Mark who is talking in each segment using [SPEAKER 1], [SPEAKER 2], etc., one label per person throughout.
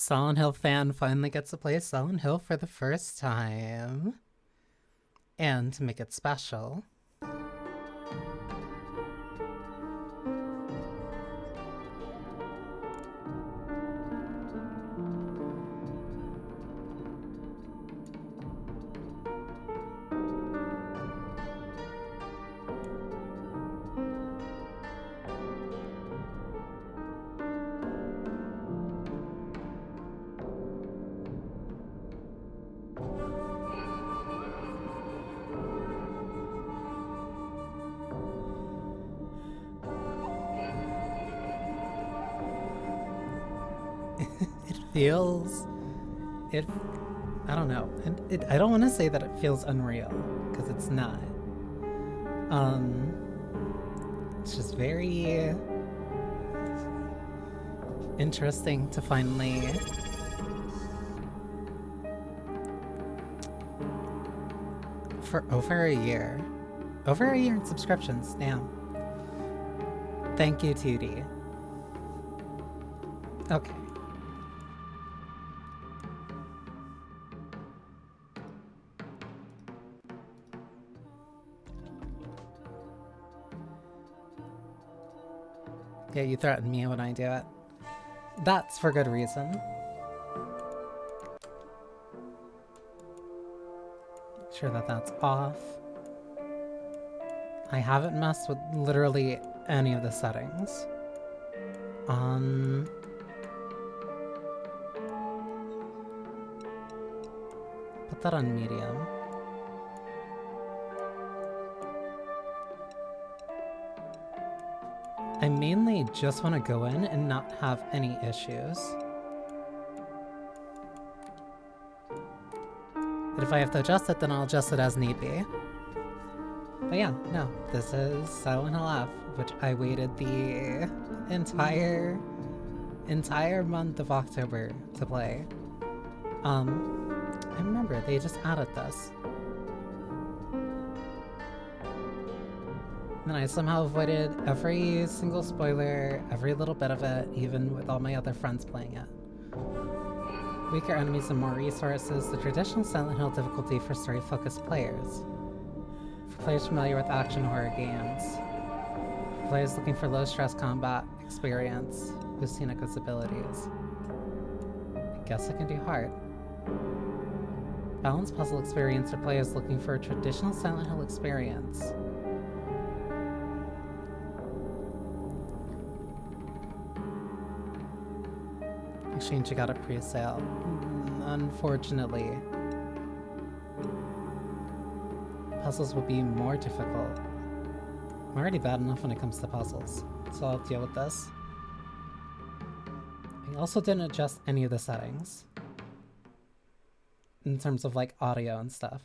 [SPEAKER 1] Silent Hill fan finally gets to play Silent Hill for the first time. And to make it special, it feels. It. I don't know. I don't want to say that it feels unreal, because it's not. Um. It's just very interesting to finally for over a year. Over a year in subscriptions, damn. Thank you, 2D. Okay. Yeah, you threaten me when I do it. That's for good reason. Sure that's off. I haven't messed with literally any of the settings. Put that on medium. I mainly just want to go in and not have any issues. But if I have to adjust it, then I'll adjust it as need be. But yeah, no, this is Silent Hill F, which I waited the entire month of October to play. I remember they just added this. And I somehow avoided every single spoiler, every little bit of it, even with all my other friends playing it. Weaker enemies and more resources, the traditional Silent Hill difficulty for story-focused players. For players familiar with action horror games. For players looking for low-stress combat experience with scenic abilities. I guess I can do hard. Balanced puzzle experience for players looking for a traditional Silent Hill experience. Exchange, you got a pre-sale. Unfortunately. Puzzles will be more difficult. I'm already bad enough when it comes to puzzles, so I'll deal with this. I also didn't adjust any of the settings. In terms of like audio and stuff.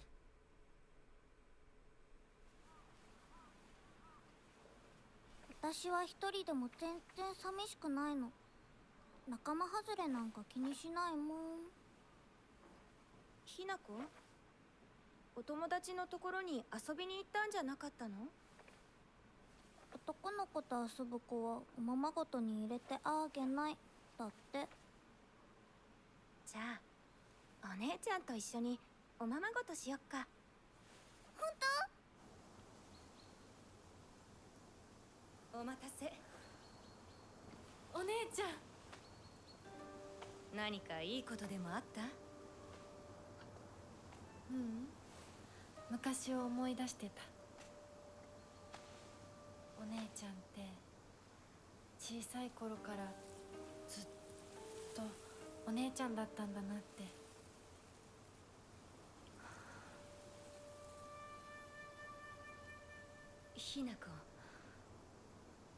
[SPEAKER 2] 私は一人でも全然寂しくないの。仲間外れなんか気にしないもん。
[SPEAKER 3] ひなこ、お友達のところに遊びに行ったんじゃなかったの？
[SPEAKER 2] 男の子と遊ぶ子はおままごとに入れてあげないだって。
[SPEAKER 3] じゃあお姉ちゃんと一緒におままごとしよっか。
[SPEAKER 2] 本
[SPEAKER 3] 当？お待たせ。お姉ちゃん、何かいいことでもあった？
[SPEAKER 4] 昔を思い出してた。お姉ちゃんって小さい頃からずっとお姉ちゃんだったんだなって。
[SPEAKER 3] ひなこ、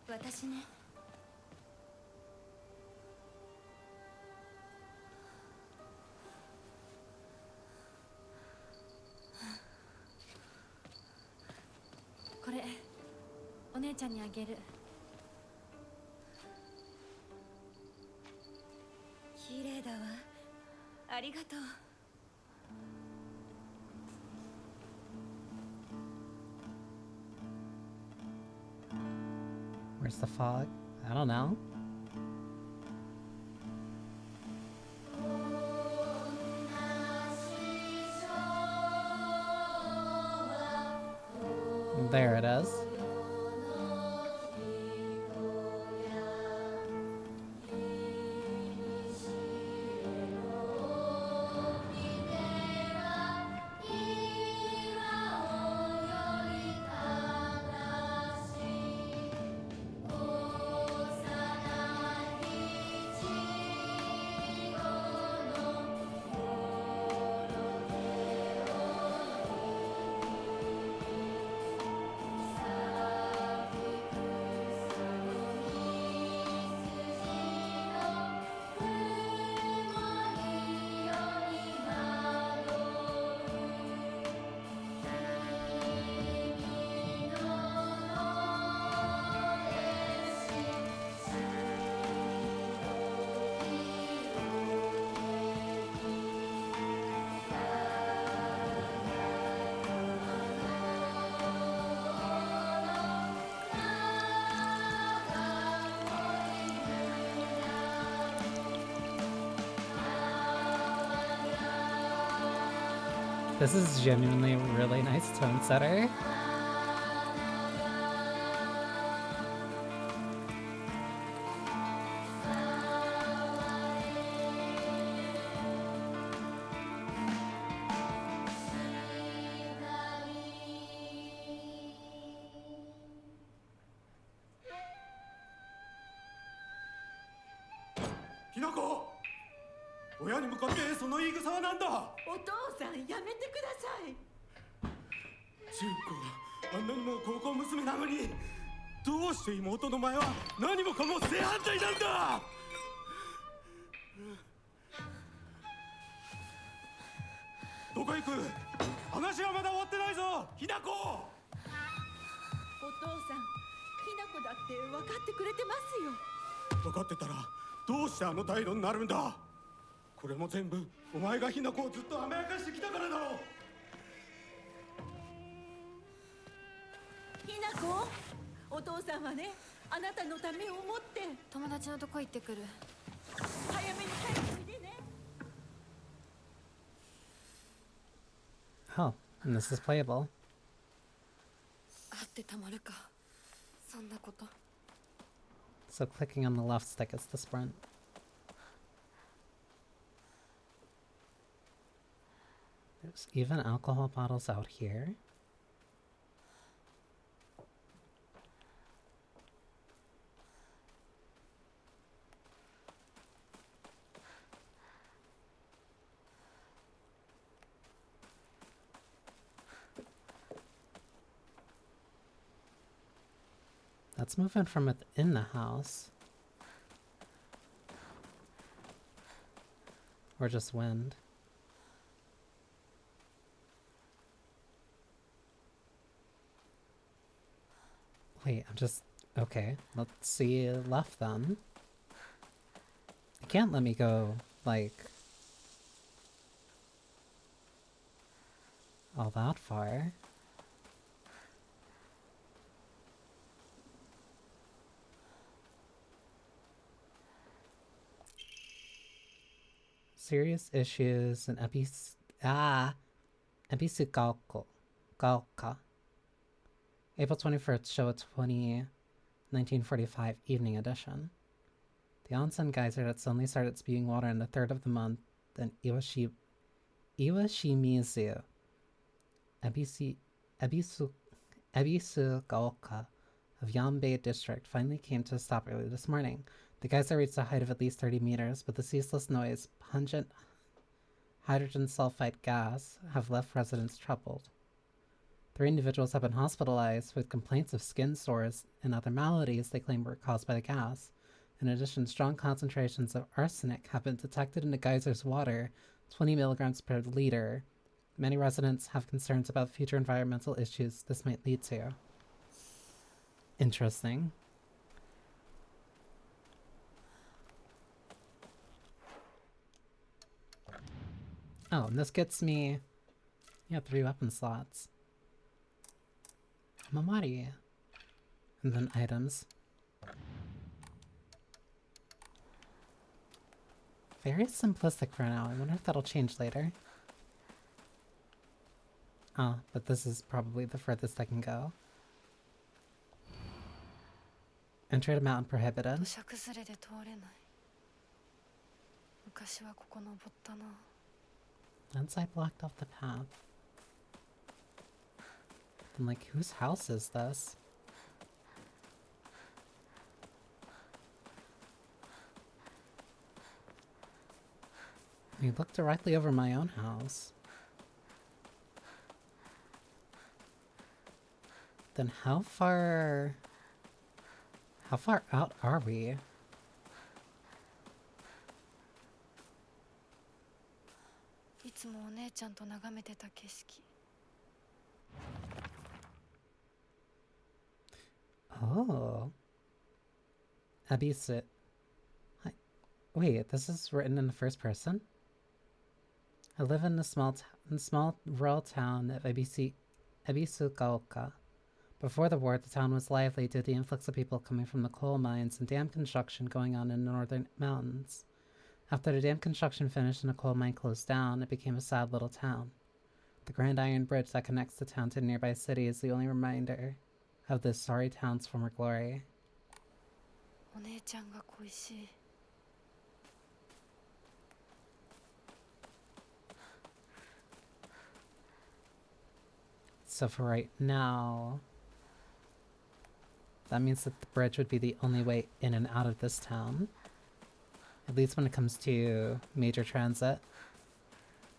[SPEAKER 3] 私ね。
[SPEAKER 4] これお姉ちゃんにあげる。
[SPEAKER 3] 綺麗だわ。ありがとう。
[SPEAKER 1] Where's the fog? I don't know. There it is. This is genuinely a really nice tone setter.
[SPEAKER 5] Hinako! 親に向かってその言い草は何だ。
[SPEAKER 6] お父さんやめてください。
[SPEAKER 5] 中子があんなにも高校娘なのに、どうして妹の前は何もかも正反対なんだ。どこ行く？話はまだ終わってないぞ、ひなこ。
[SPEAKER 6] お父さん、ひな子だって分かってくれてますよ。
[SPEAKER 5] 分かってたらどうしてあの態度になるんだ。これも全部お前がひな子をずっと甘やかしてきたからだろう。
[SPEAKER 6] ひな子、お父さんはね、あなたのためを思って
[SPEAKER 4] 友達のとこ行ってくる。
[SPEAKER 6] 早めに帰っておいでね。
[SPEAKER 1] Oh, and this is playable.
[SPEAKER 4] 会ってたまるか。そんなこと。
[SPEAKER 1] So clicking on the left stick is the sprint. There's even alcohol bottles out here. That's moving from within the house. Or just wind. Wait, I'm just... Okay, let's see left then. It can't let me go, like... all that far. Serious issues in Ebisu Gaoka. April 21st, show 1945 evening edition. The onsen geyser that suddenly started spewing water on the 3rd of the month in Iwashimizu, Ebisu Gaoka of Yambei district finally came to a stop early this morning. The geyser reached a height of at least 30 meters, but the ceaseless noise, pungent hydrogen sulfide gas, have left residents troubled. 3 individuals have been hospitalized with complaints of skin sores and other maladies they claim were caused by the gas. In addition, strong concentrations of arsenic have been detected in the geyser's water, 20 milligrams per liter. Many residents have concerns about future environmental issues this might lead to. Interesting. Oh, and this gets me... yeah, 3 weapon slots. Mamari. And then items. Very simplistic for now. I wonder if that'll change later. Oh, but this is probably the furthest I can go. Entered a mountain prohibited.
[SPEAKER 4] 土砂崩れで通れない。昔はここ登ったな。
[SPEAKER 1] Once I blocked off the path. I'm like, whose house is this? We looked directly over my own house. Then how far out are we? Oh. Abisu. Wait, this is written in the first person? I live in the small rural town of Ebisugaoka. Before the war, the town was lively due to the influx of people coming from the coal mines and dam construction going on in the northern mountains. After the dam construction finished and the coal mine closed down, it became a sad little town. The grand iron bridge that connects the town to the nearby city is the only reminder of this sorry town's former glory.
[SPEAKER 4] お姉ちゃんが恋しい。
[SPEAKER 1] So for right now, that means that the bridge would be the only way in and out of this town. At least when it comes to major transit.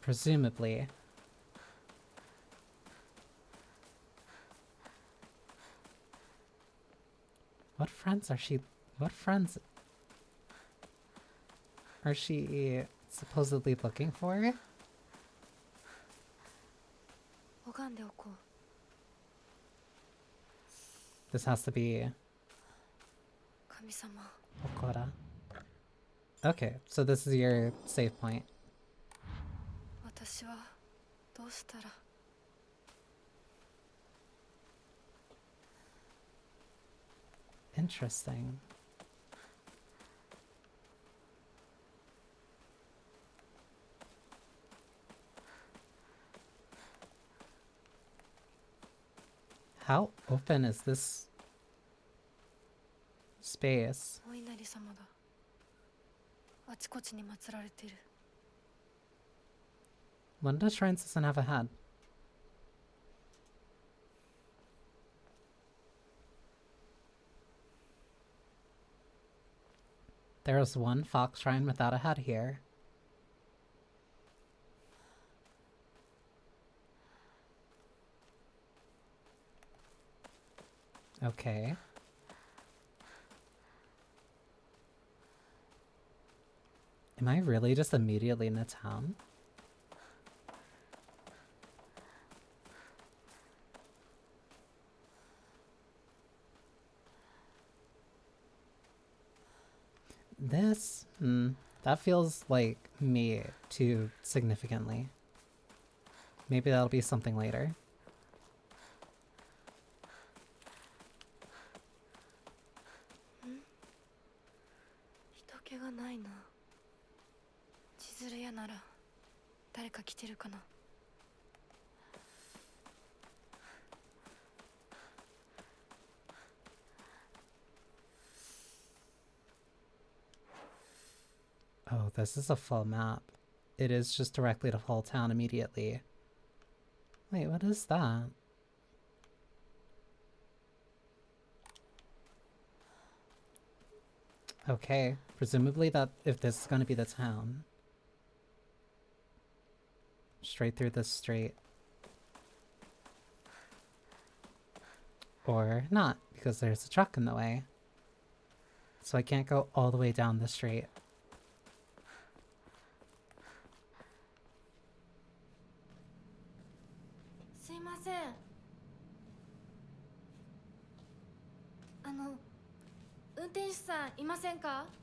[SPEAKER 1] Presumably. What friends are she supposedly looking for?
[SPEAKER 4] 拝んでおこう。
[SPEAKER 1] This has to be
[SPEAKER 4] 神様。
[SPEAKER 1] Okora. Okay, so this is your save point.
[SPEAKER 4] 私はどうしたら。
[SPEAKER 1] Interesting. How open is this space?
[SPEAKER 4] お稲荷様だ。あちこちに祀られている。
[SPEAKER 1] One of the shrines doesn't have a head. There is one fox shrine without a head here. Okay. Am I really just immediately in the town? This, that feels like me too significantly. Maybe that'll be something later. Oh, this is a full map. It is just directly to whole town immediately. Wait, what is that? Okay, presumably that if this is going to be the town. Straight through this street. Or not, because there's a truck in the way. So I can't go all the way down the street.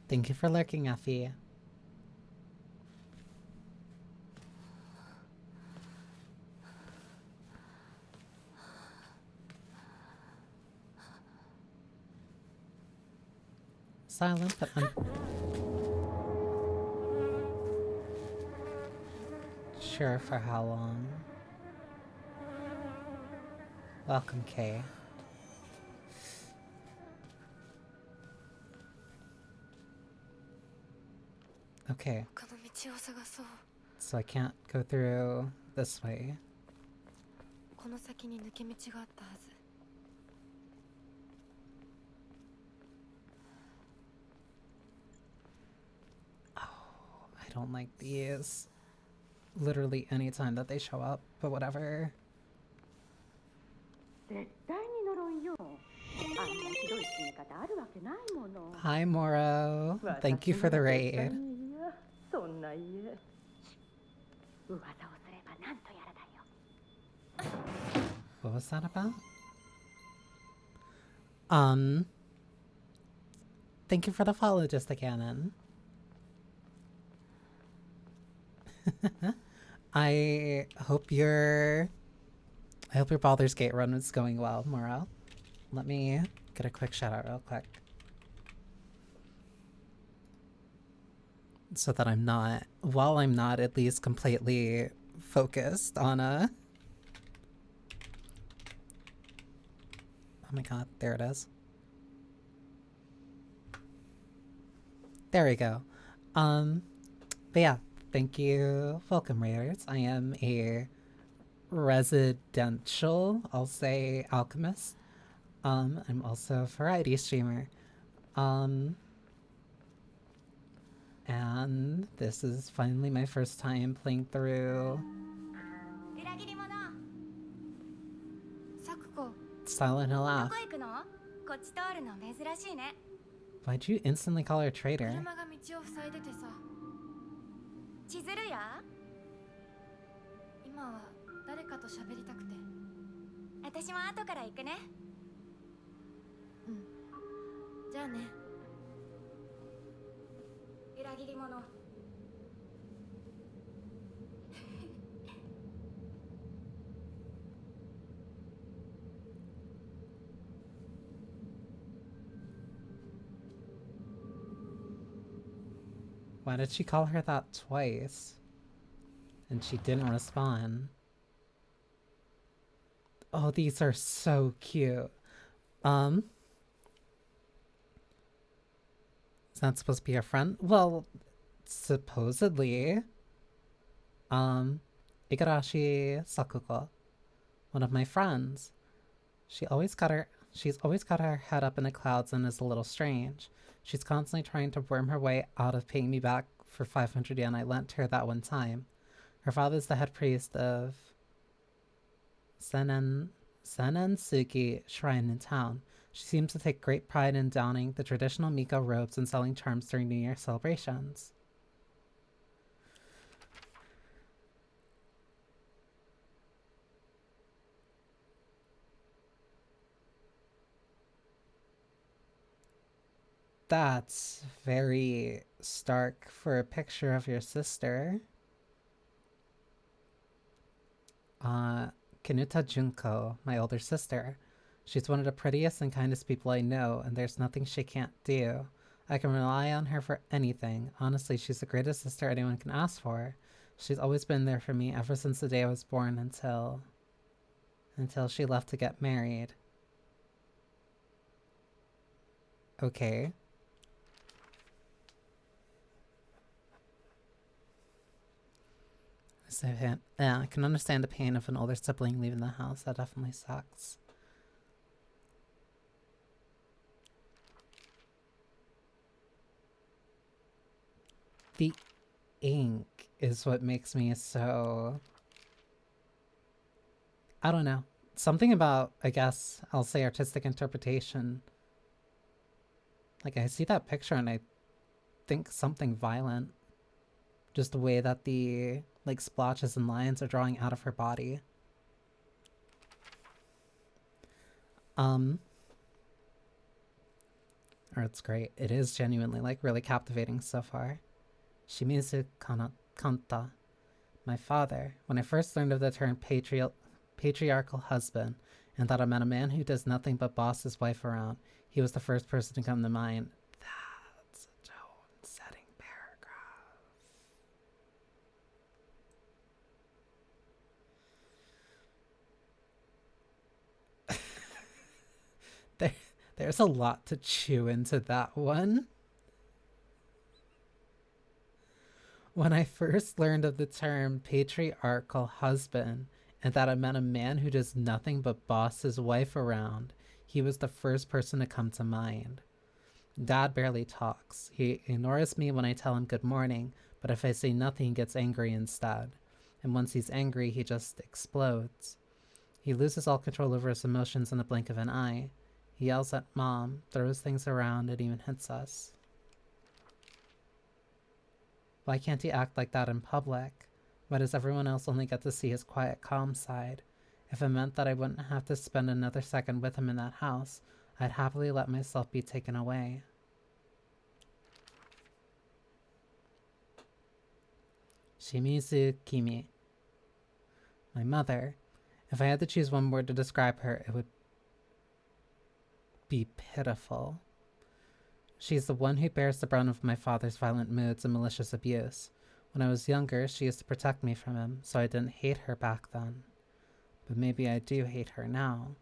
[SPEAKER 1] Thank you for lurking, Effie. Silent, but sure for how long. Welcome, Kay. Okay,
[SPEAKER 4] 他の道を探そう。
[SPEAKER 1] so I can't go through this way.
[SPEAKER 4] この先に抜け道があったはず。
[SPEAKER 1] I don't like these. Literally any time that they show up, but whatever.
[SPEAKER 7] 絶対に呪いよ。あんなひどい死に方あるわけないもの。
[SPEAKER 1] Hi, Moro. Thank you for the raid.
[SPEAKER 7] そんな家。噂をすればなんとやらだよ。
[SPEAKER 1] What was that about? Thank you for the follow, just a cannon. I hope your Baldur's Gate run is going well, Moro. Let me get a quick shout out real quick. So that I'm not at least completely focused on a... Oh my god, there it is. There we go. But yeah, thank you. Welcome, Raiders. I am a residential, I'll say, alchemist. I'm also a variety streamer. And this is finally my first time playing through
[SPEAKER 3] 裏切り者。
[SPEAKER 4] サクコ、
[SPEAKER 1] Silent Hill
[SPEAKER 3] ど
[SPEAKER 1] Off.
[SPEAKER 3] こ行くの？こっち通るの珍しいね。
[SPEAKER 1] Why'd you instantly call her a traitor?
[SPEAKER 4] 車が道を塞いでてさ。
[SPEAKER 3] 千鶴や？
[SPEAKER 4] 今は誰かと喋りたくて。
[SPEAKER 3] 私も後から行くね。
[SPEAKER 4] うん。じゃあね。
[SPEAKER 3] 裏切り者。
[SPEAKER 1] Why did she call her that twice? And she didn't respond. Oh, these are so cute. Is that supposed to be a friend? Well, supposedly. Igarashi Sakuko, one of my friends. She's always got her head up in the clouds and is a little strange. She's constantly trying to worm her way out of paying me back for 500 yen I lent her that one time. Her father's the head priest of Senensuki Shrine in town. She seems to take great pride in donning the traditional Miko robes and selling charms during New Year celebrations. That's very stark for a picture of your sister. Kinuta Junko, my older sister. She's one of the prettiest and kindest people I know, and there's nothing she can't do. I can rely on her for anything. Honestly, she's the greatest sister anyone can ask for. She's always been there for me ever since the day I was born until she left to get married. Okay. So, yeah, I can understand the pain of an older sibling leaving the house. That definitely sucks. The ink is what makes me so... I don't know. Something about, I guess, I'll say artistic interpretation. Like, I see that picture and I think something violent. Just the way that the, like, splotches and lines are drawing out of her body. Or it's great. It is genuinely, like, really captivating so far. Shimizu Kanta. My father. When I first learned of the term patriarchal husband and thought I meant a man who does nothing but boss his wife around, he was the first person to come to mind. That's a tone-setting paragraph. There's a lot to chew into that one. When I first learned of the term patriarchal husband and that it meant a man who does nothing but boss his wife around, he was the first person to come to mind. Dad barely talks. He ignores me when I tell him good morning, but if I say nothing, he gets angry instead. And once he's angry, he just explodes. He loses all control over his emotions in the blink of an eye. He yells at Mom, throws things around, and even hits us. Why can't he act like that in public? Why does everyone else only get to see his quiet, calm side? If it meant that I wouldn't have to spend another second with him in that house, I'd happily let myself be taken away. Shimizu Kimi. My mother. If I had to choose one word to describe her, it would be pitiful. She's the one who bears the brunt of my father's violent moods and malicious abuse. When I was younger, she used to protect me from him, so I didn't hate her back then. But maybe I do hate her now.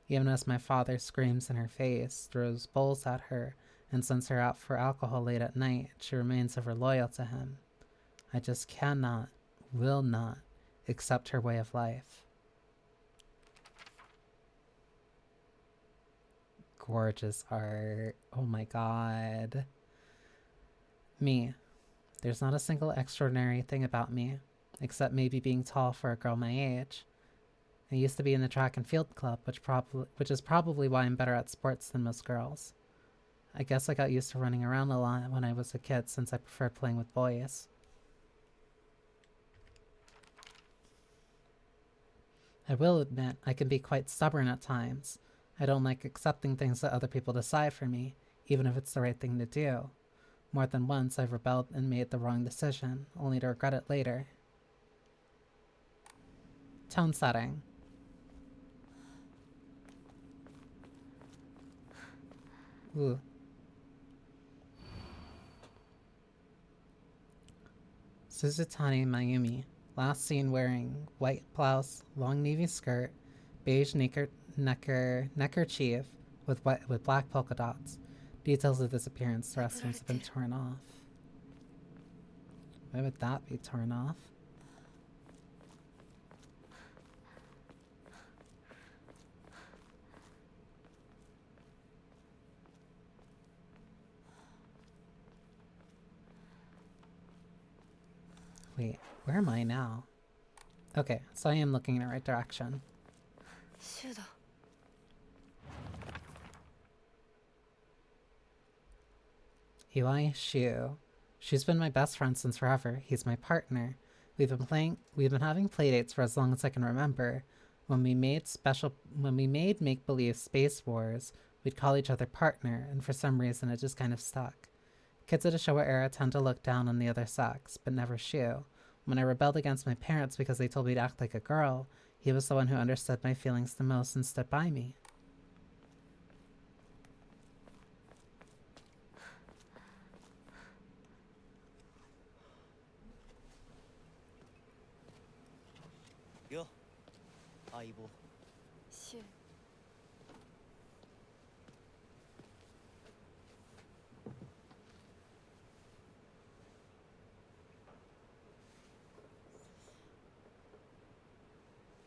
[SPEAKER 1] Even as my father screams in her face, throws bowls at her, and sends her out for alcohol late at night, she remains ever loyal to him. I just cannot, will not, accept her way of life. Gorgeous art. Oh my god. Me. There's not a single extraordinary thing about me, except maybe being tall for a girl my age. I used to be in the track and field club, which is probably why I'm better at sports than most girls. I guess I got used to running around a lot when I was a kid since I preferred playing with boys. I will admit, I can be quite stubborn at times. I don't like accepting things that other people decide for me, even if it's the right thing to do. More than once, I've rebelled and made the wrong decision, only to regret it later. Tone setting. Ooh. Suzutani Mayumi. Last seen wearing white blouse, long navy skirt, beige neckerchief with black polka dots. Details of this appearance, the rest seems to have been torn off. Why would that be torn off? Wait, where am I now? Okay, so I am looking in the right direction. Iwai Shu. She's been my best friend since forever. He's my partner. We've been having playdates for as long as I can remember. When we made make-believe Space Wars, we'd call each other partner, and for some reason it just kind of stuck. Kids of the Showa era tend to look down on the other sex, but never Shu. When I rebelled against my parents because they told me to act like a girl, he was the one who understood my feelings the most and stood by me.
[SPEAKER 8] Yo, 相棒。
[SPEAKER 4] シュウ。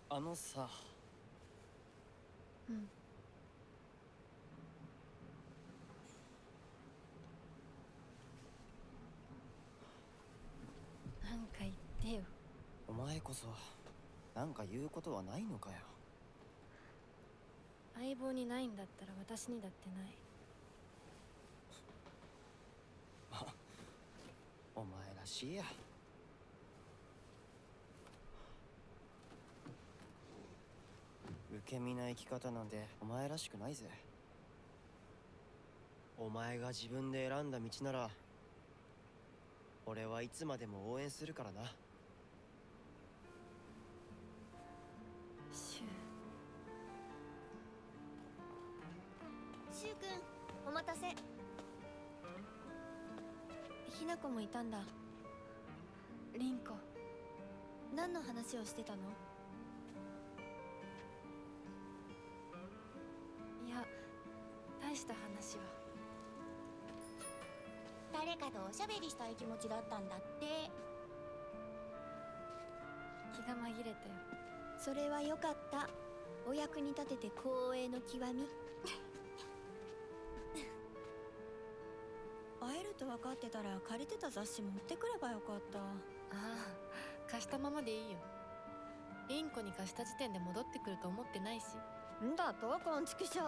[SPEAKER 8] あのさ。
[SPEAKER 4] うん。なんか言ってよ。
[SPEAKER 8] お前こそなんか言うことはないのかよ。
[SPEAKER 4] 相棒にないんだったら私にだってない。
[SPEAKER 8] お前らしいや。受け身な生き方なんてお前らしくないぜ。お前が自分で選んだ道なら俺はいつまでも応援するからな。
[SPEAKER 4] シュウ。
[SPEAKER 3] シュウ君、お待たせ。ひな子もいたんだ。
[SPEAKER 4] リンコ。
[SPEAKER 3] 何の話をしてたの？
[SPEAKER 4] いや、大した話は。
[SPEAKER 2] 誰かとおしゃべりしたい気持ちだったんだって。
[SPEAKER 4] が紛れたよ。
[SPEAKER 3] それは良かった。お役に立てて光栄の極み。会えると分かってたら借りてた雑誌持ってくればよかった。
[SPEAKER 4] ああ、貸したままでいいよ。インコに貸した時点で戻ってくると思ってないし。
[SPEAKER 3] んだとこんちくしょう。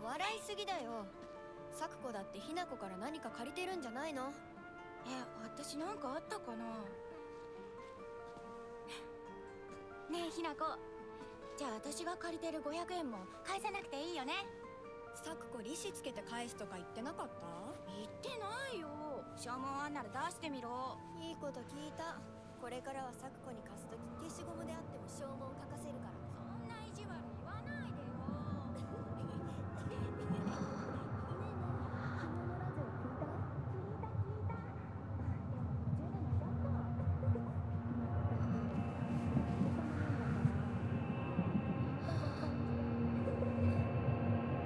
[SPEAKER 3] 笑いすぎだよ。咲子だってひな子から何か借りてるんじゃないの？
[SPEAKER 6] 私なんかあったかな。
[SPEAKER 3] ねえひな子、じゃあ私が借りてる500円も返さなくていいよね。咲子利子つけて返すとか言ってなかった？
[SPEAKER 6] 言ってないよ。消耗あんなら出してみろ。
[SPEAKER 3] いいこと聞いた。これからは咲子に貸すとき消しゴムであっても消耗書かせるから。
[SPEAKER 6] そんな意地悪言わないでよ。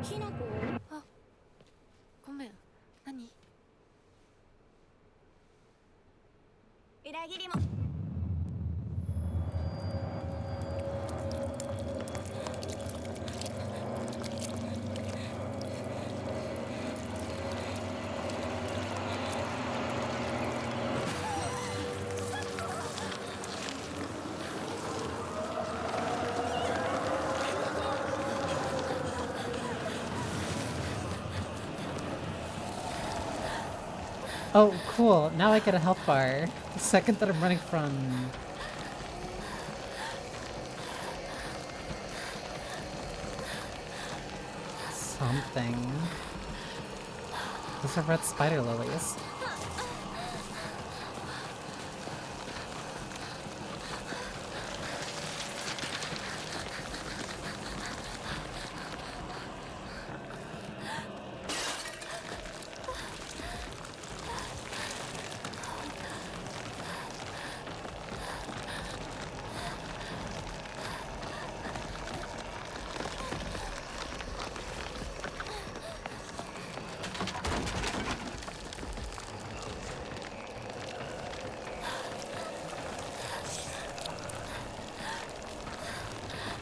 [SPEAKER 3] ひな子、
[SPEAKER 4] あ、ごめん。何？
[SPEAKER 3] 裏切りも。
[SPEAKER 1] Oh, cool. Now I get a health bar. The second that I'm running from... something. Those are red spider lilies.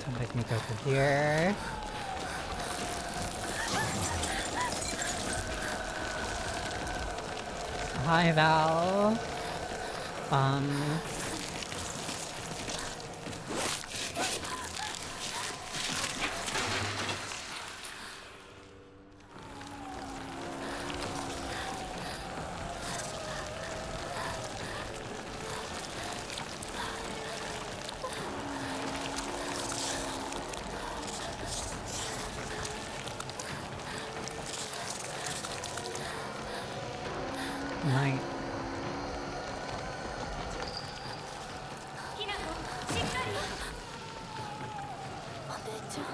[SPEAKER 1] Don't make me go through here. Hi, Val. Night.
[SPEAKER 3] ひな子、しっかり。
[SPEAKER 4] お姉ちゃん。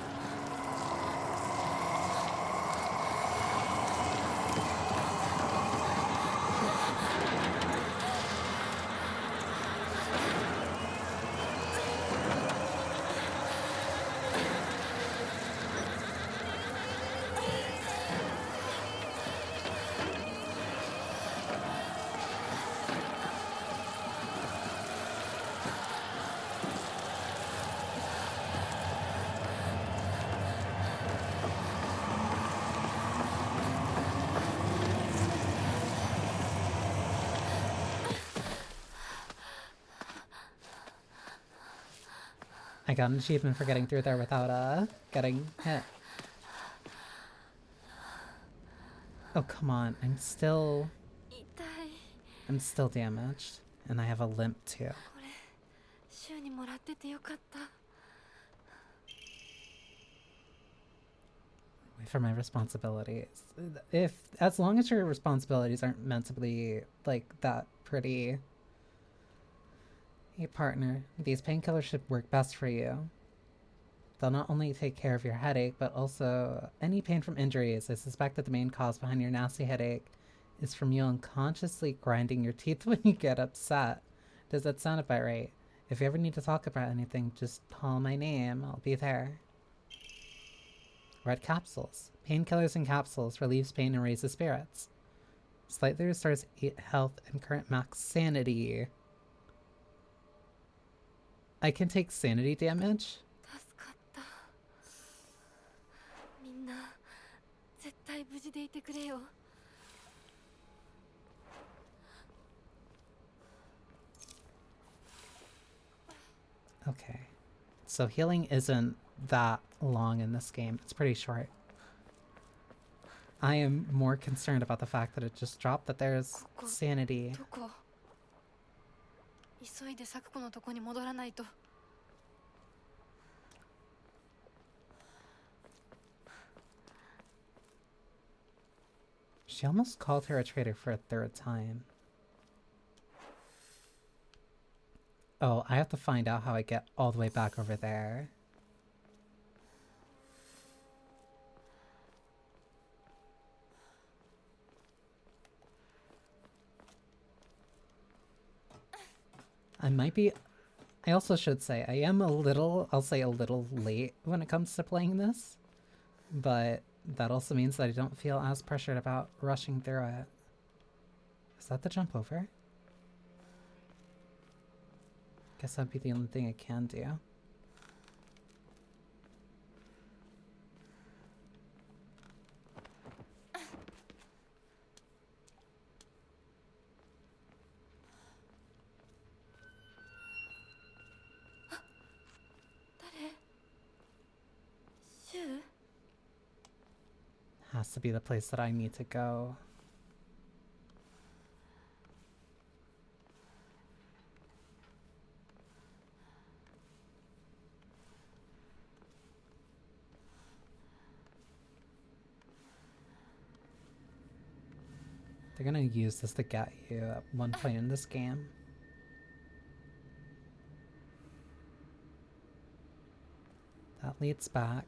[SPEAKER 1] I got an achievement for getting through there without, getting hit. Oh, come on. I'm still damaged. And I have a limp, too.
[SPEAKER 4] これ、週にもらっててよかった。
[SPEAKER 1] Wait for my responsibilities. As long as your responsibilities aren't meant to be, like, that pretty... Hey, partner. These painkillers should work best for you. They'll not only take care of your headache, but also any pain from injuries. I suspect that the main cause behind your nasty headache is from you unconsciously grinding your teeth when you get upset. Does that sound about right? If you ever need to talk about anything, just call my name. I'll be there. Red capsules. Painkillers in capsules relieves pain and raises spirits. Slightly restores health and current max sanity. I can take sanity damage.
[SPEAKER 4] 助かった。みんな絶対無事でいてくれよ。
[SPEAKER 1] Okay. So healing isn't that long in this game. It's pretty short. I am more concerned about the fact that it just dropped that there's sanity.
[SPEAKER 4] どこ？急いで咲子のとこに戻らないと。
[SPEAKER 1] She almost called her a traitor for a third time. Oh, I have to find out how I get all the way back over there. I also should say, I am I'll say a little late when it comes to playing this, but that also means that I don't feel as pressured about rushing through it. Is that the jump over? Guess that'd be the only thing I can do. Has to be the place that I need to go. They're gonna use this to get you at one point in this game. That leads back.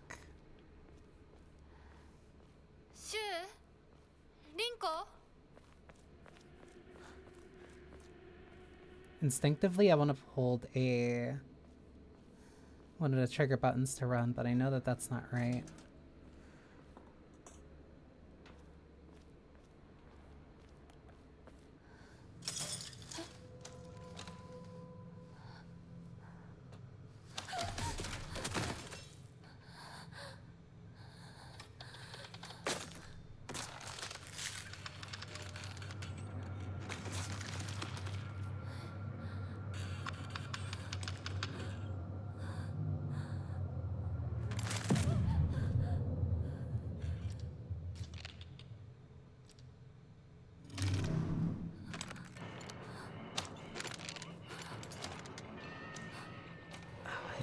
[SPEAKER 1] Instinctively, I want to hold one of the trigger buttons to run, but I know that that's not right.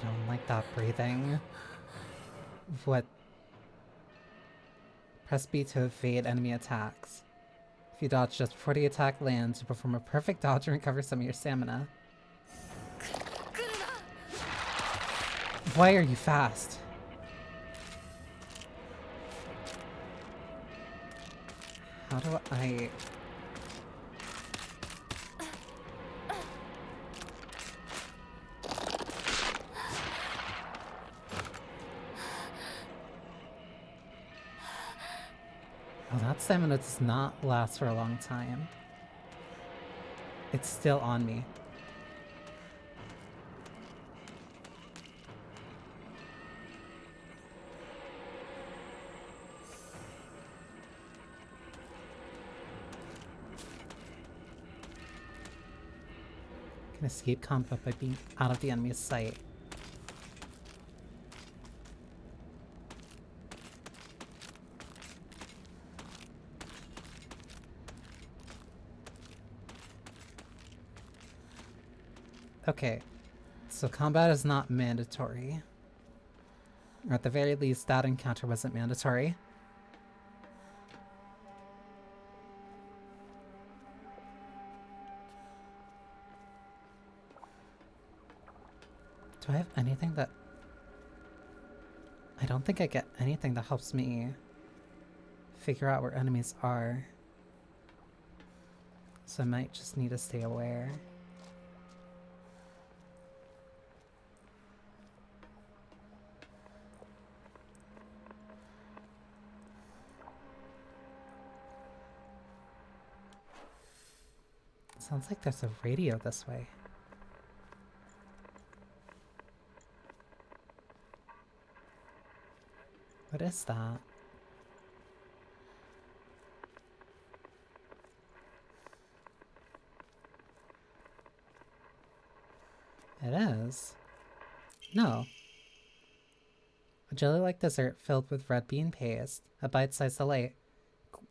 [SPEAKER 1] I don't like that breathing. What? Press B to evade enemy attacks. If you dodge just before the attack lands, you perform a perfect dodge and recover some of your stamina. Why are you fast? How do I... Oh, that stamina does not last for a long time. It's still on me. Can escape combat by being out of the enemy's sight. Okay, so combat is not mandatory. Or at the very least, that encounter wasn't mandatory. Do I have anything that... I don't think I get anything that helps me figure out where enemies are. So I might just need to stay aware. Sounds like there's a radio this way. What is that? It is. No. A jelly-like dessert filled with red bean paste, a bite-sized delight.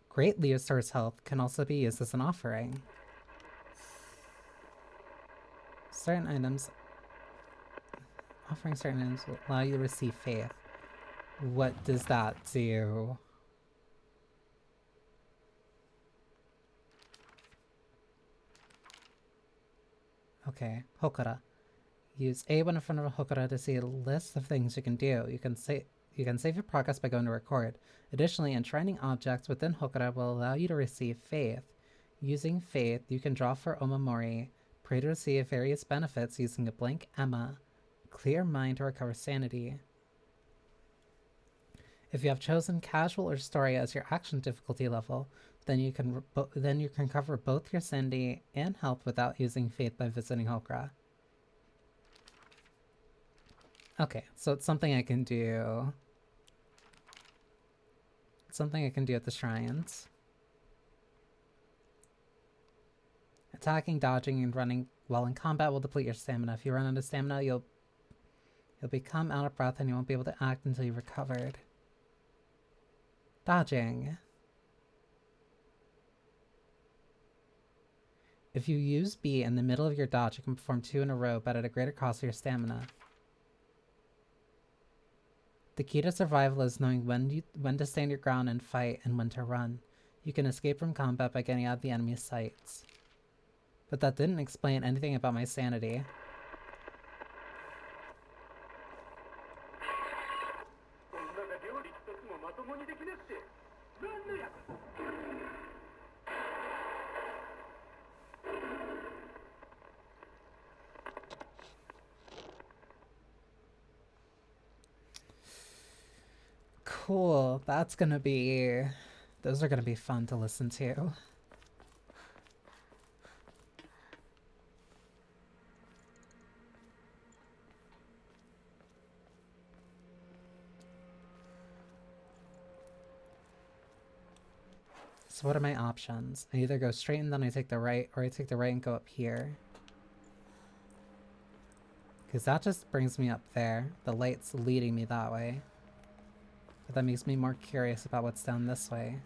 [SPEAKER 1] Greatly restores health, can also be used as an offering. Certain items... Offering certain items will allow you to receive faith. What does that do? Okay, Hokora. Use A1 in front of a Hokora to see a list of things you can do. You can save your progress by going to record. Additionally, enshrining objects within Hokora will allow you to receive faith. Using faith, you can draw for Omamori, pray to receive various benefits using a blank Emma, clear mind to recover sanity. If you have chosen casual or story as your action difficulty level, then you can cover both your sanity and health without using faith by visiting Hokora. Okay, so it's something I can do. It's something I can do at the shrines. Attacking, dodging, and running while in combat will deplete your stamina. If you run out of stamina, you'll become out of breath and you won't be able to act until you've recovered. Dodging. If you use B in the middle of your dodge, you can perform 2 in a row, but at a greater cost to your stamina. The key to survival is knowing when to stand your ground and fight and when to run. You can escape from combat by getting out of the enemy's sights. But that didn't explain anything about my sanity. Cool, those are gonna be fun to listen to. So what are my options? I either go straight and then I take the right, or I take the right and go up here. Because that just brings me up there. The light's leading me that way. But that makes me more curious about what's down this way.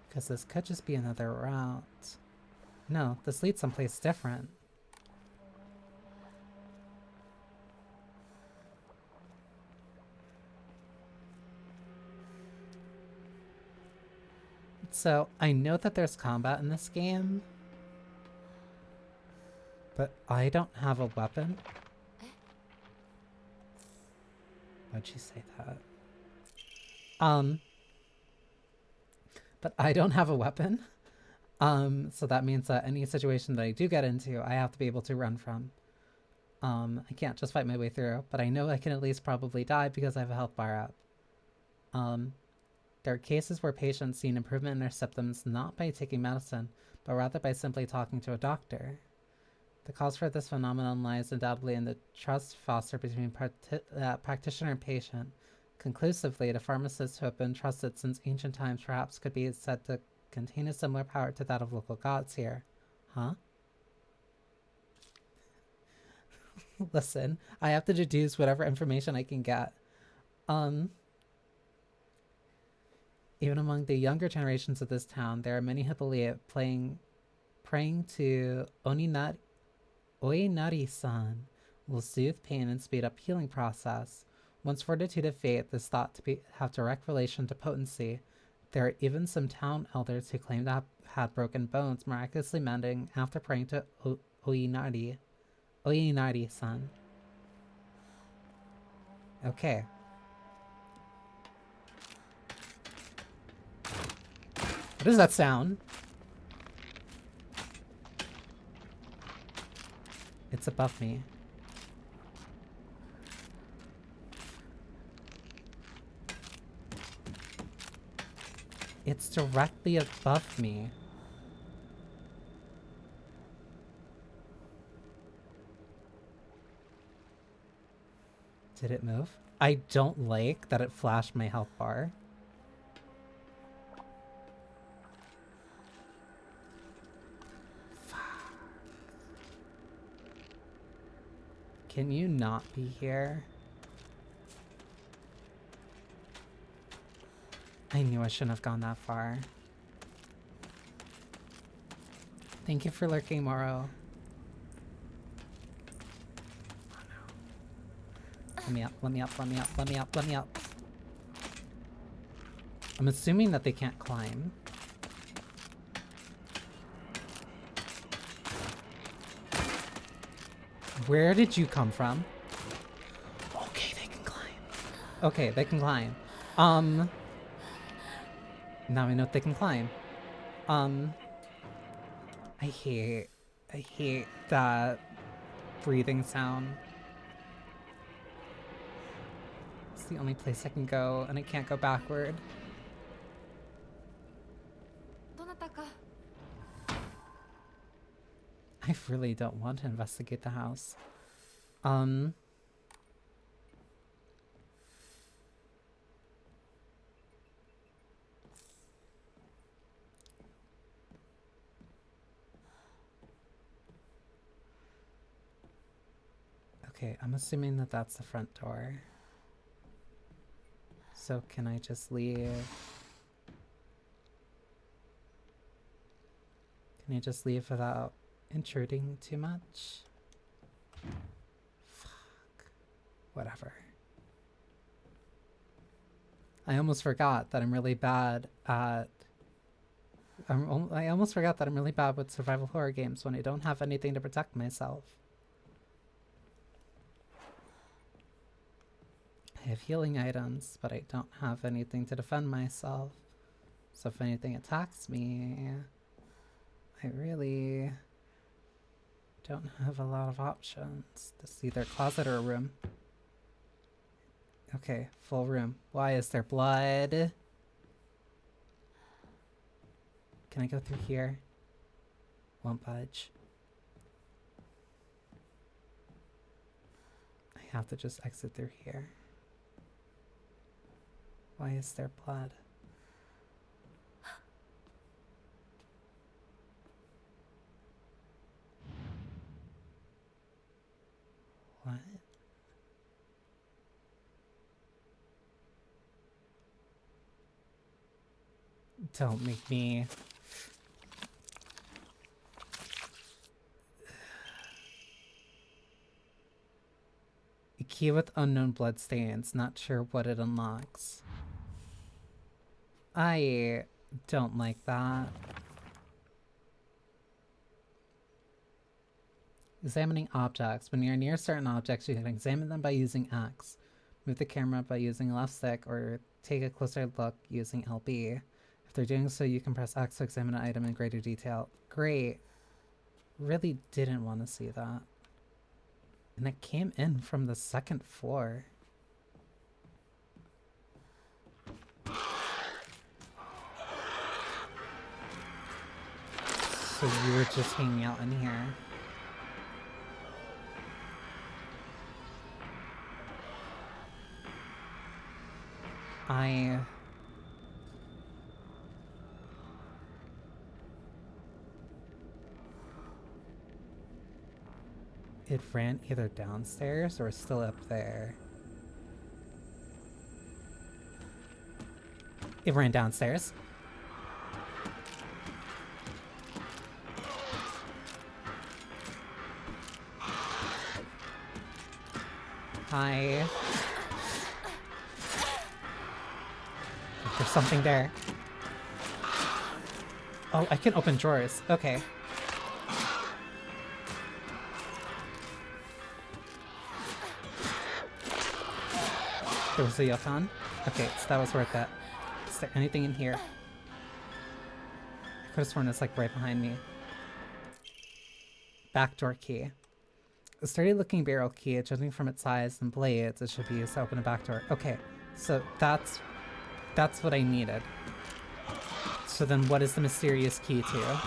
[SPEAKER 1] Because this could just be another route. No, this leads someplace different. So, I know that there's combat in this game. But I don't have a weapon. Why'd she say that? But I don't have a weapon. So that means that any situation that I do get into, I have to be able to run from. I can't just fight my way through, but I know I can at least probably die because I have a health bar up. There are cases where patients see an improvement in their symptoms not by taking medicine, but rather by simply talking to a doctor. The cause for this phenomenon lies undoubtedly in the trust fostered between practitioner and patient. Conclusively, the pharmacists who have been trusted since ancient times perhaps could be said to contain a similar power to that of local gods here. Huh? Listen, I have to deduce whatever information I can get. Even among the younger generations of this town, there are many who believe praying to Oinari-san will soothe pain and speed up healing process. Once fortitude of faith is thought to have direct relation to potency, there are even some town elders who claim to have had broken bones miraculously mending after praying to Oinari-san. Okay. What does that sound? It's above me. It's directly above me. Did it move? I don't like that it flashed my health bar. Can you not be here? I knew I shouldn't have gone that far. Thank you for lurking, Moro. Oh no. Let me up, let me up, let me up, let me up, let me up. I'm assuming that they can't climb. Where did you come from? Okay, they can climb. Okay, they can climb. Now I know they can climb. I hate that breathing sound. It's the only place I can go, and I can't go backward.
[SPEAKER 4] どなたか
[SPEAKER 1] I really don't want to investigate the house. Okay, I'm assuming that that's the front door. So can I just leave? Can I just leave without intruding too much? Fuck. Whatever. I almost forgot that I'm really bad at... I almost forgot that I'm really bad with survival horror games when I don't have anything to protect myself. I have healing items, but I don't have anything to defend myself. So if anything attacks me, I really don't have a lot of options. This is either a closet or a room. Okay, full room. Why is there blood? Can I go through here? Won't budge. I have to just exit through here. Why is there blood? What? Don't make me... A key with unknown bloodstains. Not sure what it unlocks. I don't like that. Examining objects. When you're near certain objects, you can examine them by using X. Move the camera by using left stick or take a closer look using LB. If they're doing so, you can press X to examine an item in greater detail. Great. Really didn't want to see that. And it came in from the second floor. So you were just hanging out in here. It ran either downstairs or still up there. It ran downstairs. Hi. There's something there. Oh, I can open drawers. Okay. There was a Yukon. Okay, so that was worth it. Is there anything in here? I could have sworn it's like right behind me. Backdoor key. A sturdy looking barrel key, judging from its size and blades, it should be used to open a back door. Okay, so that's what I needed. So then what is the mysterious key to?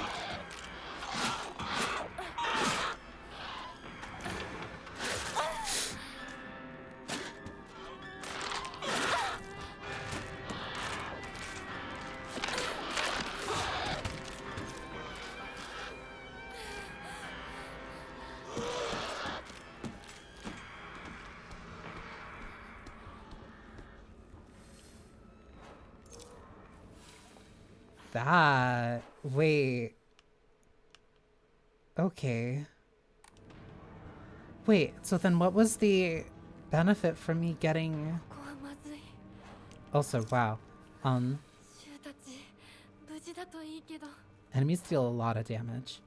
[SPEAKER 1] that. Wait. Okay. Wait, so then what was the benefit from me getting...
[SPEAKER 4] ここはまずい。
[SPEAKER 1] Also, wow.
[SPEAKER 4] シュウたち無事だといいけど。
[SPEAKER 1] Enemies deal a lot of damage.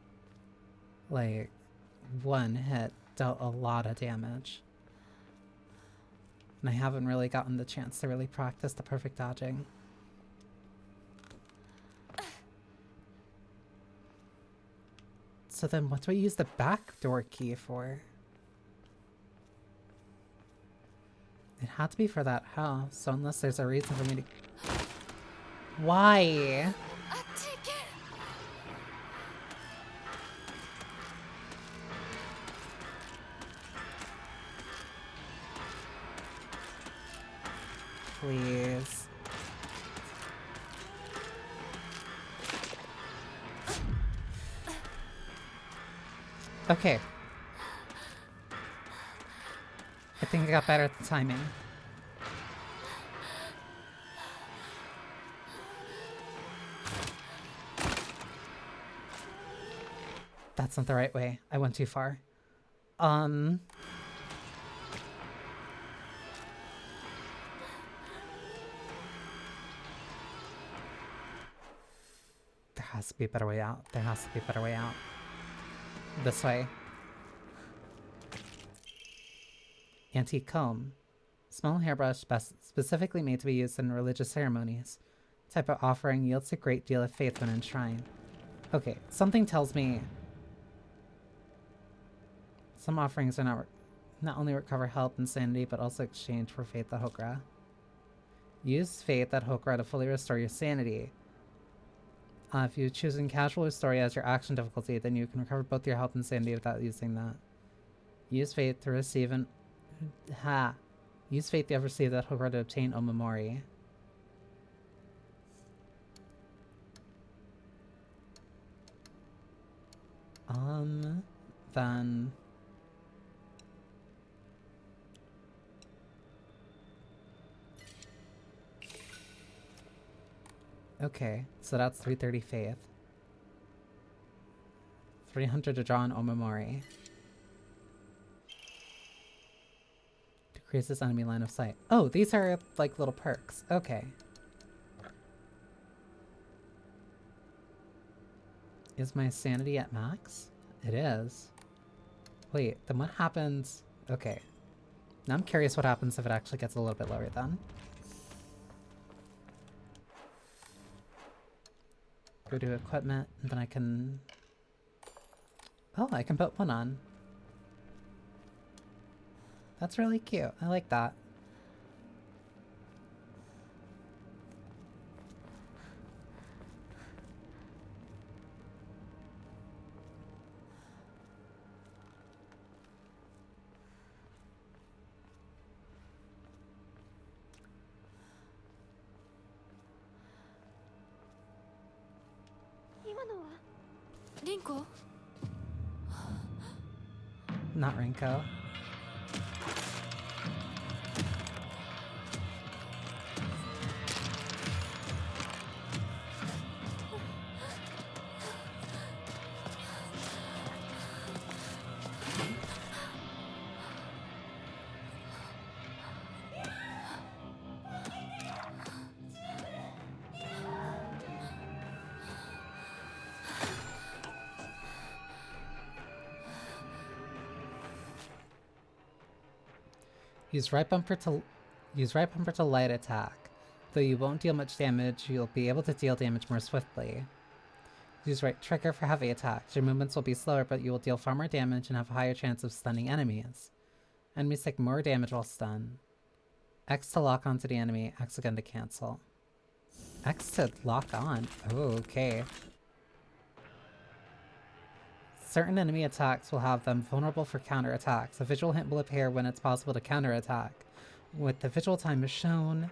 [SPEAKER 1] Like, one hit dealt a lot of damage. And I haven't really gotten the chance to really practice the perfect dodging. So then what do I use the backdoor key for? It had to be for that house, so unless there's a reason for me to... Why?
[SPEAKER 4] あっち行け。
[SPEAKER 1] Please. Okay. I think I got better at the timing. That's not the right way. I went too far. There has to be a better way out. There has to be a better way out. This way. Antique comb. Small hairbrush specifically made to be used in religious ceremonies. Type of offering yields a great deal of faith when enshrined. Okay, something tells me some offerings are not only recover health and sanity, but also exchange for faith at Hokra. Use faith at Hokra to fully restore your sanity. If you choose casual or story as your action difficulty, then you can recover both your health and sanity without using that. Use faith to receive an... Use faith you have received at Hokra to obtain Omamori. Then... Okay, so that's 330 faith. 300 to draw an Omamori. Decreases enemy line of sight. Oh, these are like little perks. Okay. Is my sanity at max? It is. Wait, then what happens? Okay. Now I'm curious what happens if it actually gets a little bit lower then. Go to equipment, and then I can... Oh, I can put one on. That's really cute. I like that.
[SPEAKER 4] Rinko?
[SPEAKER 1] Not Rinko. Use right bumper to light attack. Though you won't deal much damage, you'll be able to deal damage more swiftly. Use right trigger for heavy attacks. Your movements will be slower, but you will deal far more damage and have a higher chance of stunning enemies. Enemies take more damage while stunned. X to lock onto the enemy, X again to cancel. X to lock on. Oh, okay. Certain enemy attacks will have them vulnerable for counterattacks. A visual hint will appear when it's possible to counterattack. With the visual time shown,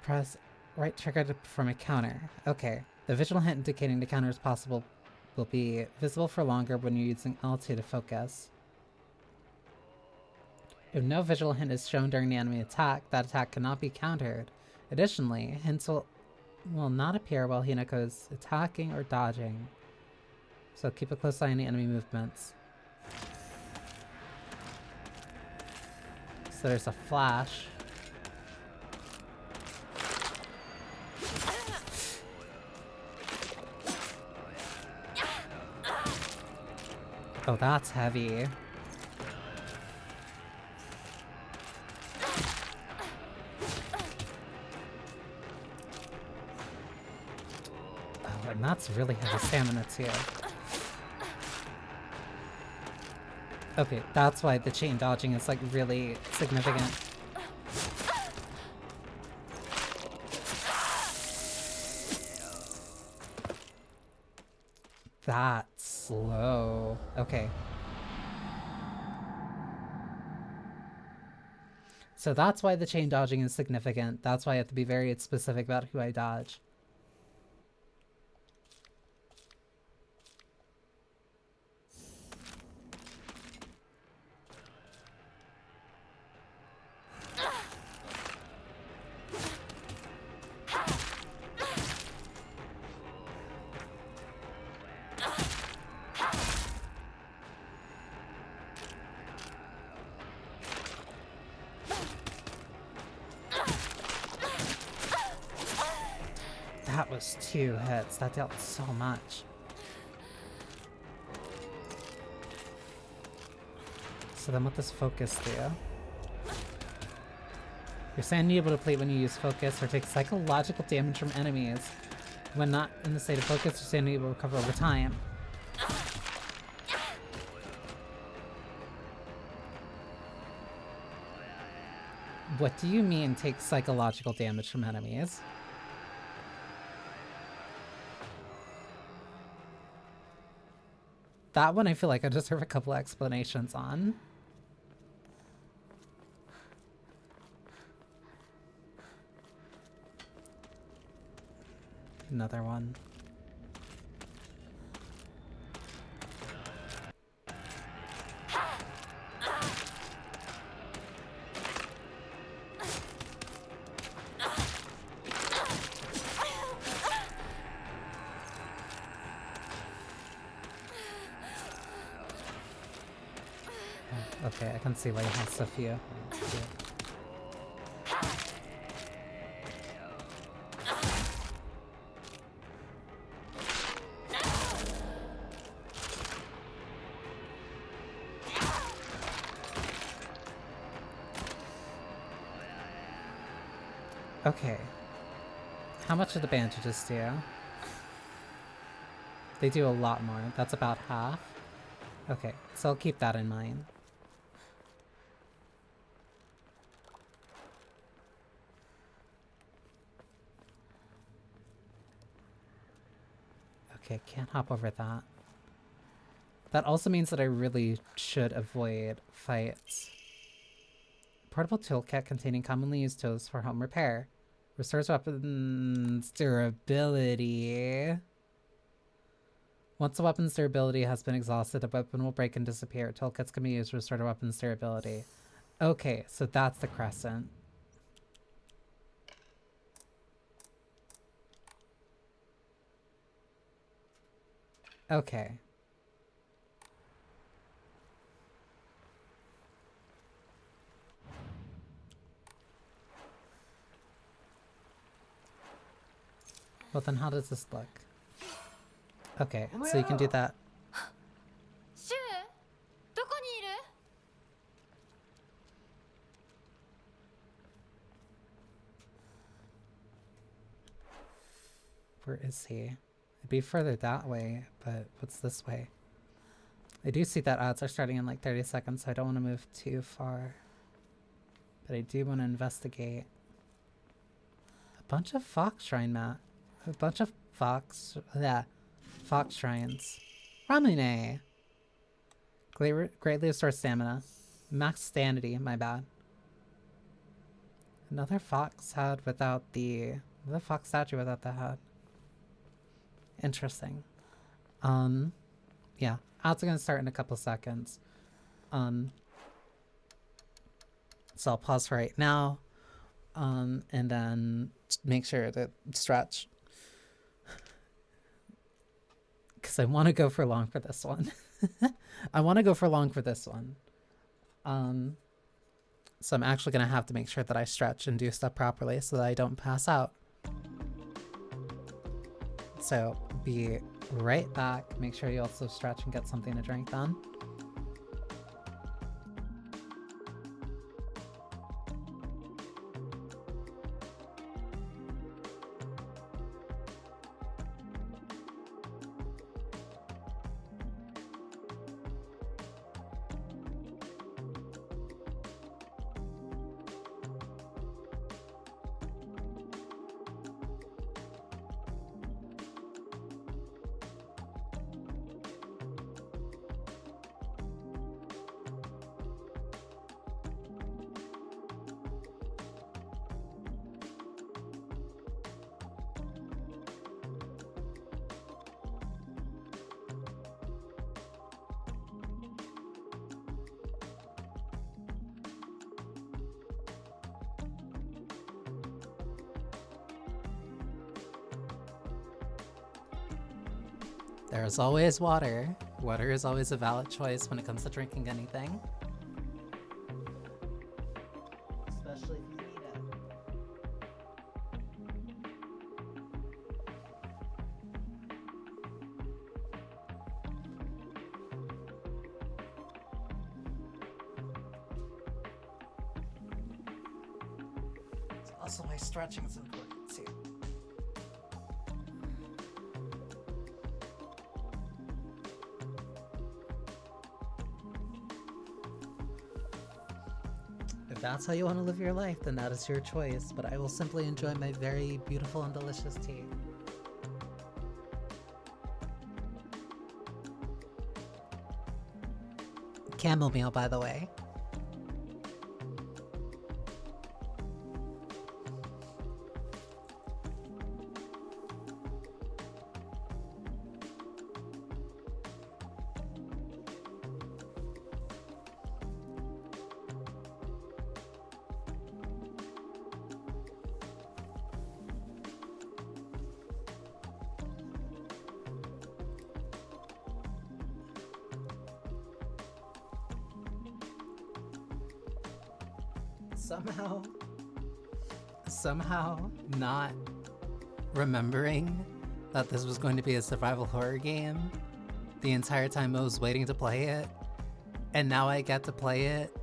[SPEAKER 1] press right trigger to perform a counter. Okay. The visual hint indicating the counter is possible will be visible for longer when you're using L2 to focus. If no visual hint is shown during the enemy attack, that attack cannot be countered. Additionally, hints will will not appear while Hinako is attacking or dodging. So keep a close eye on the enemy movements. So there's a flash. Oh, that's heavy. Oh, and that's really heavy stamina too. Okay, that's why the chain dodging is like really significant. That's slow. Okay. So that's why the chain dodging is significant. That's why I have to be very specific about who I dodge. That was 2 hits. That dealt so much. So then what does focus do? You're sanity able to plate when you use focus or take psychological damage from enemies. When not in the state of focus, your sanity will recover over time. What do you mean take psychological damage from enemies? That one I feel like I deserve a couple explanations on. Another one. Okay, I can see why you have Sophia. Okay. How much do the bandages do? They do a lot more. That's about half. Okay, so I'll keep that in mind. Okay, can't hop over that. That also means that I really should avoid fights. Portable toolkit containing commonly used tools for home repair. Restores weapons durability. Once the weapon's durability has been exhausted, the weapon will break and disappear. Toolkits can be used to restore the weapon's durability. Okay, so that's the crescent. Okay. Well then how does this look? Okay, so you can do that. Where is he? It'd be further that way, but what's this way? I do see that ads are starting in like 30 seconds, so I don't want to move too far. But I do want to investigate. A bunch of fox shrine mat. A bunch of fox shrines. Ramune! Greatly restores stamina. Max sanity, my bad. Another fox head without the... Another fox statue without the head. Interesting. Yeah. Ads are gonna start in a couple seconds. So I'll pause for right now. And then make sure to stretch because I want to go for long for this one. I want to go for long for this one. So I'm actually going to have to make sure that I stretch and do stuff properly so that I don't pass out. So be right back. Make sure you also stretch and get something to drink then. There's always water. Water is always a valid choice when it comes to drinking anything. Especially if you need it. It's also why stretching is important too. If that's how you want to live your life, then that is your choice, but I will simply enjoy my very beautiful and delicious tea. Chamomile, by the way. Somehow not remembering that this was going to be a survival horror game the entire time I was waiting to play it, and now I get to play it,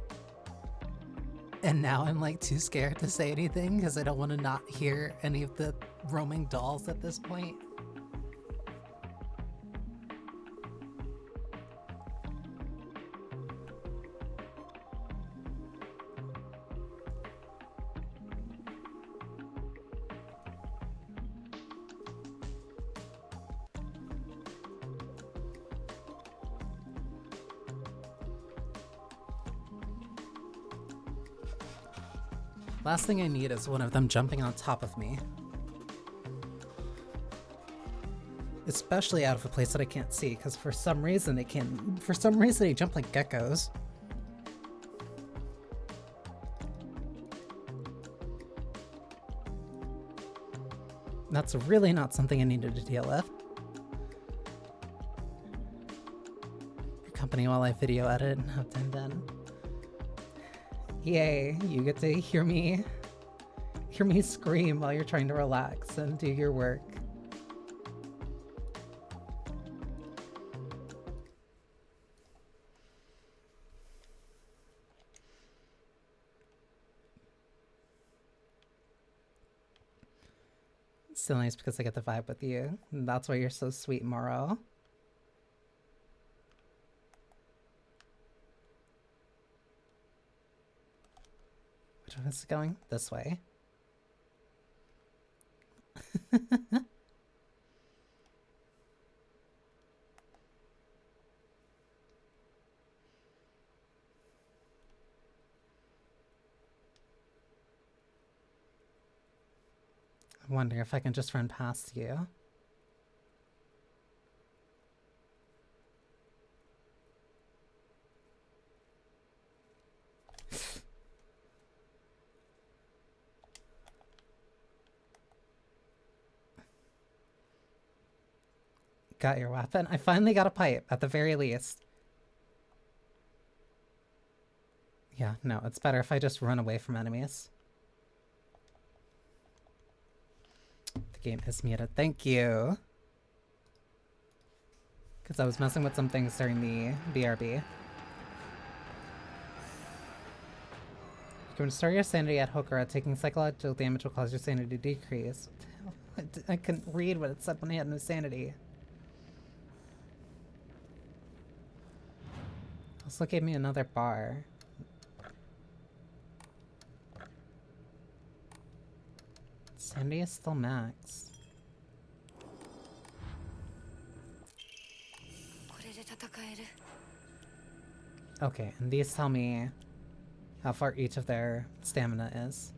[SPEAKER 1] and now I'm like too scared to say anything because I don't want to not hear any of the roaming dolls at this point. Last thing I need is one of them jumping on top of me. Especially out of a place that I can't see, because for some reason they jump like geckos. That's really not something I needed to deal with. Your company while I video edit and have time done. Yay, you get to hear me scream while you're trying to relax and do your work. It's still nice because I get the vibe with you. And that's why you're so sweet, Moro. Which way is it going? This way. I wonder if I can just run past you. Got your weapon? I finally got a pipe, at the very least. Yeah, no, it's better if I just run away from enemies. The game is muted. Thank you. Because I was messing with some things during the BRB. You can restore your sanity at Hokura. Taking psychological damage will cause your sanity to decrease. What the hell? I couldn't read what it said when I had no sanity. Also gave me another bar. Sandy is still max. Okay, and these tell me how far each of their stamina is.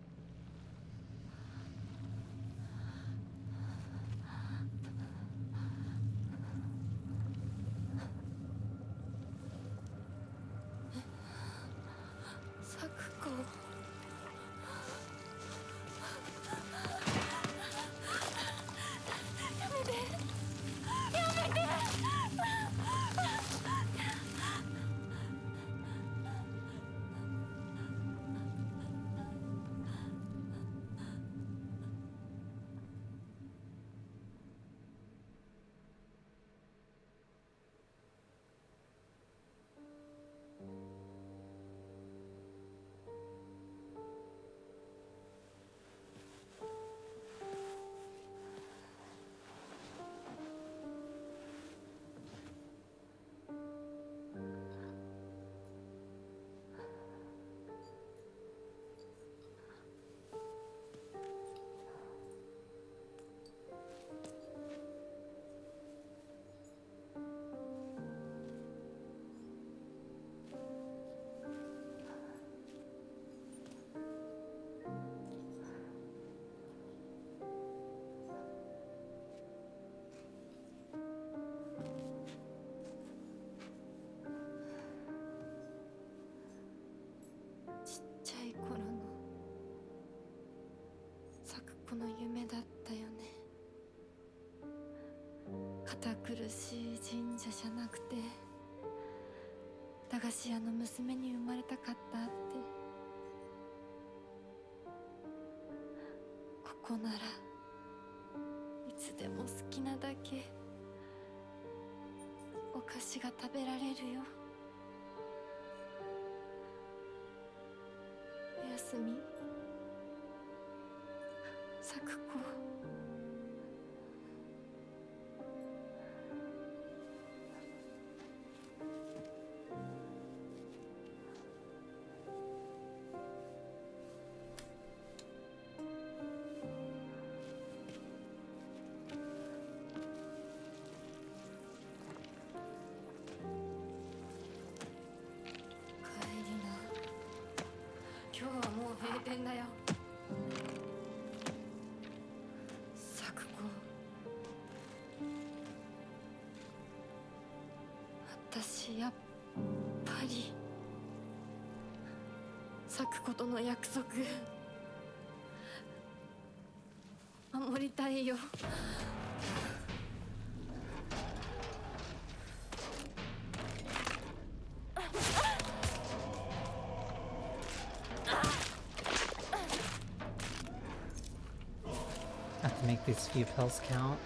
[SPEAKER 1] I have to make these few pills count.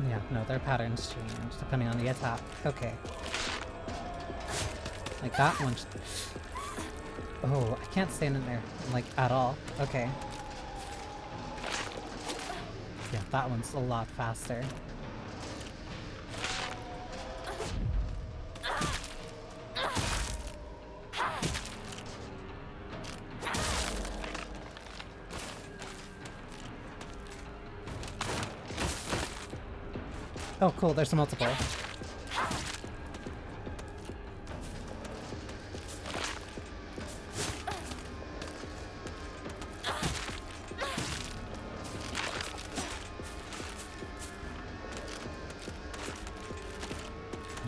[SPEAKER 1] Yeah, no, their patterns change depending on the attack. Okay. Like that one. Oh, I can't stand in there, like, at all. Okay. Yeah, that one's a lot faster. Oh, cool, there's multiple.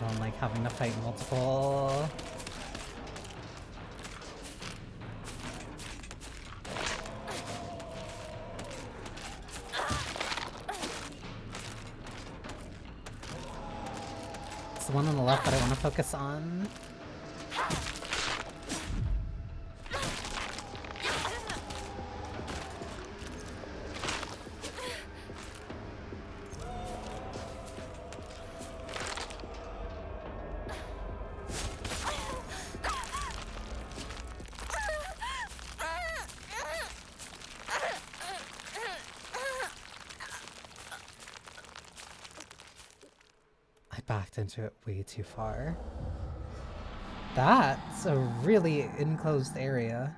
[SPEAKER 1] I don't like having to fight multiple. It's the one on the left that I want to focus on. Backed into it way too far. That's a really enclosed area.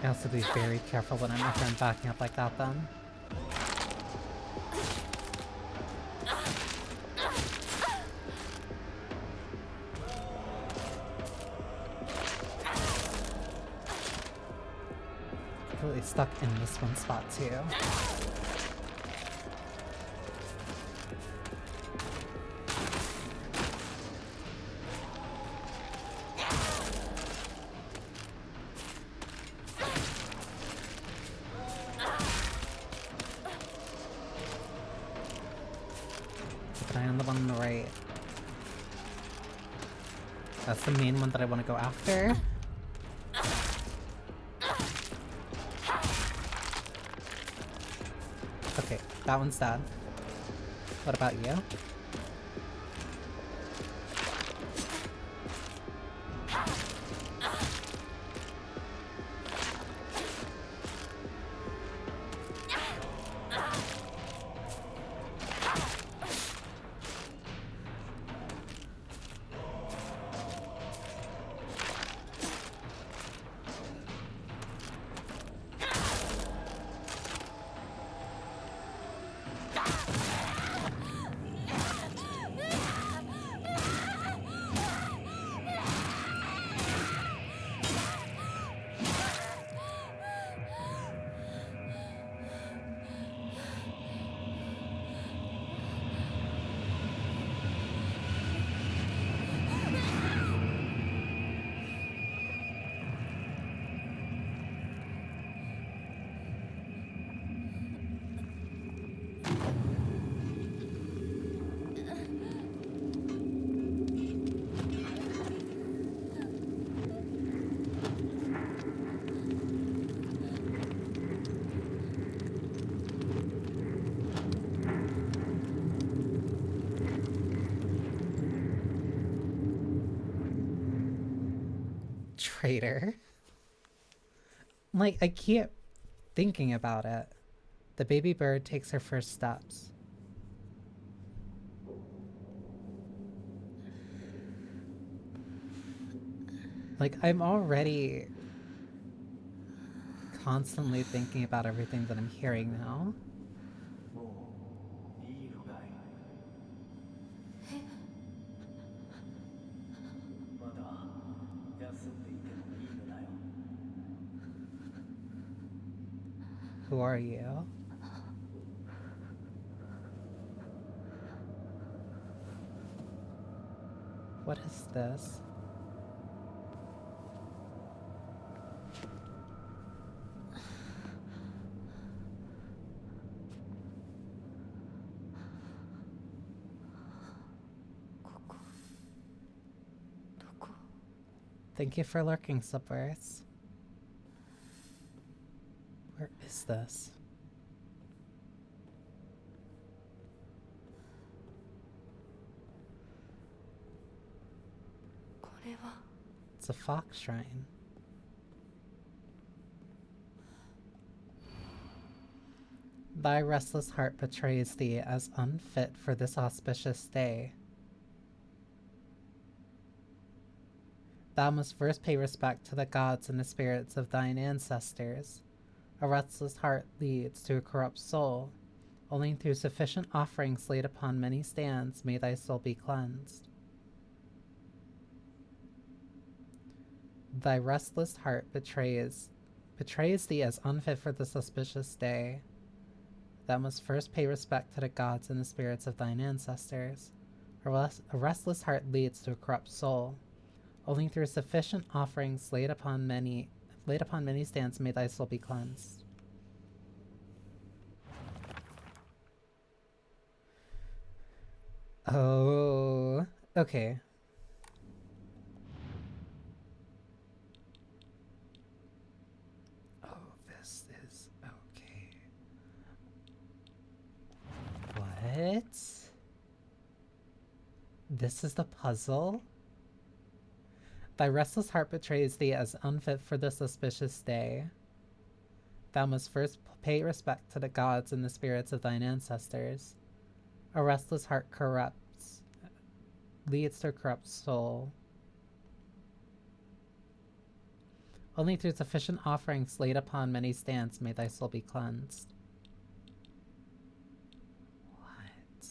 [SPEAKER 1] I also have to be very careful when I'm after I'm backing up like that then. Completely stuck in this one spot too. Keep an eye on the one on the right. That's the main one that I want to go after. Okay, that one's dead. What about you? Traitor. Like, I keep thinking about it. The baby bird takes her first steps. Like, I'm already constantly thinking about everything that I'm hearing now. Who are you? What is this? Thank you for lurking, Subverse. Where is this? It's a fox shrine. Thy restless heart betrays thee as unfit for this auspicious day. Thou must first pay respect to the gods and the spirits of thine ancestors. A restless heart leads to a corrupt soul. Only through sufficient offerings laid upon many stands may thy soul be cleansed. Thy restless heart betrays thee as unfit for this auspicious day. Thou must first pay respect to the gods and the spirits of thine ancestors. A restless heart leads to a corrupt soul. Only through sufficient offerings laid upon many stands may thy soul be cleansed. Oh, okay. Oh, this is okay. What? This is the puzzle? Thy restless heart betrays thee as unfit for this auspicious day. Thou must first pay respect to the gods and the spirits of thine ancestors. A restless heart leads to a corrupt soul. Only through sufficient offerings laid upon many stands may thy soul be cleansed. What?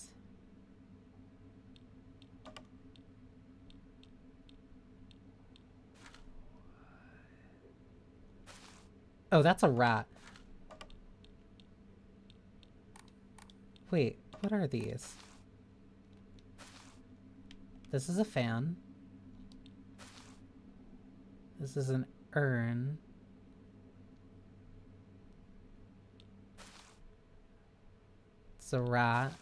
[SPEAKER 1] Oh, that's a rat. Wait, what are these? This is a fan. This is an urn. It's a rat.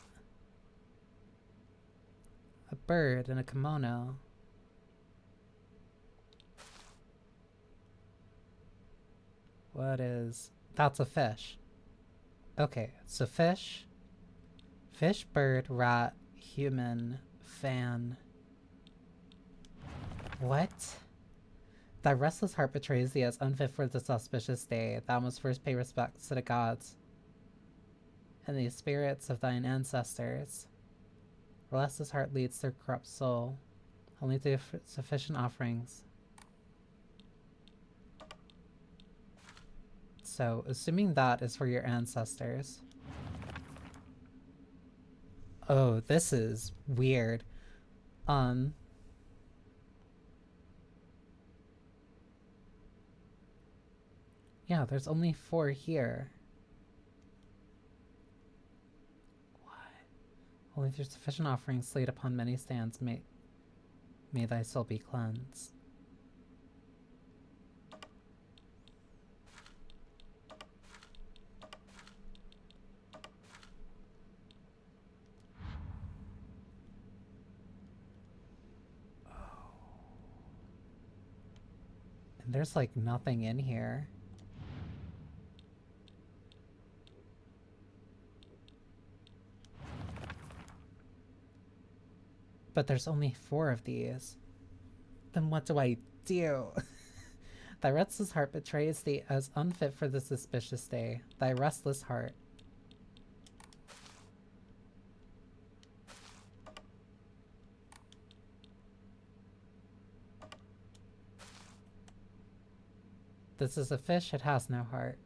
[SPEAKER 1] A bird and a kimono. What is... That's a fish. Okay, so fish. Fish, bird, rat, human, fan. What? Thy restless heart betrays thee as unfit for this auspicious day. Thou must first pay respect to the gods and the spirits of thine ancestors. A restless heart leads to a corrupt soul. Only through sufficient offerings. So, assuming that is for your ancestors. Oh, this is weird. Yeah, there's only 4 here. What? Only through sufficient offerings laid upon many stands may thy soul be cleansed. And there's like nothing in here. But there's only 4 of these. Then what do I do? Thy restless heart betrays thee as unfit for this auspicious day. Thy restless heart. This is a fish, it has no heart.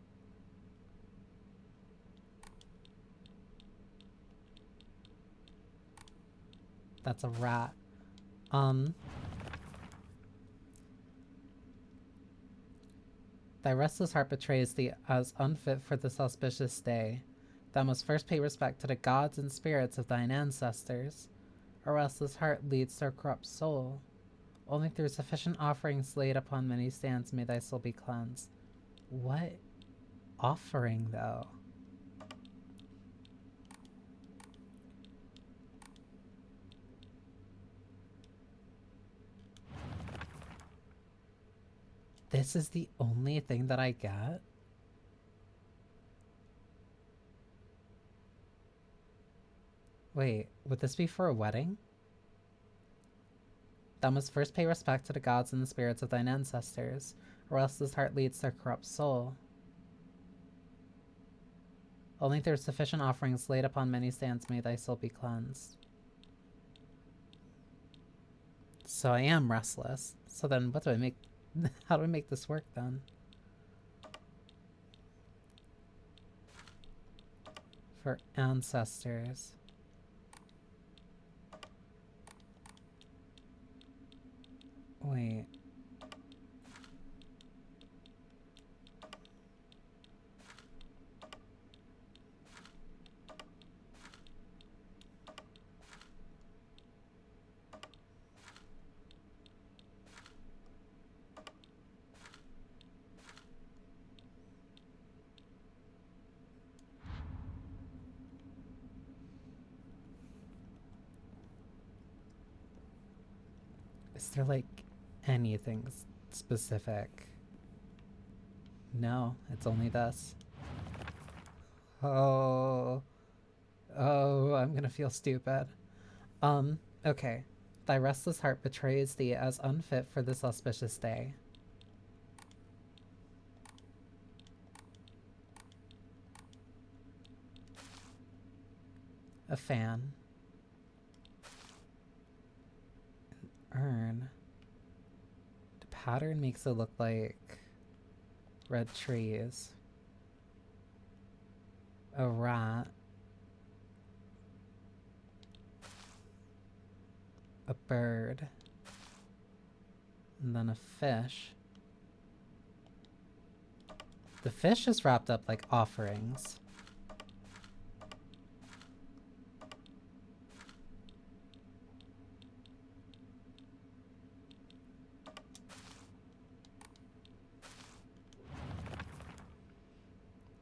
[SPEAKER 1] That's a rat. Thy restless heart betrays thee as unfit for this auspicious day. Thou must first pay respect to the gods and spirits of thine ancestors. A restless heart leads to a corrupt soul. Only through sufficient offerings laid upon many stands may thy soul be cleansed. What offering, though? This is the only thing that I get? Wait, would this be for a wedding? Thou must first pay respect to the gods and the spirits of thine ancestors, or else this heart leads to a corrupt soul. Only through sufficient offerings laid upon many stands may thy soul be cleansed. So I am restless. So then what do I make? How do I make this work then? For ancestors. Wait. Is there like anything specific? No, it's only this. Oh. Oh, I'm gonna feel stupid. Okay. Thy restless heart betrays thee as unfit for this auspicious day. A fan. An urn. The pattern makes it look like red trees. A rat. A bird. And then a fish. The fish is wrapped up like offerings.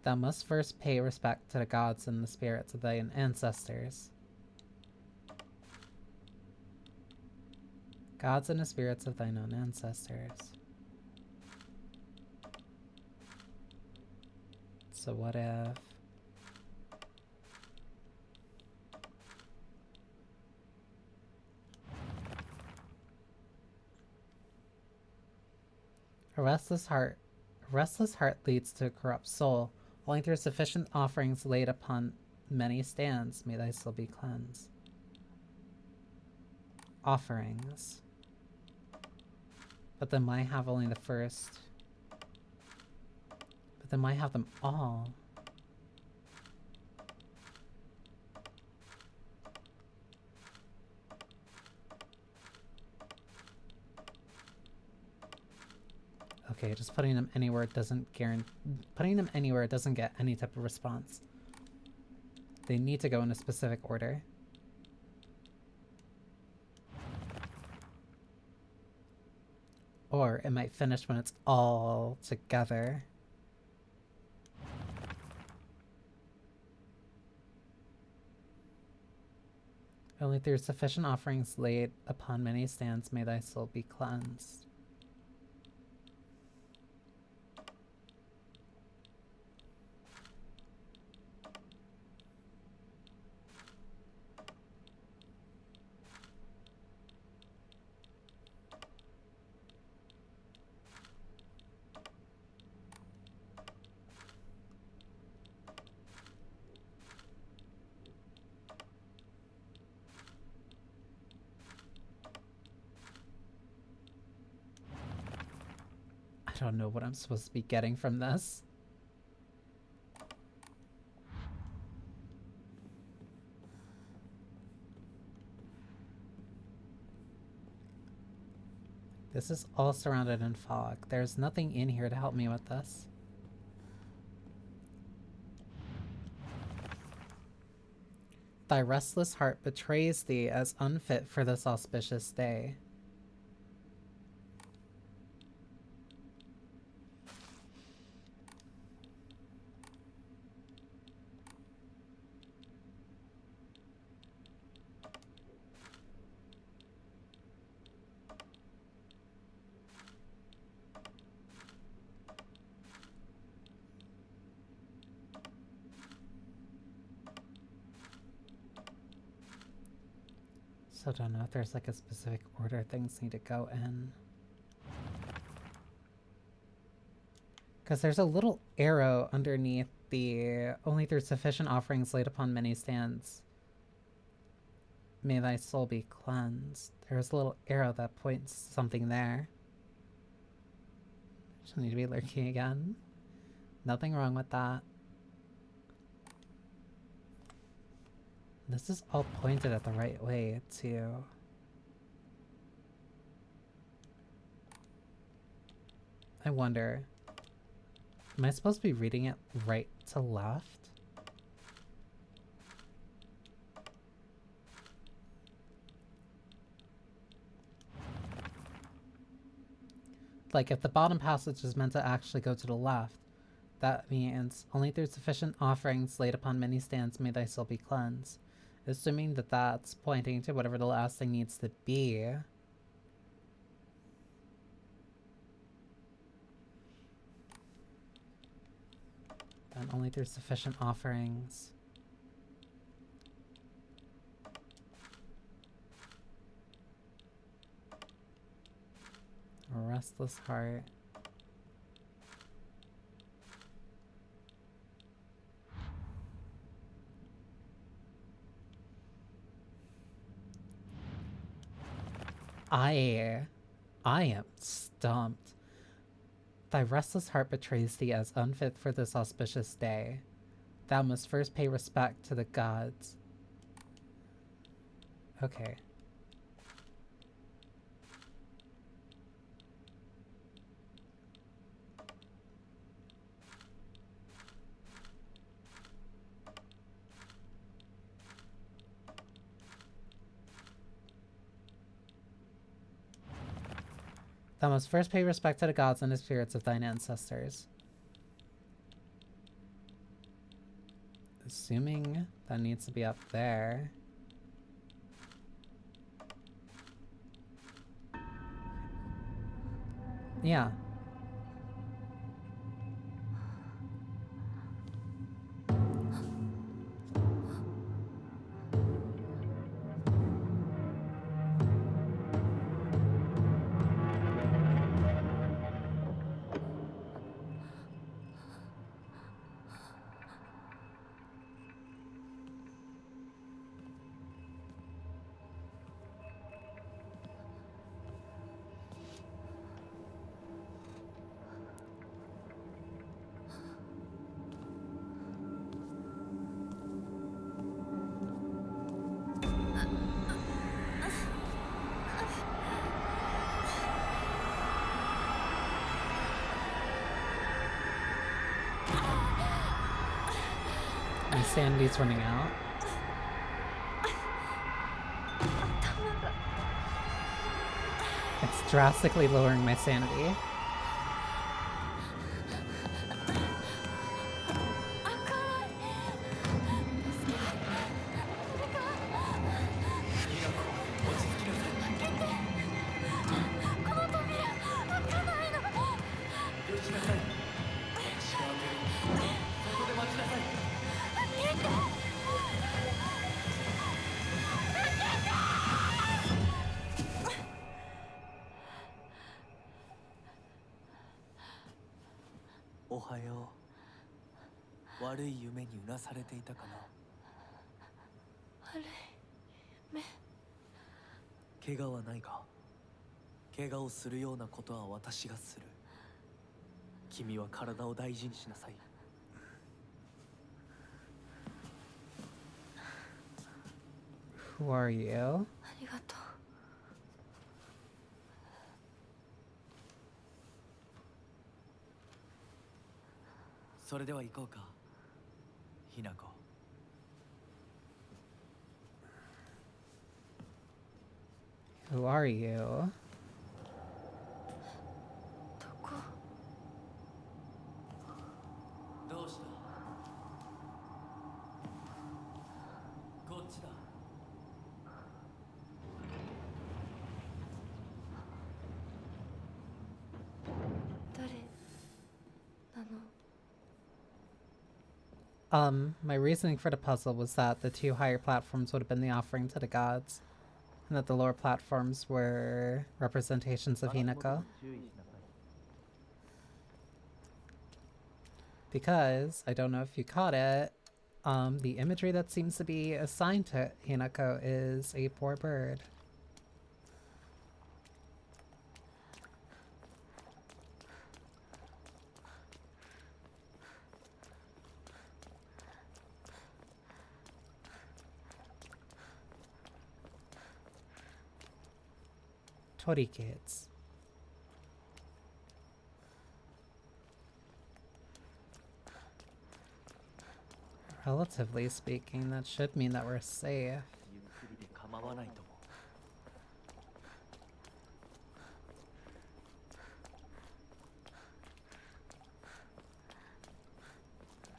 [SPEAKER 1] Thou must first pay respect to the gods and the spirits of thine ancestors. Gods and the spirits of thine own ancestors. So what if... A restless heart leads to a corrupt soul. Only through sufficient offerings laid upon many stands may thy soul be cleansed. Offerings. But then why have only the first? But then why have them all? Okay, just putting them anywhere doesn't guarantee... Putting them anywhere doesn't get any type of response. They need to go in a specific order. Or it might finish when it's all together. Only through sufficient offerings laid upon many stands may thy soul be cleansed. I don't know what I'm supposed to be getting from this. This is all surrounded in fog. There's nothing in here to help me with this. Thy restless heart betrays thee as unfit for this auspicious day. So I don't know if there's like a specific order things need to go in. Because there's a little arrow underneath the only through sufficient offerings laid upon many stands may thy soul be cleansed. There's a little arrow that points something there. Just need to be lurking again. Nothing wrong with that. This is all pointed at the right way, too. I wonder, am I supposed to be reading it right to left? Like, if the bottom passage is meant to actually go to the left, that means only through sufficient offerings laid upon many stands may thy soul be cleansed. Assuming that that's pointing to whatever the last thing needs to be. And only through sufficient offerings. A restless heart. I am stumped. Thy restless heart betrays thee as unfit for this auspicious day. Thou must first pay respect to the gods. Okay. Thou must first pay respect to the gods and the spirits of thine ancestors. Assuming that needs to be up there. Yeah. My sanity's running out. It's drastically lowering my sanity. Who are you?
[SPEAKER 4] ありがとう。
[SPEAKER 9] それでは行こうか、ひなこ。
[SPEAKER 1] Who are you?
[SPEAKER 4] どこ？
[SPEAKER 9] どうした？こっちだ。
[SPEAKER 4] 誰なの？
[SPEAKER 1] My reasoning for the puzzle was that the two higher platforms would have been the offering to the gods, and that the lower platforms were representations of Hinako. Because, I don't know if you caught it, the imagery that seems to be assigned to Hinako is a poor bird. Torikeits. Relatively speaking, that should mean that we're safe.
[SPEAKER 9] ゆっくりで構わないとも。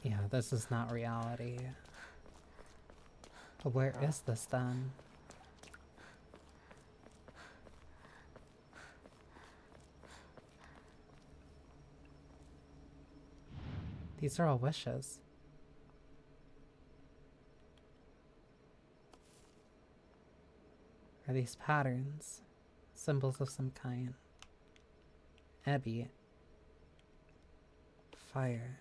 [SPEAKER 1] Yeah, this is not reality. But where is this then? These are all wishes. Are these patterns? Symbols of some kind? Ebby. Fire.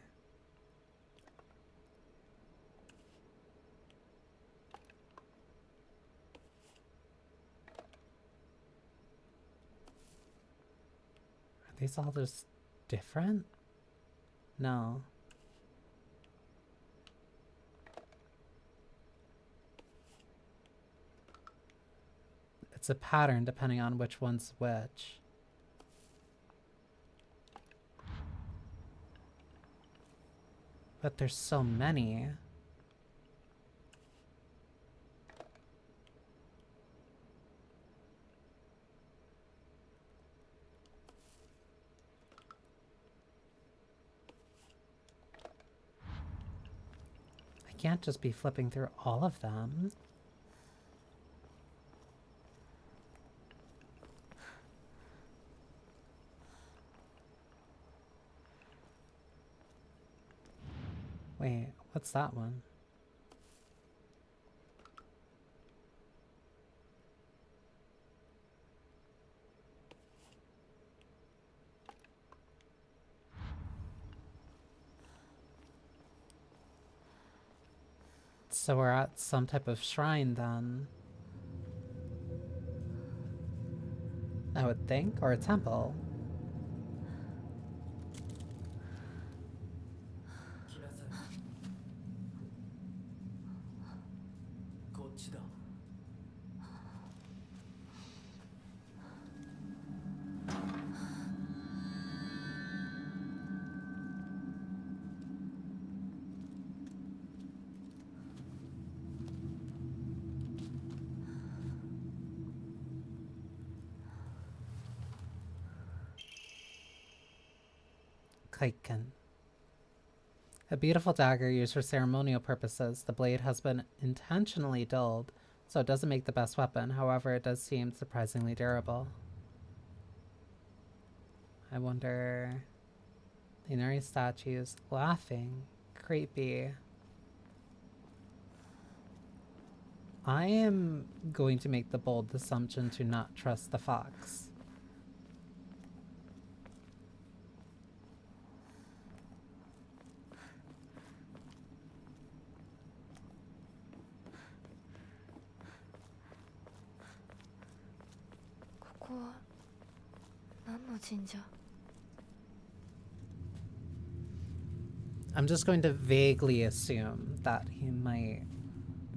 [SPEAKER 1] Are these all just different? No. It's a pattern depending on which one's which. But there's so many. I can't just be flipping through all of them. Wait, what's that one? So we're at some type of shrine then. I would think, or a temple.
[SPEAKER 9] 来なさい。こっちだ。
[SPEAKER 1] Kaiken. A beautiful dagger used for ceremonial purposes, the blade has been intentionally dulled, so it doesn't make the best weapon. However, it does seem surprisingly durable. I wonder... The Inari statues laughing. Creepy. I am going to make the bold assumption to not trust the fox. I'm just going to vaguely assume that he might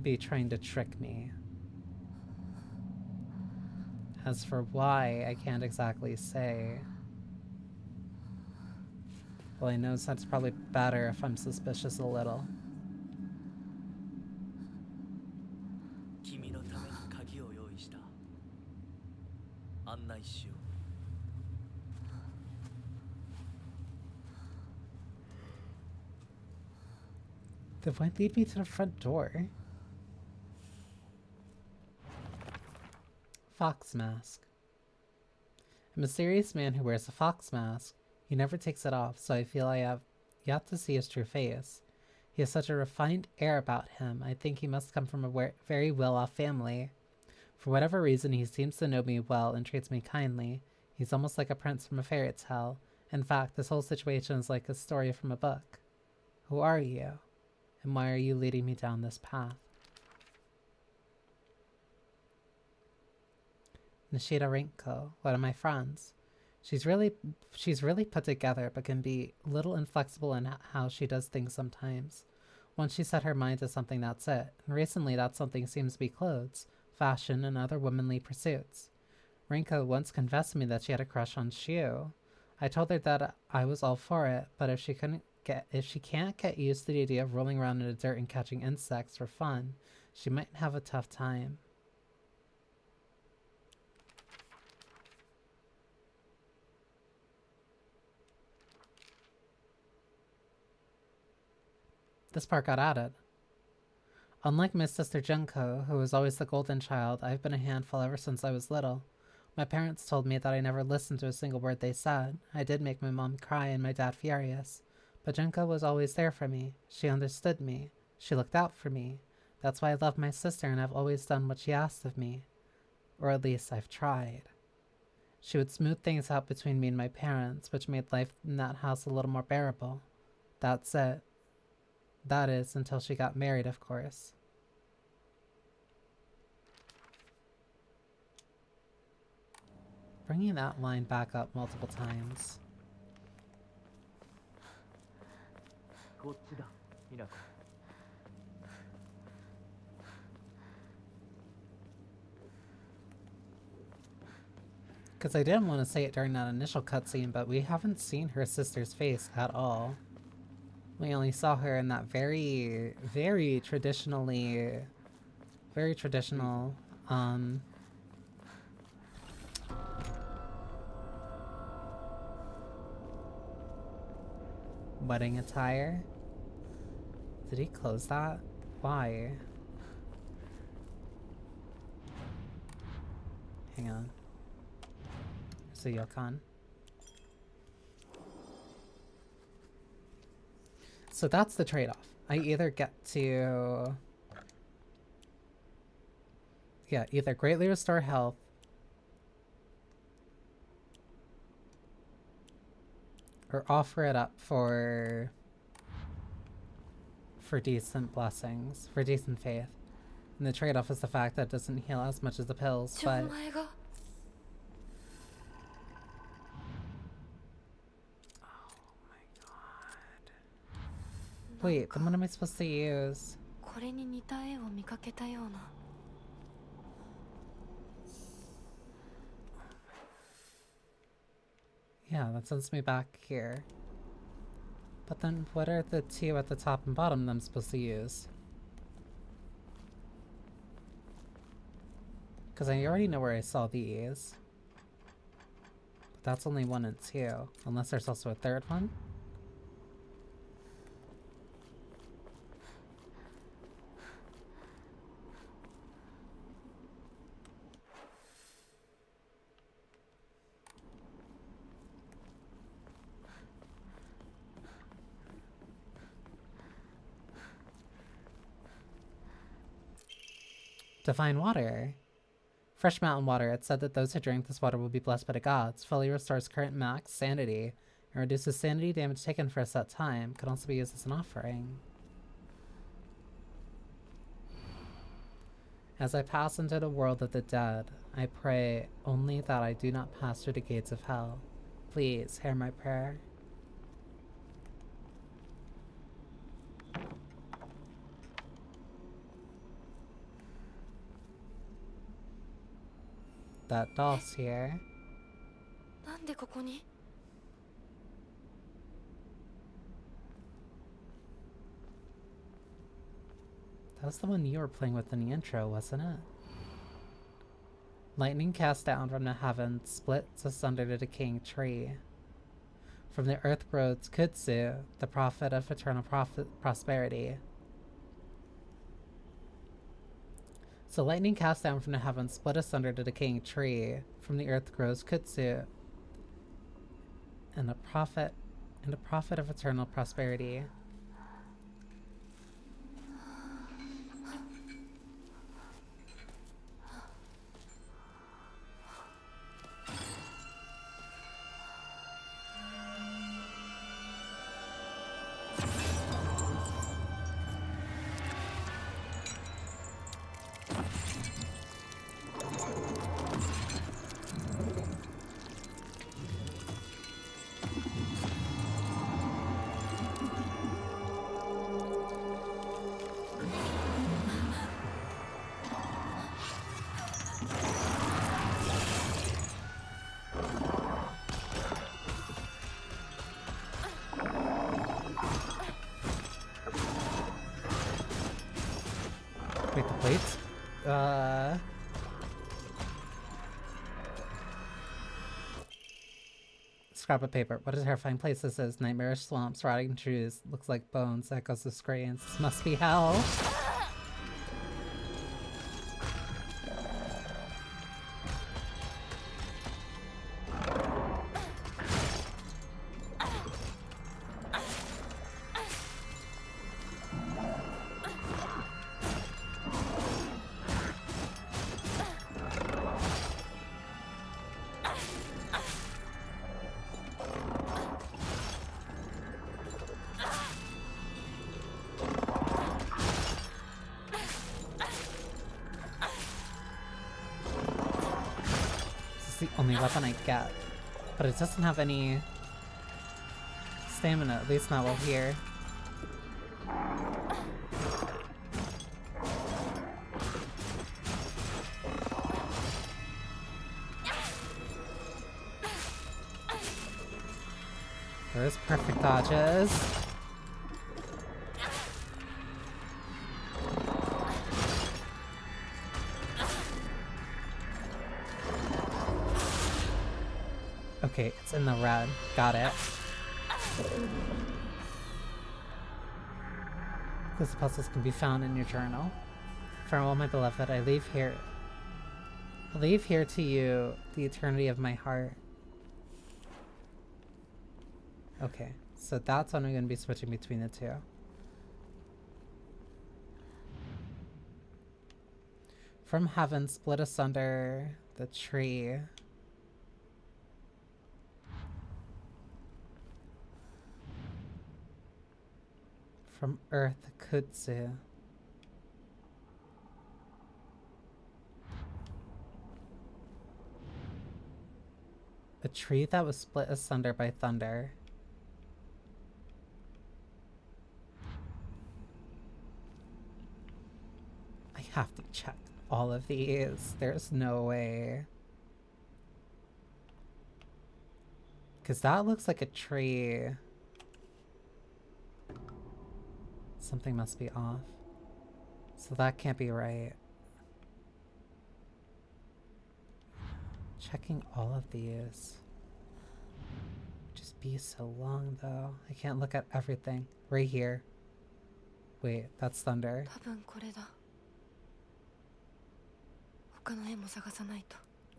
[SPEAKER 1] be trying to trick me. As for why, I can't exactly say. Well, I know that's probably better if I'm suspicious a little.
[SPEAKER 9] 君のために鍵を用意した。案内しよう。
[SPEAKER 1] Then why lead me to the front door? Fox mask. A mysterious man who wears a fox mask. He never takes it off, so I feel I have yet to see his true face. He has such a refined air about him. I think he must come from a very well-off family. For whatever reason, he seems to know me well and treats me kindly. He's almost like a prince from a fairy tale. In fact, this whole situation is like a story from a book. Who are you? And why are you leading me down this path? Nishida Rinko, one of my friends. She's really put together, but can be a little inflexible in how she does things sometimes. Once she set her mind to something, that's it. And recently that something seems to be clothes, fashion, and other womanly pursuits. Rinko once confessed to me that she had a crush on Shu. I told her that I was all for it, but if she can't get used to the idea of rolling around in the dirt and catching insects for fun, she might have a tough time. This part got added. Unlike my sister Junko, who was always the golden child, I've been a handful ever since I was little. My parents told me that I never listened to a single word they said. I did make my mom cry and my dad furious. But Junko was always there for me. She understood me. She looked out for me. That's why I love my sister and I've always done what she asked of me. Or at least I've tried. She would smooth things out between me and my parents, which made life in that house a little more bearable. That's it. That is, until she got married, of course. Bringing that line back up multiple times. Because I didn't want to say it during that initial cutscene, but we haven't seen her sister's face at all. We only saw her in that very traditional, wedding attire. Did he close that? Why? Hang on. So Yokon. So that's the trade-off. I either get to... yeah, either greatly restore health or offer it up for decent blessings, for decent faith. And the trade-off is the fact that it doesn't heal as much as the pills, but... wait, then what am I supposed to use? Yeah, that sends me back here. But then what are the two at the top and bottom that I'm supposed to use? Because I already know where I saw these. But that's only 1 and 2. Unless there's also a third one. Divine water. Fresh mountain water. It said that those who drink this water will be blessed by the gods. Fully restores current max sanity and reduces sanity damage taken for a set time. Could also be used as an offering. As I pass into the world of the dead, I pray only that I do not pass through the gates of hell. Please hear my prayer. That doll's here. That was the one you were playing with in the intro, wasn't it? Lightning cast down from the heavens, splits asunder the decaying tree. From the earth grows Kutsu, the prophet of eternal prosperity. So lightning cast down from the heavens, split asunder the decaying tree. From the earth grows Kutsu, and the prophet of eternal prosperity. scrap of paper. What a terrifying place this is. Nightmarish swamps, rotting trees, looks like bones, echoes of screams. This must be hell. The only weapon I get, but it doesn't have any stamina, at least not while here. There's perfect dodges. Okay, it's in the red. Got it. These puzzles can be found in your journal. Farewell, my beloved. I leave here to you the eternity of my heart. Okay, so that's when I'm going to be switching between the two. From heaven, split asunder the tree. From earth, kudzu. A tree that was split asunder by thunder. I have to check all of these. There's no way. Because that looks like a tree. Something must be off. So that can't be right. Checking all of these. Just be so long though. I can't look at everything. Right here. Wait, that's thunder.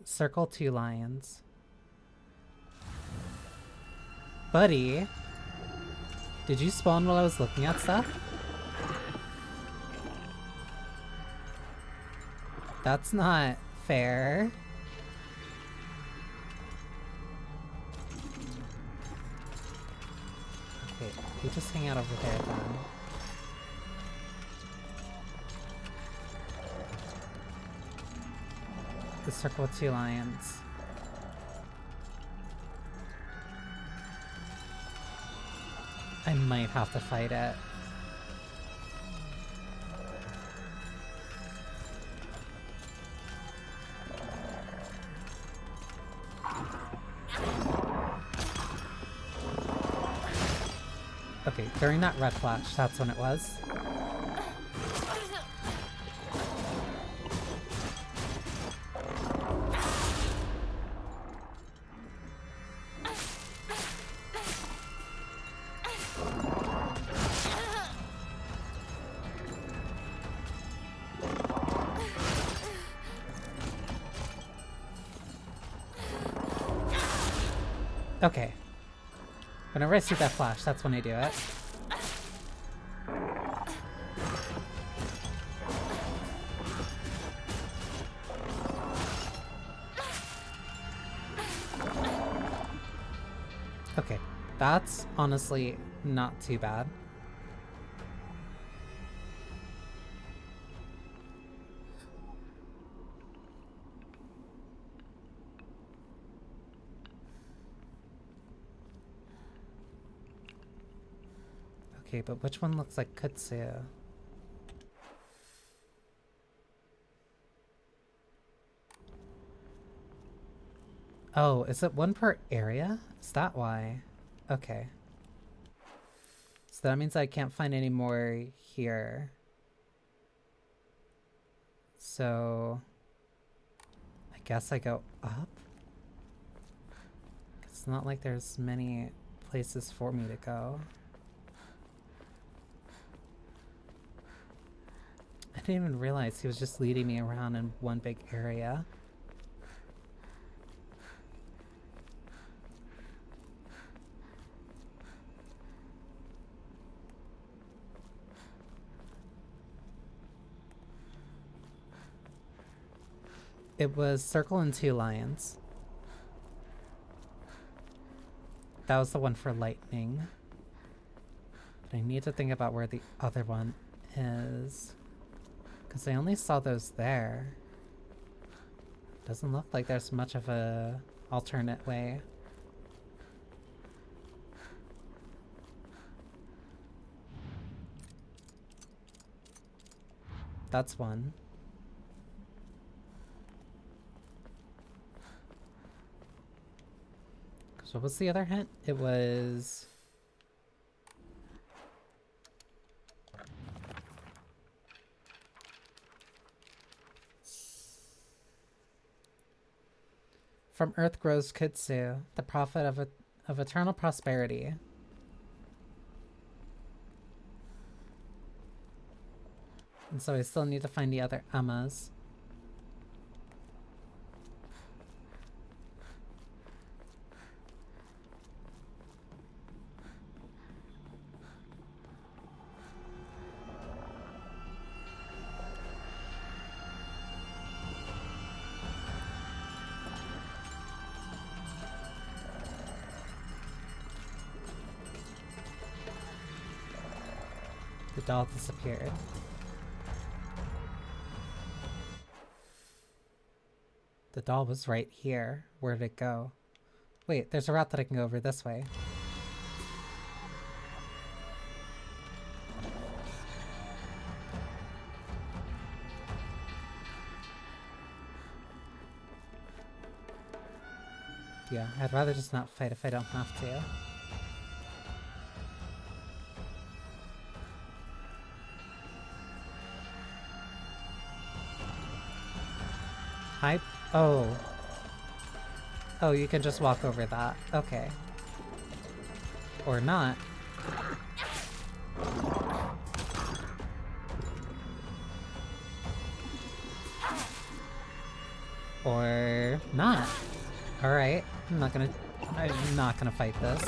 [SPEAKER 1] Circle 2 lions. Buddy, did you spawn while I was looking at stuff? That's not fair. Okay, you just hang out over there then. The circle of 2 lions. I might have to fight it. Okay, during that red flash, that's when it was. Okay. Whenever I see that flash, that's when I do it. Okay, that's honestly not too bad. Okay, but which one looks like kudzu? Oh, is it one per area? Is that why? Okay. So that means I can't find any more here. So I guess I go up? 'Cause It's not like there's many places for me to go. I didn't even realize he was just leading me around in one big area. It was circle and 2 lions. That was the one for lightning. But I need to think about where the other one is. Because I only saw those there. Doesn't look like there's much of a alternate way. That's one. So what's the other hint? It was... From Earth grows Kutsu, the prophet of eternal prosperity. And so I still need to find the other Emmas. The doll disappeared. The doll was right here. Where did it go? Wait, there's a route that I can go over this way. Yeah, I'd rather just not fight if I don't have to. Hi. Oh. Oh, you can just walk over that. Okay. Or not. Or not. Alright. I'm not gonna fight this.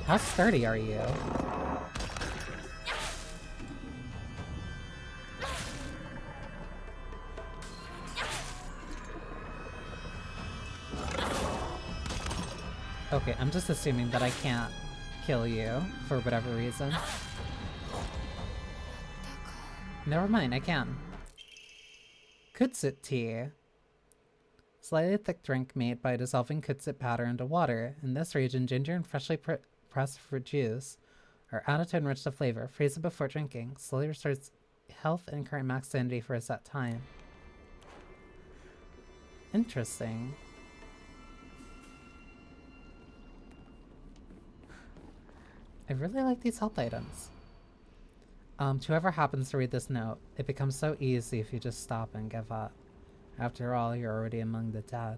[SPEAKER 1] How sturdy are you? Okay, I'm just assuming that I can't kill you for whatever reason. Never mind, I can. Kutsit tea. Slightly thick drink made by dissolving kutsit powder into water. In this region, ginger and freshly pressed fruit juice are added to enrich the flavor. Freeze it before drinking. Slowly restores health and current max sanity for a set time. Interesting. I really like these health items. To whoever happens to read this note, it becomes so easy if you just stop and give up. After all, you're already among the dead.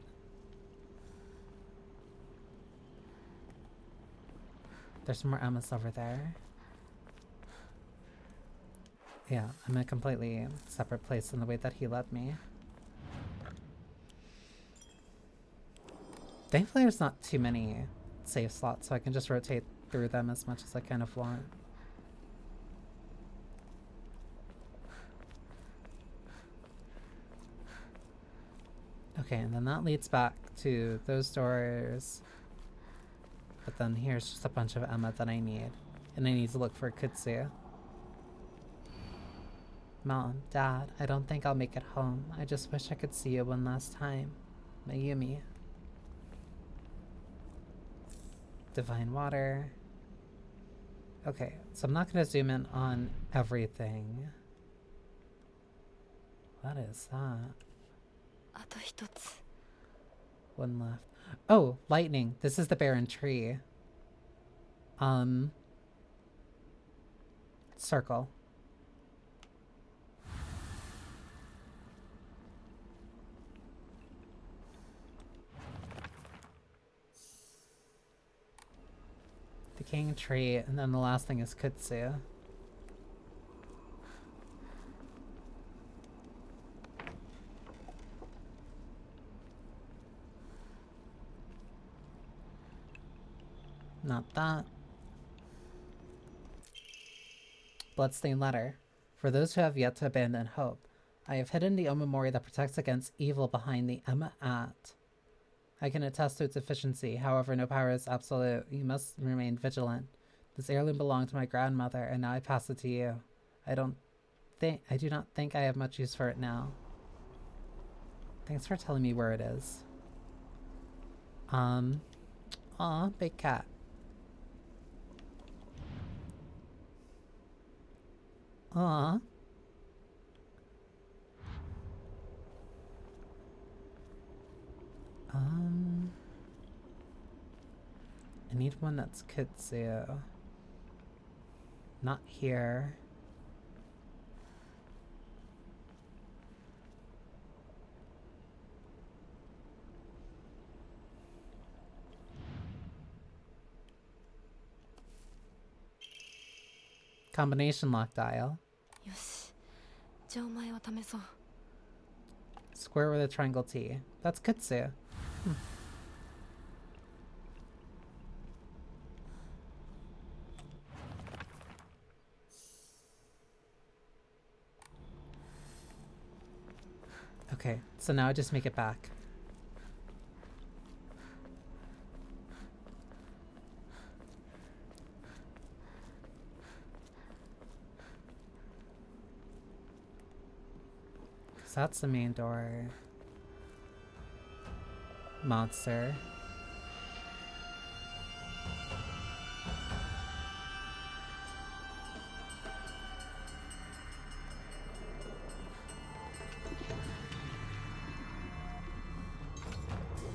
[SPEAKER 1] There's more Emmas over there. Yeah, I'm in a completely separate place in the way that he led me. Thankfully there's not too many save slots, so I can just rotate through them as much as I kind of want. Okay, and then that leads back to those doors. But then here's just a bunch of Emma that I need. And I need to look for Kutsu. Mom, Dad, I don't think I'll make it home. I just wish I could see you one last time. Mayumi. Divine water. Okay, so I'm not going to zoom in on everything. What is that? One left. Oh, lightning. This is the barren tree. Circle. Decaying tree, and then the last thing is kutsu. Not that. Bloodstained letter. For those who have yet to abandon hope, I have hidden the omamori that protects against evil behind the Emma at. I can attest to its efficiency, however no power is absolute. You must remain vigilant. This heirloom belonged to my grandmother, and now I pass it to you. I do not think I have much use for it now. Thanks for telling me where it is. Aw, big cat. Aw. I need one that's kutsu. Not here. Combination lock dial.
[SPEAKER 4] よし。じゃあお前を試そう。
[SPEAKER 1] Square with a triangle T. That's kutsu. Okay, so now I just make it back. So that's the main door. Monster.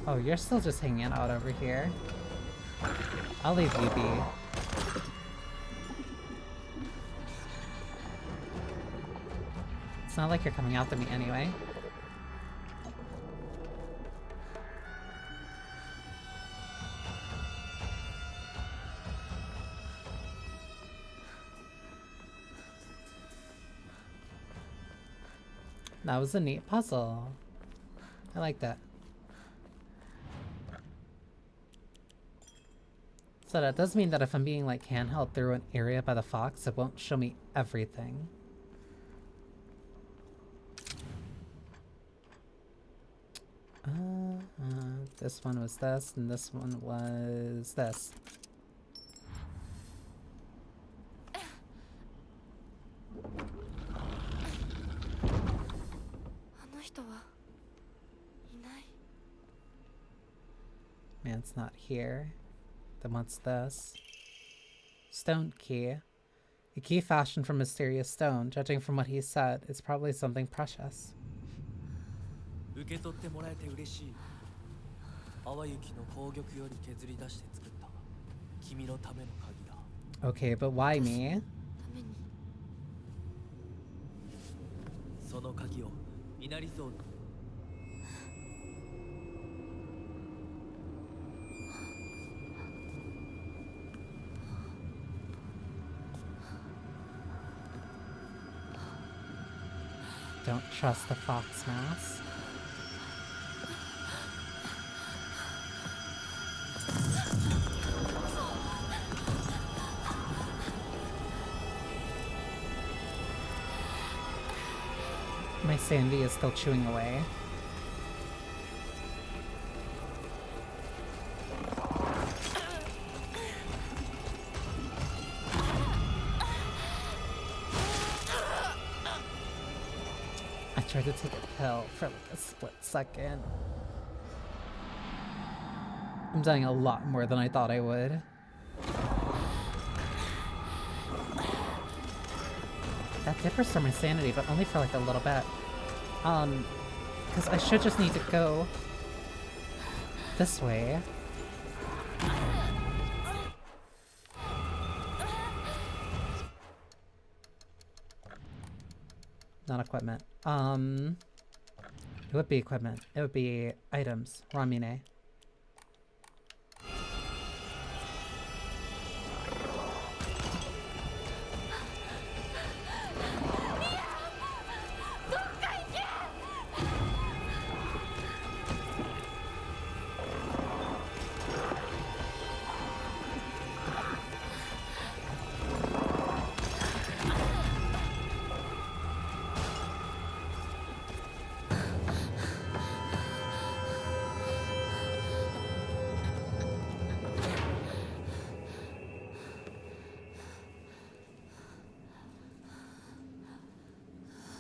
[SPEAKER 1] Oh, you're still just hanging out over here. I'll leave you be. It's not like you're coming after me anyway. That was a neat puzzle. I like that. So that does mean that if I'm being like handheld through an area by the fox, it won't show me everything. This one was this, and this one was this. Man's not here. Then what's this? Stone key. A key fashioned from mysterious stone. Judging from what he said, it's probably something precious.
[SPEAKER 9] 受け取ってもらえて嬉しい。淡雪の紅玉より削り出して作った君のための鍵だ。
[SPEAKER 1] Okay, but why me?
[SPEAKER 9] その鍵を稲荷像に。
[SPEAKER 1] Don't trust the fox mask. My sanity is still chewing away. I tried to take a pill for like a split second. I'm dying a lot more than I thought I would. That did restore my sanity, but only for like a little bit. Because I should just need to go this way. Not equipment. It would be equipment. It would be items. Ramine.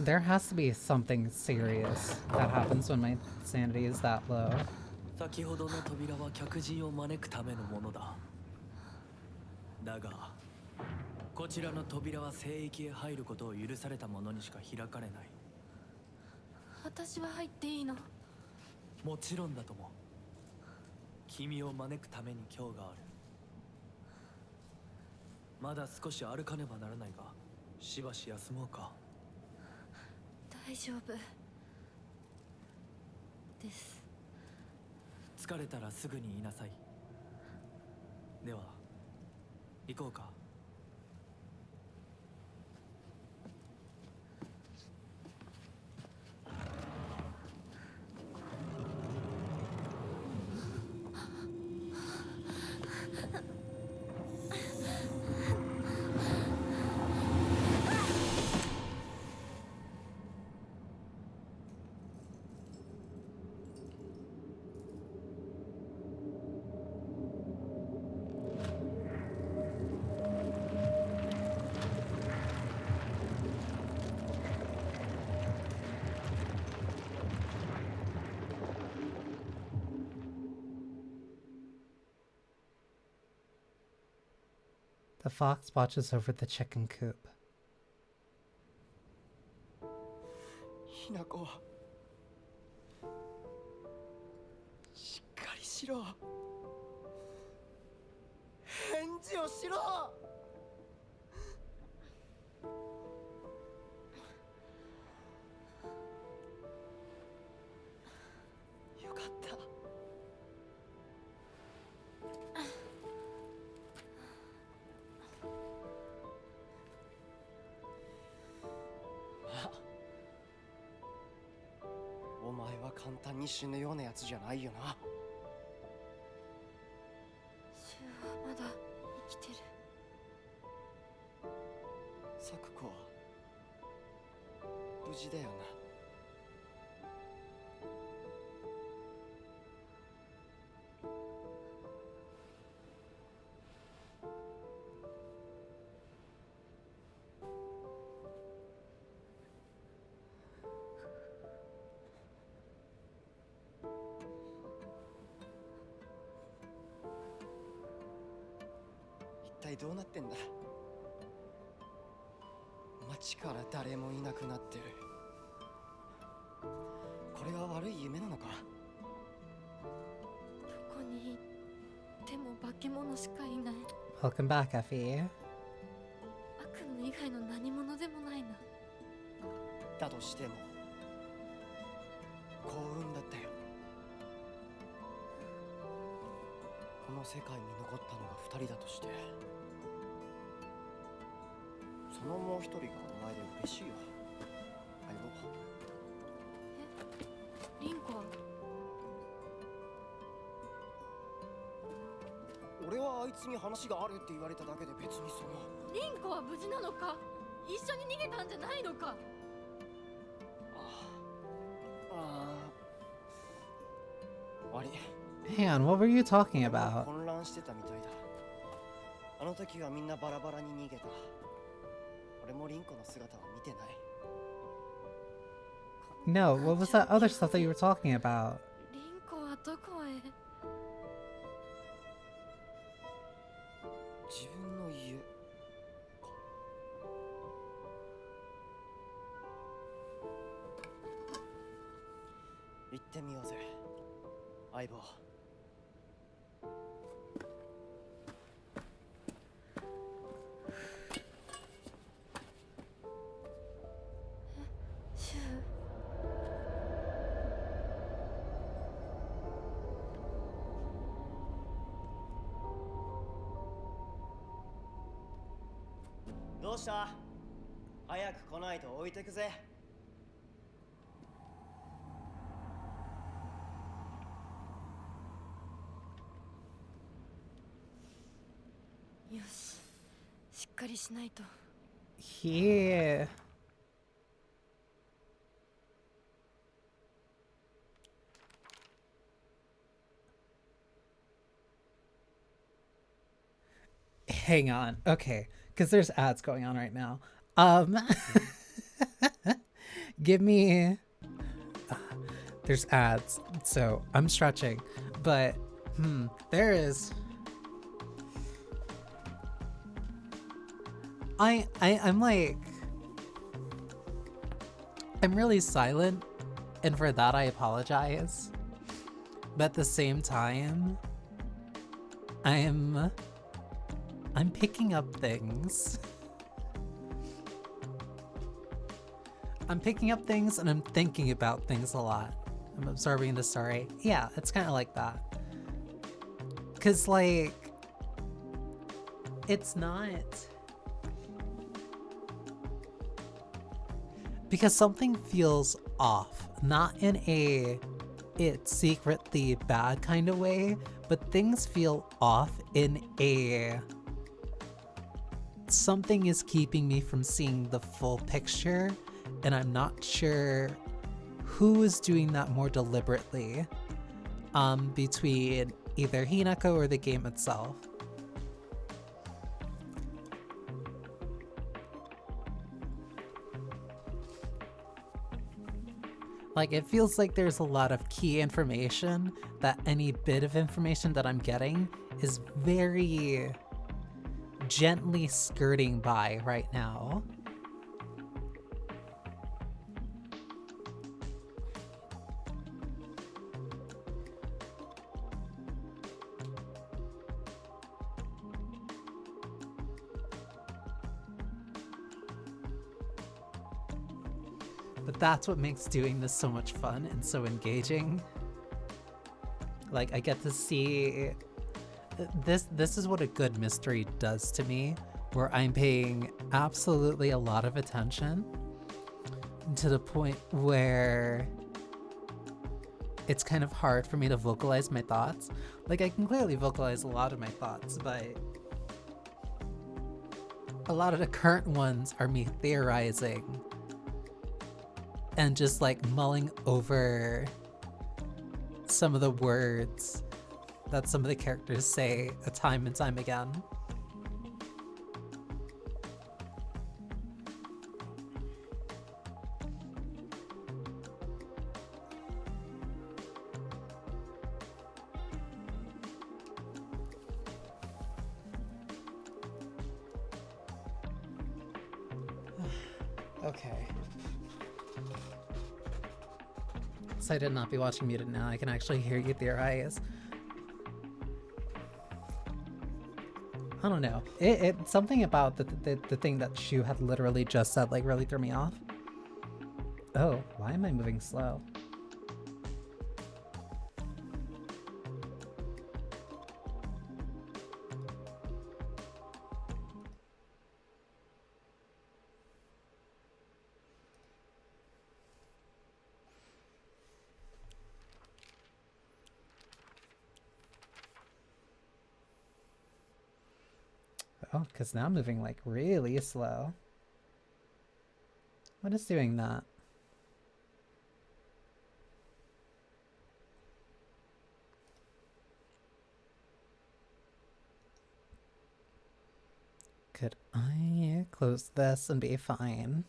[SPEAKER 1] There has to be something serious that happens when my sanity is that low.
[SPEAKER 9] 先ほどの扉は客人を招くためのものだ。だがこちらの扉は聖域へ入ることを許された者にしか開かれない。
[SPEAKER 4] 私は入っていいの？
[SPEAKER 9] もちろんだとも。君を招くために今日がある。まだ少し歩かねばならないが、しばし休もうか。
[SPEAKER 4] 大丈夫です。
[SPEAKER 9] 疲れたらすぐに言いなさい。では行こうか。
[SPEAKER 1] The fox watches over the chicken coop.
[SPEAKER 8] ひなこ、しっかりしろ。返事をしろ。よかった。お前は簡単に死ぬようなやつじゃないよな。
[SPEAKER 4] シュウはまだ生きてる。
[SPEAKER 8] サクコは無事だよな。一体どうなってんだ。街から誰もいなくなってる。これは悪い夢なのか。
[SPEAKER 4] どこに行っても化け物しかいない。
[SPEAKER 1] Welcome back, Effie.
[SPEAKER 4] 悪夢以外の何者でもないな。
[SPEAKER 8] だとしても幸運だったよ。この世界に残ったのが2人だとして、そのもう一人がお前で嬉しいよ。相棒。
[SPEAKER 4] え、リンコは？
[SPEAKER 8] 俺はあいつに話があるって言われただけで別にその。
[SPEAKER 4] リンコは無事なのか？一緒に逃げたんじゃないのか？
[SPEAKER 8] 悪い。
[SPEAKER 1] Hang on, what were you talking about?
[SPEAKER 8] 混乱してたみたいだ。あの時はみんなバラバラに逃げた。俺もリンコの姿は見てない。
[SPEAKER 1] No, what was that other stuff that you were talking about?
[SPEAKER 4] リンコはどこへ？
[SPEAKER 8] 自分の家か。行ってみようぜ、相棒。
[SPEAKER 4] シュウ。
[SPEAKER 8] どうした？早く来ないと置いてくぜ。
[SPEAKER 4] よし、しっかりしないと。
[SPEAKER 1] Yeah. Hang on. Okay, because there's ads going on right now. Give me... there's ads, so I'm stretching. But, there is... I'm like... I'm really silent, and for that I apologize. But at the same time, I'm picking up things. I'm picking up things and I'm thinking about things a lot. I'm absorbing the story. Yeah, it's kind of like that. Cause like, it's not... Because something feels off, not in a it's secretly bad kind of way, but things feel off in a something is keeping me from seeing the full picture, and I'm not sure who is doing that more deliberately, between either Hinako or the game itself. Like, it feels like there's a lot of key information that any bit of information that I'm getting is very gently skirting by right now. But that's what makes doing this so much fun and so engaging. Like, I get to see... This is what a good mystery does to me, where I'm paying absolutely a lot of attention to the point where it's kind of hard for me to vocalize my thoughts. Like, I can clearly vocalize a lot of my thoughts, but a lot of the current ones are me theorizing and just like mulling over some of the words that some of the characters say time and time again. Okay. So I did not be watching muted now. I can actually hear you theorize. I don't know. Something about the thing that Shu had literally just said like really threw me off. Oh, why am I moving slow? Oh, because now I'm moving like really slow. What is doing that? Could I close this and be fine?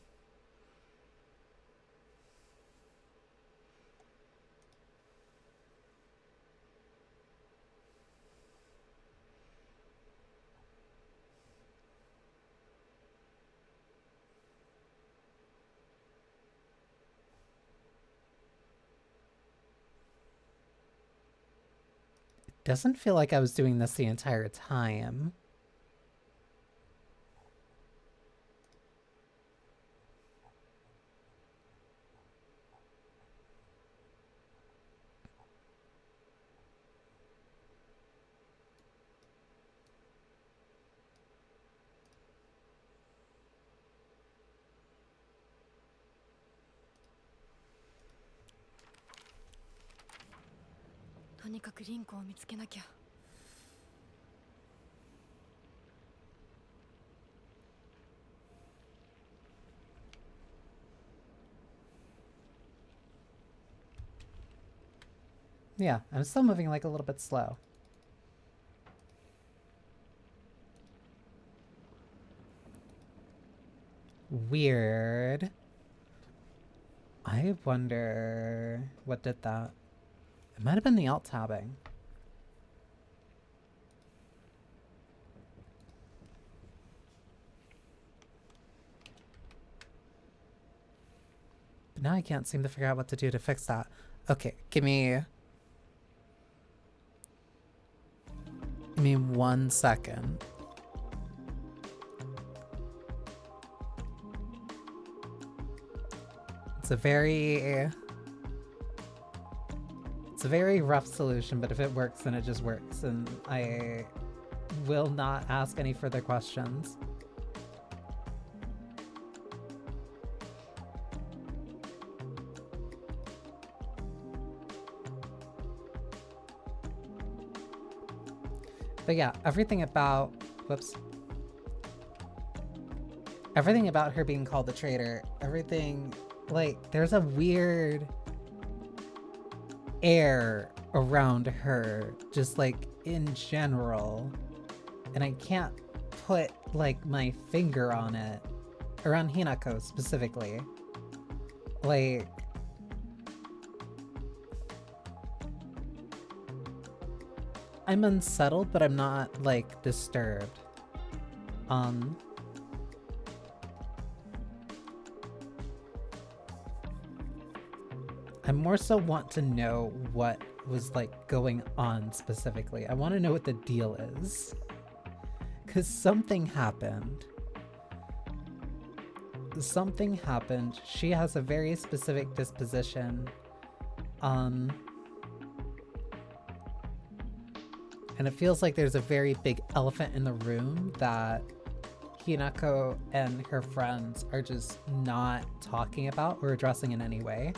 [SPEAKER 1] Doesn't feel like I was doing this the entire time. Yeah, I'm still moving like a little bit slow. Weird. I wonder what did that. It might have been the alt tabbing. But now I can't seem to figure out what to do to fix that. Okay, give me 1 second. It's a very rough solution, but if it works, then it just works, and I will not ask any further questions. But yeah, everything about her being called a traitor, everything, like, there's a weird air around her, just like in general, and I can't put like my finger on it, around Hinako specifically. Like, I'm unsettled, but I'm not like disturbed. I more so want to know what was like going on specifically. I want to know what the deal is. Because something happened. Something happened. She has a very specific disposition. And it feels like there's a very big elephant in the room that Hinako and her friends are just not talking about or addressing in any way.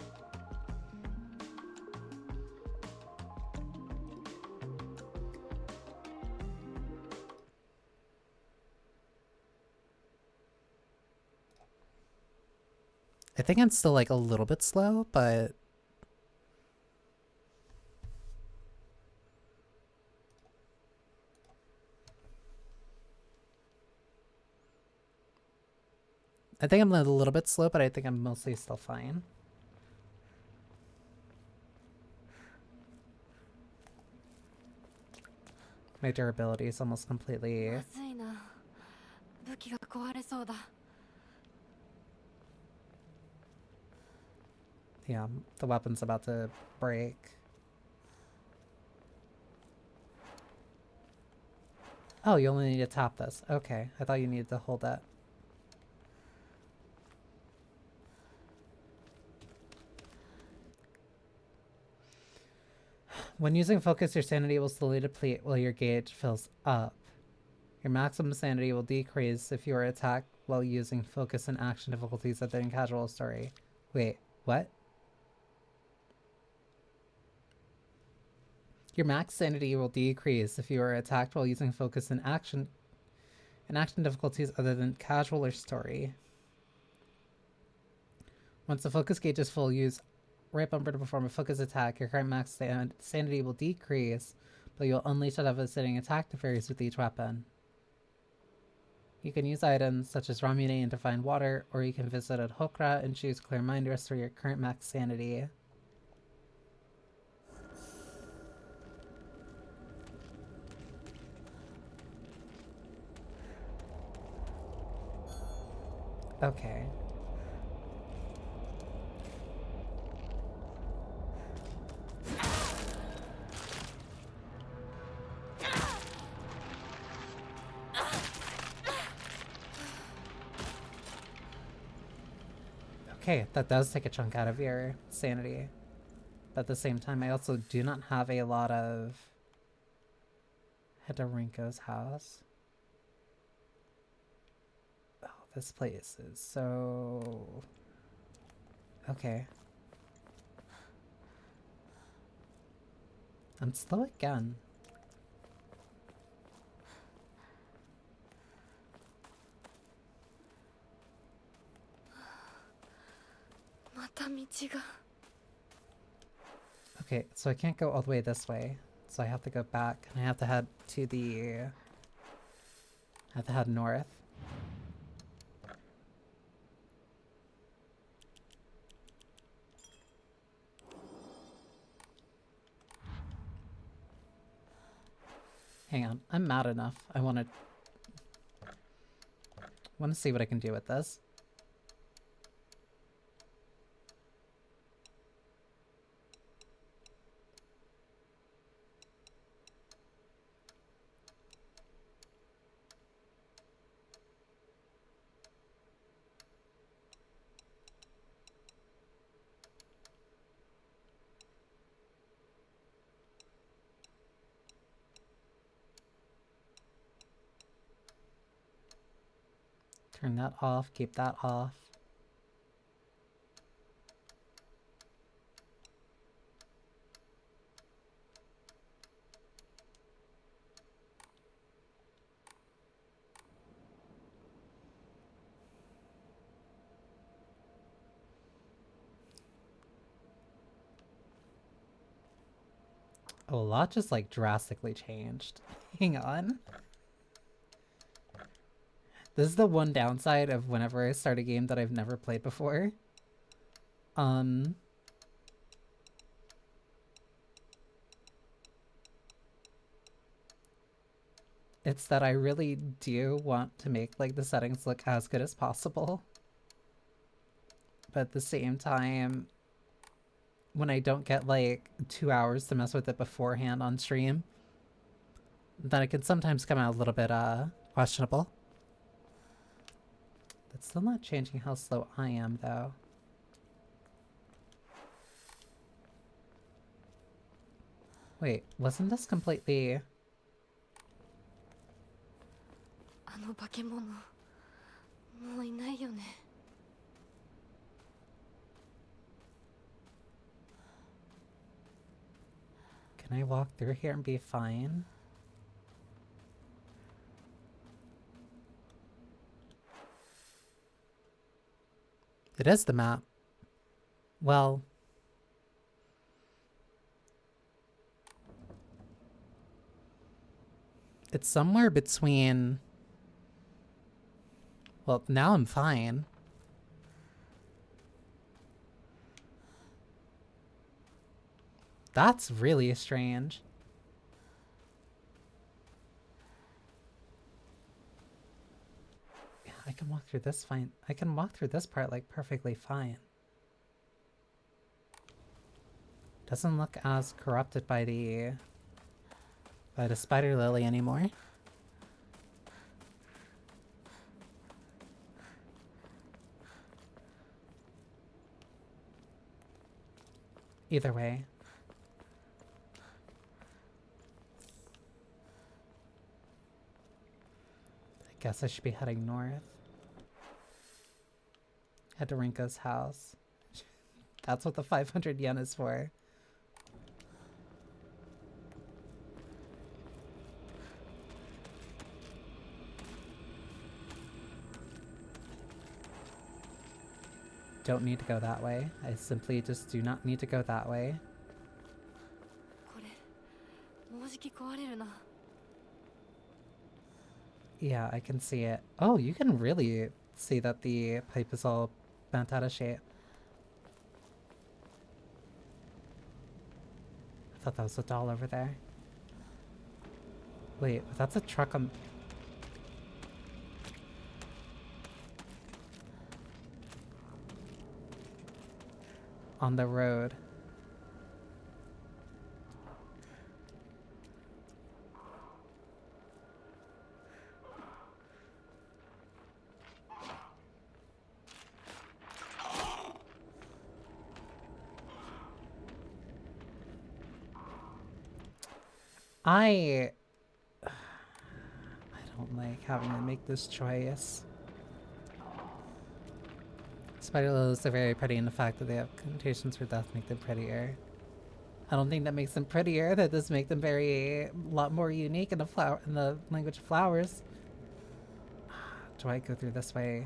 [SPEAKER 1] I think I'm still like a little bit slow, but I think I'm a little bit slow, but I think I'm mostly still fine. My durability is almost completely... Yeah, the weapon's about to break. Oh, you only need to tap this. Okay, I thought you needed to hold that. When using focus, your sanity will slowly deplete while your gauge fills up. Your maximum sanity will decrease if you are attacked while using focus and action difficulties other than casual story. Wait, what? Your max sanity will decrease if you are attacked while using focus and action difficulties other than casual or story. Once the focus gauge is full, use right bumper to perform a focus attack. Your current max sanity will decrease, but you'll unleash a devastating attack that varies with each weapon. You can use items such as Ramune to find water, or you can visit a Hokra and choose Clear Mind to restore your current max sanity. Okay. Okay, that does take a chunk out of your sanity. But at the same time, I also do not have a lot of... Head to Rinko's house. Oh, this place is so... Okay. I'm slow again. Okay, so I can't go all the way this way. So I have to go back, and I have to head to the... I have to head north. Hang on, I'm mad enough. I want to see what I can do with this. Turn that off, keep that off. Oh, a lot just like drastically changed. Hang on. This is the one downside of whenever I start a game that I've never played before. It's that I really do want to make like the settings look as good as possible. But at the same time, when I don't get like 2 hours to mess with it beforehand on stream, then it can sometimes come out a little bit questionable. That's still not changing how slow I am though. Wait, wasn't this completely...
[SPEAKER 4] あの化け物もういないよね。
[SPEAKER 1] Can I walk through here and be fine? It is the map. Well... It's somewhere between... Well, now I'm fine. That's really strange. Yeah, I can walk through this fine. I can walk through this part like perfectly fine. Doesn't look as corrupted by the spider lily anymore. Either way. I guess I should be heading north. Head to Rinko's house. That's what the 500 yen is for. Don't need to go that way. I simply just do not need to go that way.
[SPEAKER 4] これもうじき壊れるな。
[SPEAKER 1] Yeah, I can see it. Oh, you can really see that the pipe is all bent out of shape. I thought that was a doll over there. Wait, that's a truck on the road. I don't like having to make this choice. Spider lilies are very pretty, and the fact that they have connotations for death make them prettier. I don't think that makes them prettier. That does make them a lot more unique in the language of flowers. Do I go through this way?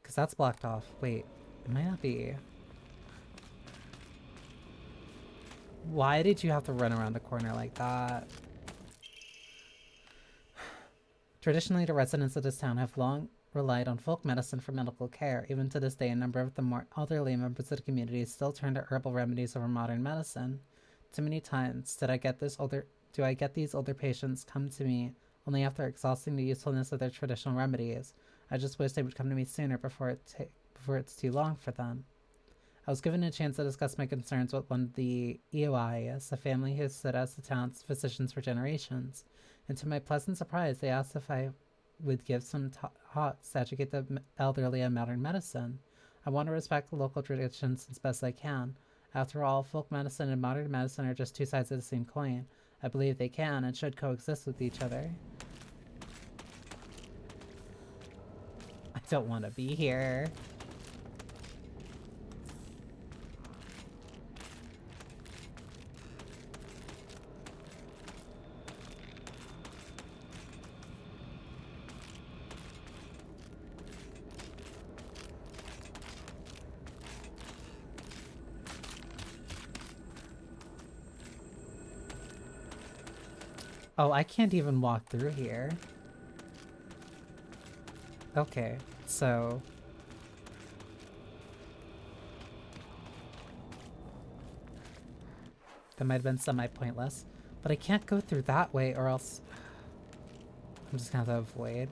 [SPEAKER 1] Because that's blocked off. Wait, it might not be. Why did you have to run around the corner like that? Traditionally, the residents of this town have long relied on folk medicine for medical care. Even to this day, a number of the more elderly members of the community still turn to herbal remedies over modern medicine. Too many times did I get this older do I get these older patients come to me only after exhausting the usefulness of their traditional remedies? I just wish they would come to me sooner before it's too long for them. I was given a chance to discuss my concerns with one of the Eois, a family who stood as the town's physicians for generations, and to my pleasant surprise, they asked if I would give some talks to educate the elderly on modern medicine. I want to respect the local traditions as best I can. After all, folk medicine and modern medicine are just two sides of the same coin. I believe they can and should coexist with each other. I don't want to be here. Oh, I can't even walk through here. Okay, so... that might have been semi-pointless. But I can't go through that way or else... I'm just gonna have to avoid.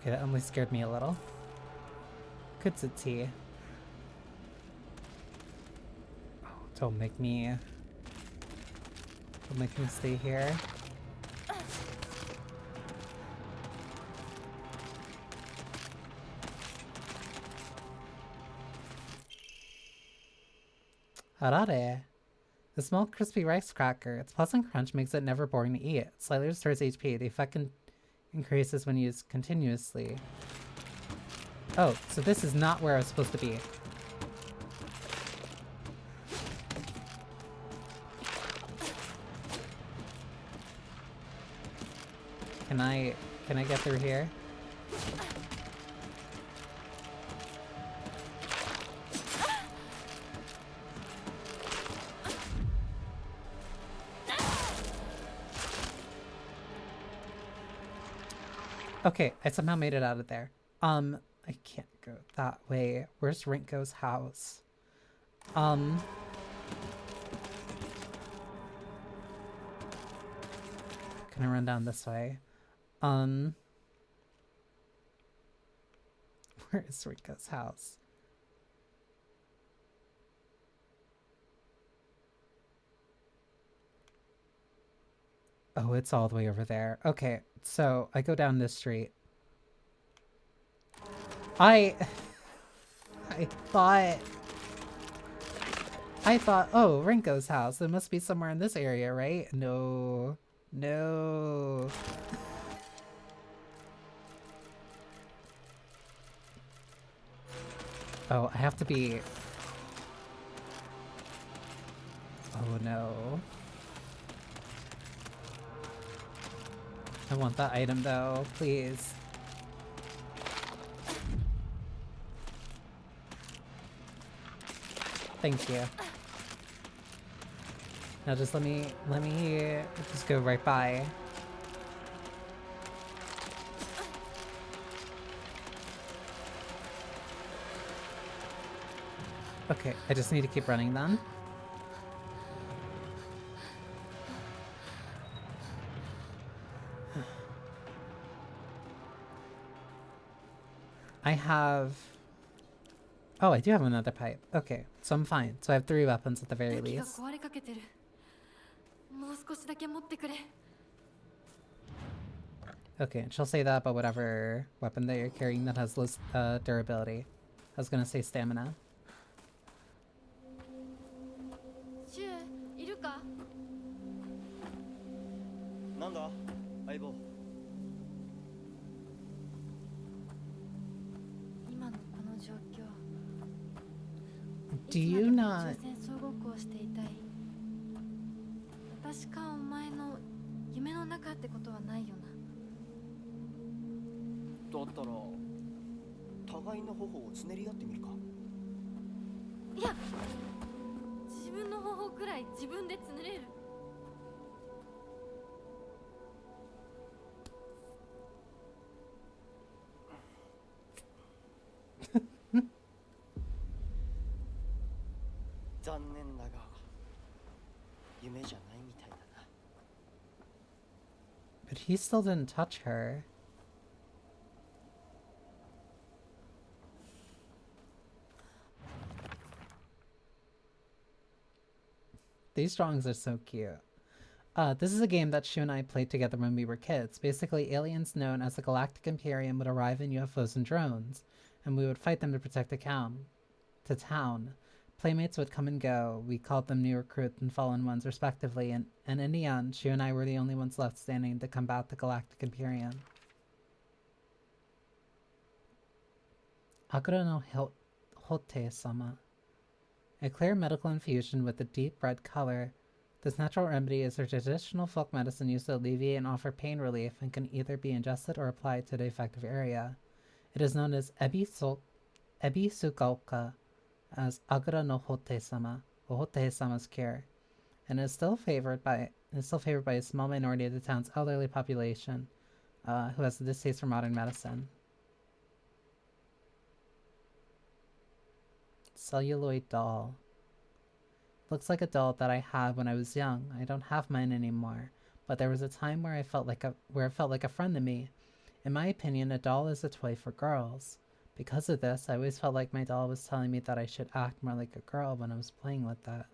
[SPEAKER 1] Okay, that only scared me a little. Kutsuti. Oh, don't make me stay here. Harare. The small crispy rice cracker. Its pleasant crunch makes it never boring to eat. It slightly restores HP. The effect increases when used continuously. Oh, so this is not where I was supposed to be. Can I get through here? Okay, I somehow made it out of there. I can't go that way. Where's Rinko's house? Can I run down this way? Where is Rinko's house? Oh, it's all the way over there. Okay, so I go down this street. I thought, oh, Rinko's house. It must be somewhere in this area, right? No. No. Oh, I have to be... Oh, no. I want that item, though. Please. Thank you. Now just let me just go right by. Okay, I just need to keep running then. I have... Oh, I do have another pipe. Okay, so I'm fine. So I have 3 weapons at the very least. Okay, and she'll say that about whatever weapon that you're carrying that has less durability. I was gonna say stamina. Do you not...
[SPEAKER 4] 私かお前の夢の中ってことはないよな。
[SPEAKER 8] だったら互互いの頬をつねり合ってみるか。
[SPEAKER 4] いや、自分の頬くらい自分でつねれる。
[SPEAKER 8] 残念だが夢じゃないみたいだな。
[SPEAKER 1] But he still didn't touch her. These drawings are so cute. This is a game that Shu and I played together when we were kids. Basically, aliens known as the Galactic Imperium would arrive in UFOs and drones, and we would fight them to protect the town. Playmates would come and go. We called them new recruits and fallen ones, respectively, and in the end, Shu and I were the only ones left standing to combat the Galactic Imperium. Akura no Hote-sama. A clear medical infusion with a deep red color. This natural remedy is a traditional folk medicine used to alleviate and offer pain relief and can either be ingested or applied to the affected area. It is known as Ebisugaoka, as Agura no Hote-sama, or Hote-sama's cure, and is still favored by a small minority of the town's elderly population, who has a distaste for modern medicine. Celluloid doll. Looks like a doll that I had when I was young. I don't have mine anymore, but there was a time where it felt like a friend to me. In my opinion, a doll is a toy for girls. Because of this, I always felt like my doll was telling me that I should act more like a girl when I was playing with that.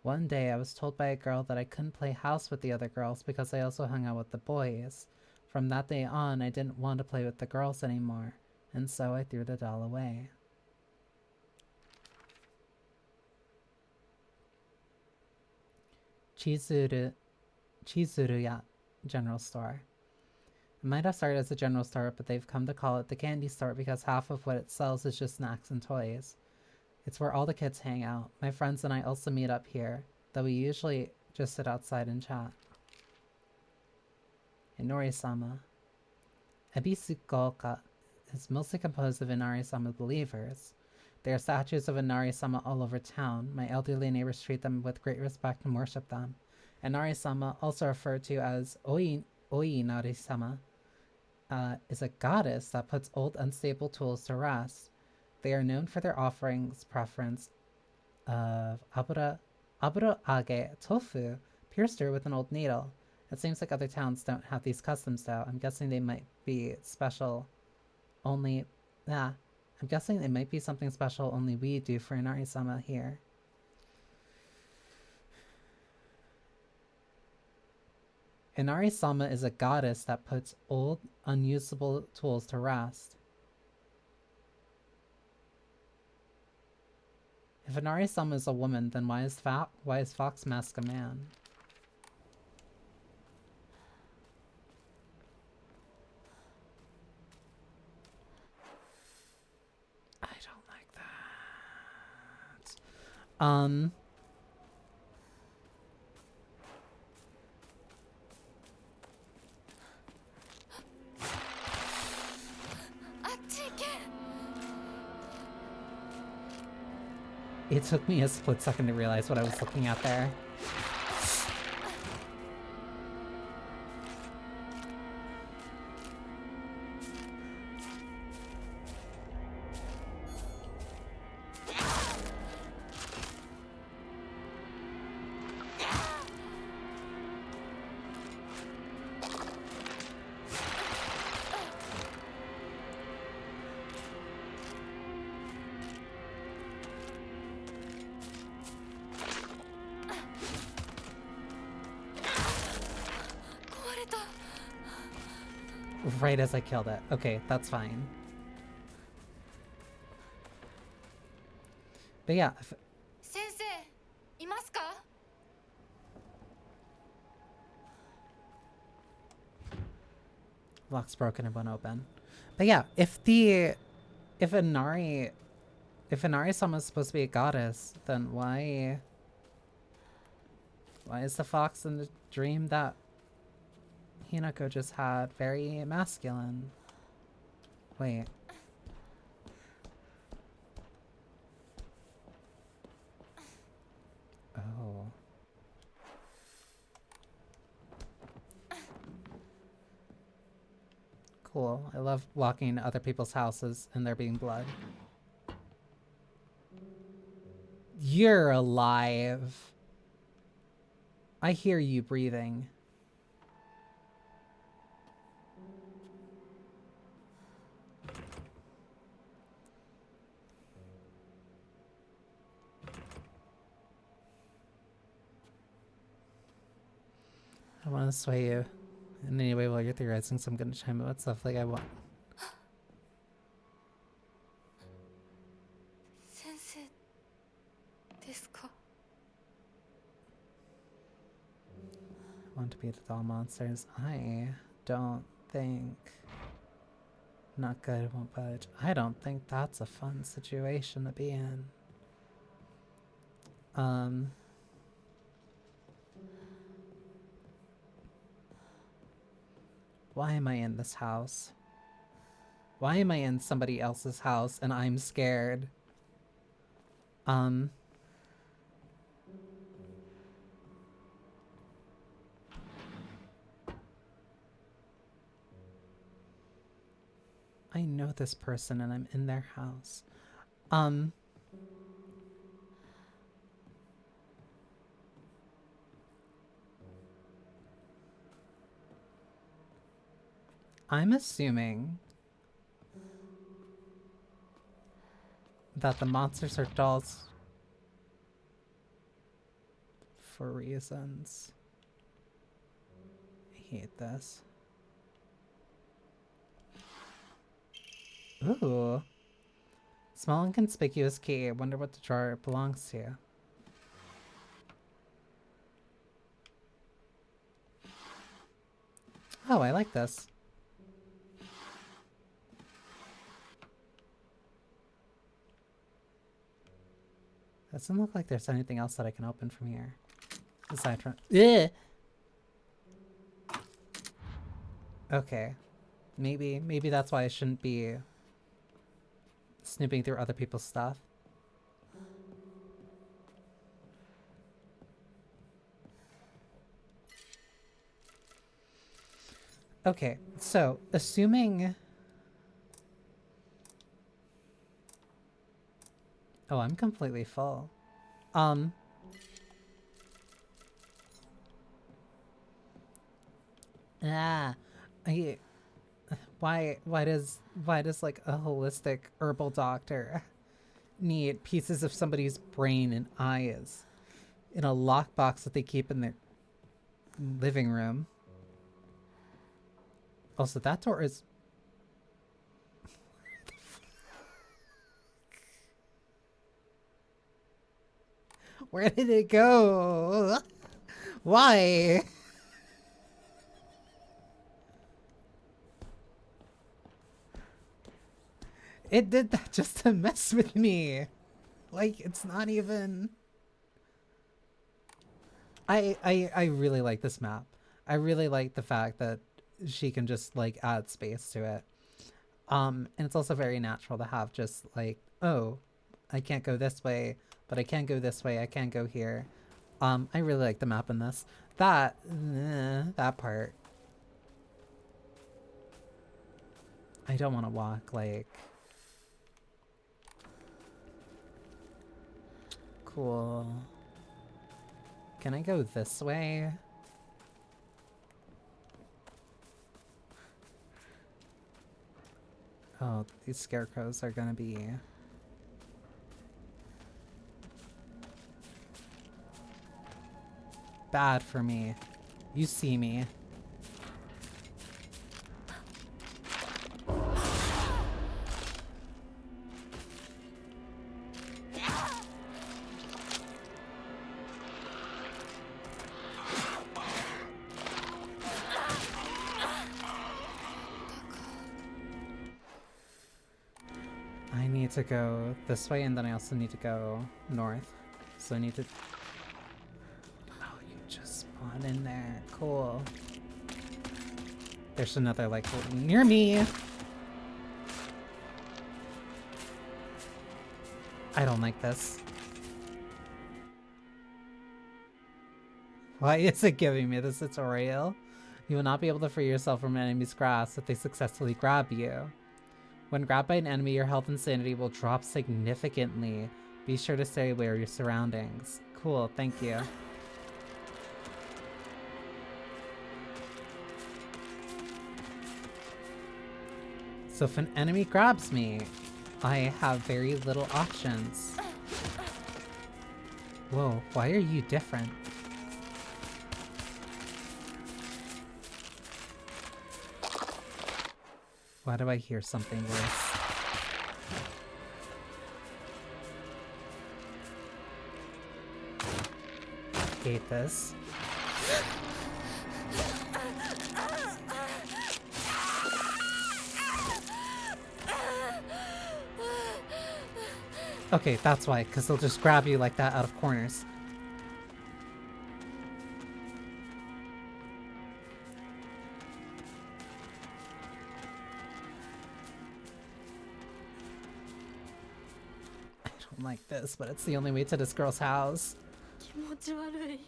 [SPEAKER 1] One day, I was told by a girl that I couldn't play house with the other girls because I also hung out with the boys. From that day on, I didn't want to play with the girls anymore, and so I threw the doll away. Chizuruya General Store. It might have started as a general store, but they've come to call it the candy store because half of what it sells is just snacks and toys. It's where all the kids hang out. My friends and I also meet up here, though we usually just sit outside and chat. Inori-sama. Ebisugaoka is mostly composed of Inari-sama believers. There are statues of Inari-sama all over town. My elderly neighbors treat them with great respect and worship them. Inari-sama, also referred to as Oinari-sama, is a goddess that puts old unstable tools to rest. They are known for their offerings preference of abura age tofu, pierced her with an old needle. It seems like other towns don't have these customs though. I'm guessing they might be special only... I'm guessing it might be something special only we do for Inari-sama here. Inari-sama is a goddess that puts old, unusable tools to rest. If Inari-sama is a woman, then why is Fox Mask a man? I don't like that. It took me a split second to realize what I was looking at there. Right as I killed it. Okay, that's fine. But yeah.
[SPEAKER 3] Sensei, いますか?
[SPEAKER 1] Lock's broken and won't open. But yeah, if Inari-sama is supposed to be a goddess, then why is the fox in the dream that Hinako just had very masculine? Wait. Cool. I love walking into other people's houses and there being blood. You're alive. I hear you breathing. I want to sway you in any way while you're theorizing, so I'm going to chime about stuff like I want.
[SPEAKER 4] 先生ですか?
[SPEAKER 1] Want to beat all monsters? I don't think. Not good, won't budge. I don't think that's a fun situation to be in. Why am I in this house? Why am I in somebody else's house and I'm scared? I know this person and I'm in their house. I'm assuming that the monsters are dolls for reasons. I hate this. Ooh. Small and conspicuous key. I wonder what the drawer it belongs to. Oh, I like this. Doesn't look like there's anything else that I can open from here. Aside from... Ugh! Okay. Maybe that's why I shouldn't be snooping through other people's stuff. Okay, so assuming... Oh, I'm completely full. Why does like a holistic herbal doctor need pieces of somebody's brain and eyes in a lockbox that they keep in their living room? Also, that door is... Where did it go? Why? It did that just to mess with me. Like, it's not even... I really like this map. I really like the fact that she can just, like, add space to it. And it's also very natural to have just, like, oh, I can't go this way, but I can go this way, I can go here. I really like the map in this. That part. I don't want to walk, like... Cool. Can I go this way? Oh, these scarecrows are gonna be... bad for me. You see me. I need to go this way, and then I also need to go north. So I need to... Oh, you just spawned in there. Cool. There's another, like, near me! I don't like this. Why is it giving me this tutorial? You will not be able to free yourself from an enemy's grasp if they successfully grab you. When grabbed by an enemy, your health and sanity will drop significantly. Be sure to stay aware of your surroundings. Cool, thank you. So if an enemy grabs me, I have very little options. Whoa, why are you different? Why do I hear something worse? Hate this. Okay, that's why, because they'll just grab you like that out of corners. I don't like this, but it's the only way to this girl's house.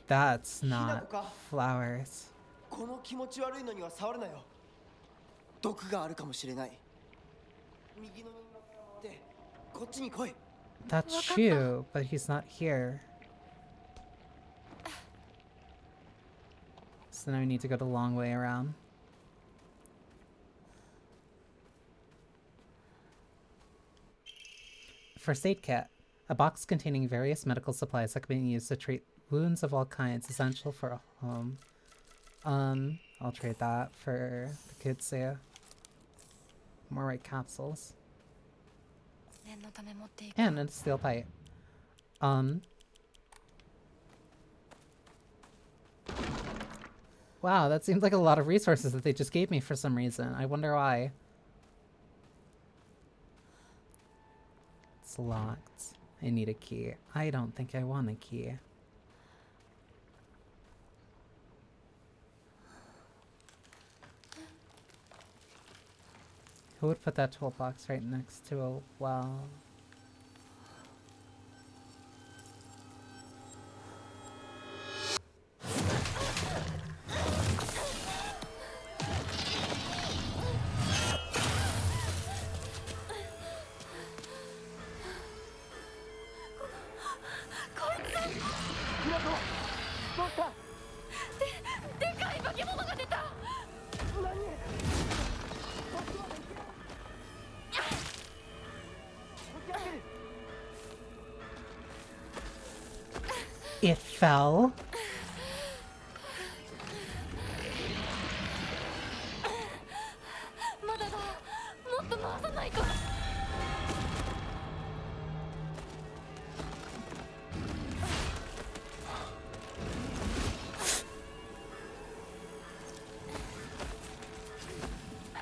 [SPEAKER 1] That's not flowers.
[SPEAKER 8] この気持ち悪いのには触るなよ。毒があるかもしれない。右のでこっちに来い。
[SPEAKER 1] That's you, but he's not here. So now we need to go the long way around. First aid kit. A box containing various medical supplies that can be used to treat wounds of all kinds, essential for a home. I'll trade that for the kudzu. More white capsules. And a steel pipe. Wow, that seems like a lot of resources that they just gave me for some reason. I wonder why. It's locked. I need a key. I don't think I want a key. Who would put that toolbox right next to a well? It fell.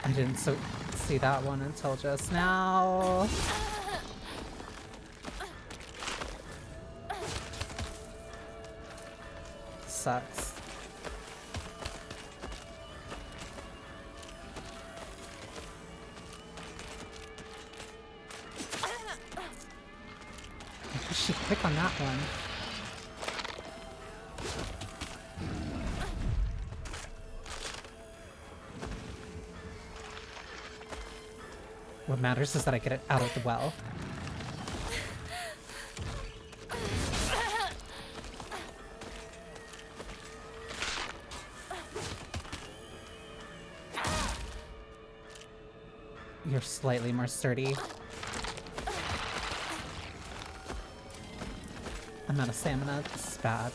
[SPEAKER 1] I didn't see that one until just now. Sucks. I should click on that one. What matters is that I get it out of the well. You're slightly more sturdy. I'm out of stamina. This is bad.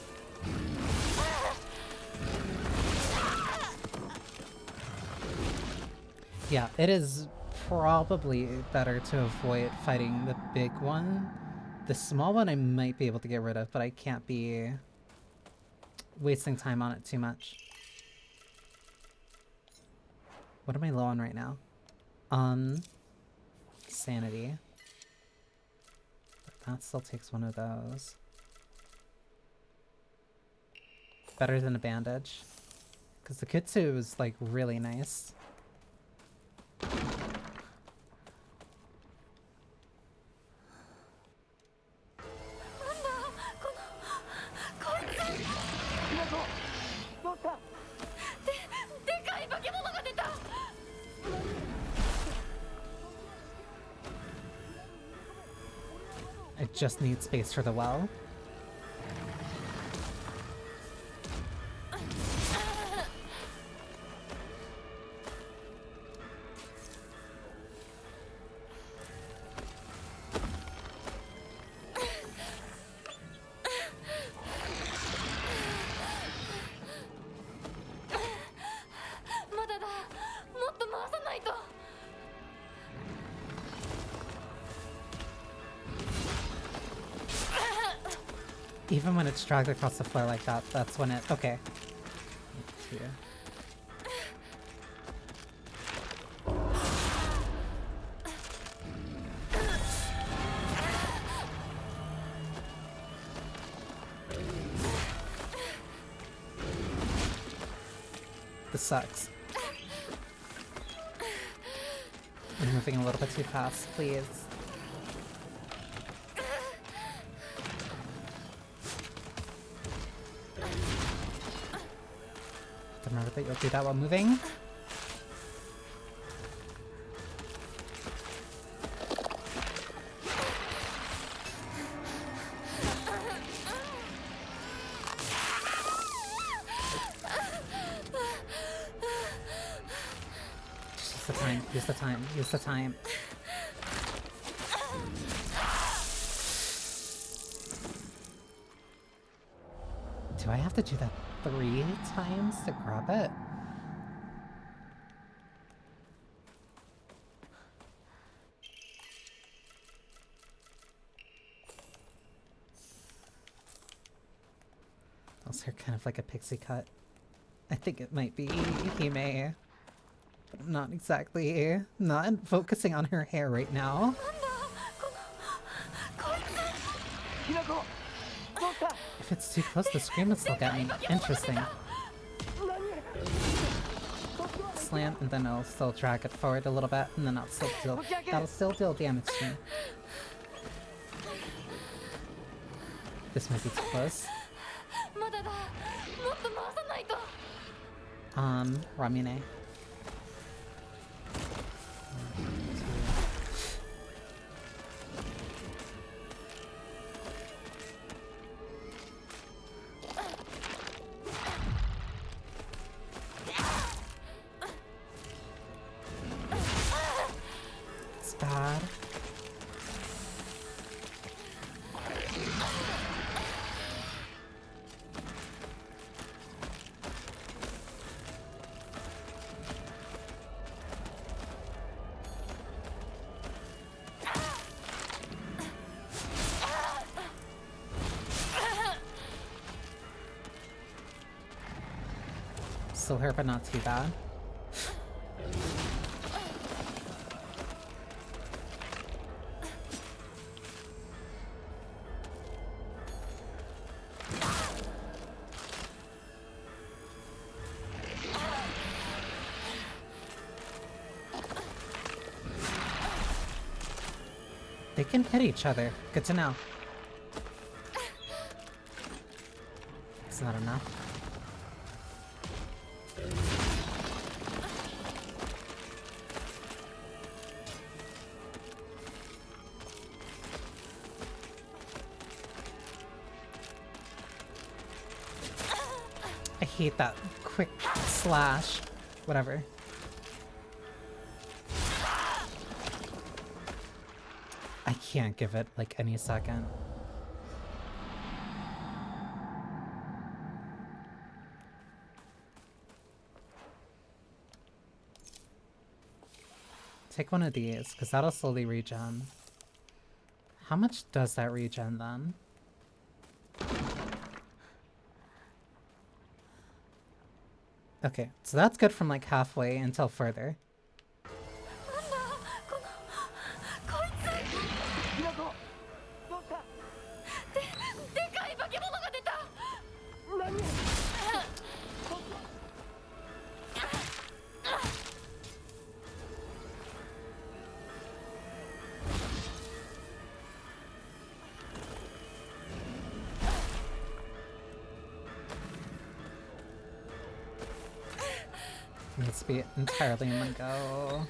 [SPEAKER 1] Yeah, it is probably better to avoid fighting the big one. The small one I might be able to get rid of, but I can't be wasting time on it too much. What am I low on right now? Sanity. But that still takes one of those. Better than a bandage. Because the kudzu is like really nice. just need space for the well. Even when it's dragged across the floor like that, that's when it... Okay. Here. This sucks. I'm moving a little bit too fast, please. Remember that you'll do that while moving. Use the time, use the time, use the time. Do I have to do that 3 times to grab it? Those hair kind of like a pixie cut. I think it might be Hime. But I'm not exactly not focusing on her hair right now. If it's too close, the scream would still get me. Interesting. Slam, and then I'll still drag it forward a little bit, and then that'll still deal damage to me. This might be too close. Ramune. It's bad. Still hurt, but not too bad. They can hit each other. Good to know. It's not enough. I hate that quick slash. Whatever. I can't give it like any second. Take one of these, because that'll slowly regen. How much does that regen then? Okay, so that's good from like halfway until further. Needs to be entirely in one go.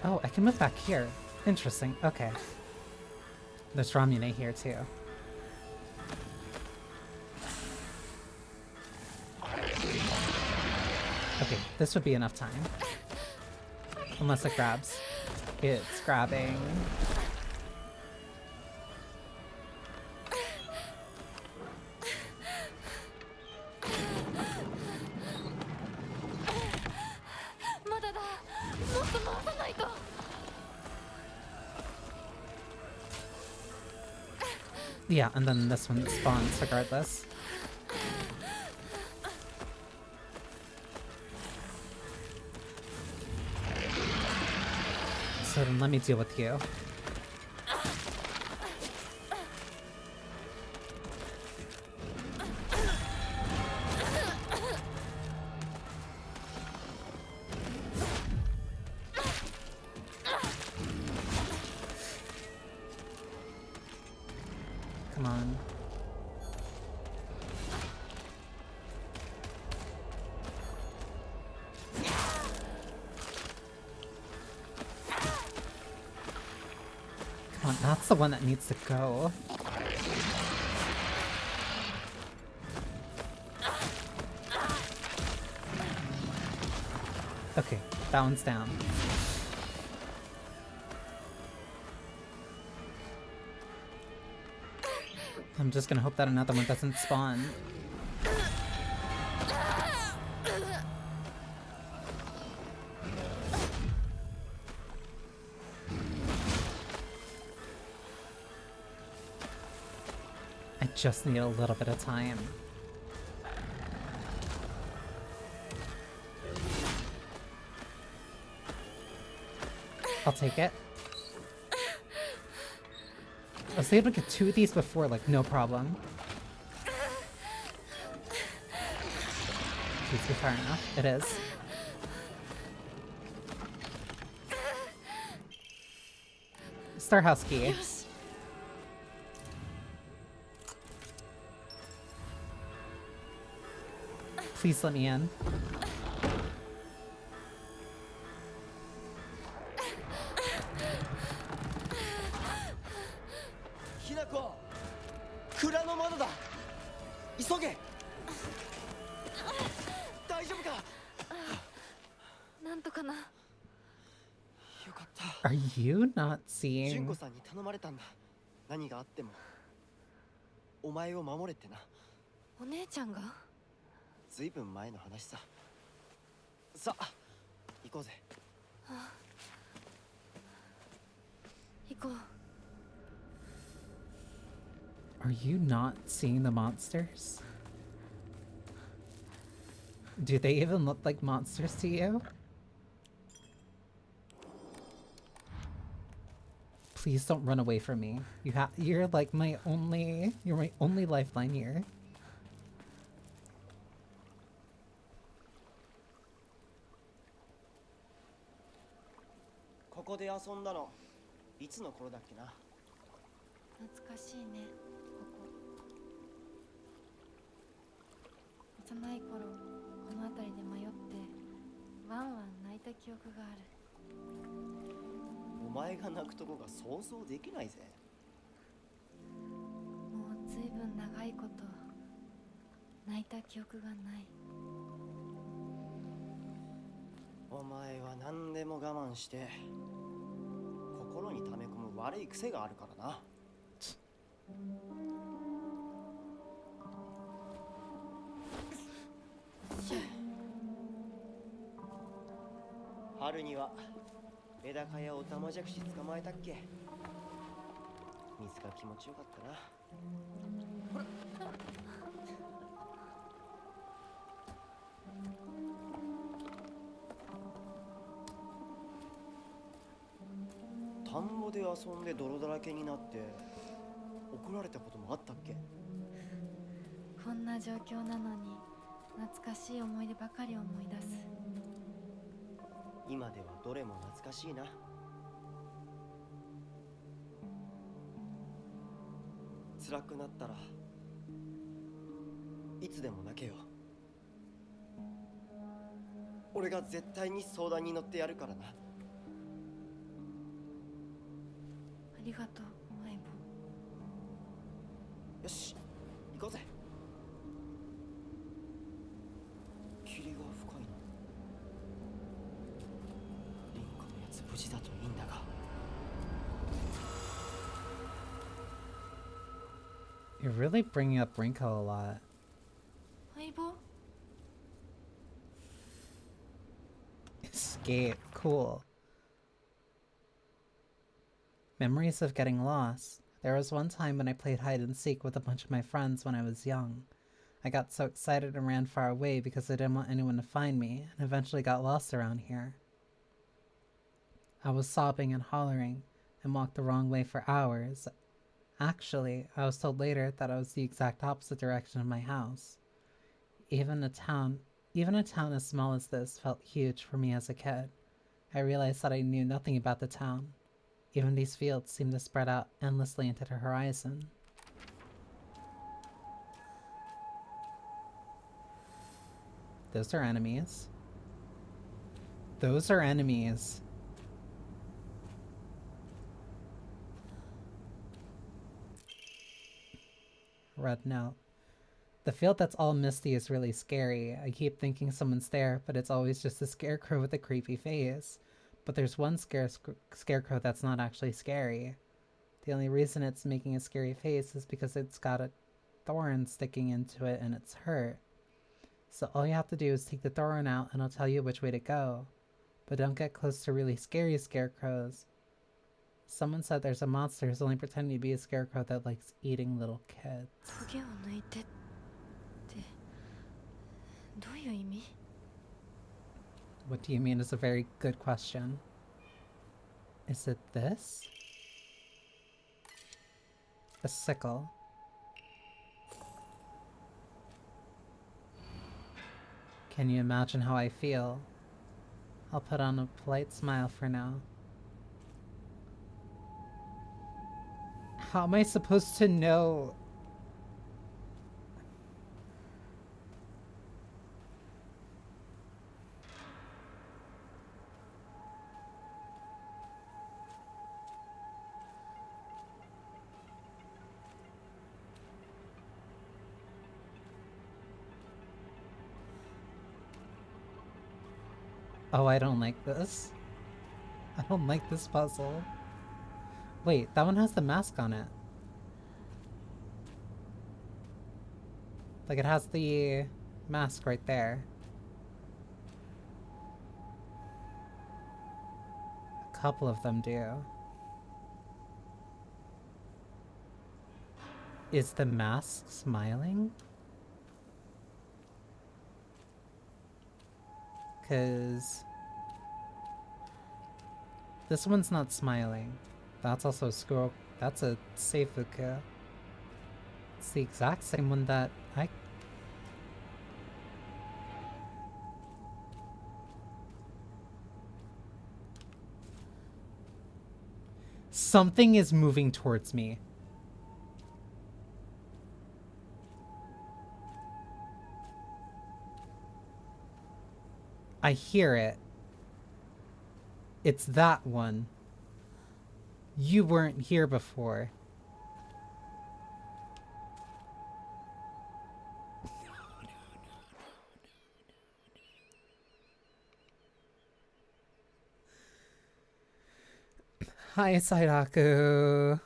[SPEAKER 1] Oh, I can move back here. Interesting. Okay. There's Ramune here too. Okay, this would be enough time. Unless it grabs. It's grabbing. Yeah, and then this one spawns regardless. So then let me deal with you. Come on. Come on, that's the one that needs to go. Okay, that one's down. I'm just gonna hope that another one doesn't spawn. I just need a little bit of time. I'll take it. I was able to get 2 of these before, like, no problem. Please be far enough. It is. Starhouse key. Please let me in.
[SPEAKER 8] Hinako! 蔵の窓だ！急げ！大丈夫か？
[SPEAKER 4] なんとかな。
[SPEAKER 8] よかった。
[SPEAKER 1] Are you not
[SPEAKER 8] 純
[SPEAKER 1] seeing?
[SPEAKER 8] 子さんに頼まれたんだ。何があってもお前を守れってな。
[SPEAKER 4] お姉ちゃんが？
[SPEAKER 8] ずいぶん前の話さ。さあ、行こうぜ。
[SPEAKER 4] 行こう。
[SPEAKER 1] Are you not seeing the monsters? Do they even look like monsters to you? Please don't run away from me. You're like my only lifeline here.
[SPEAKER 8] ここで遊んだのいつの頃だっけな。
[SPEAKER 4] 懐かしいね、ここ。幼い頃、この辺りで迷ってワンワン泣いた記憶がある。
[SPEAKER 8] お前が泣くとこが想像できないぜ。
[SPEAKER 4] もうずいぶん長いこと泣いた記憶がない。
[SPEAKER 8] お前は何でも我慢して心に溜め込む悪い癖があるからな。春にはメダカやオタマジャクシ捕まえたっけ。水が気持ちよかったな。ほら。田んぼで遊んで泥だらけになって怒られたこともあったっけ。
[SPEAKER 4] こんな状況なのに懐かしい思い出ばかり思い出す。
[SPEAKER 8] 今ではどれも懐かしいな。辛くなったらいつでも泣けよ。俺が絶対に相談に乗ってやるからな。
[SPEAKER 4] りがとう相棒。
[SPEAKER 8] よし行こうぜ。霧が深いな。リンクのやつ無事だといいんだが。
[SPEAKER 1] You're really bringing up Rinko a lot.
[SPEAKER 4] 相棒
[SPEAKER 1] Escape. Cool. Memories of getting lost. There was one time when I played hide and seek with a bunch of my friends when I was young. I got so excited and ran far away because I didn't want anyone to find me, and eventually got lost around here. I was sobbing and hollering, and walked the wrong way for hours. Actually, I was told later that I was the exact opposite direction of my house. Even a town as small as this felt huge for me as a kid. I realized that I knew nothing about the town. Even these fields seemed to spread out endlessly into the horizon. Those are enemies. Those are enemies. Red note. The field that's all misty is really scary. I keep thinking someone's there, but it's always just a scarecrow with a creepy face. But there's one scarecrow that's not actually scary. The only reason it's making a scary face is because it's got a thorn sticking into it and it's hurt. So all you have to do is take the thorn out and I'll tell you which way to go. But don't get close to really scary scarecrows. Someone said there's a monster who's only pretending to be a scarecrow that likes eating little kids.
[SPEAKER 4] トゲを抜いてってどういう意味？
[SPEAKER 1] What do you mean is a very good question. Is it this? A sickle. Can you imagine how I feel? I'll put on a polite smile for now. How am I supposed to know? Oh, I don't like this. I don't like this puzzle. Wait, that one has the mask on it. Like, it has the mask right there. A couple of them do. Is the mask smiling? 'Cause this one's not smiling. That's also a scroll. That's a Seifuku. It's the exact same one that I... Something is moving towards me. I hear it. It's that one. You weren't here before. Hi, Saidaku.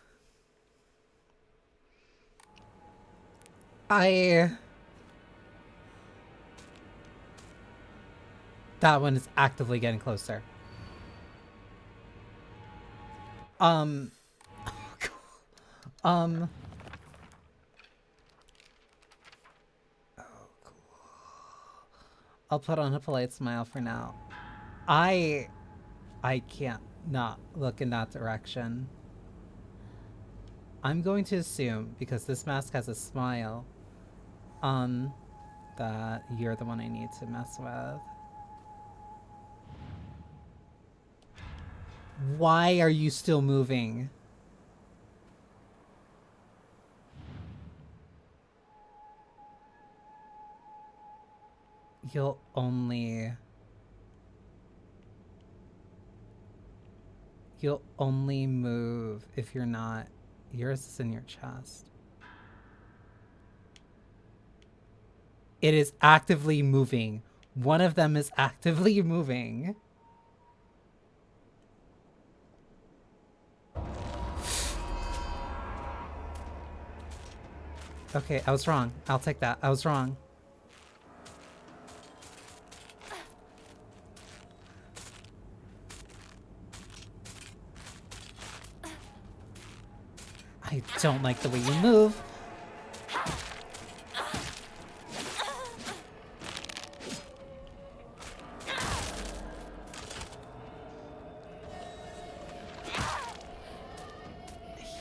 [SPEAKER 1] That one is actively getting closer. Oh, cool. I'll put on a polite smile for now. I can't not look in that direction. I'm going to assume, because this mask has a smile, that you're the one I need to mess with. Why are you still moving? You'll You'll only move if you're not. Yours is in your chest. It is actively moving. One of them is actively moving. Okay, I was wrong. I'll take that. I was wrong. I don't like the way you move.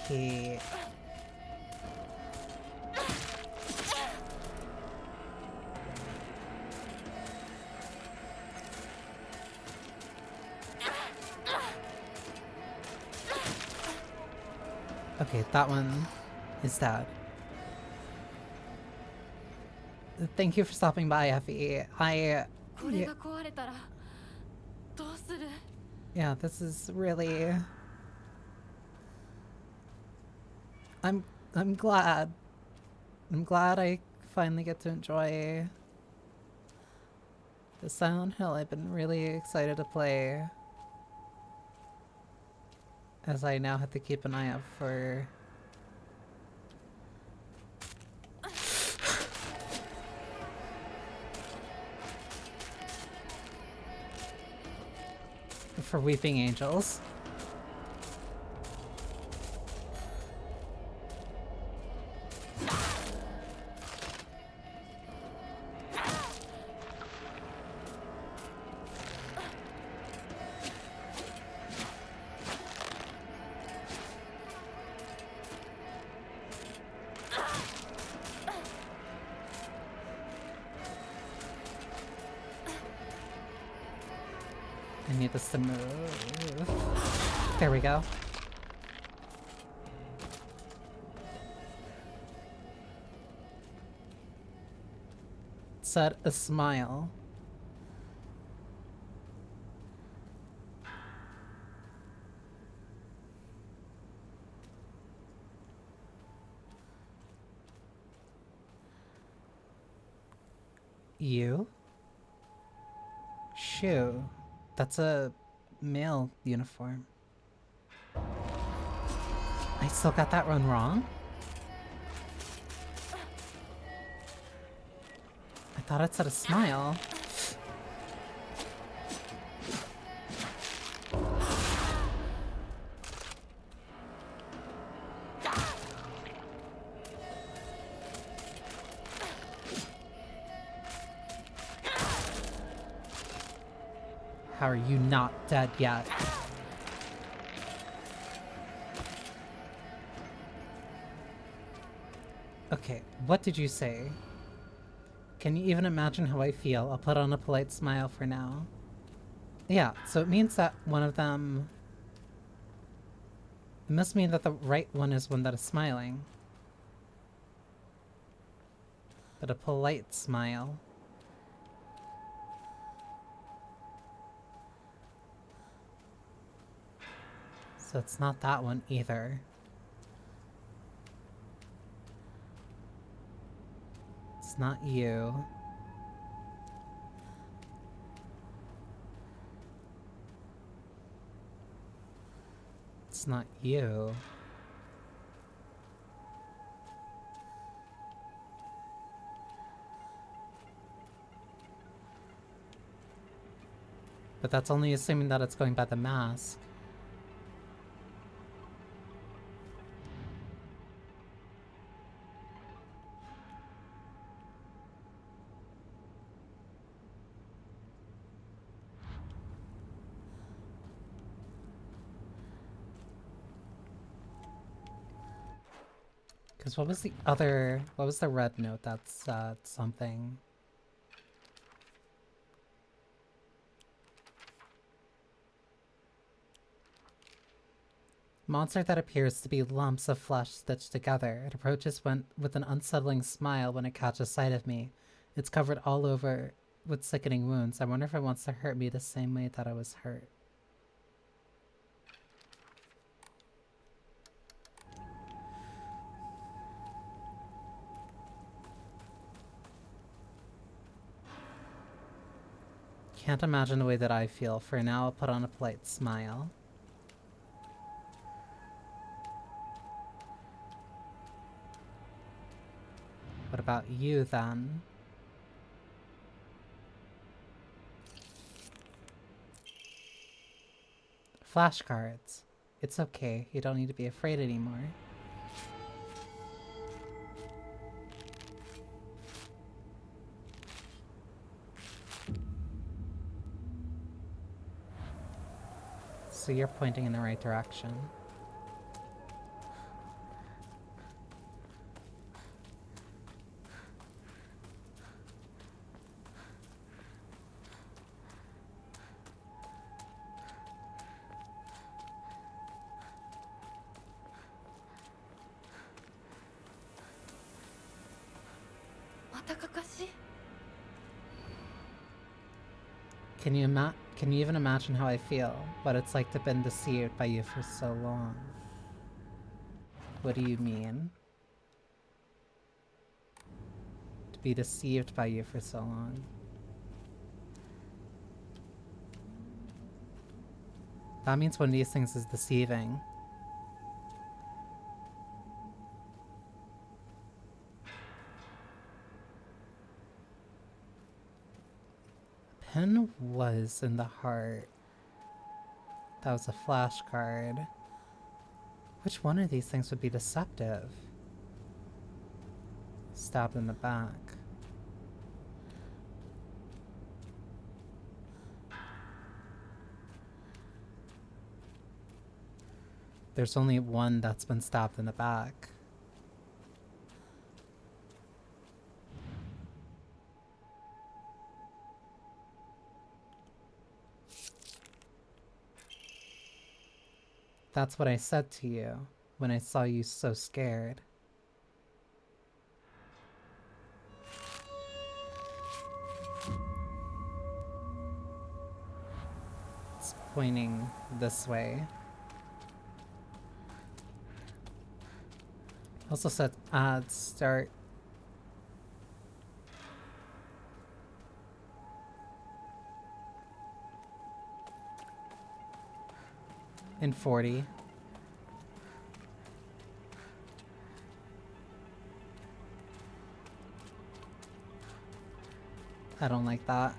[SPEAKER 1] Hey. Okay, that one is dead. Thank you for stopping by, Effie. Yeah, this is really... I'm glad. I'm glad I finally get to enjoy the Silent Hill I've been really excited to play. As I now have to keep an eye out for... for Weeping Angels. I need this to move. There we go. It said a smile. You? Shoo. That's a male uniform. I still got that one wrong? I thought it said a smile. How are you not dead yet? Okay, what did you say? Can you even imagine how I feel? I'll put on a polite smile for now. Yeah, so it means that one of them... It must mean that the right one is one that is smiling. But a polite smile. So it's not that one either. It's not you. It's not you. But that's only assuming that it's going by the mask. Because what was the other... What was the red note that said something? Monster that appears to be lumps of flesh stitched together. It approaches with an unsettling smile when it catches sight of me. It's covered all over with sickening wounds. I wonder if it wants to hurt me the same way that I was hurt. Can't imagine the way that I feel. For now, I'll put on a polite smile. What about you, then? Flashcards. It's okay. You don't need to be afraid anymore. So you're pointing in the right direction. Can you even imagine how I feel? What it's like to have been deceived by you for so long? What do you mean? To be deceived by you for so long. That means one of these things is deceiving. Pen was in the heart. That was a flashcard. Which one of these things would be deceptive? Stabbed in the back. There's only one that's been stabbed in the back. That's what I said to you when I saw you so scared. It's pointing this way. Also said add start. In 40. I don't like that.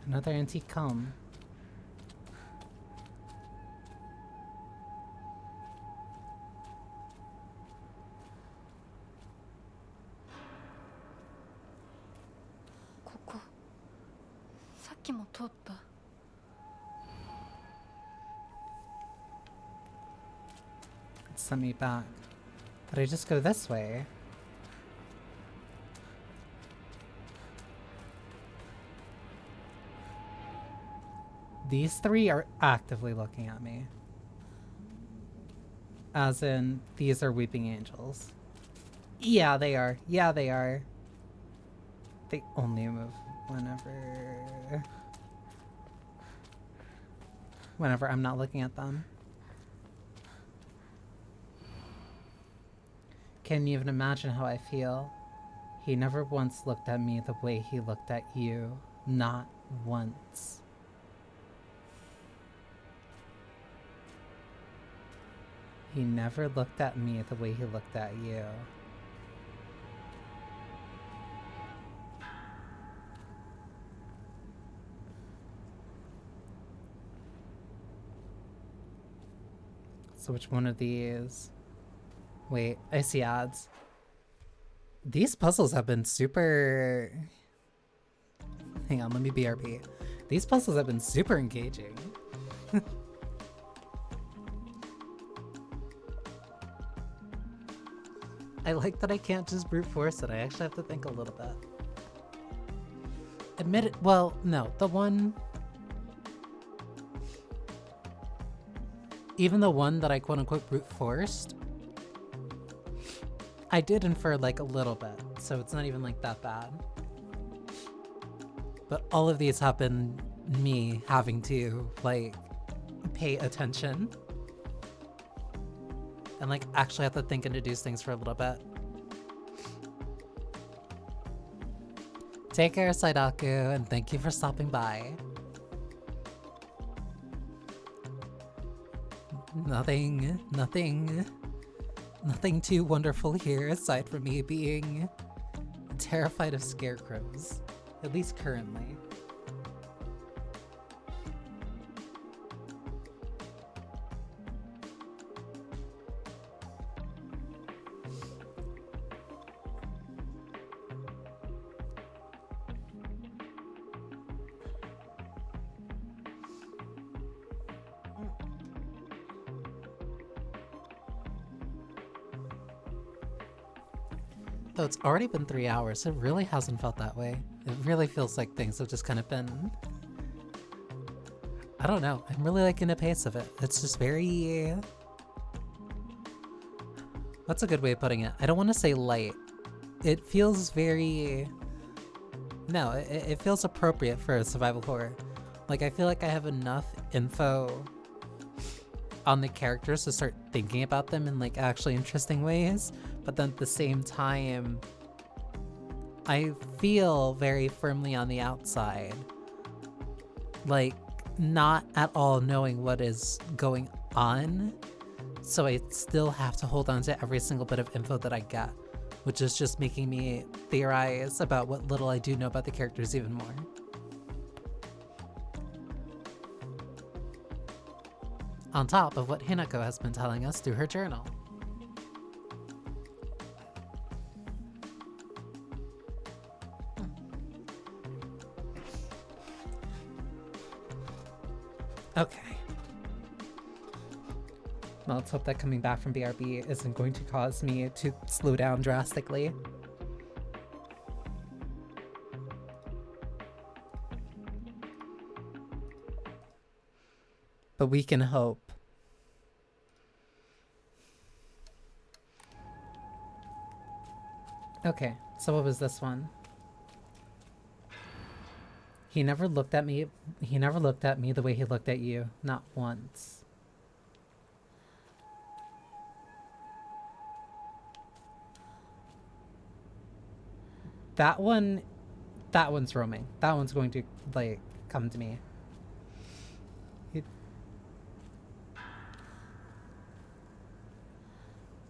[SPEAKER 1] Another antique comb. It sent me back. But I just go this way. These three are actively looking at me. As in, these are weeping angels. Yeah, they are. Yeah, they are. They only move whenever I'm not looking at them. Can you even imagine how I feel? He never once looked at me the way he looked at you. Not once. He never looked at me the way he looked at you. So which one of these? Wait, I see ads. These puzzles have been super... Hang on, let me BRB. These puzzles have been super engaging. I like that I can't just brute force it. I actually have to think a little bit. Admit it. Well, no. The one... Even the one that I quote-unquote brute forced, I did infer like a little bit, so it's not even like that bad. But all of these have been me having to like pay attention. and like actually have to think and deduce things for a little bit. Take care, Saidaku, and thank you for stopping by. Nothing too wonderful here aside from me being terrified of scarecrows, at least currently. Though it's already been 3 hours, it really hasn't felt that way. It really feels like things have just kind of been... I don't know. I'm really liking the pace of it. It's just very... What's a good way of putting it? I don't want to say light. It feels very... No, it feels appropriate for a survival horror. Like, I feel like I have enough info on the characters to start thinking about them in like actually interesting ways, but then at the same time I feel very firmly on the outside, like not at all knowing what is going on, so I still have to hold on to every single bit of info that I get, which is just making me theorize about what little I do know about the characters even more. On top of what Hinako has been telling us through her journal. Okay. Well, let's hope that coming back from BRB isn't going to cause me to slow down drastically. But we can hope. Okay, so what was this one? He never looked at me the way he looked at you. Not once. That one's roaming. That one's going to, like, come to me.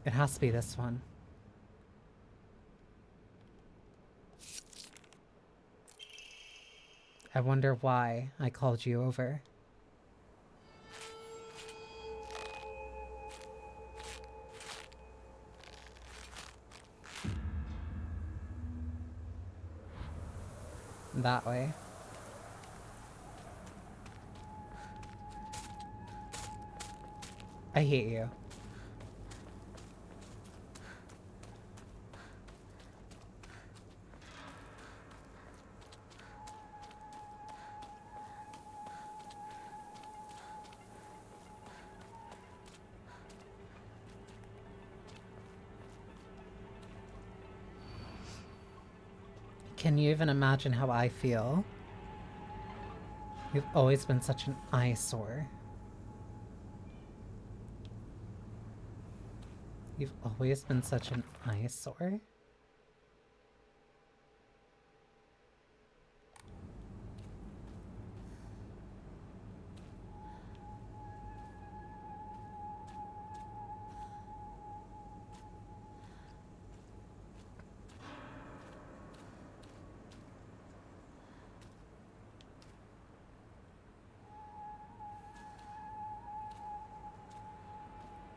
[SPEAKER 1] It has to be this one. I wonder why I called you over. That way. I hate you. Can you even imagine how I feel? You've always been such an eyesore. You've always been such an eyesore?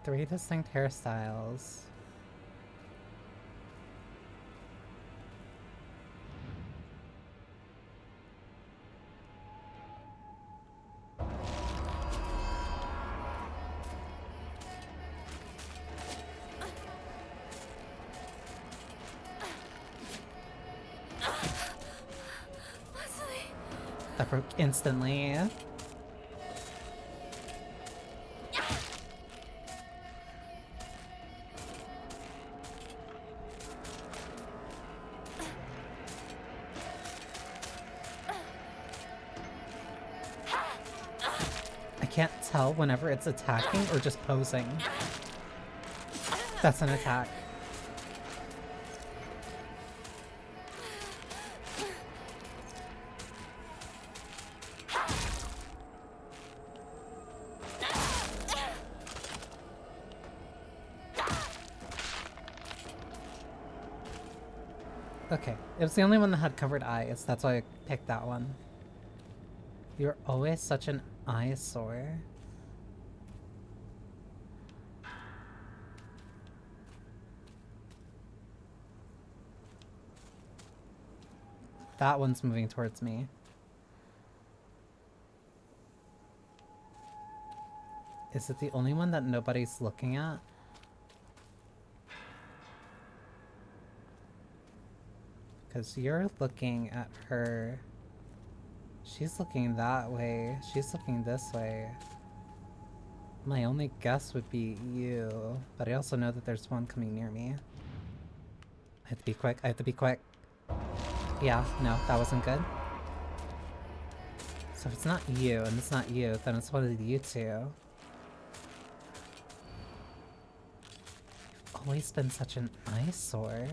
[SPEAKER 1] Three distinct hairstyles. That broke instantly. I can't tell whenever it's attacking or just posing. That's an attack. Okay, it was the only one that had covered eyes. That's why I picked that one. You're always such an eyesore. That one's moving towards me. Is it the only one that nobody's looking at? Because you're looking at her. She's looking that way. She's looking this way. My only guess would be you. But I also know that there's one coming near me. I have to be quick. I have to be quick. Yeah, no, that wasn't good. So if it's not you and it's not you, then it's one of you two. You've always been such an eyesore.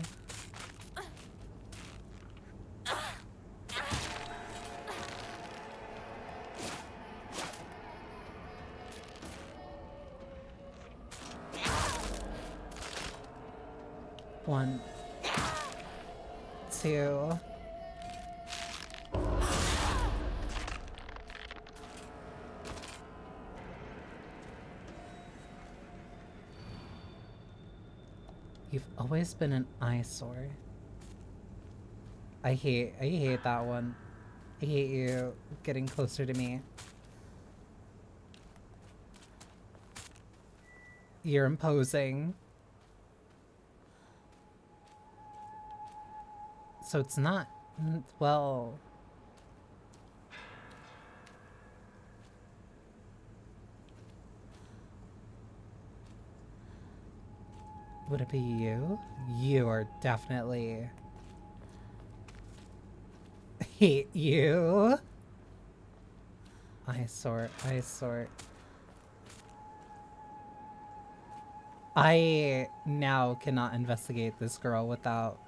[SPEAKER 1] One, two. You've always been an eyesore. I hate that one. I hate you getting closer to me. You're imposing. So it's not, well... Would it be you? You are definitely... Hate you. Eyesore, eyesore. I now cannot investigate this girl without...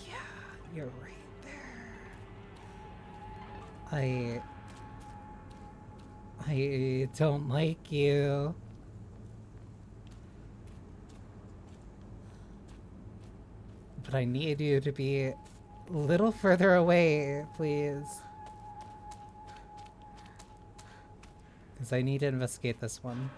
[SPEAKER 1] Yeah, you're right there. I don't like you. But I need you to be a little further away, please. Because I need to investigate this one.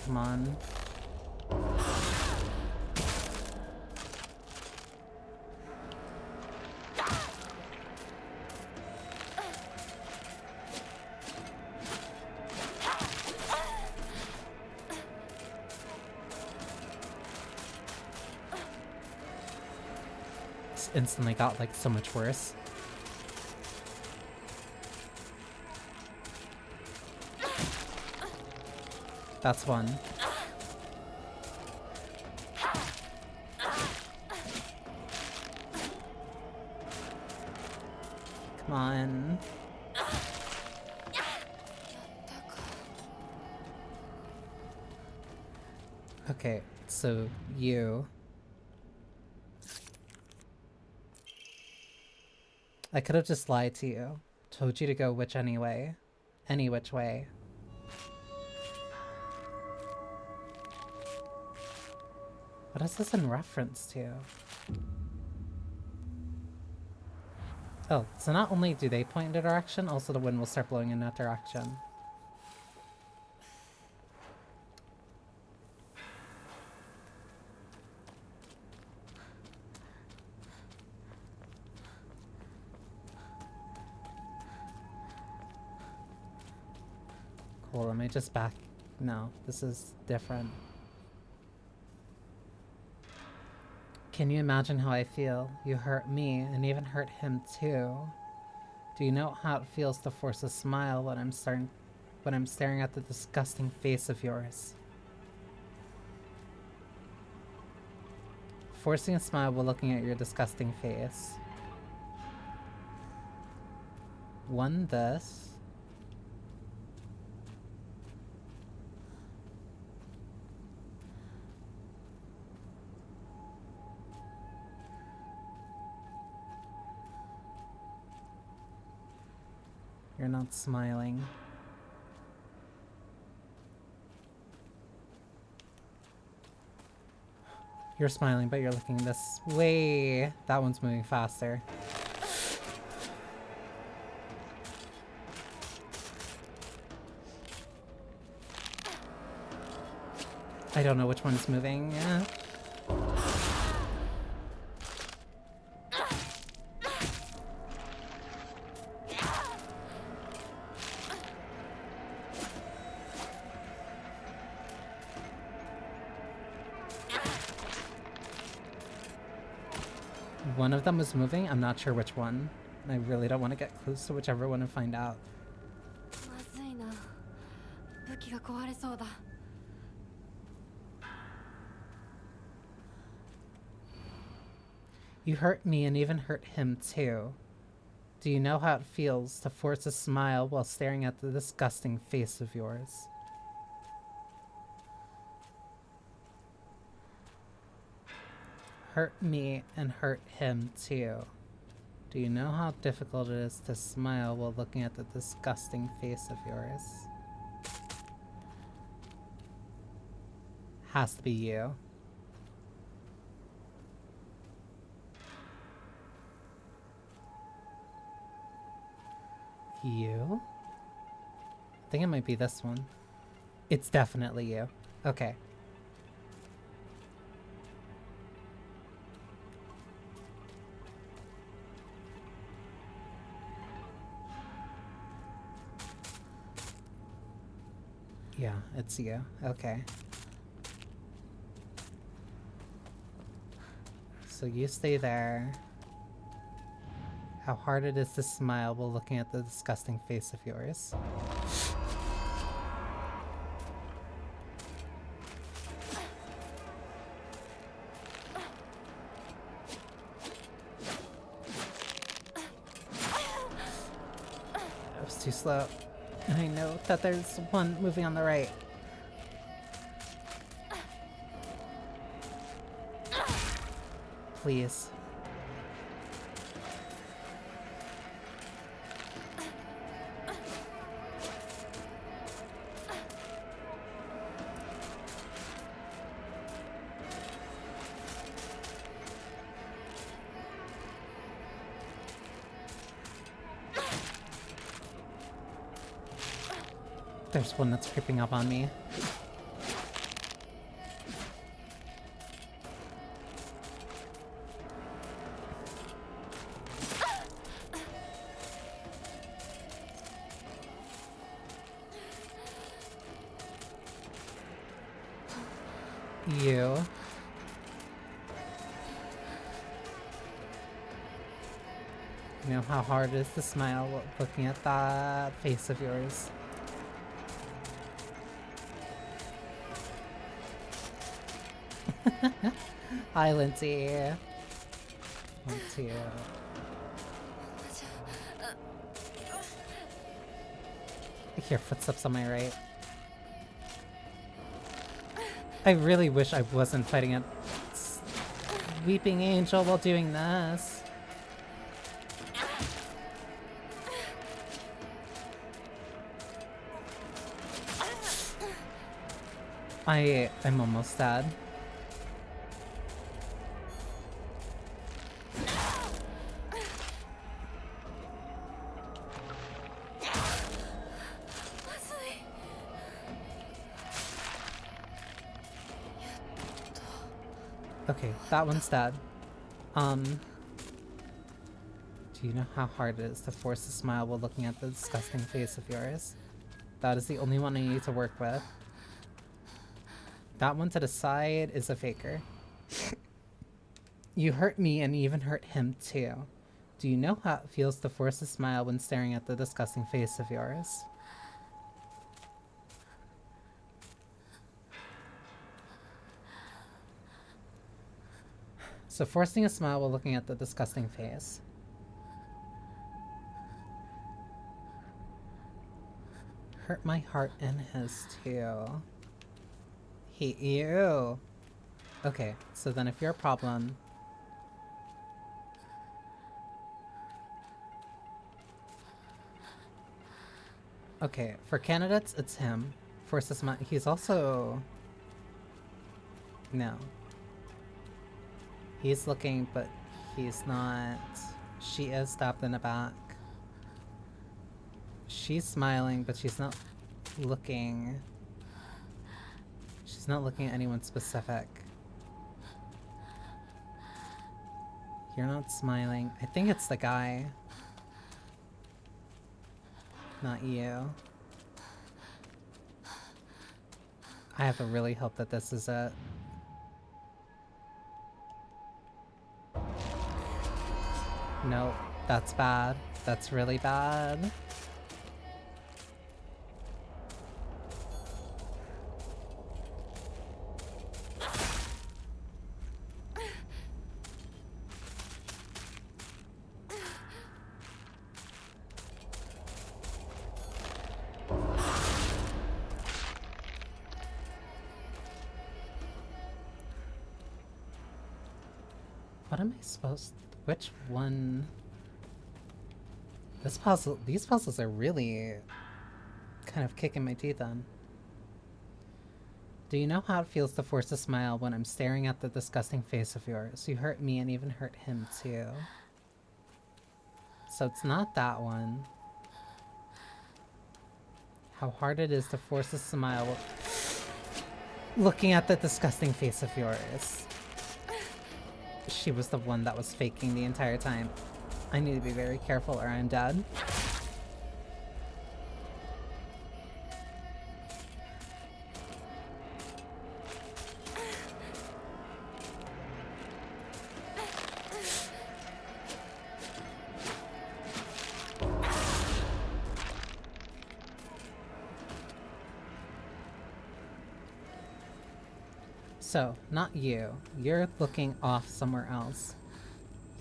[SPEAKER 1] Come on. This instantly got like so much worse. That's one. Come on. Okay, so you. I could have just lied to you. Told you to go which anyway. Any which way. What is this in reference to? Oh, so not only do they point in a direction, also the wind will start blowing in that direction. Cool, am I just back? No, this is different. Can you imagine how I feel? You hurt me and even hurt him too. Do Do you know how it feels to force a smile when I'm staring at the disgusting face of yours? Forcing a smile while looking at your disgusting face. One this. You're not smiling. You're smiling, but you're looking this way. That one's moving faster. I don't know which one's moving. One of them was moving. I'm not sure which one. I really don't want to get close to whichever one and find out.
[SPEAKER 4] まずいな。武器が壊れそうだ。
[SPEAKER 1] You hurt me and even hurt him too. Do you know how it feels to force a smile while staring at the disgusting face of yours? Hurt me and hurt him too. Do you know how difficult it is to smile while looking at the disgusting face of yours? Has to be you. You? I think it might be this one. It's definitely you. Okay. Yeah, it's you. Okay. So you stay there. How hard it is to smile while looking at the disgusting face of yours. That was too slow. And I know that there's one moving on the right. Please. There's one that's creeping up on me. You. You know how hard it is to smile looking at that face of yours. Hi, Lindsay. Want to... I hear footsteps on my right. I really wish I wasn't fighting a weeping angel while doing this. I'm almost dead. Okay, that one's dead. Do you know how hard it is to force a smile while looking at the disgusting face of yours? That is the only one I need to work with. That one to the side is a faker. You hurt me and even hurt him too. Do you know how it feels to force a smile when staring at the disgusting face of yours? So forcing a smile while looking at the disgusting face. Hurt my heart and his too. Hate you. Okay, so then if you're a problem... Okay, for candidates, it's him. Force a smile. He's also... No. He's looking, but he's not. She is stabbed in the back. She's smiling, but she's not looking. She's not looking at anyone specific. You're not smiling. I think it's the guy. Not you. I have to really hope that this is it. Nope, that's bad. That's really bad. What am I supposed... Which one? This puzzle... These puzzles are really... kind of kicking my teeth on. Do you know how it feels to force a smile when I'm staring at the disgusting face of yours? You hurt me and even hurt him too. So it's not that one. How hard it is to force a smile looking at the disgusting face of yours. She was the one that was faking the entire time. I need to be very careful or I'm dead. So, not you. You're looking off somewhere else.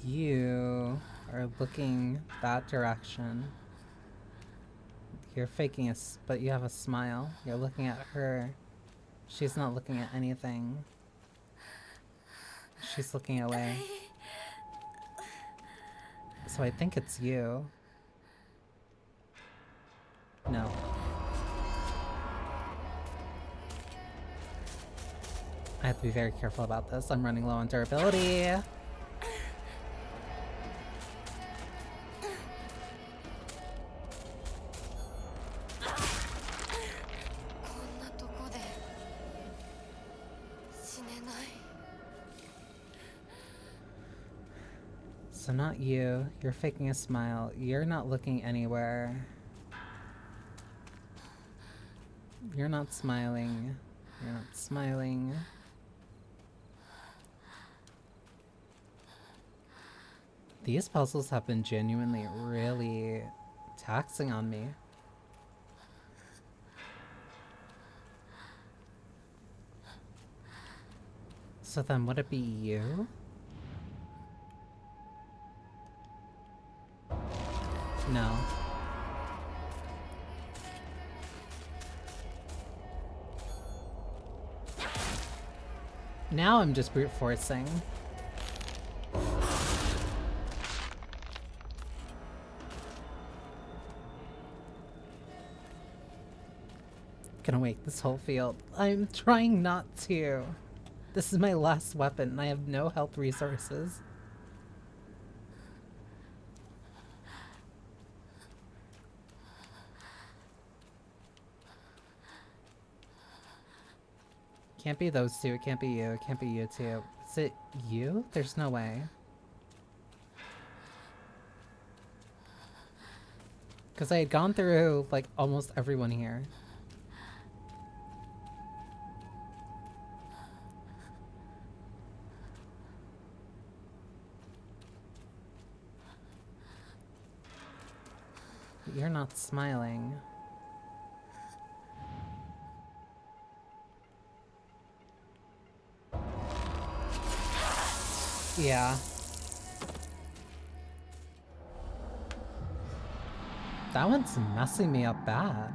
[SPEAKER 1] You are looking that direction. You're faking us, but you have a smile. You're looking at her. She's not looking at anything. She's looking away. So I think it's you. No. I have to be very careful about this. I'm running low on durability. So not you. You're faking a smile. You're not looking anywhere. You're not smiling. You're not smiling. These puzzles have been genuinely really taxing on me. So then would it be you? No. Now I'm just brute forcing. Gonna wake this whole field. I'm trying not to. This is my last weapon and I have no health resources. Can't be those two, it can't be you, it can't be you too. Is it you? There's no way. Because I had gone through, like, almost everyone here. But you're not smiling. Yeah. That one's messing me up bad.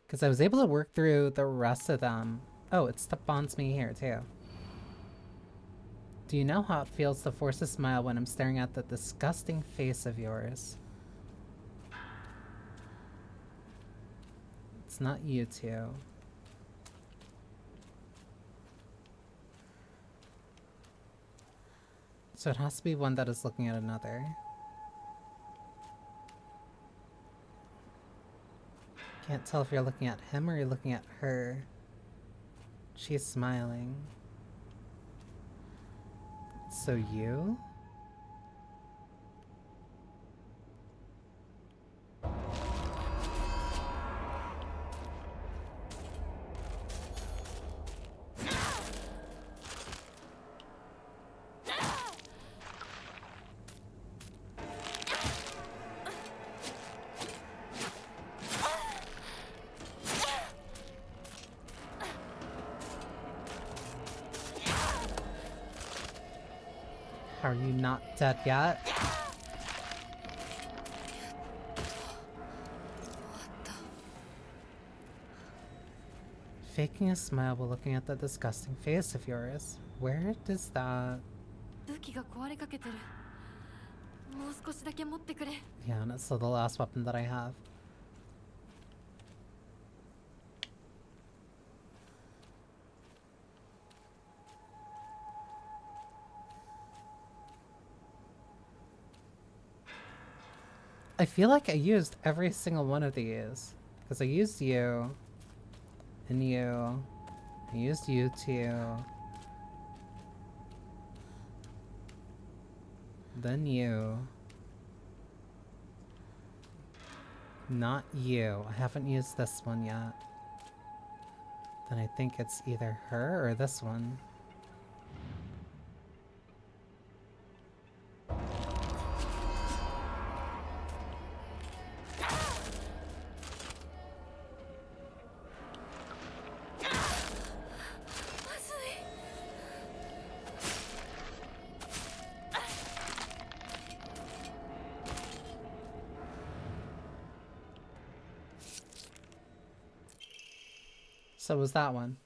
[SPEAKER 1] Because I was able to work through the rest of them. Oh, it bonds me here too. Do you know how it feels to force a smile when I'm staring at the disgusting face of yours? It's not you two. So it has to be one that is looking at another. Can't tell if you're looking at him or you're looking at her. She's smiling. So you? Are you not dead yet? Faking a smile while looking at the disgusting face of yours. Where does that...
[SPEAKER 4] 武器が壊れかけてる。もう少しだけ持ってくれ。
[SPEAKER 1] Yeah, and it's still the last weapon that I have. I feel like I used every single one of these. Because I used you. And you. I used you too. Then you. Not you. I haven't used this one yet. Then I think it's either her or this one. So was that one.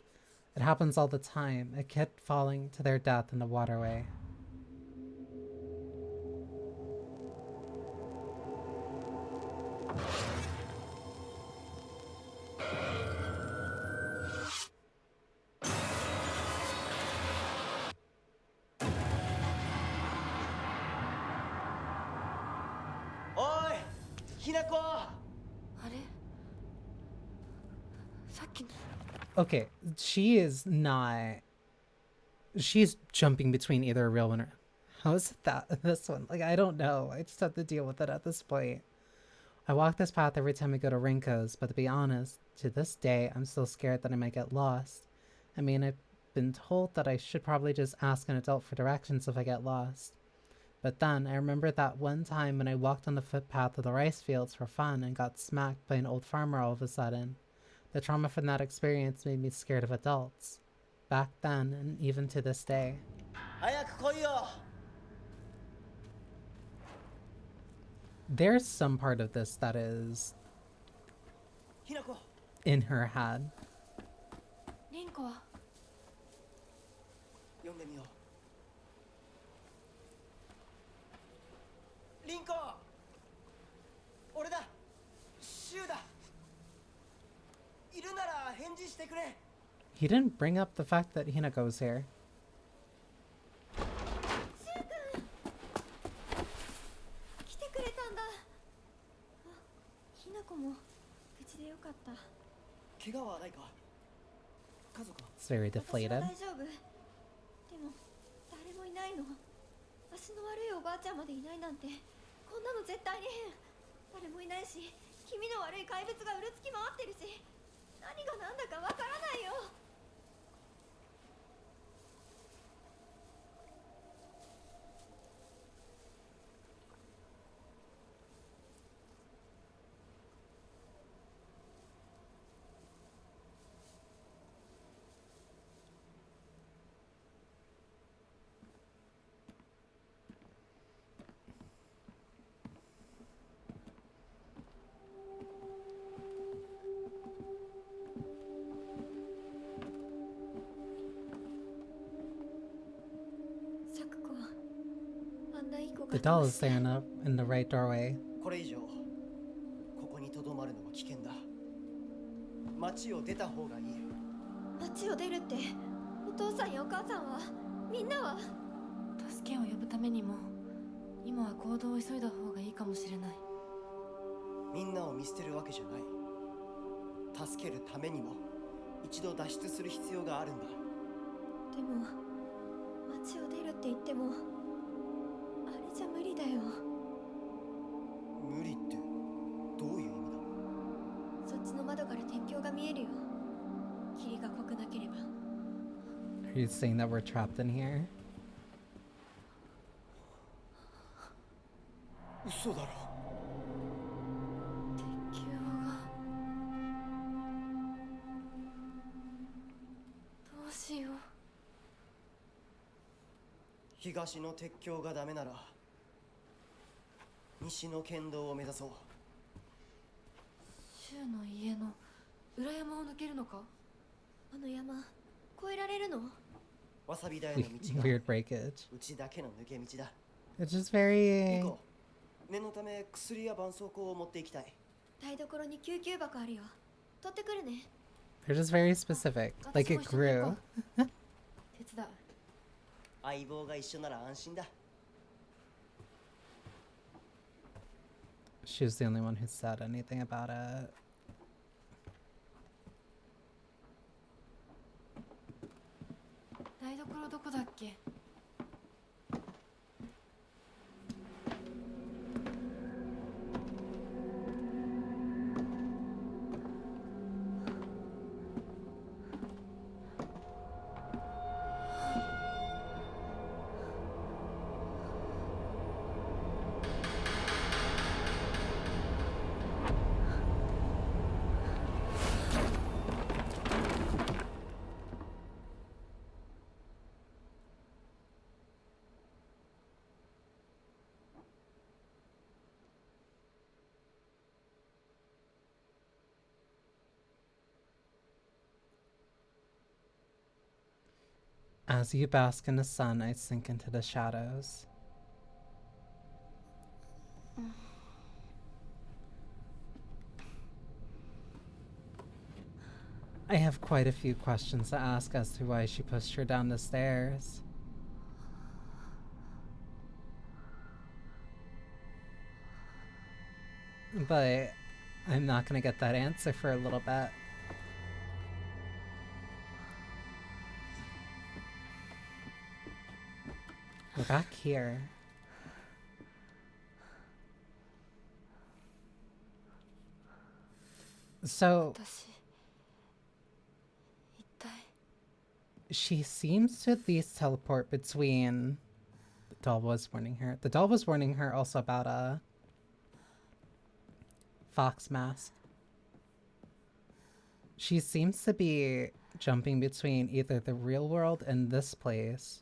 [SPEAKER 1] It happens all the time. A kid falling to their death in the waterway.
[SPEAKER 8] Oi! Hinako!
[SPEAKER 4] あれさっきの
[SPEAKER 1] Okay, she is not... She's jumping between either a real one or... How is it that this one? Like, I don't know. I just have to deal with it at this point. I walk this path every time I go to Rinko's, but to be honest, to this day, I'm still scared that I might get lost. I mean, I've been told that I should probably just ask an adult for directions if I get lost. But then, I remember that one time when I walked on the footpath of the rice fields for fun and got smacked by an old farmer all of a sudden. The trauma from that experience made me scared of adults. Back then, and even to this day. There's some part of this that is... in her head.
[SPEAKER 4] リンコは
[SPEAKER 8] 読んでみよう。リンコ！俺だ！シュウだ！いるなら返事してくれ。
[SPEAKER 1] He didn't bring up the fact that Hinako's here.
[SPEAKER 3] 来てくれたんだ。あ、ひなこも無事でよかった。
[SPEAKER 8] 怪我はないか？家族は？
[SPEAKER 1] It's very
[SPEAKER 3] 私は
[SPEAKER 1] deflated.
[SPEAKER 3] 大丈夫。でも誰もいないの。足の悪いおばあちゃんまでいないなんて、こんなの絶対に変。誰もいないし、気味の悪い怪物がうるつき回ってるし、何が何だかわからないよ。
[SPEAKER 1] The doll is there in the right doorway.
[SPEAKER 8] これ以上ここに留まるのは危険だ。町を出た方がいい。
[SPEAKER 3] 町を出るって、お父さんやお母さんは、みんなは。
[SPEAKER 4] 助けを呼ぶためにも今は行動を急いだ方がいいかもしれない。
[SPEAKER 8] みんなを見捨てるわけじゃない。助けるためにも一度脱出する必要があるんだ。
[SPEAKER 3] でも町を出るって言ってもあれじゃ無理だよ。
[SPEAKER 8] 無理ってどういう意味だ？
[SPEAKER 3] そっちの窓から鉄橋が見えるよ。霧が濃くなければ。
[SPEAKER 1] Are you saying that we're trapped in here?
[SPEAKER 8] 嘘だろ。
[SPEAKER 4] 鉄橋がどうしよう。
[SPEAKER 8] 東の鉄橋がダメなら西の県道を目指そう。
[SPEAKER 4] 柊の家の裏山を抜けるのか？
[SPEAKER 3] あの山越えられるの？
[SPEAKER 8] わさび台の道が
[SPEAKER 1] Weird breakage.
[SPEAKER 8] うちだけの抜け道だ。
[SPEAKER 1] It's just very...
[SPEAKER 8] 行こう。念のため薬や絆創膏を持っていきたい。
[SPEAKER 3] 台所に救急箱あるよ。取ってくるね。
[SPEAKER 1] They're just very specific. Like it grew.
[SPEAKER 4] 手伝う。
[SPEAKER 8] 相棒が一緒なら安心だ。
[SPEAKER 1] She was the only one who said anything about it.
[SPEAKER 4] 台所どこだっけ？As
[SPEAKER 1] you bask in the sun, I sink into the shadows. I have quite a few questions to ask as to why she pushed her down the stairs. But I'm not gonna get that answer for a little bit. We're back here. So
[SPEAKER 4] 私一体
[SPEAKER 1] she seems to at least teleport between. The doll was warning her. The doll was warning her also about a fox mask. She seems to be jumping between either the real world and this place,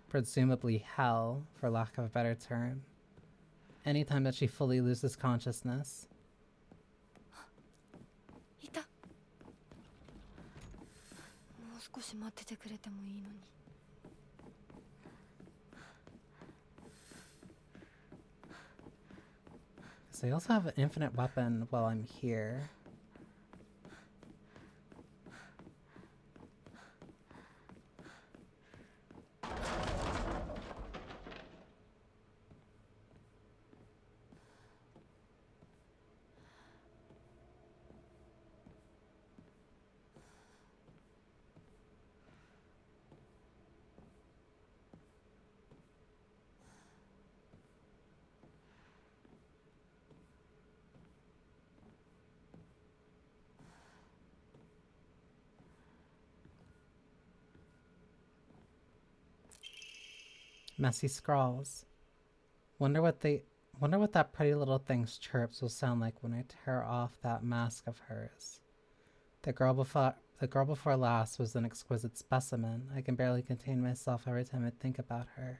[SPEAKER 1] presumably hell, for lack of a better term, anytime that she fully loses consciousness.
[SPEAKER 4] いた。もう少し待っててくれてもいいのに。
[SPEAKER 1] So I also have an infinite weapon while I'm here. Messy scrawls. Wonder what that pretty little thing's chirps will sound like when I tear off that mask of hers. The girl before last was an exquisite specimen. I can barely contain myself every time I think about her.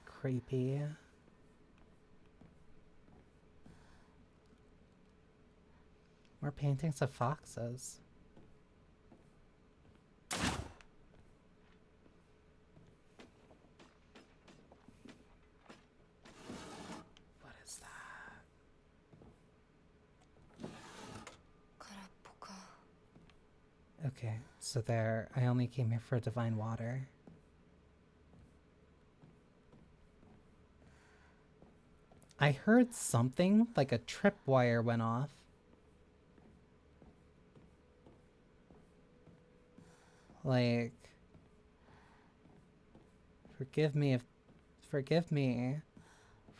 [SPEAKER 1] Creepy. More paintings of foxes. Okay, so there, I only came here for divine water. I heard something, like a tripwire went off. Like, forgive me for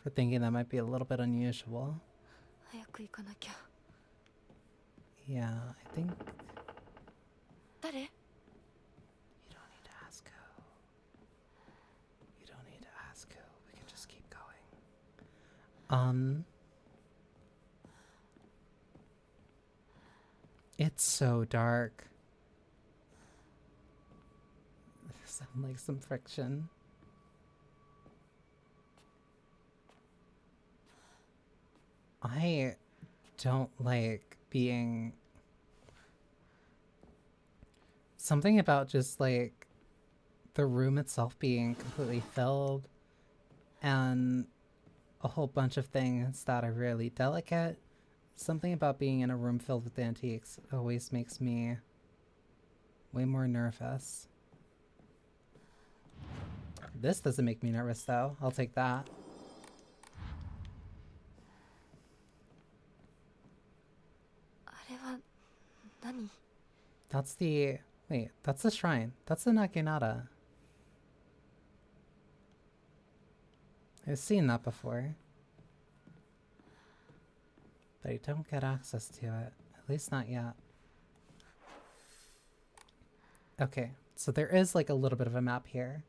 [SPEAKER 1] thinking that might be a little bit unusual.
[SPEAKER 4] 早く行かなきゃ。
[SPEAKER 1] Yeah, I think...
[SPEAKER 4] 誰?
[SPEAKER 1] You don't need to ask who. You don't need to ask who. We can just keep going. It's so dark. Sound like some friction. I don't like being... Something about just like the room itself being completely filled and a whole bunch of things that are really delicate. Something about being in a room filled with antiques always makes me way more nervous. This doesn't make me nervous though. I'll take that. That's the... Wait, that's the shrine. That's the Naginata. I've seen that before. But I don't get access to it. At least not yet. Okay, so there is like a little bit of a map here.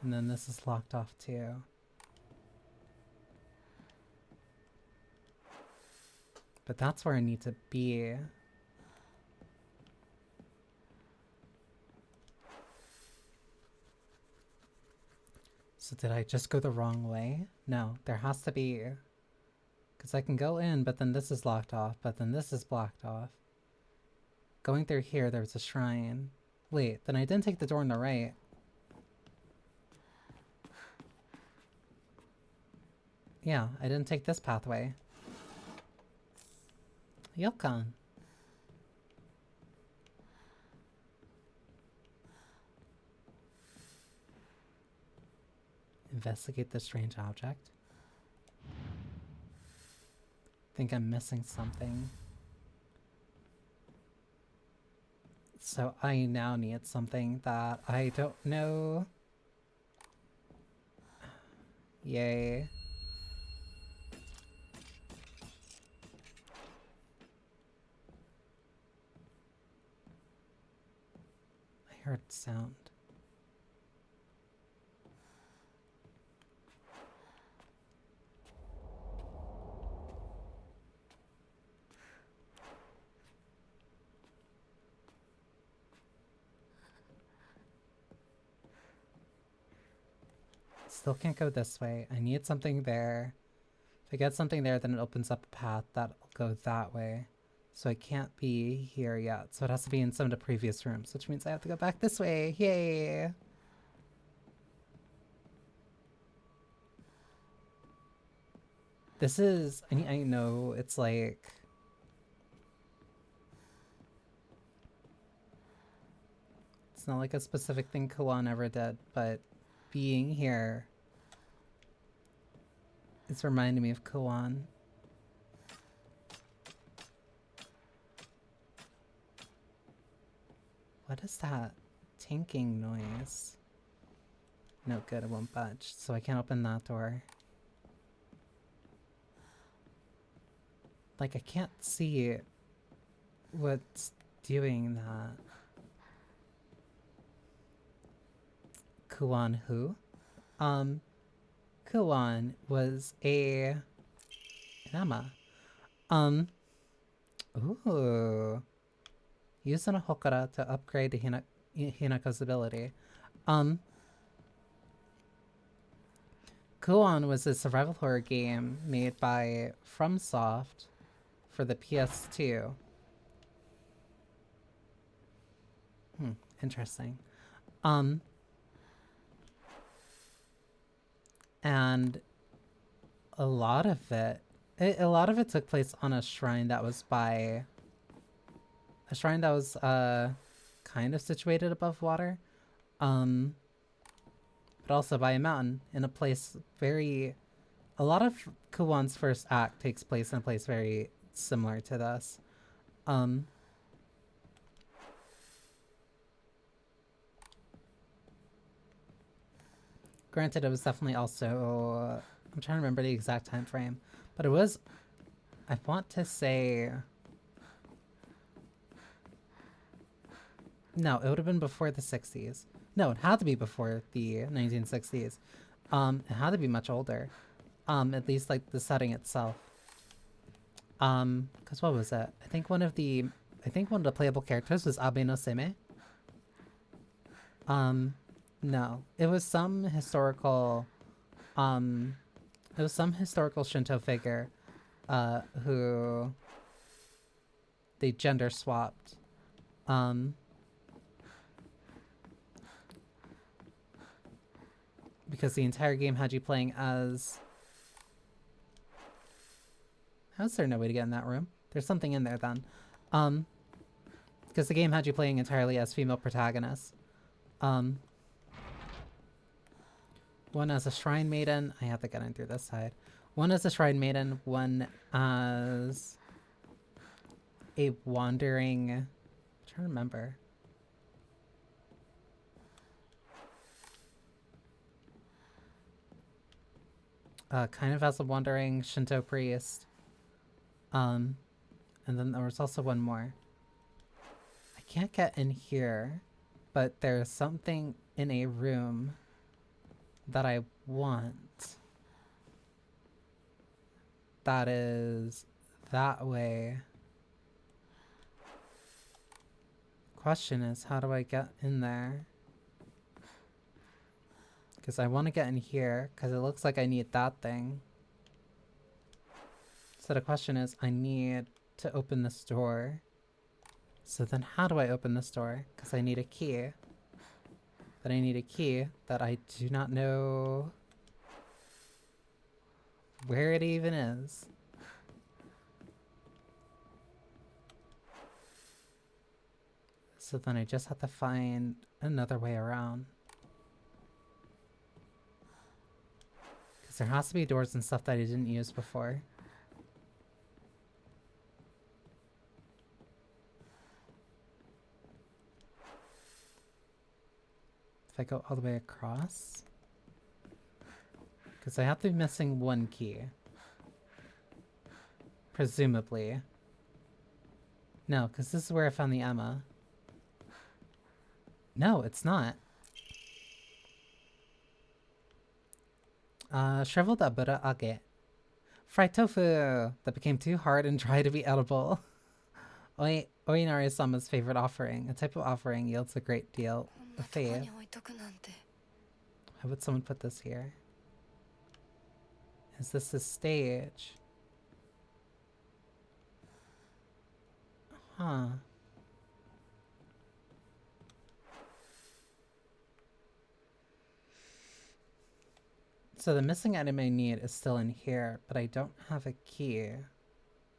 [SPEAKER 1] And then this is locked off too. But that's where I need to be. So did I just go the wrong way? No, there has to be... Because I can go in, but then this is locked off, but then this is blocked off. Going through here, there's a shrine. Wait, then I didn't take the door on the right. Yeah, I didn't take this pathway. Yokon. Investigate the strange object. Think I'm missing something. So I now need something that I don't know. Yay. I heard sound. Still can't go this way. I need something there. If I get something there, then it opens up a path that'll go that way. So I can't be here yet. So it has to be in some of the previous rooms, which means I have to go back this way. Yay! This is... I know it's like... It's not like a specific thing Kawan ever did, but being here... It's reminding me of Kawan. What is that tinking noise? No good, it won't budge, so I can't open that door. Like, I can't see what's doing that. Kuan who? Kuan was a Nama. Ooh. Use an Hokara to upgrade Hinaka's ability. Kuon was a survival horror game made by FromSoft for the PS2. Interesting. And a lot of it took place on a shrine that was kind of situated above water, but also by a mountain in a place a lot of Kuwan's first act takes place in a place very similar to this. Granted, it was definitely also, I'm trying to remember the exact time frame, but it was, I want to say, no, it would have been before the 60s. No, it had to be before the 1960s. It had to be much older. At least like the setting itself. Cause what was it? I think one of the playable characters was Abe no Seme. No, it was some historical Shinto figure who they gender swapped. Because the entire game had you playing as... How's there no way to get in that room? There's something in there then. Because the game had you playing entirely as female protagonists. One as a shrine maiden. I have to get in through this side. One as a shrine maiden, one as a wandering... I'm trying to remember. Kind of as a wandering Shinto priest. And then there was also one more. I can't get in here, but there's something in a room that I want. That is that way. Question is, how do I get in there? Because I want to get in here, because it looks like I need that thing. So the question is, I need to open this door. So then how do I open this door? Because I need a key. But I need a key that I do not know where it even is. So then I just have to find another way around. Because there has to be doors and stuff that I didn't use before. If I go all the way across? Because I have to be missing one key. Presumably. No, because this is where I found the Emma. No, it's not. Shriveled abura age. Fried tofu that became too hard and dry to be edible. Oinari-sama's favorite offering. A type of offering yields a great deal of faith. How would someone put this here? Is this the stage? Huh. So the missing item I need is still in here, but I don't have a key.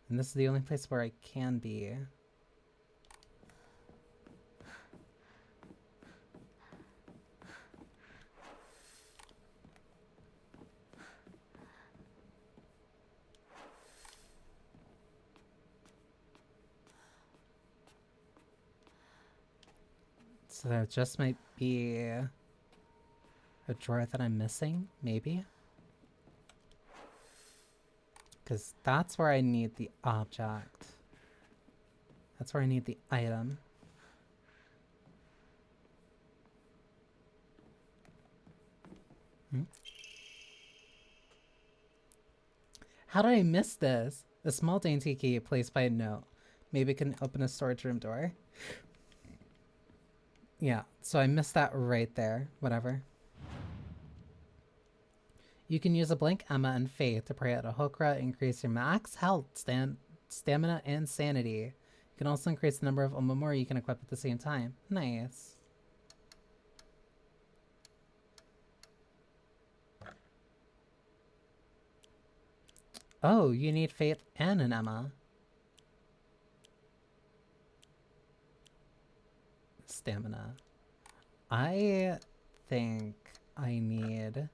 [SPEAKER 1] And this is the only place where I can be. So there just might be a drawer that I'm missing, maybe? Because that's where I need the object. That's where I need the item. How did I miss this? A small dainty key placed by a note. Maybe it can open a storage room door. Yeah, so I missed that right there. Whatever. You can use a blank Emma and Faith to pray at a Hokra, increase your max health, stamina, and sanity. You can also increase the number of Omamori you can equip at the same time. Nice. Oh, you need Faith and an Emma. Stamina. I think I need...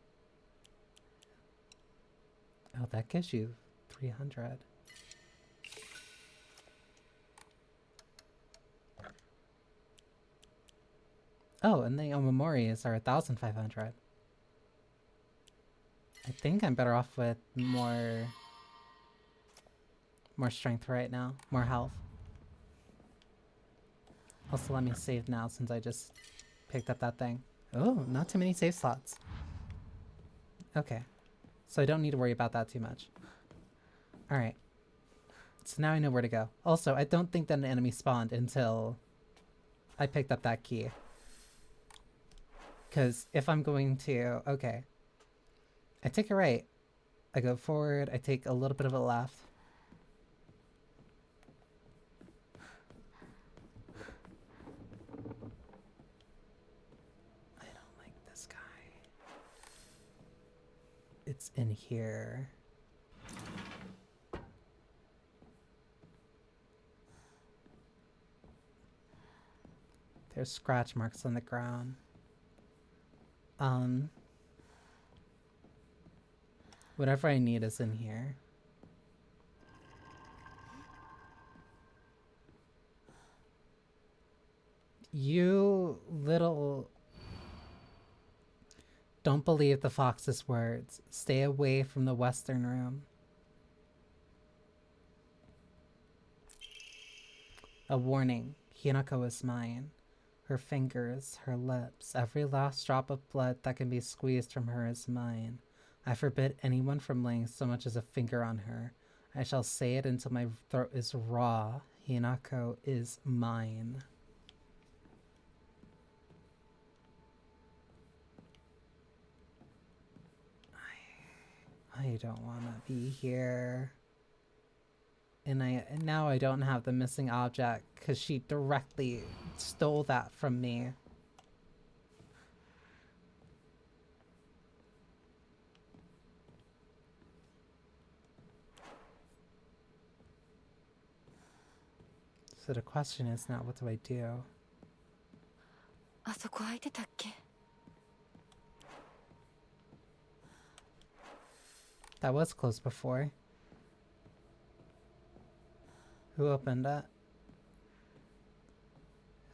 [SPEAKER 1] Oh, that gives you 300. Oh, and the Omomoris are 1,500. I think I'm better off with more strength right now, more health. Also, let me save now since I just picked up that thing. Oh, not too many save slots. Okay, so I don't need to worry about that too much. All right, so now I know where to go. Also, I don't think that an enemy spawned until I picked up that key. Because if I'm going to... Okay. I take a right. I go forward. I take a little bit of a left. I don't like this guy. It's in here. There's scratch marks on the ground. Whatever I need is in here. You little... Don't believe the fox's words. Stay away from the western room. A warning. Hinako is mine. Her fingers, her lips, every last drop of blood that can be squeezed from her is mine. I forbid anyone from laying so much as a finger on her. I shall say it until my throat is raw. Hinako is mine. I don't want to be here. And now I don't have the missing object because she directly stole that from me. So the question is now, what do I do?
[SPEAKER 4] あそこ空いてたっけ?
[SPEAKER 1] That was closed before. Who opened it?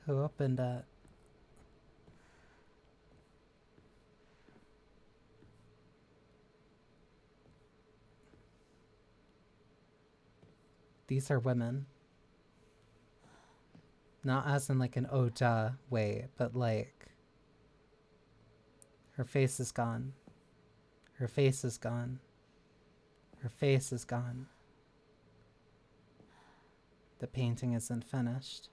[SPEAKER 1] Who opened it? These are women. Not as in like an oh duh way, but like... Her face is gone. Her face is gone. Her face is gone. The painting isn't finished.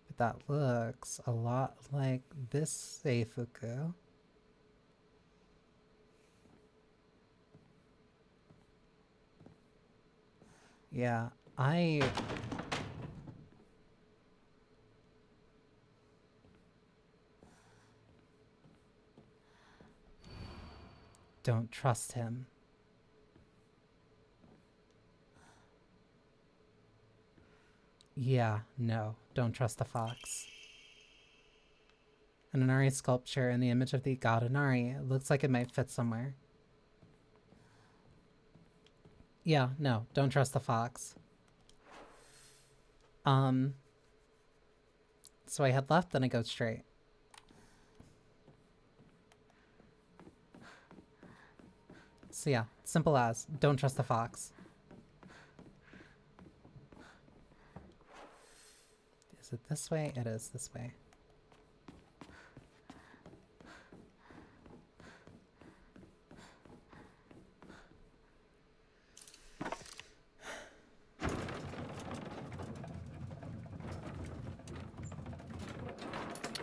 [SPEAKER 1] But that looks a lot like this Seifuku. Yeah, I... don't trust him. Yeah, no, don't trust the fox. An Inari sculpture in the image of the god Inari. It looks like it might fit somewhere. Yeah, no, don't trust the fox. So I head left, then I go straight. So yeah, simple as, don't trust the fox. Is it this way? It is this way.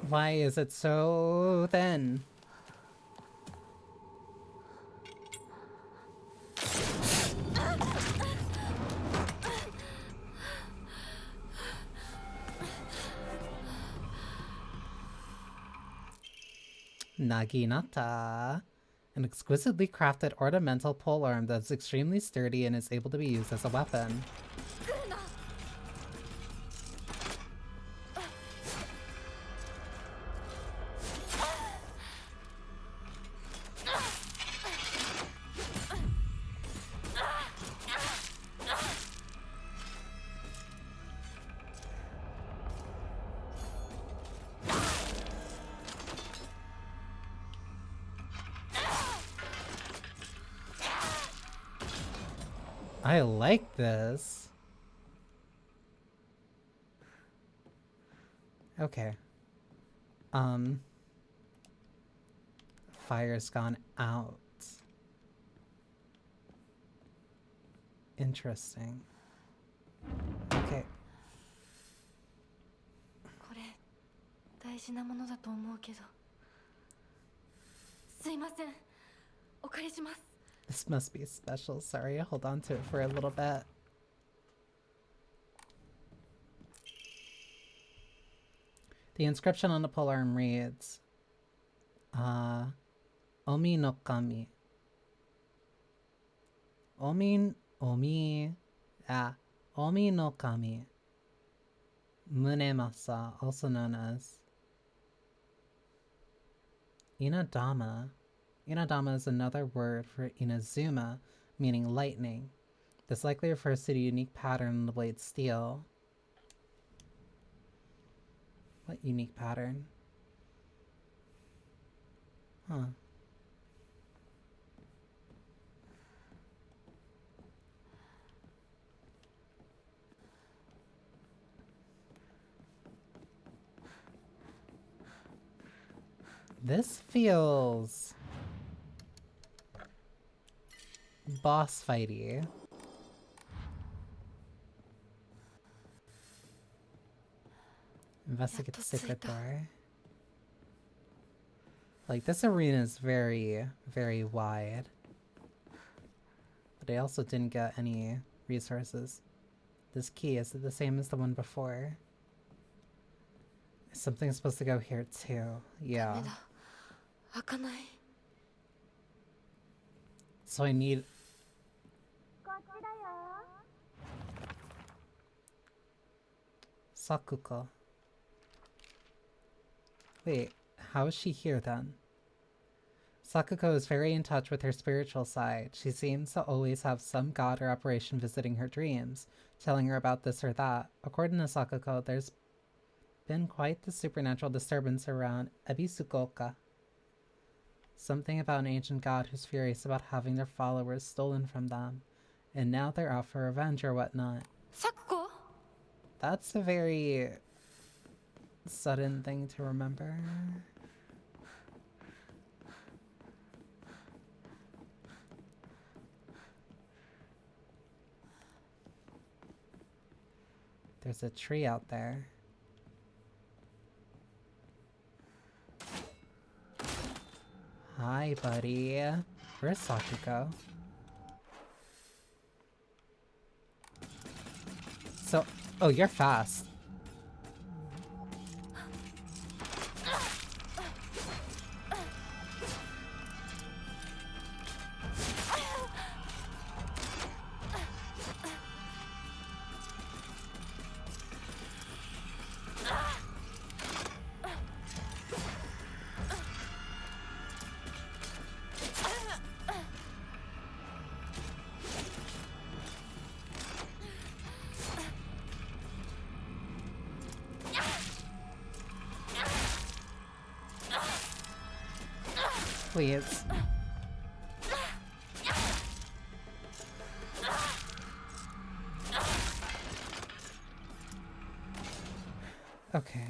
[SPEAKER 1] Why is it so thin? Naginata. An exquisitely crafted ornamental polearm that's extremely sturdy and is able to be used as a weapon. I like this. Okay. Fire's gone out. Interesting. Okay.
[SPEAKER 4] これ大事なものだと思うけど。すいません。お借りします。
[SPEAKER 1] This must be special. Sorry, hold on to it for a little bit. The inscription on the polearm reads, Omi no kami. Omi no kami. Munemasa, also known as Inadama. Inadama is another word for Inazuma, meaning lightning. This likely refers to the unique pattern in the blade's steel. What unique pattern? Huh. This feels boss fighty. Investigate the secret door. Like, this arena is very, very wide. But I also didn't get any resources. This key, is it the same as the one before? Something's supposed to go here too. Yeah. So I need... Sakuko. Wait, how is she here then? Sakuko is very in touch with her spiritual side. She seems to always have some god or apparition visiting her dreams, telling her about this or that. According to Sakuko, there's been quite the supernatural disturbance around Ebisukoka. Something about an ancient god who's furious about having their followers stolen from them, and now they're out for revenge or whatnot.
[SPEAKER 4] Sakuko?
[SPEAKER 1] That's a very sudden thing to remember. There's a tree out there. Hi, buddy. Where's Sakuko? So, oh, you're fast. Please. Okay.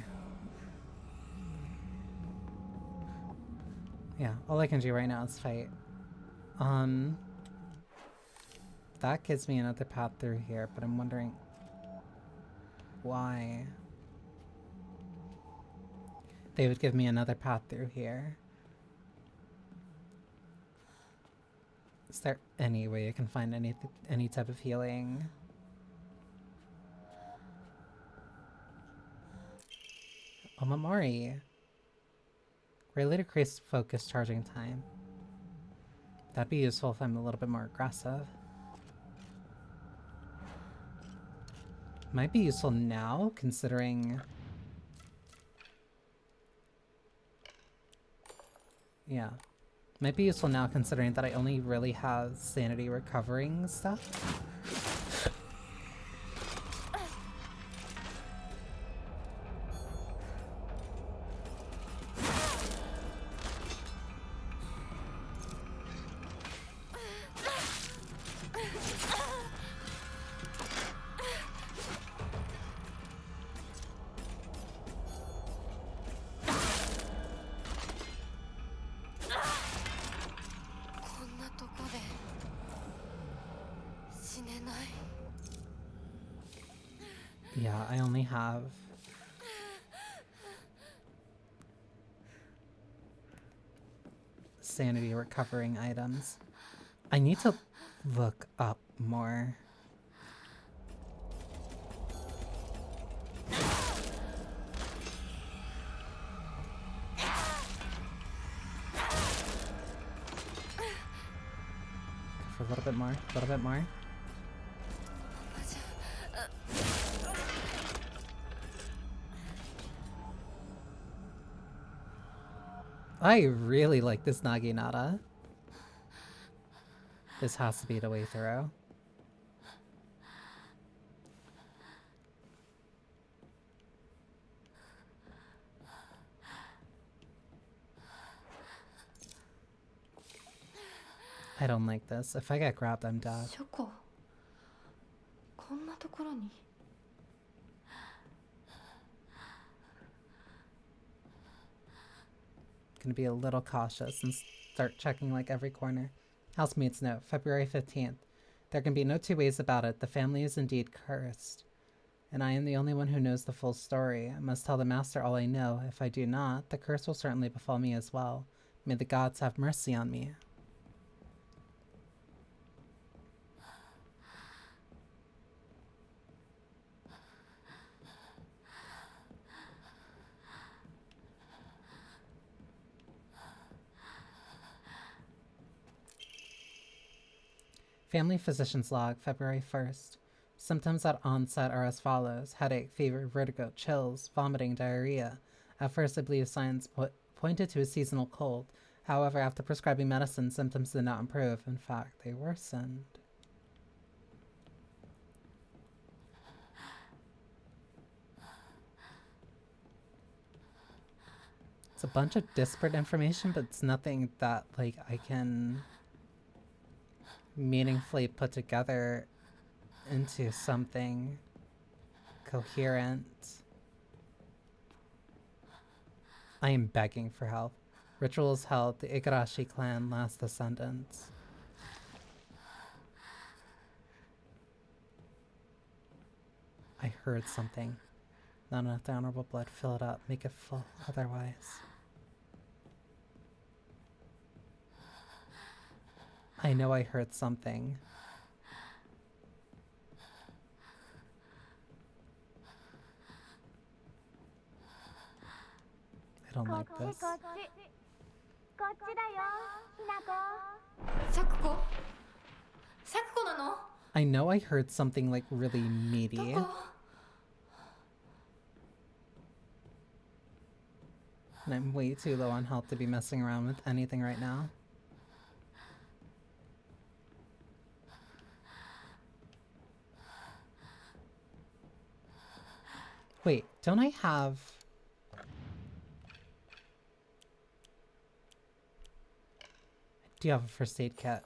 [SPEAKER 1] Yeah, all I can do right now is fight. That gives me another path through here, but I'm wondering why they would give me another path through here. Is there any way I can find any type of healing? Omamori. Greatly decreased focus charging time. That'd be useful if I'm a little bit more aggressive. Might be useful now, considering... Yeah. Might be useful now, considering that I only really have sanity recovering stuff. Yeah, I only have... sanity recovering items. I need to look up more. For a little bit more, a little bit more. I really like this Naginata. This has to be the way through. I don't like this. If I get grabbed, I'm dead.
[SPEAKER 3] Shoko. こんなところに
[SPEAKER 1] Gonna be a little cautious and start checking like every corner. Housemaid's note, February 15th. There can be no two ways about it. The family is indeed cursed. And I am the only one who knows the full story. I must tell the master all I know. If I do not, the curse will certainly befall me as well. May the gods have mercy on me. Family physician's log, February 1st. Symptoms at onset are as follows: headache, fever, vertigo, chills, vomiting, diarrhea. At first, I believe signs pointed to a seasonal cold. However, after prescribing medicine, symptoms did not improve. In fact, they worsened. It's a bunch of disparate information, but it's nothing that, like, I can meaningfully put together into something coherent. I am begging for help. Rituals held the Igarashi clan last descendants. I heard something. Not enough the honorable blood. Fill it up. Make it full. Otherwise. I know I heard something. I don't like this. I know I heard something like really meaty. And I'm way too low on health to be messing around with anything right now. Wait, don't I have... Do you have a first aid kit?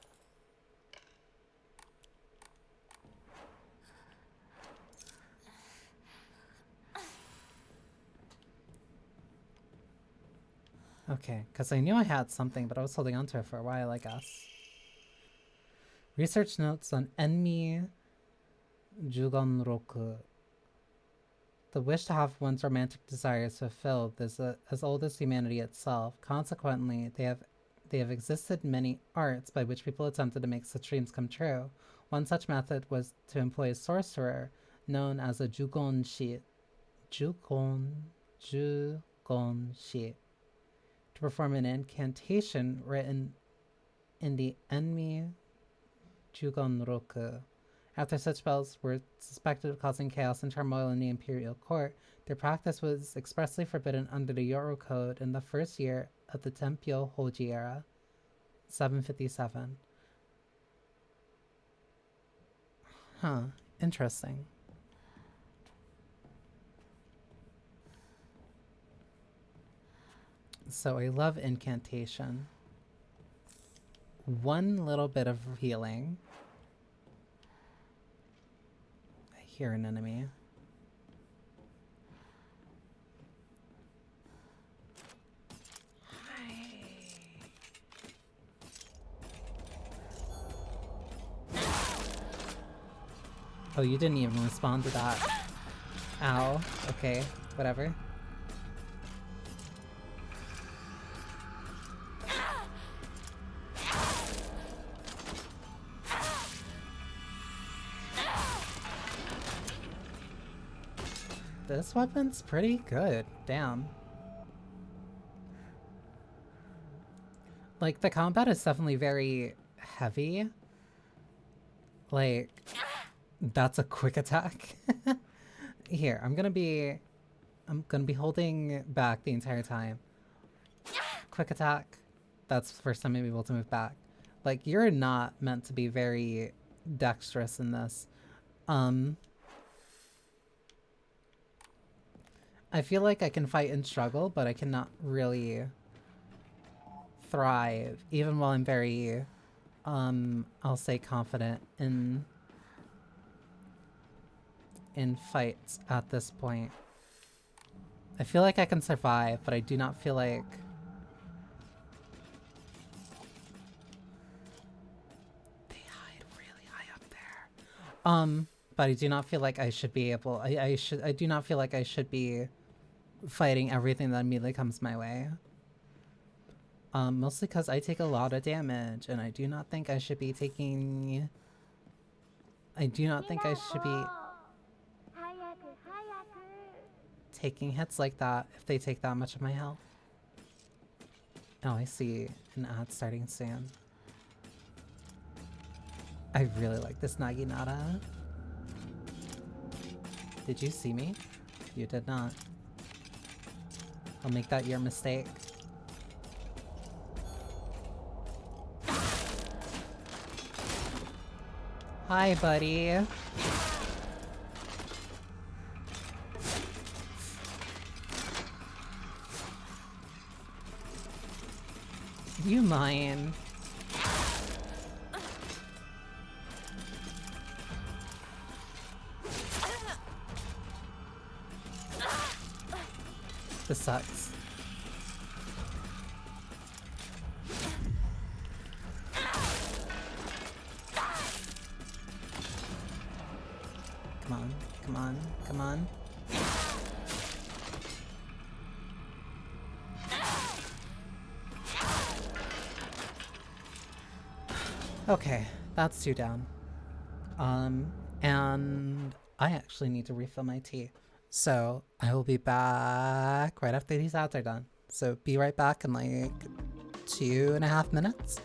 [SPEAKER 1] Okay, because I knew I had something, but I was holding on to it for a while, I guess. Research notes on Enmi Jugonroku. The wish to have one's romantic desires fulfilled is as old as humanity itself. Consequently, they have existed many arts by which people attempted to make such dreams come true. One such method was to employ a sorcerer known as a Jugonshi. Jugonshi. To perform an incantation written in the enemy Jugonroku. After such spells were suspected of causing chaos and turmoil in the imperial court, their practice was expressly forbidden under the Yoro Code in the first year of the Tempyo Hoji era, 757. Huh, interesting. So I love incantation. One little bit of healing. I hear an enemy. Oh, you didn't even respond to that. Ow. Okay, whatever. This weapon's pretty good. Damn. Like, the combat is definitely very heavy. Like, that's a quick attack. Here, I'm gonna be holding back the entire time. Quick attack. That's the first time I'm able to move back. Like, you're not meant to be very dexterous in this. I feel like I can fight and struggle, but I cannot really thrive, even while I'm very, I'll say confident in fights at this point. I feel like I can survive, but I do not feel like... They hide really high up there. But I do not feel like I should be able... I do not feel like I should be fighting everything that immediately comes my way. Mostly because I take a lot of damage, and I do not think I should be taking... I do not think I should be taking hits like that if they take that much of my health. Oh, I see an ad starting soon. I really like this Naginata. Did you see me? You did not. I'll make that your mistake. Hi, buddy. You mine. This sucks. Come on, come on, come on. Okay, that's 2 down. And I actually need to refill my tea. So I will be back right after these ads are done. So be right back in like 2.5 minutes.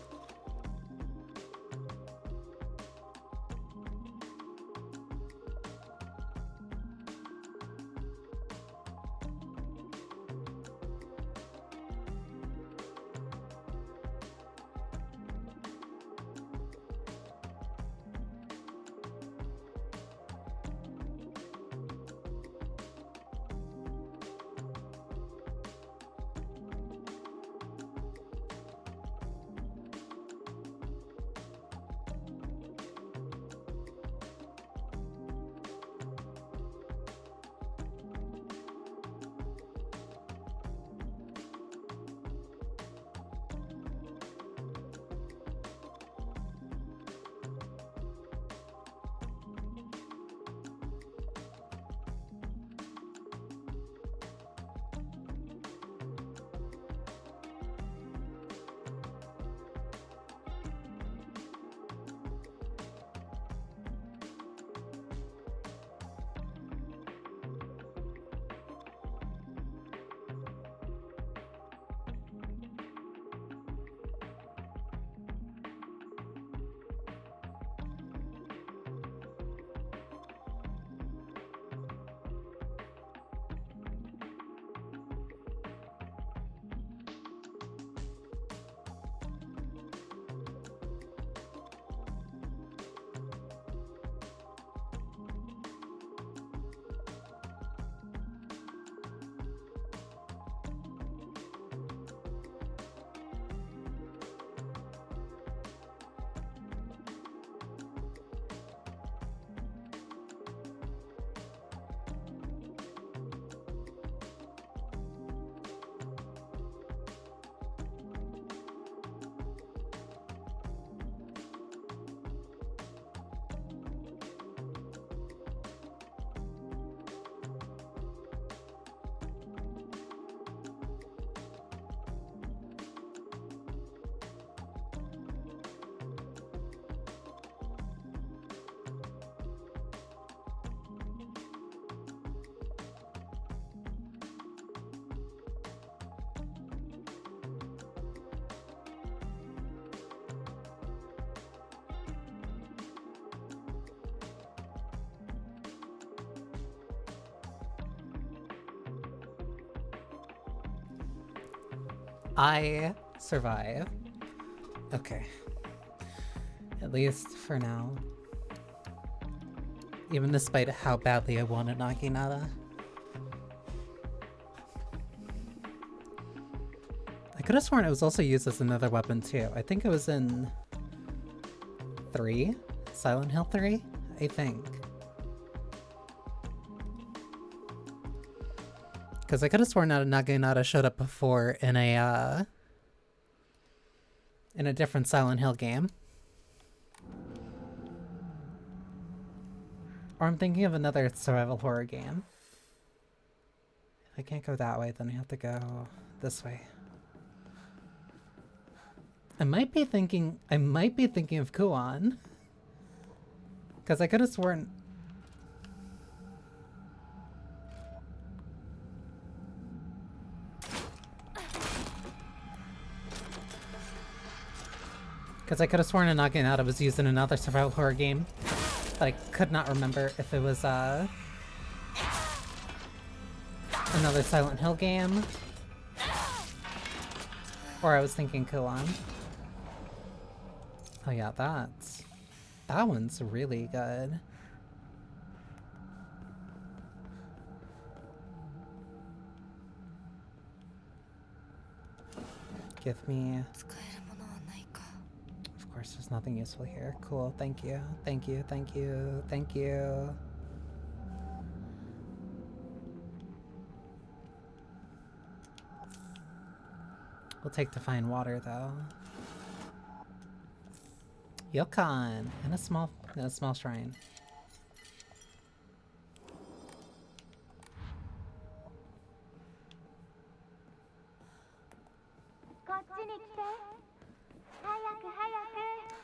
[SPEAKER 1] I survive. Okay. At least for now. Even despite how badly I wanted Naginata. I could have sworn it was also used as another weapon too. I think it was in 3? Silent Hill 3? I think. Because I could have sworn that Naginata showed up before in a different Silent Hill game. Or I'm thinking of another survival horror game. If I can't go that way, then I have to go this way. I might be thinking of Kuon. Because I could have sworn... Because I could have sworn a Naginata was used in another survival horror game. But I could not remember if it was another Silent Hill game. Or I was thinking Kuon. Oh yeah, that one's really good. Give me... Of course, there's nothing useful here. Cool, thank you. Thank you, thank you, thank you. We'll take to find water, though. Yokon! And a small shrine.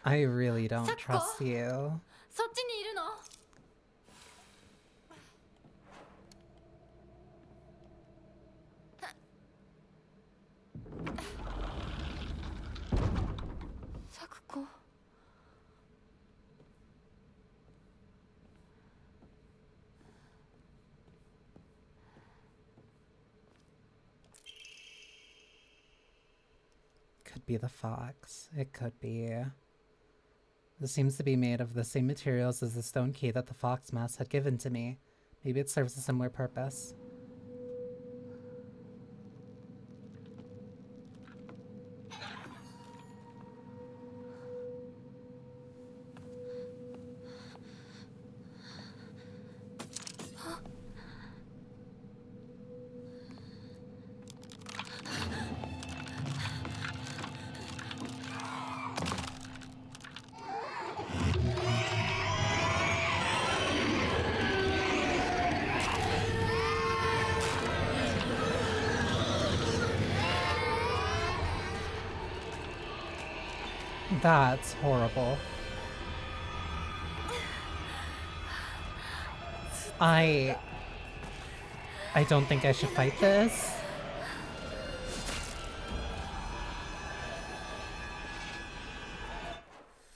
[SPEAKER 1] I really don't trust you.
[SPEAKER 4] そっちにいるの? Sakuko.
[SPEAKER 1] Could be the fox. It could be. This seems to be made of the same materials as the stone key that the fox mask had given to me. Maybe it serves a similar purpose. That's horrible. I don't think I should fight this.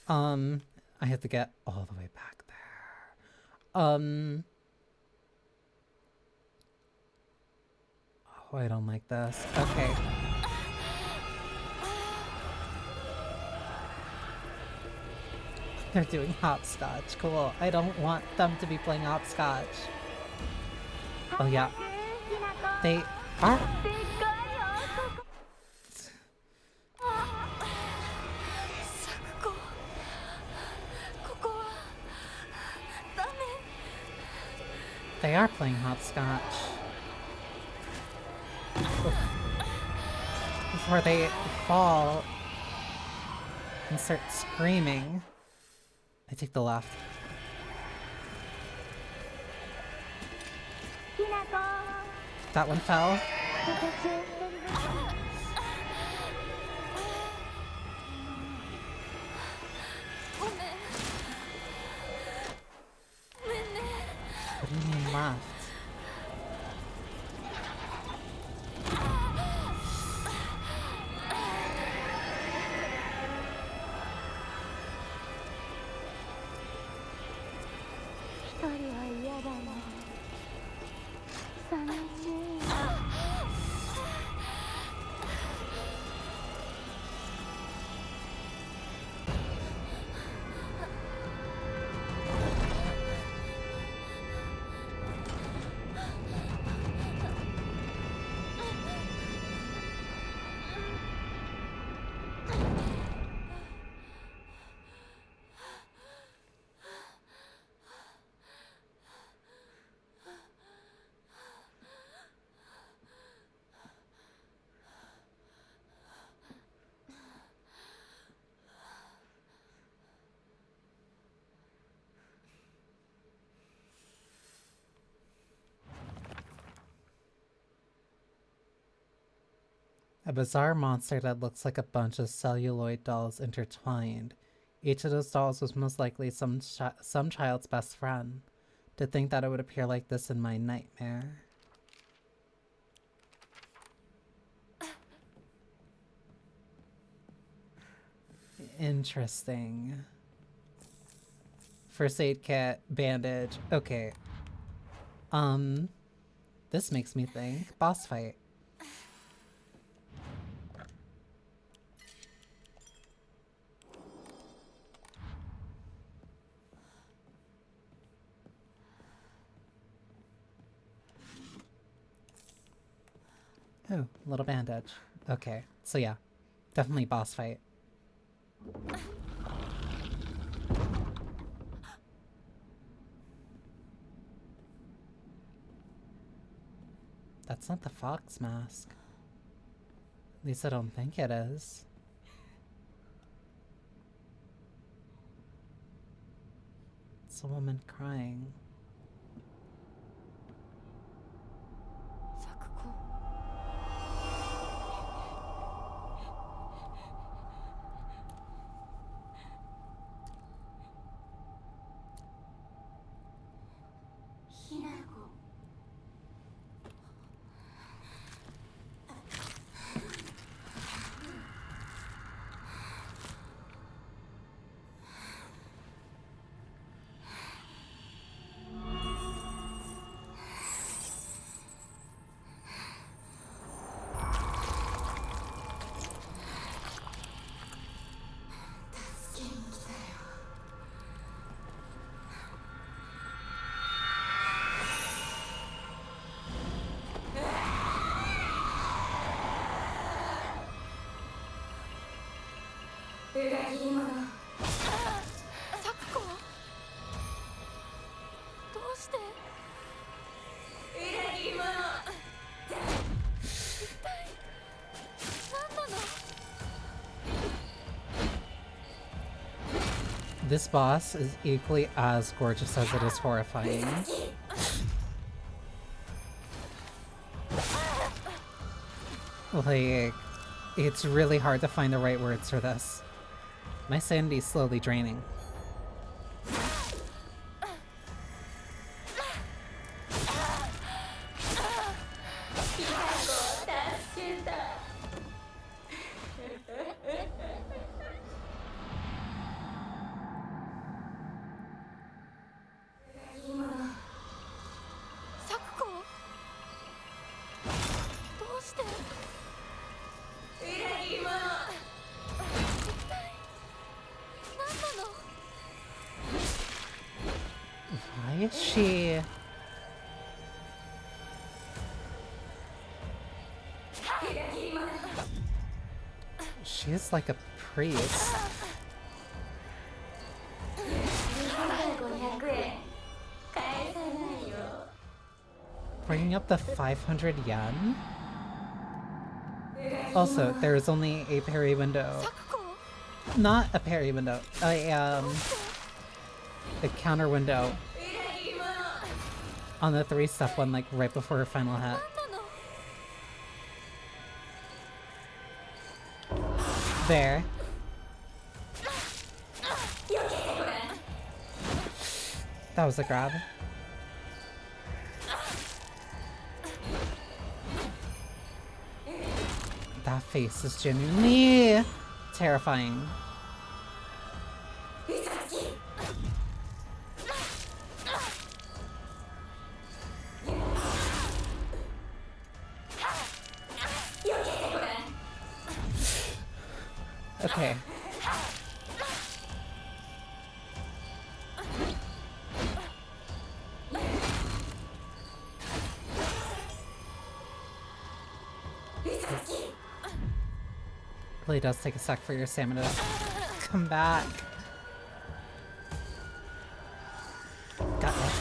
[SPEAKER 1] I have to get all the way back there. Oh, I don't like this. Okay. They're doing hopscotch. Cool. I don't want them to be playing hopscotch. Oh yeah. They are. They are playing hopscotch. Before they fall and start screaming. I take the left. That one fell. What do you mean left? A bizarre monster that looks like a bunch of celluloid dolls intertwined. Each of those dolls was most likely some child's best friend. To think that it would appear like this in my nightmare. Interesting. First aid kit, bandage. Okay. This makes me think. Boss fight. Oh, little bandage. Okay, so yeah, definitely boss fight. That's not the fox mask. At least I don't think it is. It's a woman crying. This boss is equally as gorgeous as it is horrifying. Like, it's really hard to find the right words for this. My sanity's slowly draining. Why is she... She is like a priest. Bringing up the 500 yen? Also, there is only a parry window. Not a parry window. A counter window on the 3-step one, like right before her final hit. There. That was a grab. That face is genuinely terrifying. Okay. Really does take a sec for your stamina to come back. Got it.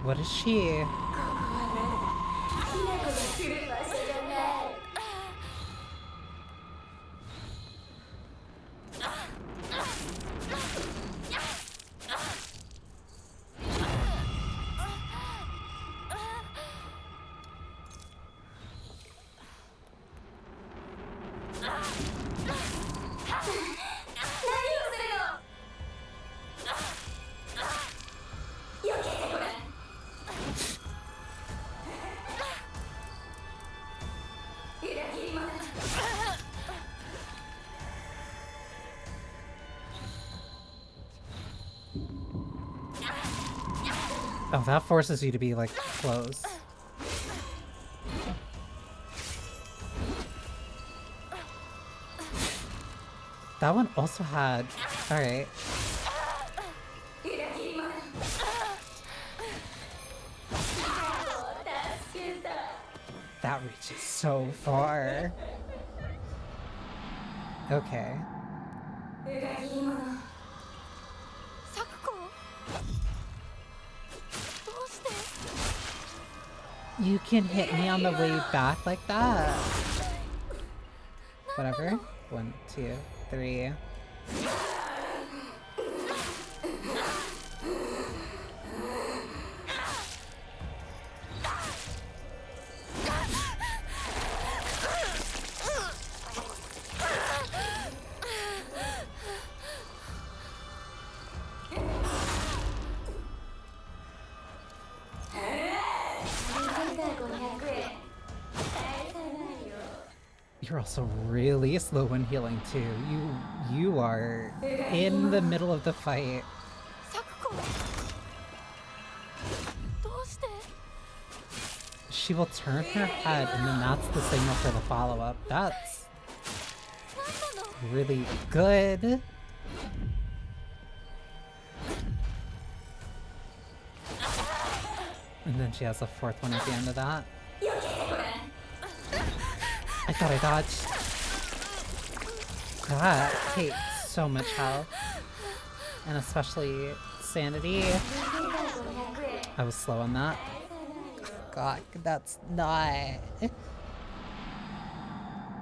[SPEAKER 1] What is she? Oh, that forces you to be, like, close. That one also had... Alright. That reaches so far. Okay. You can hit me on the way back like that. Whatever. 1, 2, 3. You're also really slow when healing too. You are in the middle of the fight. She will turn her head and then that's the signal for the follow-up. That's really good. And then she has a fourth one at the end of that. I thought I dodged. That takes so much health. And especially sanity. I was slow on that. God, that's not...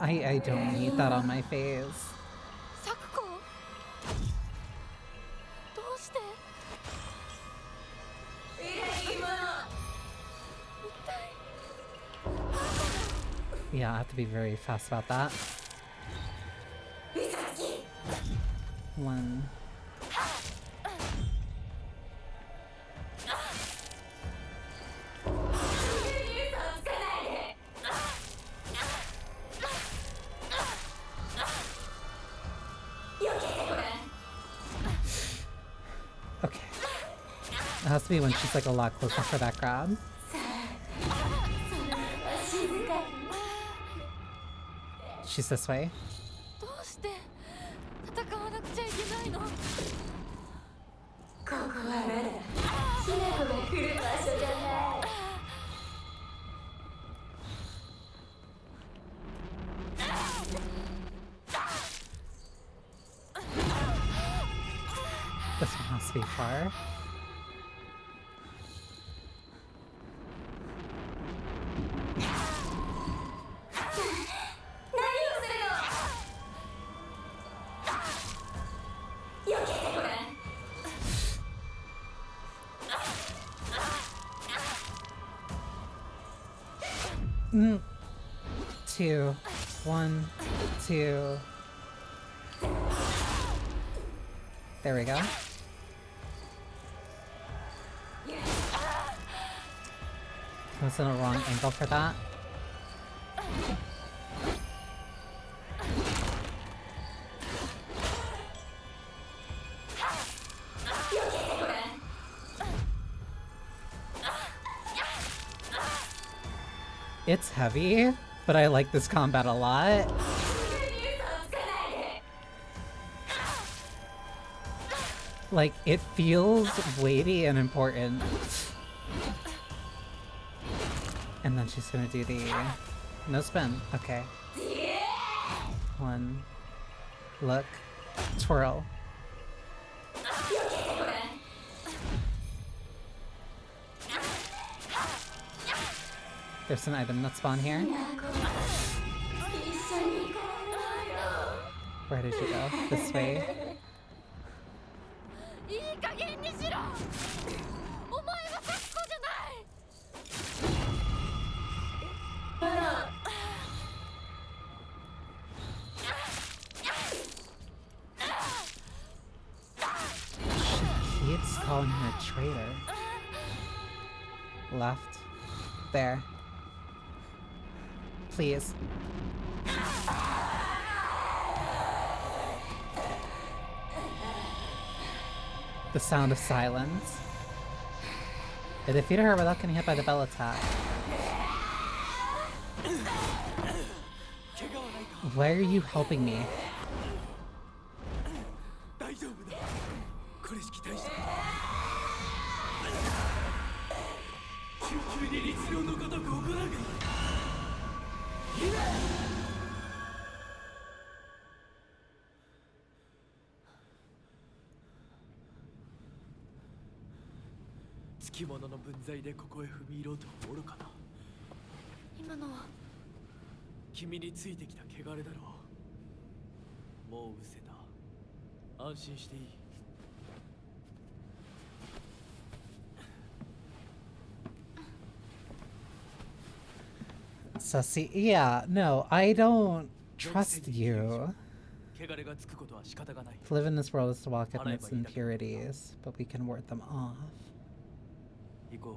[SPEAKER 1] I don't need that on my face. Yeah, I have to be very fast about that. 1. Okay. It has to be when she's like a lot closer for that grab. She's this way. This one has to be far. Mm. 2, 1, 2. There we go. I was in a wrong angle for that. It's heavy, but I like this combat a lot. Like, it feels weighty and important. And then she's gonna do the... No spin. Okay. 1. Look. Twirl. There's an item that spawned here. Where did you go? This way. She keeps calling her a traitor. Left. There. Please. The sound of silence. I defeated her without getting hit by the bell attack. Why are you helping me?
[SPEAKER 5] 大丈夫だ。これしき大した救急に律令のごとく行うがいい。つきものの分際でここへ踏み入ろうとおるかな。
[SPEAKER 4] 今のは
[SPEAKER 9] 君についてきた汚れだろう。もう失せた。安心していい。
[SPEAKER 1] Sussy, yeah, no, I don't trust you.
[SPEAKER 9] 汚れがつくことは仕方がない。
[SPEAKER 1] To live in this world is to walk amidst impurities, but we can ward them off.
[SPEAKER 9] 行こう。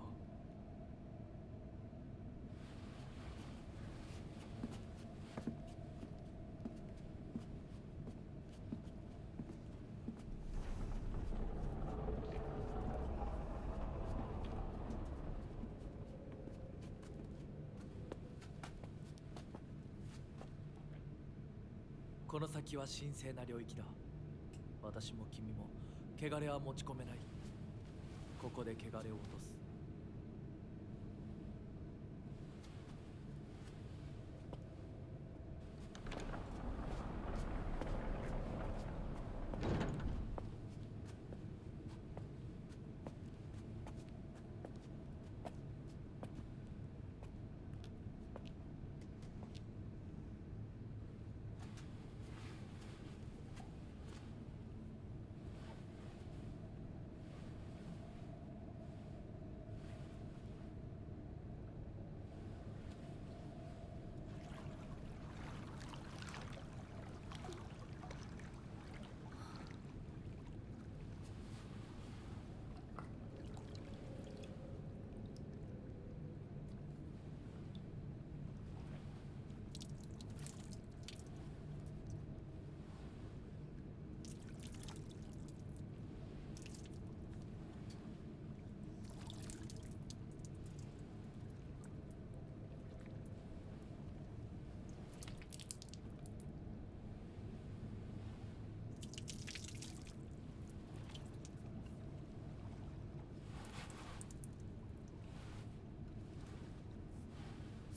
[SPEAKER 9] この先は神聖な領域だ。私も君も汚れは持ち込めない。ここで汚れを落とす。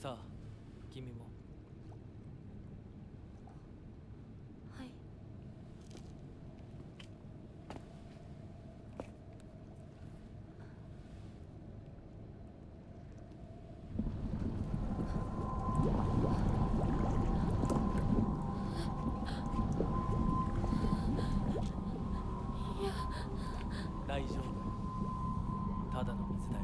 [SPEAKER 9] さあ、君も。
[SPEAKER 4] はい。
[SPEAKER 9] 大丈夫。ただの水だよ。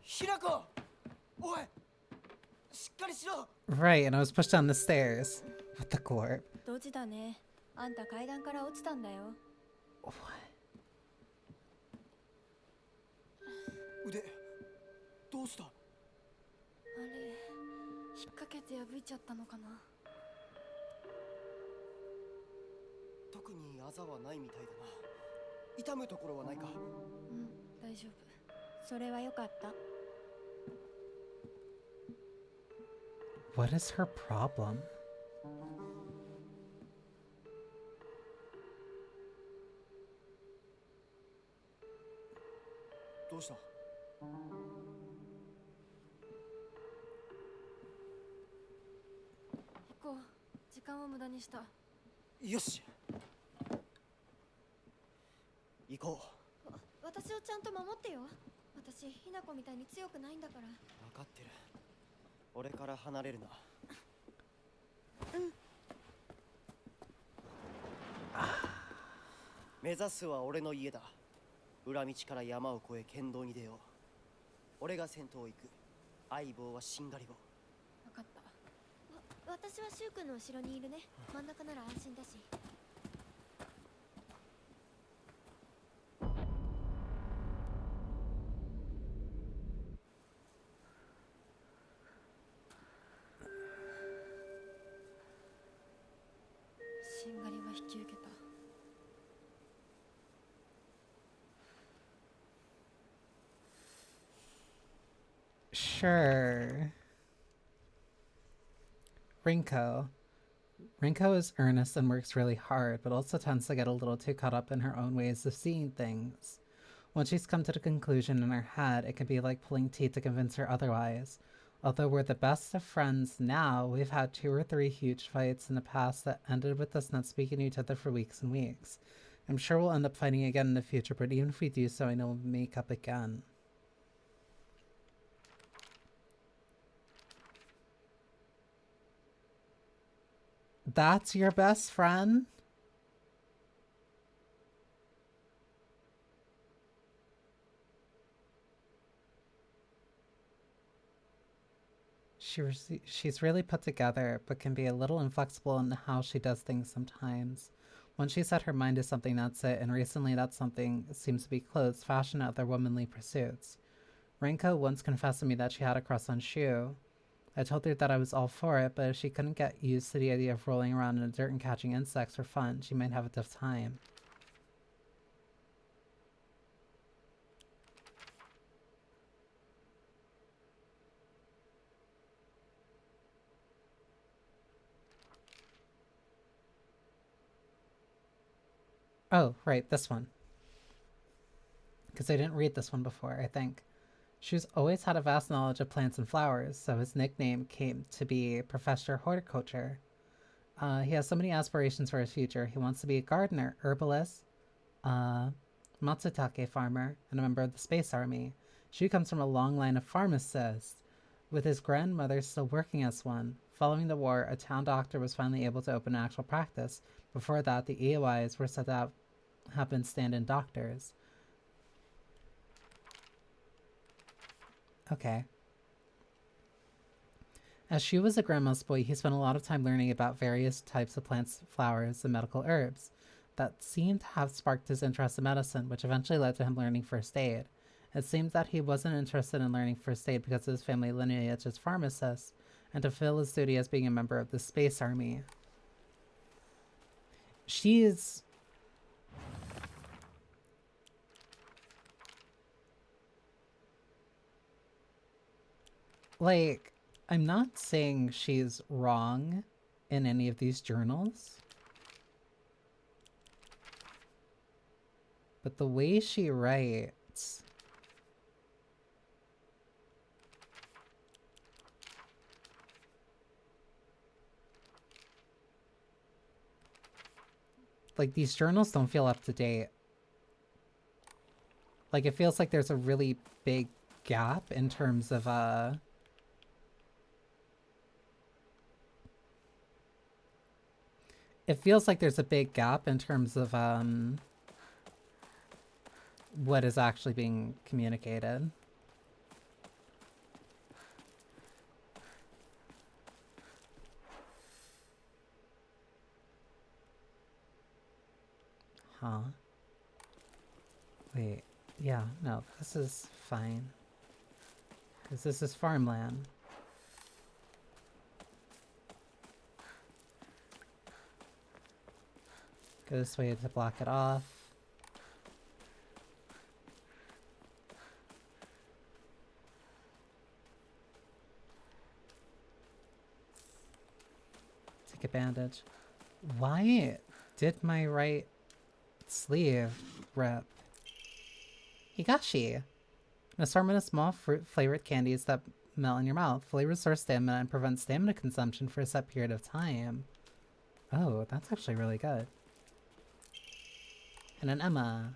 [SPEAKER 8] ひなこ、おい、しっかりしろ。
[SPEAKER 1] Right, and I was pushed down the stairs with the corp.
[SPEAKER 3] ドジだね。あんた階段から落ちたんだよ。
[SPEAKER 8] 腕、どうした？
[SPEAKER 4] あれ、引っ掛けて破いちゃったのかな。
[SPEAKER 8] 特にあざはないみたいだな。痛むところはないか？
[SPEAKER 4] うん、大丈夫。
[SPEAKER 3] それはよかった。
[SPEAKER 1] What is her problem?
[SPEAKER 4] 行こう。時間を無駄にした。
[SPEAKER 8] よし行こう。
[SPEAKER 3] 私をちゃんと守ってよ。私ひな子みたいに強くないんだから。
[SPEAKER 8] 分かってる。俺から離れるな。目指すは俺の家だ。裏道から山を越え県道に出よう。俺が先頭を行く。相棒はしんがり棒。
[SPEAKER 4] 分かった。
[SPEAKER 3] 私はシュウ君の後ろにいるね。真ん中なら安心だし。
[SPEAKER 4] しんがりは引き受けた。
[SPEAKER 1] Sure. Rinko. Rinko is earnest and works really hard, but also tends to get a little too caught up in her own ways of seeing things. Once she's come to the conclusion in her head, it can be like pulling teeth to convince her otherwise. Although we're the best of friends now, we've had 2 or 3 huge fights in the past that ended with us not speaking to each other for weeks and weeks. I'm sure we'll end up fighting again in the future, but even if we do so, I know we'll make up again. That's your best friend? She's really put together, but can be a little inflexible in how she does things sometimes. Once she set her mind to something, that's it, and recently that something seems to be clothes, fashion, and other womanly pursuits. Renko once confessed to me that she had a crush on Shu. I told her that I was all for it, but if she couldn't get used to the idea of rolling around in the dirt and catching insects for fun, she might have a tough time. Oh, right, this one. Because I didn't read this one before, I think. Shu's always had a vast knowledge of plants and flowers, so his nickname came to be Professor Horticulture. He has so many aspirations for his future. He wants to be a gardener, herbalist, matsutake farmer, and a member of the Space Army. Shu comes from a long line of pharmacists, with his grandmother still working as one. Following the war, a town doctor was finally able to open an actual practice. Before that, the AOIs were said to have been stand-in doctors. Okay. As Shu was a grandma's boy, he spent a lot of time learning about various types of plants, flowers, and medical herbs that seemed to have sparked his interest in medicine, which eventually led to him learning first aid. It seemed that he wasn't interested in learning first aid because of his family lineage as pharmacists, and to fulfill his duty as being a member of the Space Army. She's... like, I'm not saying she's wrong in any of these journals, but the way she writes, like, these journals don't feel up to date. Like, it feels like there's a really big gap in terms of, it feels like there's a big gap in terms of, what is actually being communicated. Huh? Wait, yeah, no, this is fine. Because this is farmland. Go this way to block it off. Take a bandage. Why did my right sleeve rip? Higashi! An assortment of small fruit-flavored candies that melt in your mouth. Fully restore stamina and prevent stamina consumption for a set period of time. Oh, that's actually really good. And an Emma.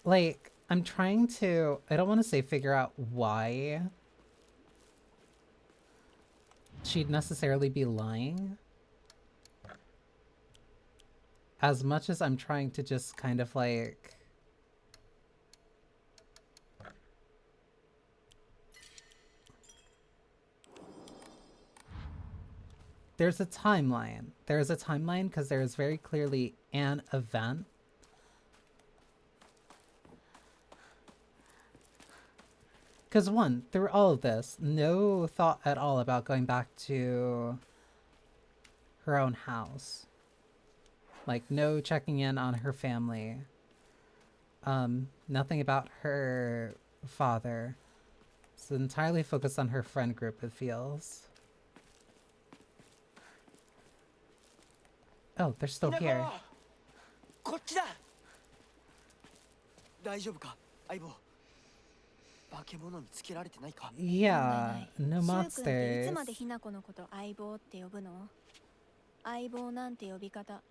[SPEAKER 1] Like, I'm trying to, I don't want to say figure out why she'd necessarily be lying, as much as I'm trying to just kind of like there's a timeline. There's a timeline because there is very clearly an event. Because one, through all of this, no thought at all about going back to her own house. Like, no checking in on her family. Nothing about her father. It's entirely focused on her friend group, it feels. Oh, they're still here.
[SPEAKER 8] こっちだ。大丈夫か、相棒。化け物につけられてないか。
[SPEAKER 1] Yeah, no
[SPEAKER 3] シュウ君っていつ
[SPEAKER 1] monsters.
[SPEAKER 3] までひな子のこと相棒って呼ぶの？相棒なんて呼び方、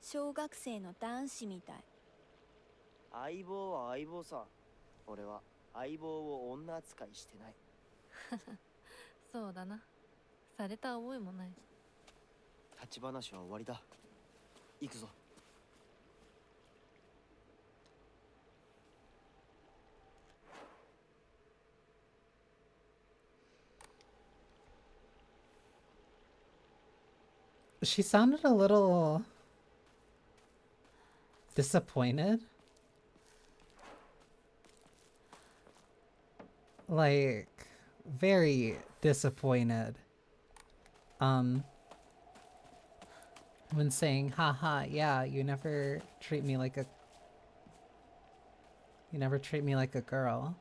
[SPEAKER 3] 小学生の男子みたい。
[SPEAKER 8] 相棒は相棒さ。俺は相棒を女扱いしてない。
[SPEAKER 4] そうだな。された覚えもない。
[SPEAKER 8] 立ち話は終わりだ。行くぞ。
[SPEAKER 1] She sounded a little disappointed. Like, very disappointed. When saying, haha, yeah, you never treat me like a girl.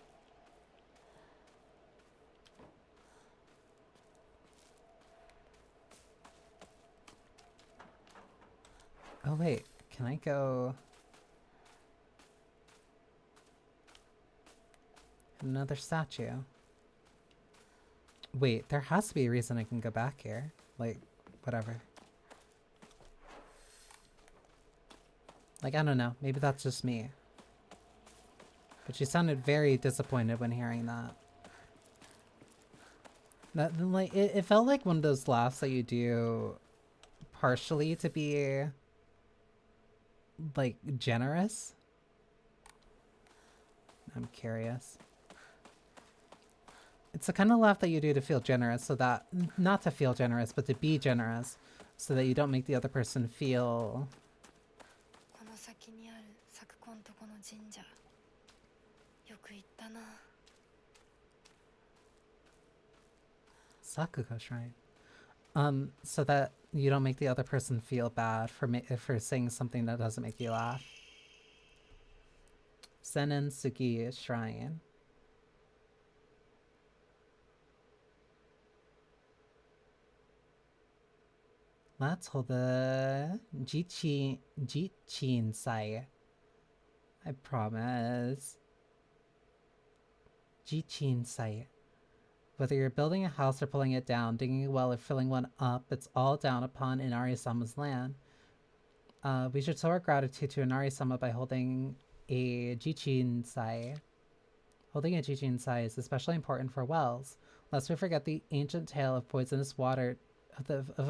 [SPEAKER 1] Oh wait, can I go another statue? Wait, there has to be a reason I can go back here. Like, whatever. Like, I don't know. Maybe that's just me. But she sounded very disappointed when hearing that. Like, it felt like one of those laughs that you do partially to be, like, generous. I'm curious. It's the kind of laugh that you do to feel generous, so that, not to feel generous, but to be generous, so that you don't make the other person feel...
[SPEAKER 4] この先にある咲くこんとこの神社。よく行ったな。
[SPEAKER 1] Sakuga Shrine. So that you don't make the other person feel bad for saying something that doesn't make you laugh. Sennen Sugi Shrine. Let's hold the Jichin Sai. I promise. Jichin Sai. Whether you're building a house or pulling it down, digging a well or filling one up, it's all down upon Inari-sama's land. We should show our gratitude to Inari-sama by holding a Jichin Sai. Holding a Jichin Sai is especially important for wells, lest we forget the ancient tale of a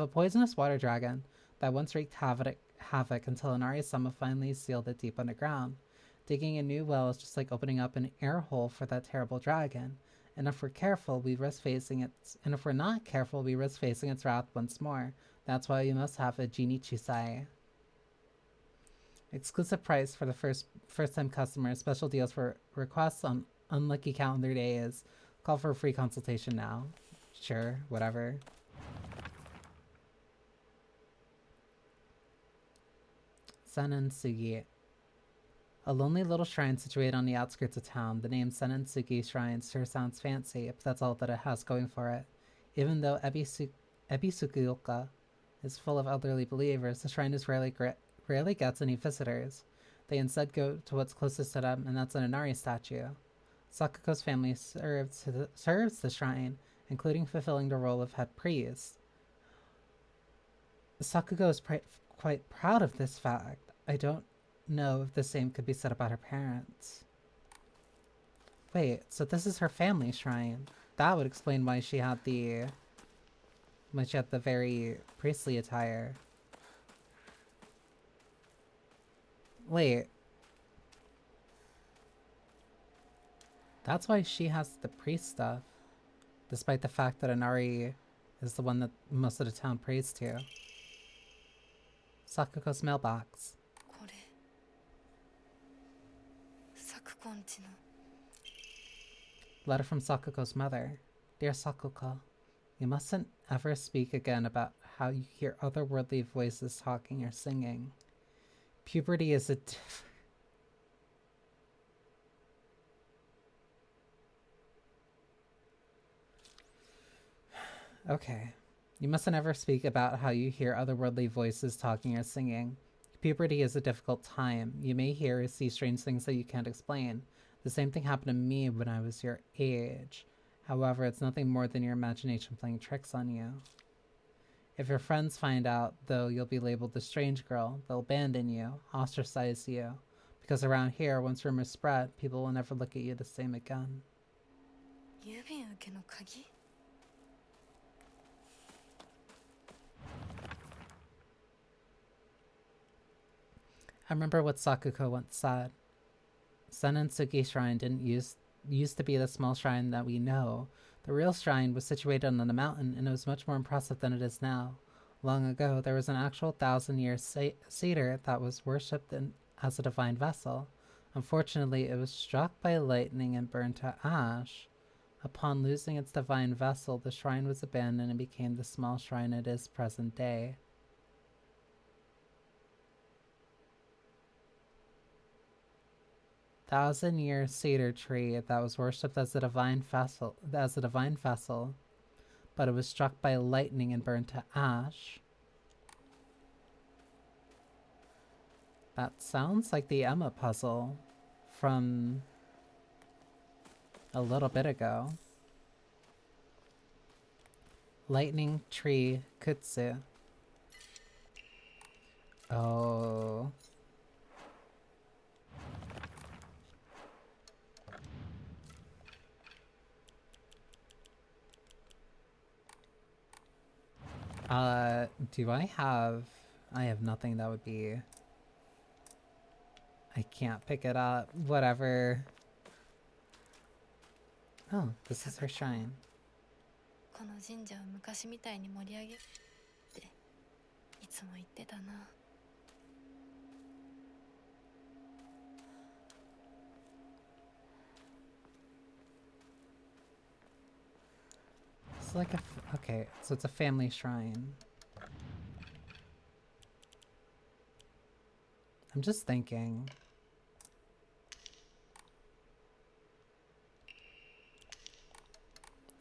[SPEAKER 1] poisonous water dragon that once wreaked havoc until Inari-sama finally sealed it deep underground. Digging a new well is just like opening up an air hole for that terrible dragon. And if we're careful, we risk facing its... And if we're not careful, we risk facing its wrath once more. That's why we must have a Jinichusai. Exclusive price for the first-time customers. Special deals for requests on unlucky calendar days. Call for a free consultation now. Sure, whatever. Sennen Sugi. A lonely little shrine situated on the outskirts of town. The name Senensugi Shrine sure sounds fancy, but that's all that it has going for it. Even though Ebisukuoka is full of elderly believers. The shrine is rarely gets any visitors. They instead go to what's closest to them, and that's an Inari statue. Sakuko's family serves the shrine, including fulfilling the role of head priest. Sakuko is quite proud of this fact. I don't know if the same could be said about her parents. Wait, so this is her family shrine. That would explain why she had the very priestly attire. Wait. That's why she has the priest stuff. Despite the fact that Inari is the one that most of the town prays to. Sakuko's mailbox. Letter from Sakuko's mother. Dear Sakuko, you mustn't ever speak again about how you hear otherworldly voices talking or singing. Puberty is a Okay. You mustn't ever speak about how you hear otherworldly voices talking or singing. Puberty is a difficult time. You may hear or see strange things that you can't explain. The same thing happened to me when I was your age. However, it's nothing more than your imagination playing tricks on you. If your friends find out, though, you'll be labeled the strange girl. They'll abandon you, ostracize you. Because around here, once rumors spread, people will never look at you the same again. I remember what Sakuko once said. Senentsuki Shrine didn't used to be the small shrine that we know. The real shrine was situated on a mountain, and it was much more impressive than it is now. Long ago, there was an actual 1,000-year cedar that was worshipped as a divine vessel. Unfortunately, it was struck by lightning and burned to ash. Upon losing its divine vessel, the shrine was abandoned and became the small shrine it is present day. Thousand-year cedar tree that was worshipped as a divine vessel, but it was struck by lightning and burned to ash. That sounds like the Emma puzzle from a little bit ago. Lightning tree kutsu. Oh. Do I have nothing that would be... I can't pick it up. Whatever. Oh, this is her shrine. It's like a... okay, so it's a family shrine. I'm just thinking.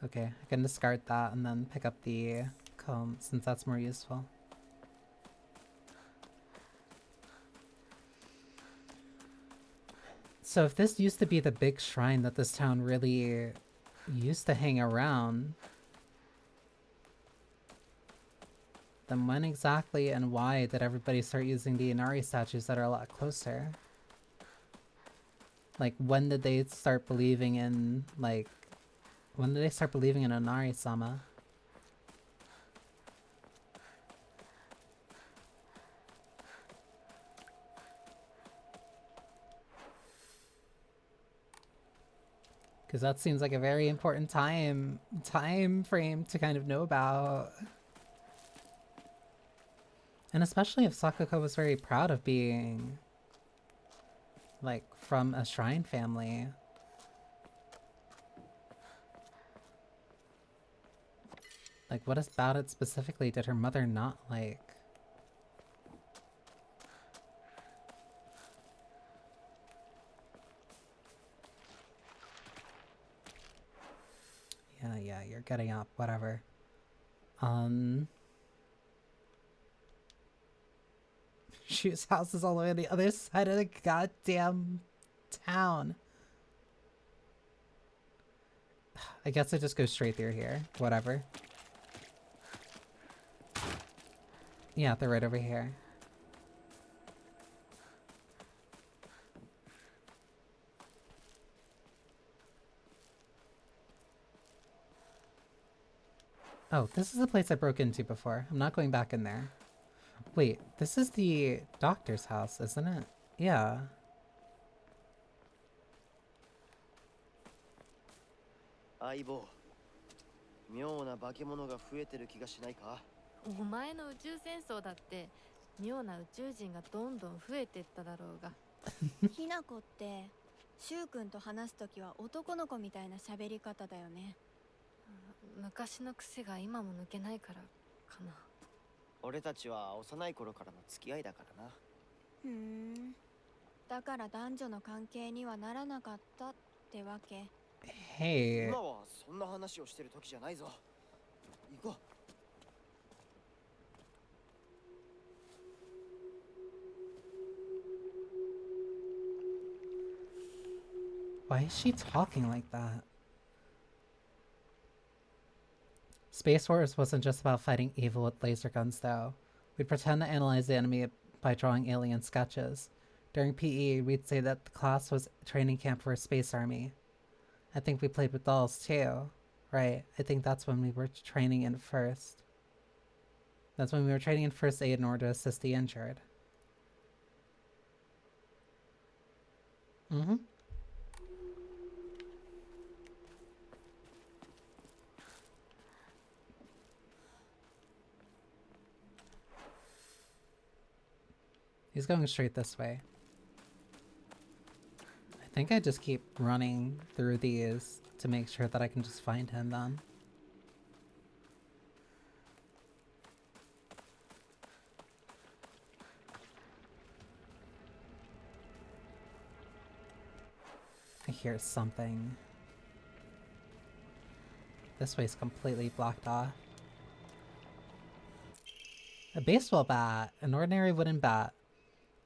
[SPEAKER 1] Okay, I can discard that and then pick up the comb since that's more useful. So if this used to be the big shrine that this town really used to hang around, then when exactly and why did everybody start using the Inari statues that are a lot closer? Like, when did they start believing in, like, when did they start believing in Inari-sama? Because that seems like a very important time frame to kind of know about. And especially if Sakuko was very proud of being, like, from a shrine family. Like, what about it specifically did her mother not like? Yeah, you're getting up, whatever. Shu's house is all the way on the other side of the goddamn town. I guess I just go straight through here. Whatever. Yeah, they're right over here. Oh, this is the place I broke into before. I'm not going back in there. Wait, this is the doctor's house, isn't it? Yeah.
[SPEAKER 8] 相棒、妙な化け物が増えてる気がしないか？
[SPEAKER 4] お前の宇宙戦争だって妙な宇宙人がどんどん増えてっただろうが。
[SPEAKER 3] ひなこってしゅうくんと話すときは男の子みたいな喋り方だよね。
[SPEAKER 4] 昔の癖が今も抜けないからかな。
[SPEAKER 8] 俺たちは幼い頃からの付き合いだからな。
[SPEAKER 3] ふん。だから男女の関係にはならなかったってわけ。
[SPEAKER 1] Hey.
[SPEAKER 8] 今はそんな話をしてる時じゃないぞ。行こう。
[SPEAKER 1] Why is she talking like that? Space Wars wasn't just about fighting evil with laser guns, though. We'd pretend to analyze the enemy by drawing alien sketches. During PE, we'd say that the class was training camp for a space army. I think we played with dolls, too. Right, I think that's when we were training in first. That's when we were training in first aid in order to assist the injured. Mm-hmm. He's going straight this way. I think I just keep running through these to make sure that I can just find him then. I hear something. This way's completely blocked off. A baseball bat, an ordinary wooden bat.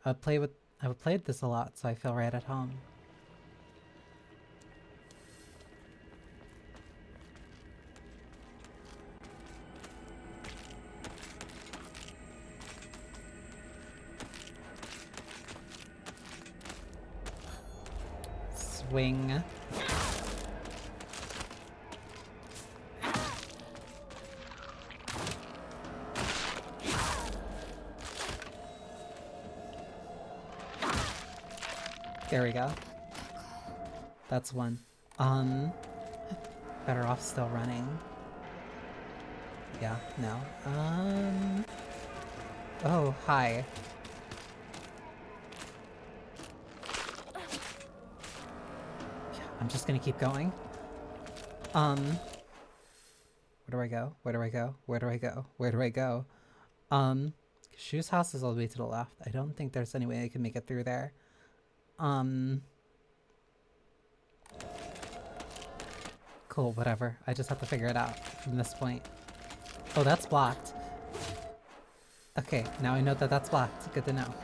[SPEAKER 1] I would play with this a lot, so I feel right at home. Swing. There we go. That's one. Better off still running. Yeah, no. Oh, hi. Yeah, I'm just gonna keep going. Where do I go? Where do I go? Where do I go? Where do I go? Shu's house is all the way to the left. I don't think there's any way I can make it through there. Cool, whatever. I just have to figure it out from this point. Oh, that's blocked. Okay, now I know that that's blocked. Good to know.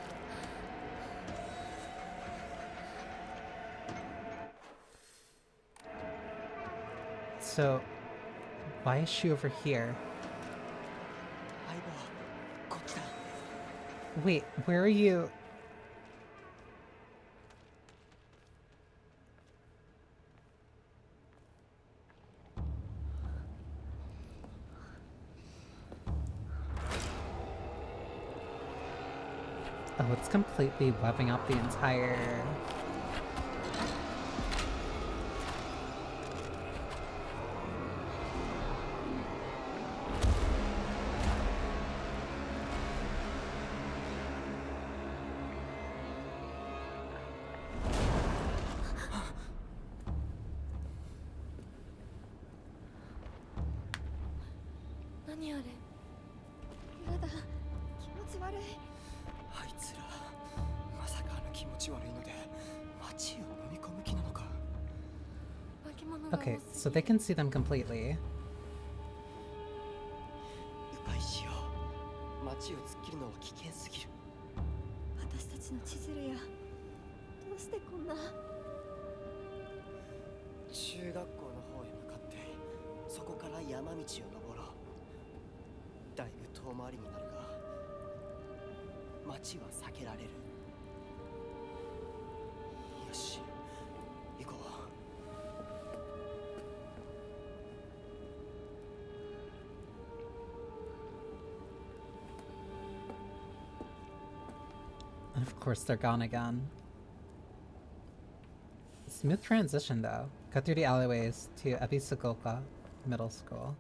[SPEAKER 1] So, why is she over here? Wait, where are you? Oh, it's completely webbing up the entire... Okay, so they can see them completely.
[SPEAKER 8] 街を突っ切るのは危険すぎる。
[SPEAKER 3] 私たちの千鶴やどうしてこんな。
[SPEAKER 8] 中学校の方へ向かってそこから山道を登ろう。だいぶ遠回りになるが街は避けられる。よし行こう。
[SPEAKER 1] And of course they're gone again. Smooth transition though. Cut through the alleyways to Ebisagoka Middle School.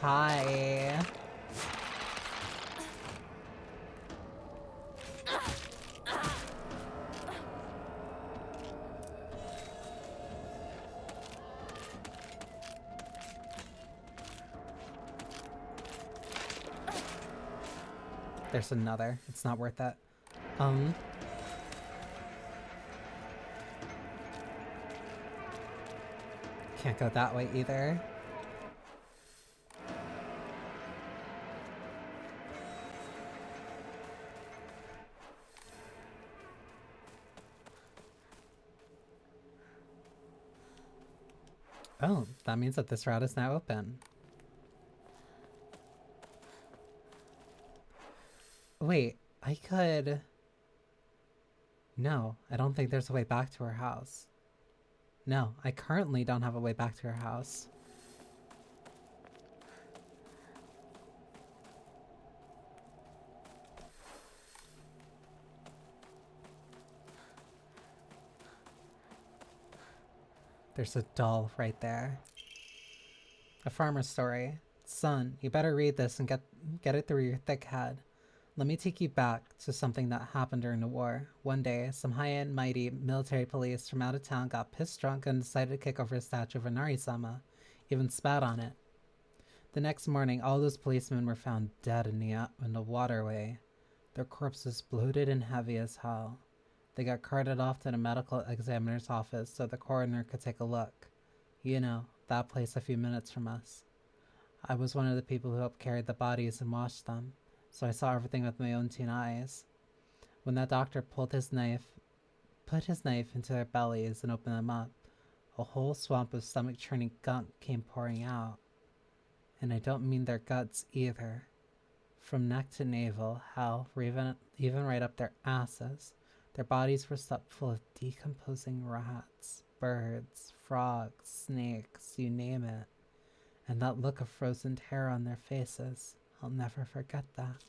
[SPEAKER 1] Hi. There's another. It's not worth it. Can't go that way either. Oh, that means that this route is now open. Wait, I could... No, I don't think there's a way back to her house. No, I currently don't have a way back to her house. There's a doll right there. A farmer's story. Son, you better read this and get it through your thick head. Let me take you back to something that happened during the war. One day, some high and mighty military police from out of town got pissed drunk and decided to kick over a statue of Inari-sama, even spat on it. The next morning, all those policemen were found dead in the waterway, their corpses bloated and heavy as hell. They got carted off to the medical examiner's office so the coroner could take a look. You know, that place a few minutes from us. I was one of the people who helped carry the bodies and wash them, so I saw everything with my own 2 eyes. When that doctor put his knife into their bellies and opened them up, a whole swamp of stomach-churning gunk came pouring out. And I don't mean their guts either. From neck to navel, hell, or even right up their asses, their bodies were stuffed full of decomposing rats, birds, frogs, snakes, you name it. And that look of frozen terror on their faces, I'll never forget that.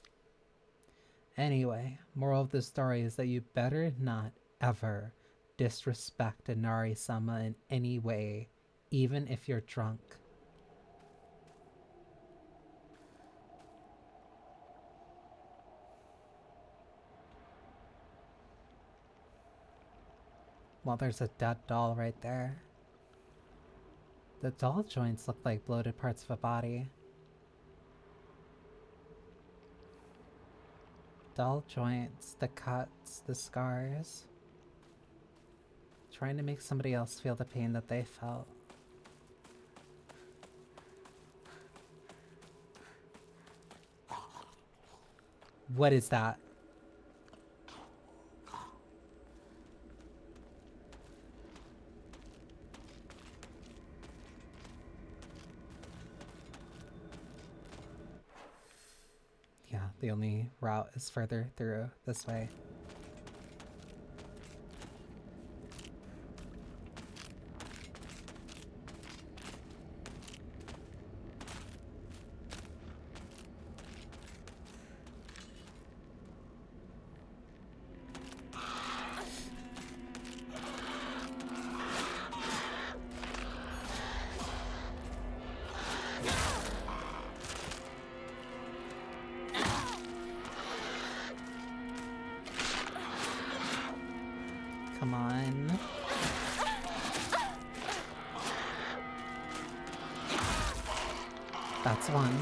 [SPEAKER 1] Anyway, moral of the story is that you better not ever disrespect Inari-sama in any way, even if you're drunk. Well, there's a dead doll right there. The doll joints look like bloated parts of a body. Doll joints, the cuts, the scars. Trying to make somebody else feel the pain that they felt. What is that? Yeah, the only route is further through this way. Come on. That's one.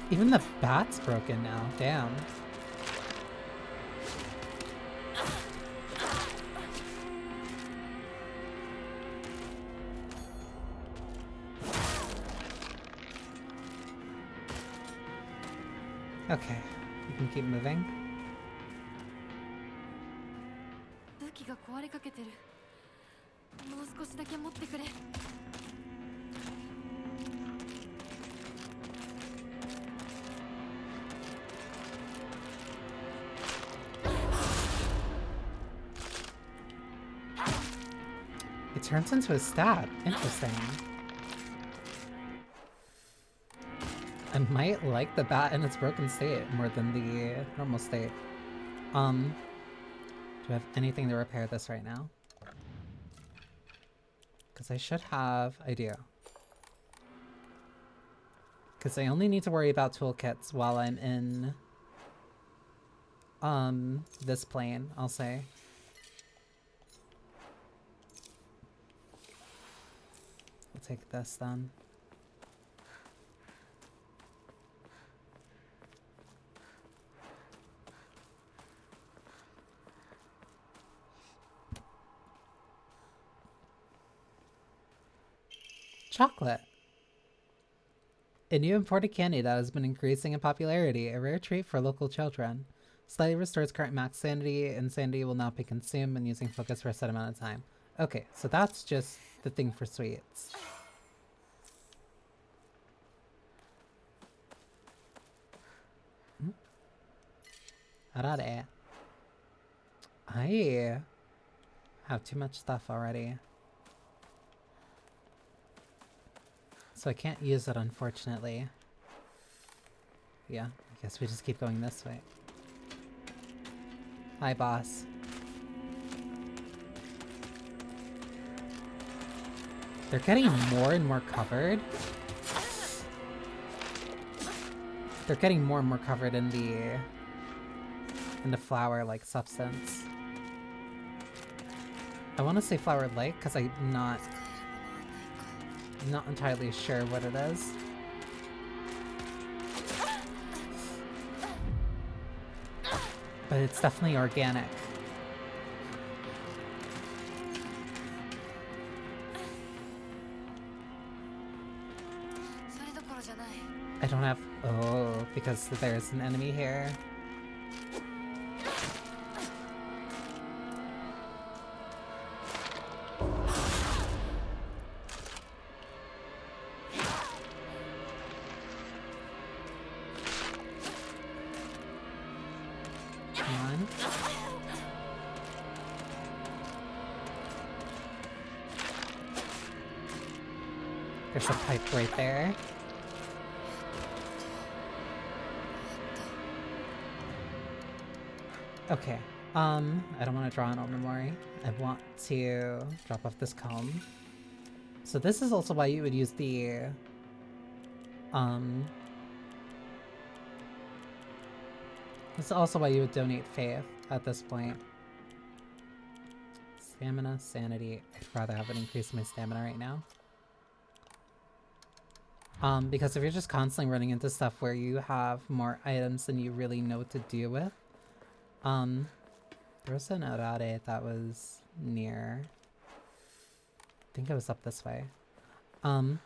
[SPEAKER 1] Even the bat's broken now. Damn. Okay, we can keep moving.
[SPEAKER 4] 武器が壊れかけてる。もう少しだけ持ってくれ。
[SPEAKER 1] It turns into a stab. Interesting. I might like the bat in its broken state more than the normal state. Do I have anything to repair this right now? Because I should have. I do. Because I only need to worry about toolkits while I'm in this plane, I'll say. We'll take this then. Chocolate. A new imported candy that has been increasing in popularity, a rare treat for local children. Slightly restores current max sanity, and sanity will not be consumed when using focus for a set amount of time. Okay, so that's just the thing for sweets. Arare. I have too much stuff already. So I can't use it, unfortunately. Yeah, I guess we just keep going this way. Hi, boss. They're getting more and more covered. They're getting more and more covered in the flower-like substance. I want to say flower-like because I'm not entirely sure what it is. But it's definitely organic. I don't have... Oh, because there's an enemy here. There's a pipe right there. Okay. I don't want to draw an old memory. I want to drop off this comb. So this is also why you would use the this is also why you would donate faith at this point. Stamina, sanity. I'd rather have an increase in my stamina right now. Because if you're just constantly running into stuff where you have more items than you really know what to deal with. There was an Orare that was near. I think it was up this way. Because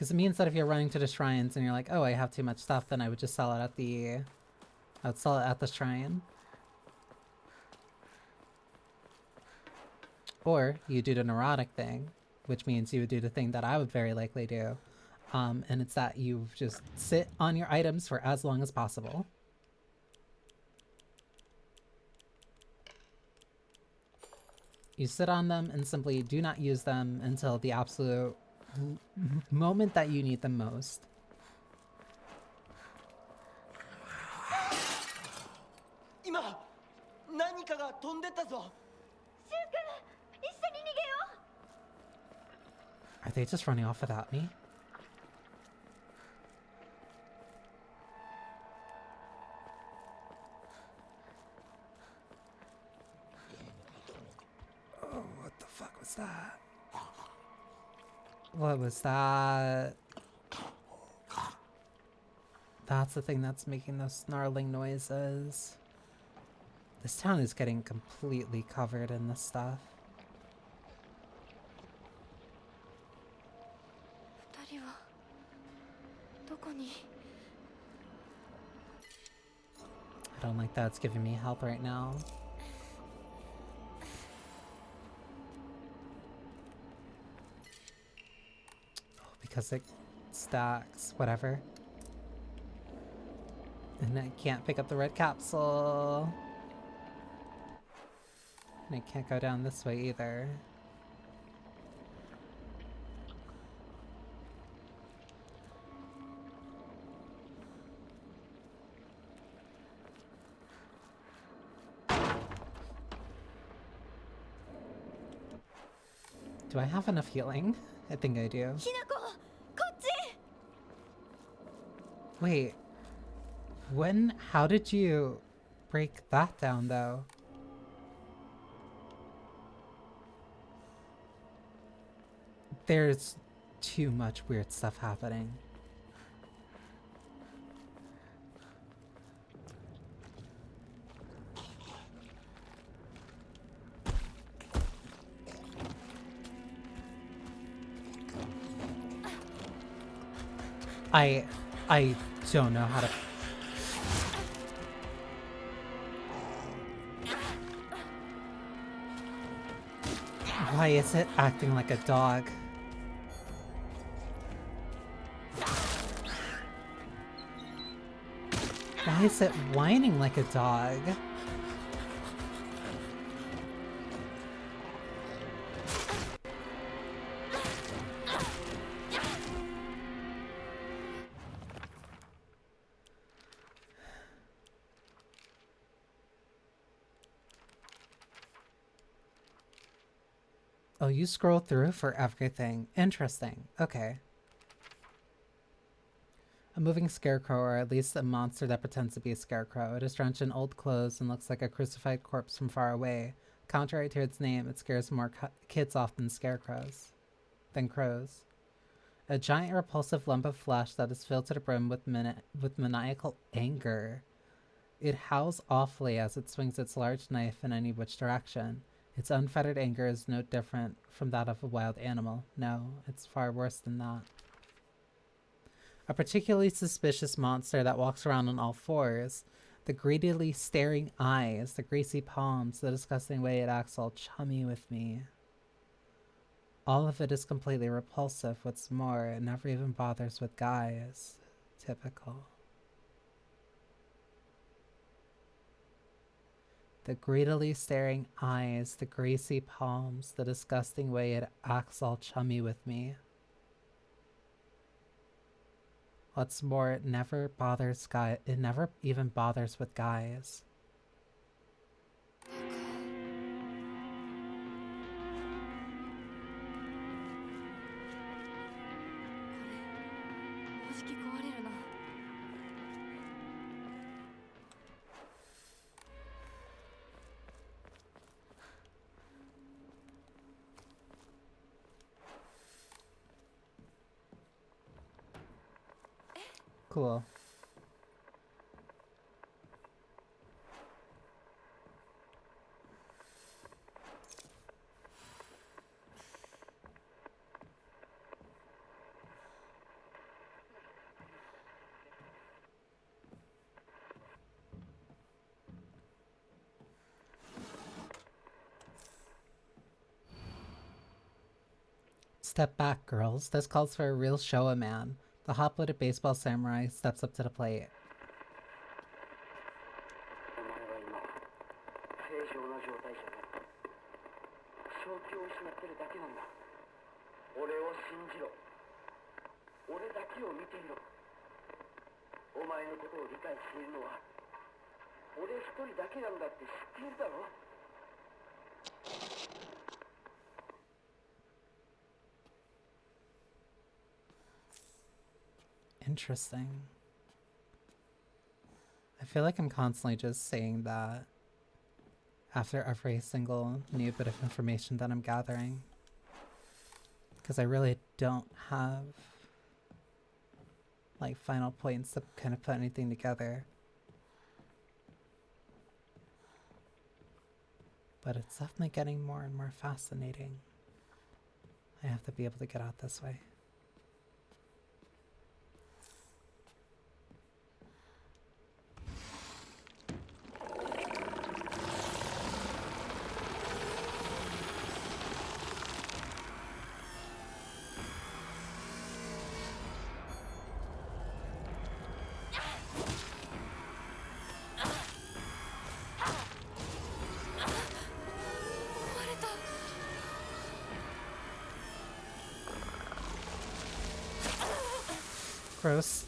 [SPEAKER 1] it means that if you're running to the shrines and you're like, oh, I have too much stuff, then I would just sell it at the... I would sell it at the shrine. Or you do the neurotic thing, which means you would do the thing that I would very likely do. And it's that you just sit on your items for as long as possible. You sit on them and simply do not use them until the absolute moment that you need them most. Are they just running off without me? Oh, what the fuck was that? What was that? That's the thing that's making those snarling noises. This town is getting completely covered in this stuff. I don't like that it's giving me health right now. Oh, because it stacks, whatever. And I can't pick up the red capsule. And I can't go down this way either. Do I have enough healing? I think I do. Wait. How did you break that down though? There's too much weird stuff happening. I don't know how to... Why is it acting like a dog? Why is it whining like a dog? Oh, you scroll through for everything. Interesting. Okay. A moving scarecrow, or at least a monster that pretends to be a scarecrow. It is drenched in old clothes and looks like a crucified corpse from far away. Contrary to its name, it scares more kids off than crows. A giant repulsive lump of flesh that is filled to the brim with maniacal anger. It howls awfully as it swings its large knife in any which direction. Its unfettered anger is no different from that of a wild animal. No, it's far worse than that. A particularly suspicious monster that walks around on all fours. The greedily staring eyes, the greasy palms, the disgusting way it acts all chummy with me. All of it is completely repulsive. What's more, it never even bothers with guys. Typical. The greedily staring eyes, the greasy palms, the disgusting way it acts all chummy with me. What's more, it never even bothers with guys. Cool. Step back, girls. This calls for a real show of man. The hot-blooded baseball samurai steps up to the plate. Interesting. I feel like I'm constantly just saying that after every single new bit of information that I'm gathering. Because I really don't have like final points to kind of put anything together. But it's definitely getting more and more fascinating. I have to be able to get out this way. Gross.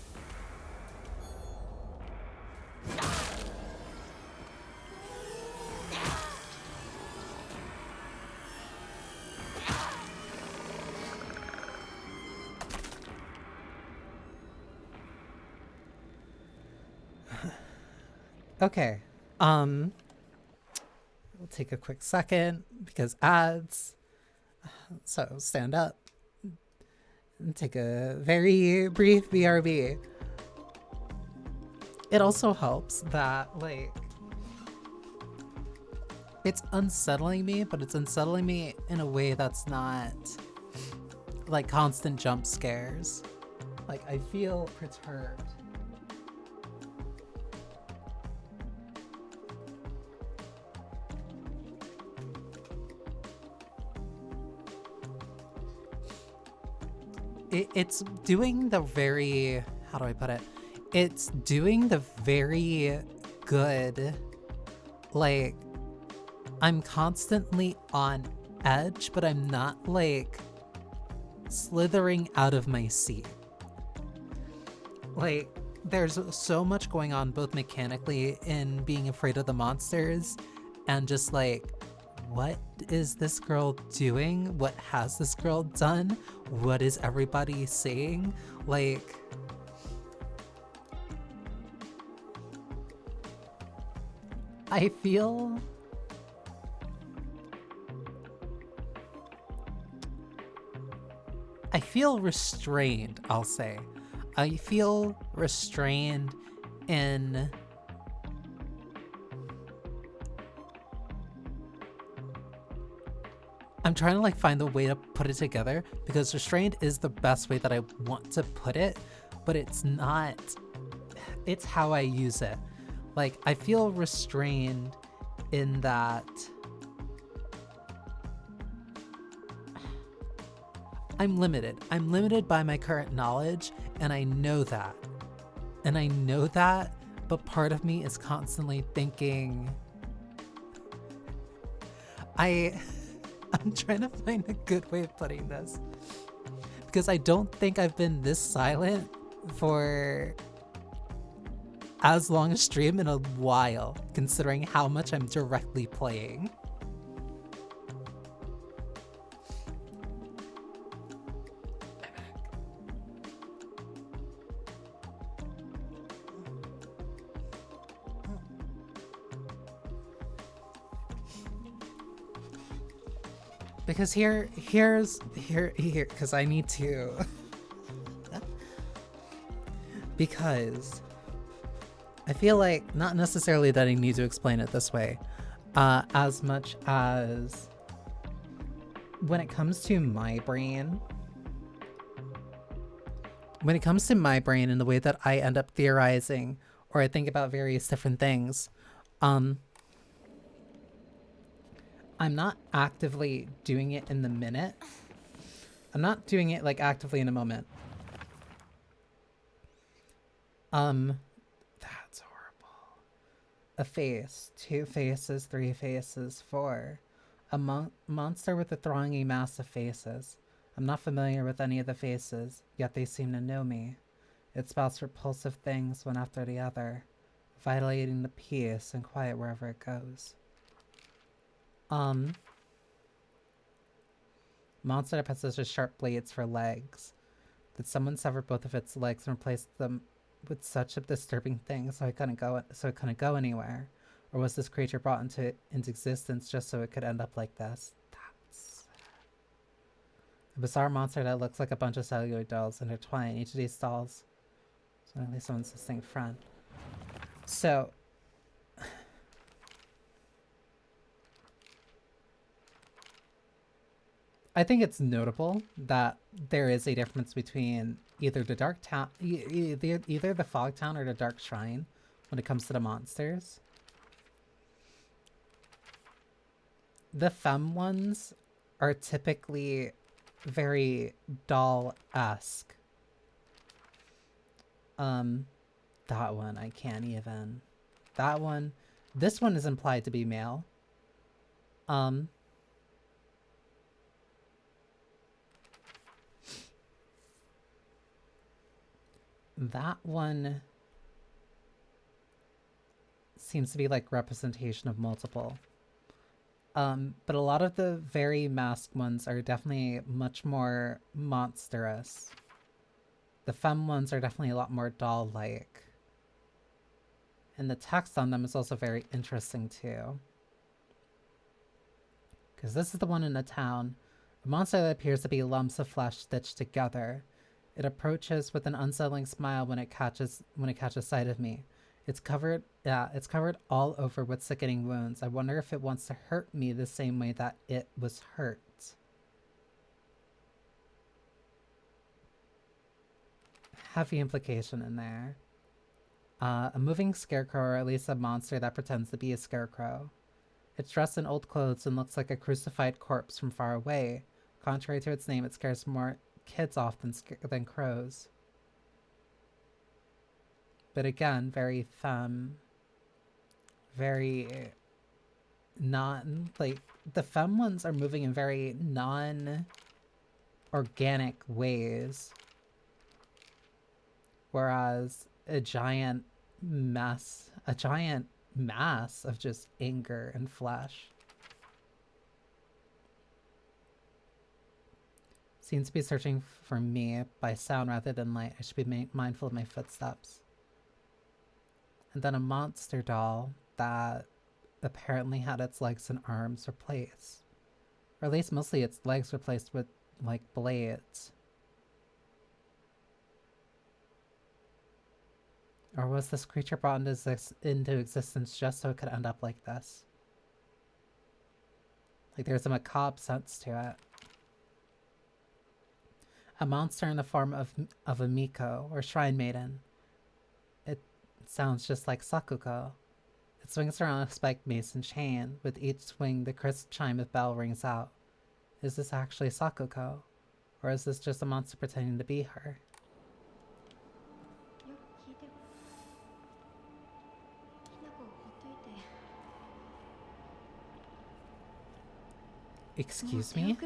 [SPEAKER 1] Okay. We'll take a quick second because ads. So stand up and take a very brief BRB. It also helps that, like, it's unsettling me, but it's unsettling me in a way that's not like constant jump scares. Like, I feel perturbed. It's doing the very, how do I put it? It's doing the very good, like, I'm constantly on edge, but I'm not like slithering out of my seat. Like, there's so much going on both mechanically in being afraid of the monsters and just like, what is this girl doing? What has this girl done? What is everybody saying? Like, I feel restrained, I'll say. I feel restrained in I'm trying to like find the way to put it together because restrained is the best way that I want to put it, but it's not. It's how I use it. Like, I feel restrained in that I'm limited. I'm limited by my current knowledge, and I know that. And I know that, but part of me is constantly thinking I'm trying to find a good way of putting this. Because I don't think I've been this silent for as long a stream in a while, considering how much I'm directly playing. Because because I need to. Because I feel like not necessarily that I need to explain it this way, as much as when it comes to my brain, and the way that I end up theorizing or I think about various different things, I'm not actively doing it in the minute. I'm not doing it like actively in a moment. That's horrible. A face, 2 faces, 3 faces, 4. A monster with a thronging mass of faces. I'm not familiar with any of the faces, yet they seem to know me. It spouts repulsive things one after the other, violating the peace and quiet wherever it goes. Monster that possesses sharp blades for legs. Did someone sever both of its legs and replace them with such a disturbing thing so it couldn't go anywhere? Or was this creature brought into existence just so it could end up like this? That's a bizarre monster that looks like a bunch of celluloid dolls intertwined. Each of these dolls is at least someone's distinct friend. So I think it's notable that there is a difference between either the dark town, either the fog town or the dark shrine when it comes to the monsters. The femme ones are typically very doll-esque. That one, I can't even. That one, this one is implied to be male. that one seems to be like representation of multiple. But a lot of the very masked ones are definitely much more monstrous. The femme ones are definitely a lot more doll-like. And the text on them is also very interesting too. Because this is the one in the town. A monster that appears to be lumps of flesh stitched together. It approaches with an unsettling smile when it catches sight of me. It's covered all over with sickening wounds. I wonder if it wants to hurt me the same way that it was hurt. Heavy implication in there. A moving scarecrow, or at least a monster that pretends to be a scarecrow. It's dressed in old clothes and looks like a crucified corpse from far away. Contrary to its name, it scares more kids off than crows. But again, very femme. Very like, the femme ones are moving in very non-organic ways. Whereas a giant mass of just anger and flesh seems to be searching for me by sound rather than light. I should be mindful of my footsteps. And then a monster doll that apparently had its legs and arms replaced. Or at least mostly its legs replaced with, like, blades. Or was this creature brought into existence just so it could end up like this? Like, there's a macabre sense to it. A monster in the form of a Miko, or shrine maiden. It sounds just like Sakuko. It swings around a spiked mason chain. With each swing, the crisp chime of bell rings out. Is this actually Sakuko? Or is this just a monster pretending to be her? Excuse me?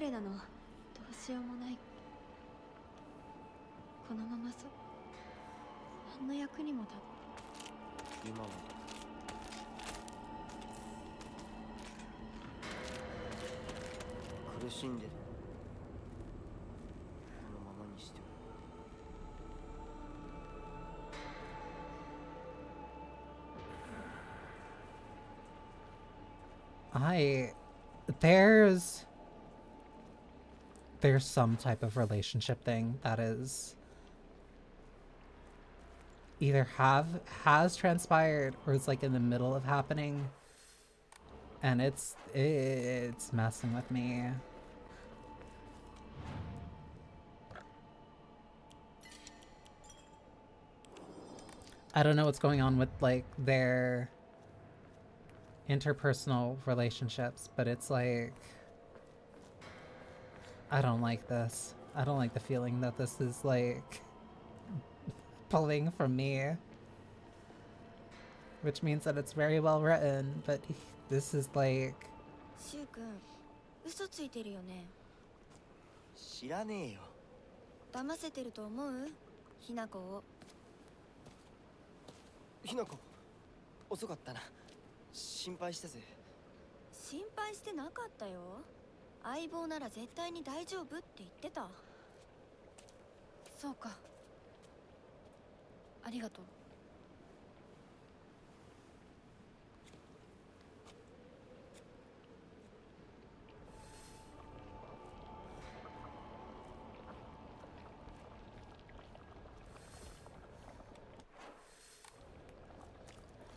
[SPEAKER 3] このまま何の役にも立って
[SPEAKER 8] 今は苦しんでるこのままにして
[SPEAKER 1] there's some type of relationship thing that is either has transpired or is like in the middle of happening, and it's messing with me. I don't know what's going on with like their interpersonal relationships, but it's like, I don't like this. I don't like the feeling that this is like pulling from me. Which means that it's very well written, but this is like...
[SPEAKER 3] シュウ君、嘘ついてるよね。
[SPEAKER 8] 知らねえよ。
[SPEAKER 3] 騙せてると思う？ひなこを。
[SPEAKER 8] ひなこ、遅かったな。心配したぜ。
[SPEAKER 3] 心配してなかったよ。相棒なら絶対に大丈夫って言ってた。
[SPEAKER 4] そうか。ありがとう。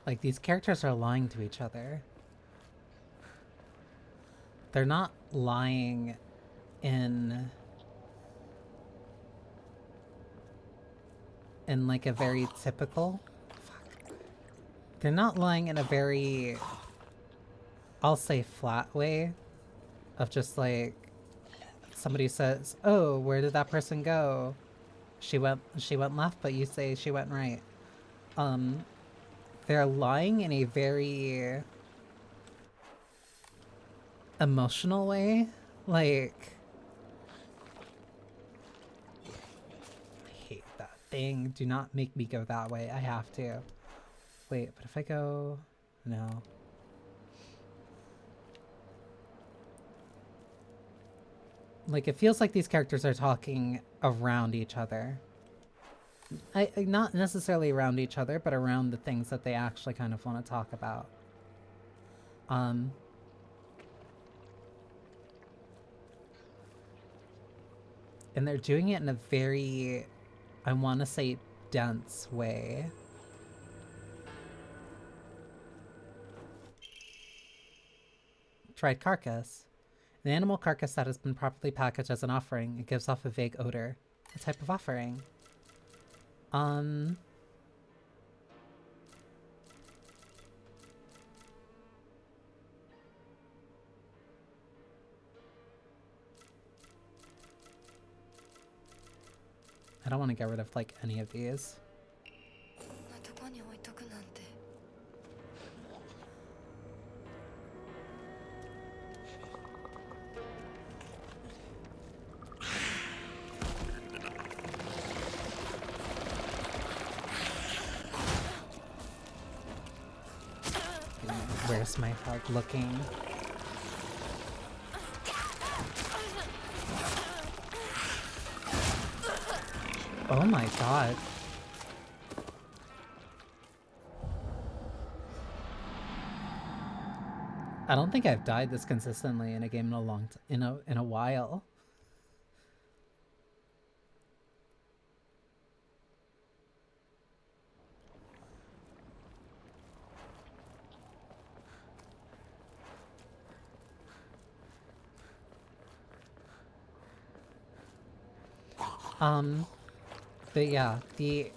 [SPEAKER 1] Like, these characters are lying to each other. They're not lying in like a very typical... Fuck. They're not lying in a very, I'll say, flat way of just like, somebody says, oh, where did that person go? She went left, but you say she went right. They're lying in a very emotional way. Like, I hate that thing. Do not make me go that way. I have to. Wait, but if I go... No. Like, it feels like these characters are talking around each other. Not necessarily around each other, but around the things that they actually kind of want to talk about. And they're doing it in a very, I want to say, dense way. Dried carcass. An animal carcass that has been properly packaged as an offering. It gives off a vague odor. A type of offering. I don't want to get rid of, like, any of these. Where's my heart looking? Oh my god. I don't think I've died this consistently in a game in a while. But yeah, the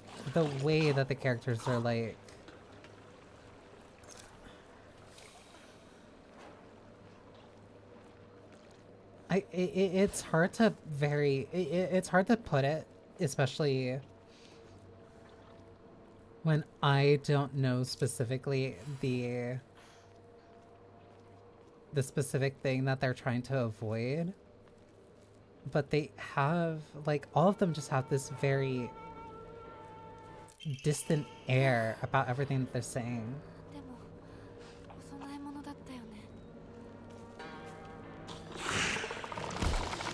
[SPEAKER 1] way that the characters are like it's hard to it's hard to put it, especially when I don't know specifically the specific thing that they're trying to avoid. But they have, like, all of them just have this very distant air about everything that they're saying.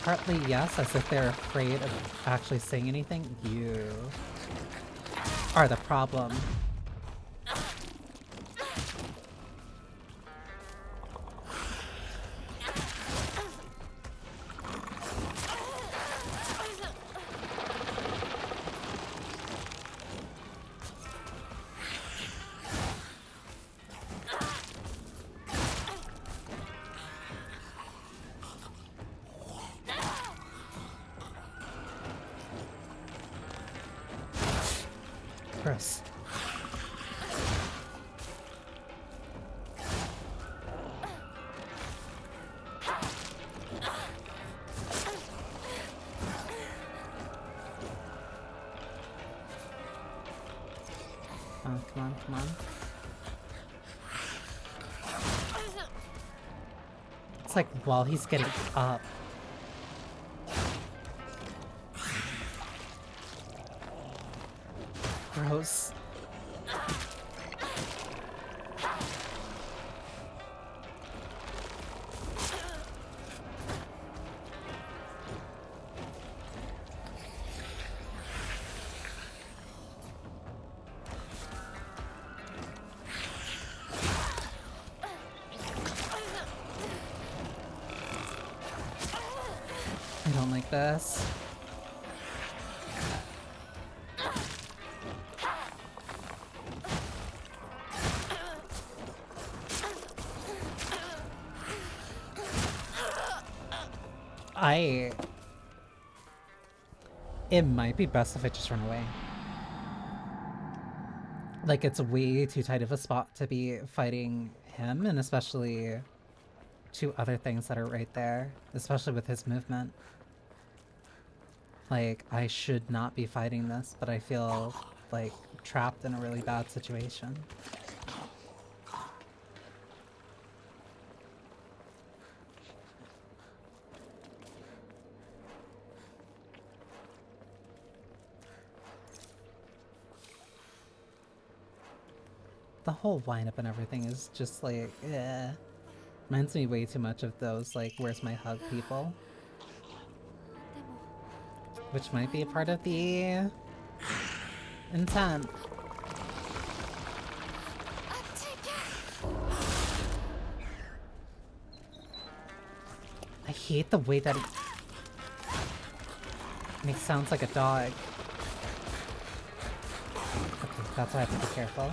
[SPEAKER 1] Partly yes, as if they're afraid of actually saying anything. You are the problem. Gross. Oh, come on, come on. It's like while he's getting up. Gross. I don't like this. It might be best if I just run away. Like, it's way too tight of a spot to be fighting him, and especially two other things that are right there, especially with his movement. Like, I should not be fighting this, but I feel, like, trapped in a really bad situation. the whole wind-up and everything is just like, eh. Reminds me way too much of those, like, where's my hug people? Which might be a part of the intent. I hate the way that it makes sounds like a dog. Okay, that's why I have to be careful.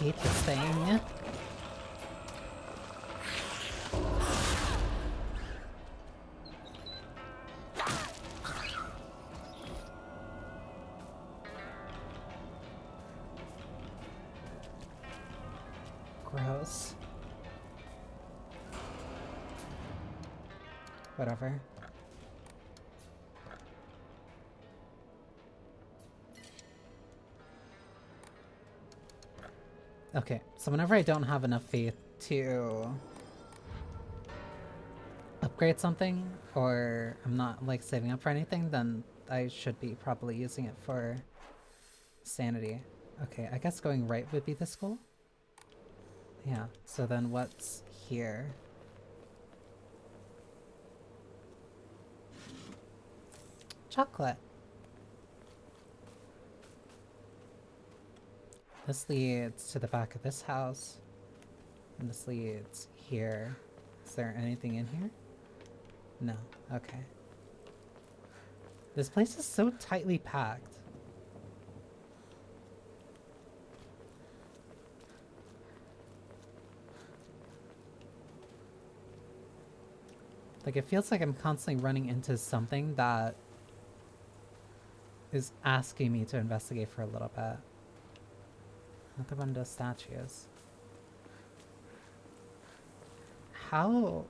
[SPEAKER 1] Hate this thing. Gross. Whatever. Okay, so whenever I don't have enough faith to upgrade something, or I'm not like saving up for anything, then I should be probably using it for sanity. Okay, I guess going right would be the school? Yeah, so then what's here? Chocolate. This leads to the back of this house. And this leads here. Is there anything in here? No. Okay. This place is so tightly packed. Like, it feels like I'm constantly running into something that is asking me to investigate for a little bit. Another one of those statues. How...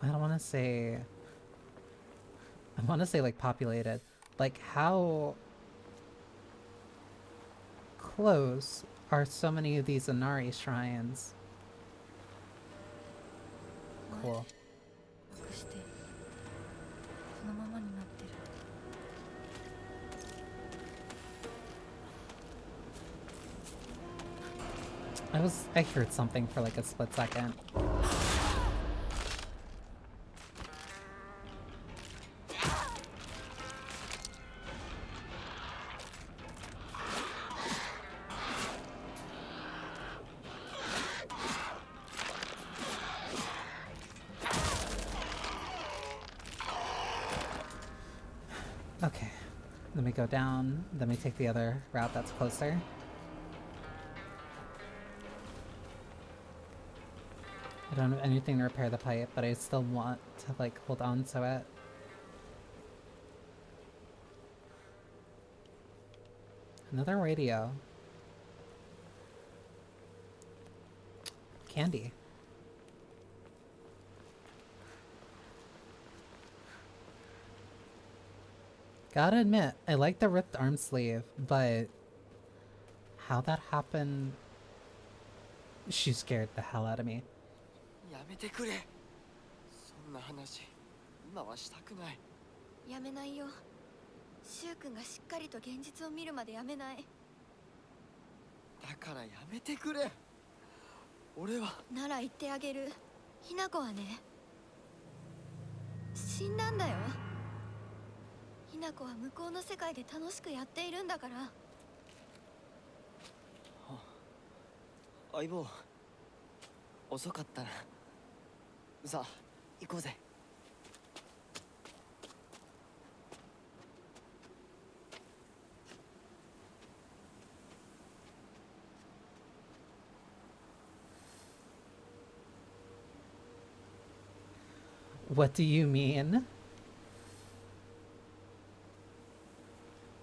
[SPEAKER 1] I don't want to say... I want to say, like, populated. Like, how close are so many of these Inari shrines? Cool. I heard something for like a split second. Okay, then we go down, then we take the other route that's closer. I don't have anything to repair the pipe, but I still want to like hold on to it. Another radio. Candy. Gotta admit, I like the ripped arm sleeve, but how that happened, she scared the hell out of me.
[SPEAKER 8] やめてくれ。そんな話今はしたくない。
[SPEAKER 3] やめないよ。シュウ君がしっかりと現実を見るまでやめない。
[SPEAKER 8] だからやめてくれ。俺は。
[SPEAKER 3] なら言ってあげる。ひな子はね、死んだんだよ。ひな子は向こうの世界で楽しくやっているんだから。
[SPEAKER 8] 相棒、遅かったな。さあ、行こうぜ。
[SPEAKER 1] What do you mean?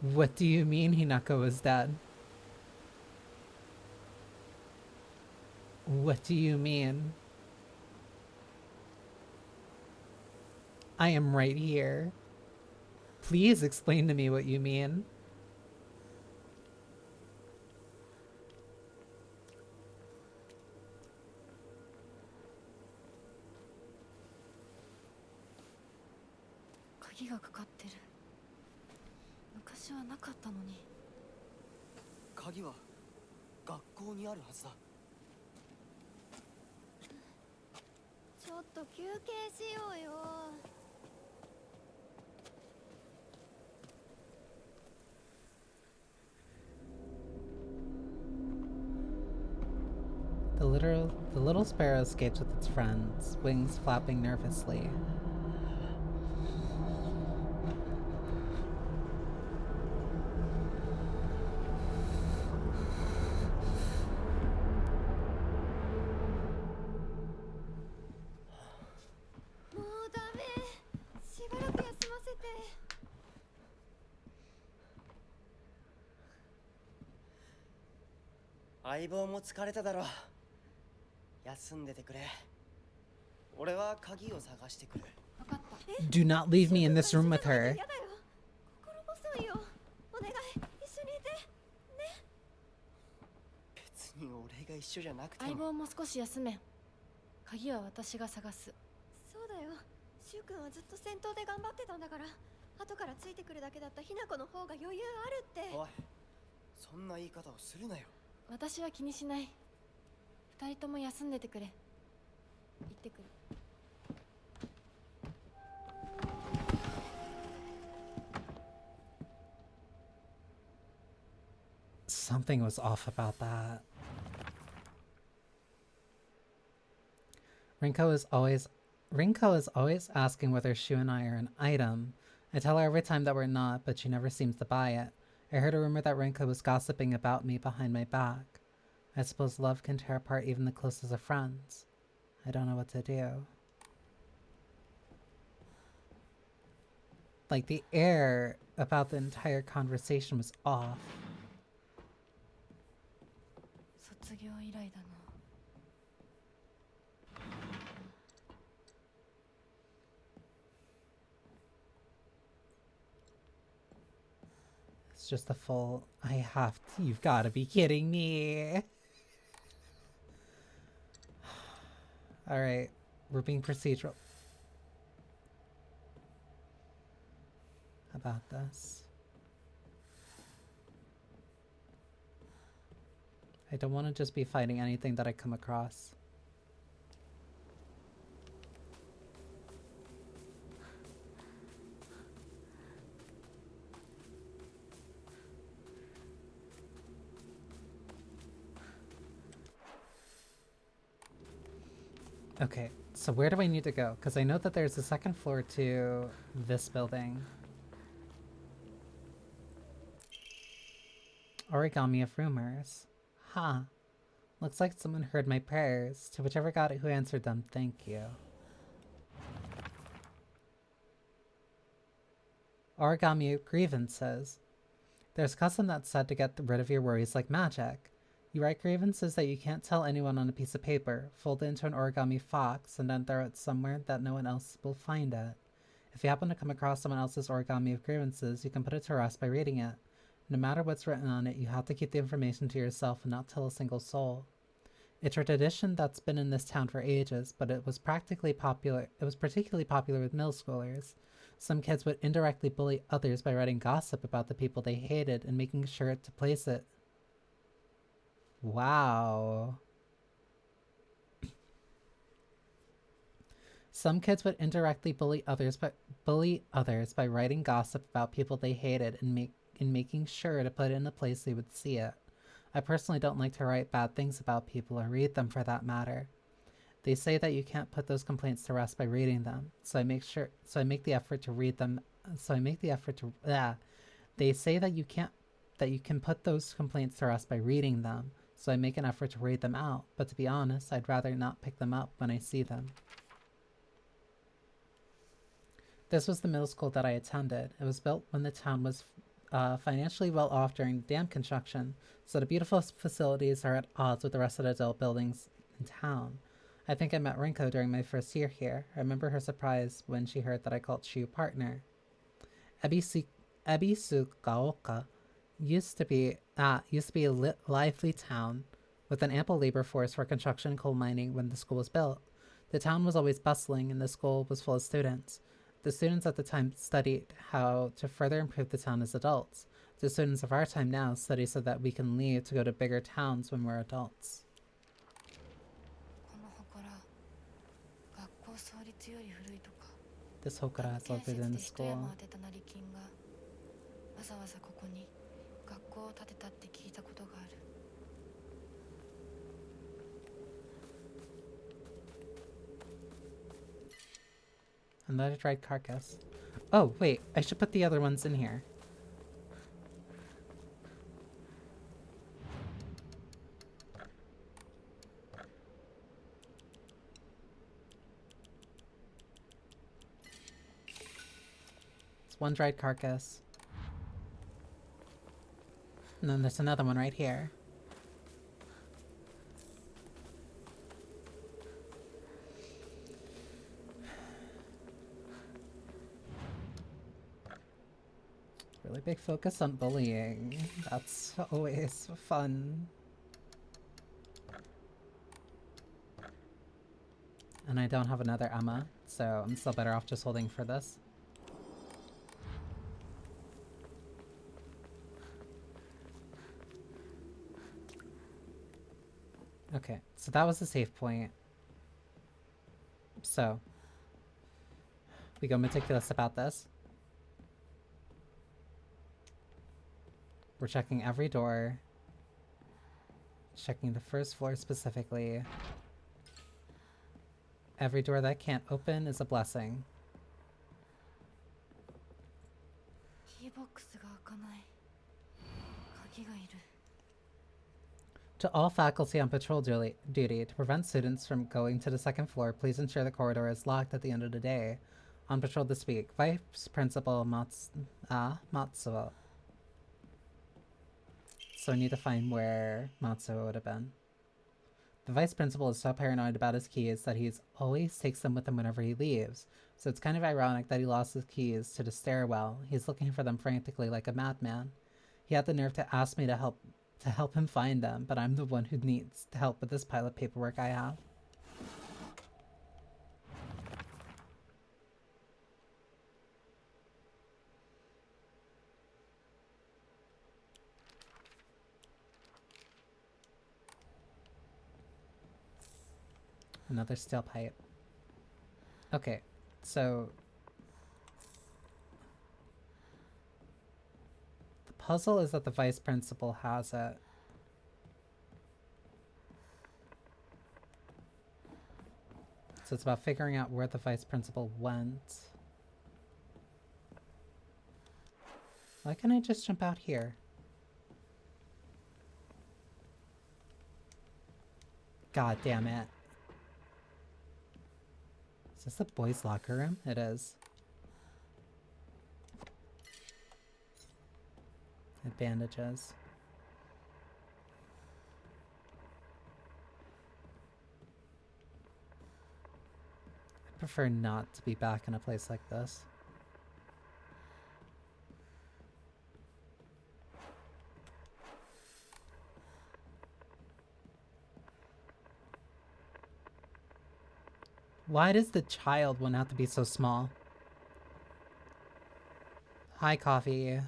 [SPEAKER 1] What do you mean Hinako was dead? What do you mean? I am right here. Please explain to me what you mean.
[SPEAKER 4] 鍵がかかってる。昔はなかったのに。
[SPEAKER 8] 鍵は学校にあるはずだ。
[SPEAKER 3] ちょっと休憩しようよ。
[SPEAKER 1] The little sparrow escapes with its friends, wings flapping nervously.
[SPEAKER 8] "相棒も疲れただろう。休んでてくれ。俺は鍵を探してくる。
[SPEAKER 4] わかった。
[SPEAKER 1] Do not leave me in this room with her.
[SPEAKER 3] やだよ。心細いよ。お願い、一緒にいて。ね。
[SPEAKER 8] 別に俺が一緒じゃなくて
[SPEAKER 4] 相
[SPEAKER 8] も。
[SPEAKER 4] 棒も少し休め。鍵は私が探す。
[SPEAKER 3] そうだよ。シュウ君はずっと戦闘で頑張ってたんだから、後からついてくるだけだったひな子の方が余裕あるって。
[SPEAKER 8] おい、そんな言い方をするなよ。
[SPEAKER 4] 私は気にしない。二人とも休んでてくれ。行ってくる。
[SPEAKER 1] Something was off about that. Rinko is always asking whether Shu and I are an item. I tell her every time that we're not, but she never seems to buy it. I heard a rumor that Rinko was gossiping about me behind my back. I suppose love can tear apart even the closest of friends. I don't know what to do. Like, the air about the entire conversation was off.
[SPEAKER 4] 卒業以来だな。
[SPEAKER 1] It's just a full, you've got to be kidding me. Alright, we're being procedural about this. I don't want to just be fighting anything that I come across. Okay, so where do I need to go? Because I know that there's a second floor to this building. Origami of rumors. Huh. Looks like someone heard my prayers. To whichever god who answered them, thank you. Origami of grievances. There's a custom that's said to get rid of your worries like magic. You write grievances that you can't tell anyone on a piece of paper, fold it into an origami fox, and then throw it somewhere that no one else will find it. If you happen to come across someone else's origami of grievances, you can put it to rest by reading it. No matter what's written on it, you have to keep the information to yourself and not tell a single soul. It's a tradition that's been in this town for ages, but it was particularly popular with middle schoolers. Some kids would indirectly bully others by writing gossip about the people they hated and making sure to place it. Wow. Some kids would indirectly bully others by writing gossip about people they hated and making sure to put it in a place they would see it. I personally don't like to write bad things about people or read them for that matter. They say that you can't put those complaints to rest by reading them, so I make the effort to read them. They say that you can put those complaints to rest by reading them, so I make an effort to read them out, but to be honest, I'd rather not pick them up when I see them. This was the middle school that I attended. It was built when the town was financially well off during dam construction, so the beautiful facilities are at odds with the rest of the adult buildings in town. I think I met Rinko during my first year here. I remember her surprise when she heard that I called Shu partner. Ebisugaoka used to be a lively town with an ample labor force for construction and coal mining when the school was built. The town was always bustling and the school was full of students. The students at the time studied how to further improve the town as adults. The students of our time now study so that we can leave to go to bigger towns when we're adults.
[SPEAKER 4] この祠、学校創立より古いとか。
[SPEAKER 1] This hokura is older than the school.
[SPEAKER 4] 山当てた成金がわざわざここに学校を建てたって聞いたことがある。
[SPEAKER 1] Another dried carcass. Oh, wait, I should put the other ones in here. It's one dried carcass. And then there's another one right here. Really big focus on bullying. That's always fun. And I don't have another Emma, so I'm still better off just holding for this. Okay, so that was the save point. So, we go meticulous about this. We're checking every door. Checking the first floor specifically. Every door that can't open is a blessing. To all faculty on patrol duty, to prevent students from going to the second floor, please ensure the corridor is locked at the end of the day. On patrol this week, Vice Principal Matsuo. So I need to find where Matsuo would have been. The vice principal is so paranoid about his keys that he always takes them with him whenever he leaves. So it's kind of ironic that he lost his keys to the stairwell. He's looking for them frantically like a madman. He had the nerve to ask me to help him find them, but I'm the one who needs help with this pile of paperwork I have. Another steel pipe. Okay, so the puzzle is that the vice principal has it. So it's about figuring out where the vice principal went. Why can't I just jump out here? God damn it. Is this the boys' locker room? It is. And bandages. I prefer not to be back in a place like this. Why does the child one have to be so small? Hi, Coffee.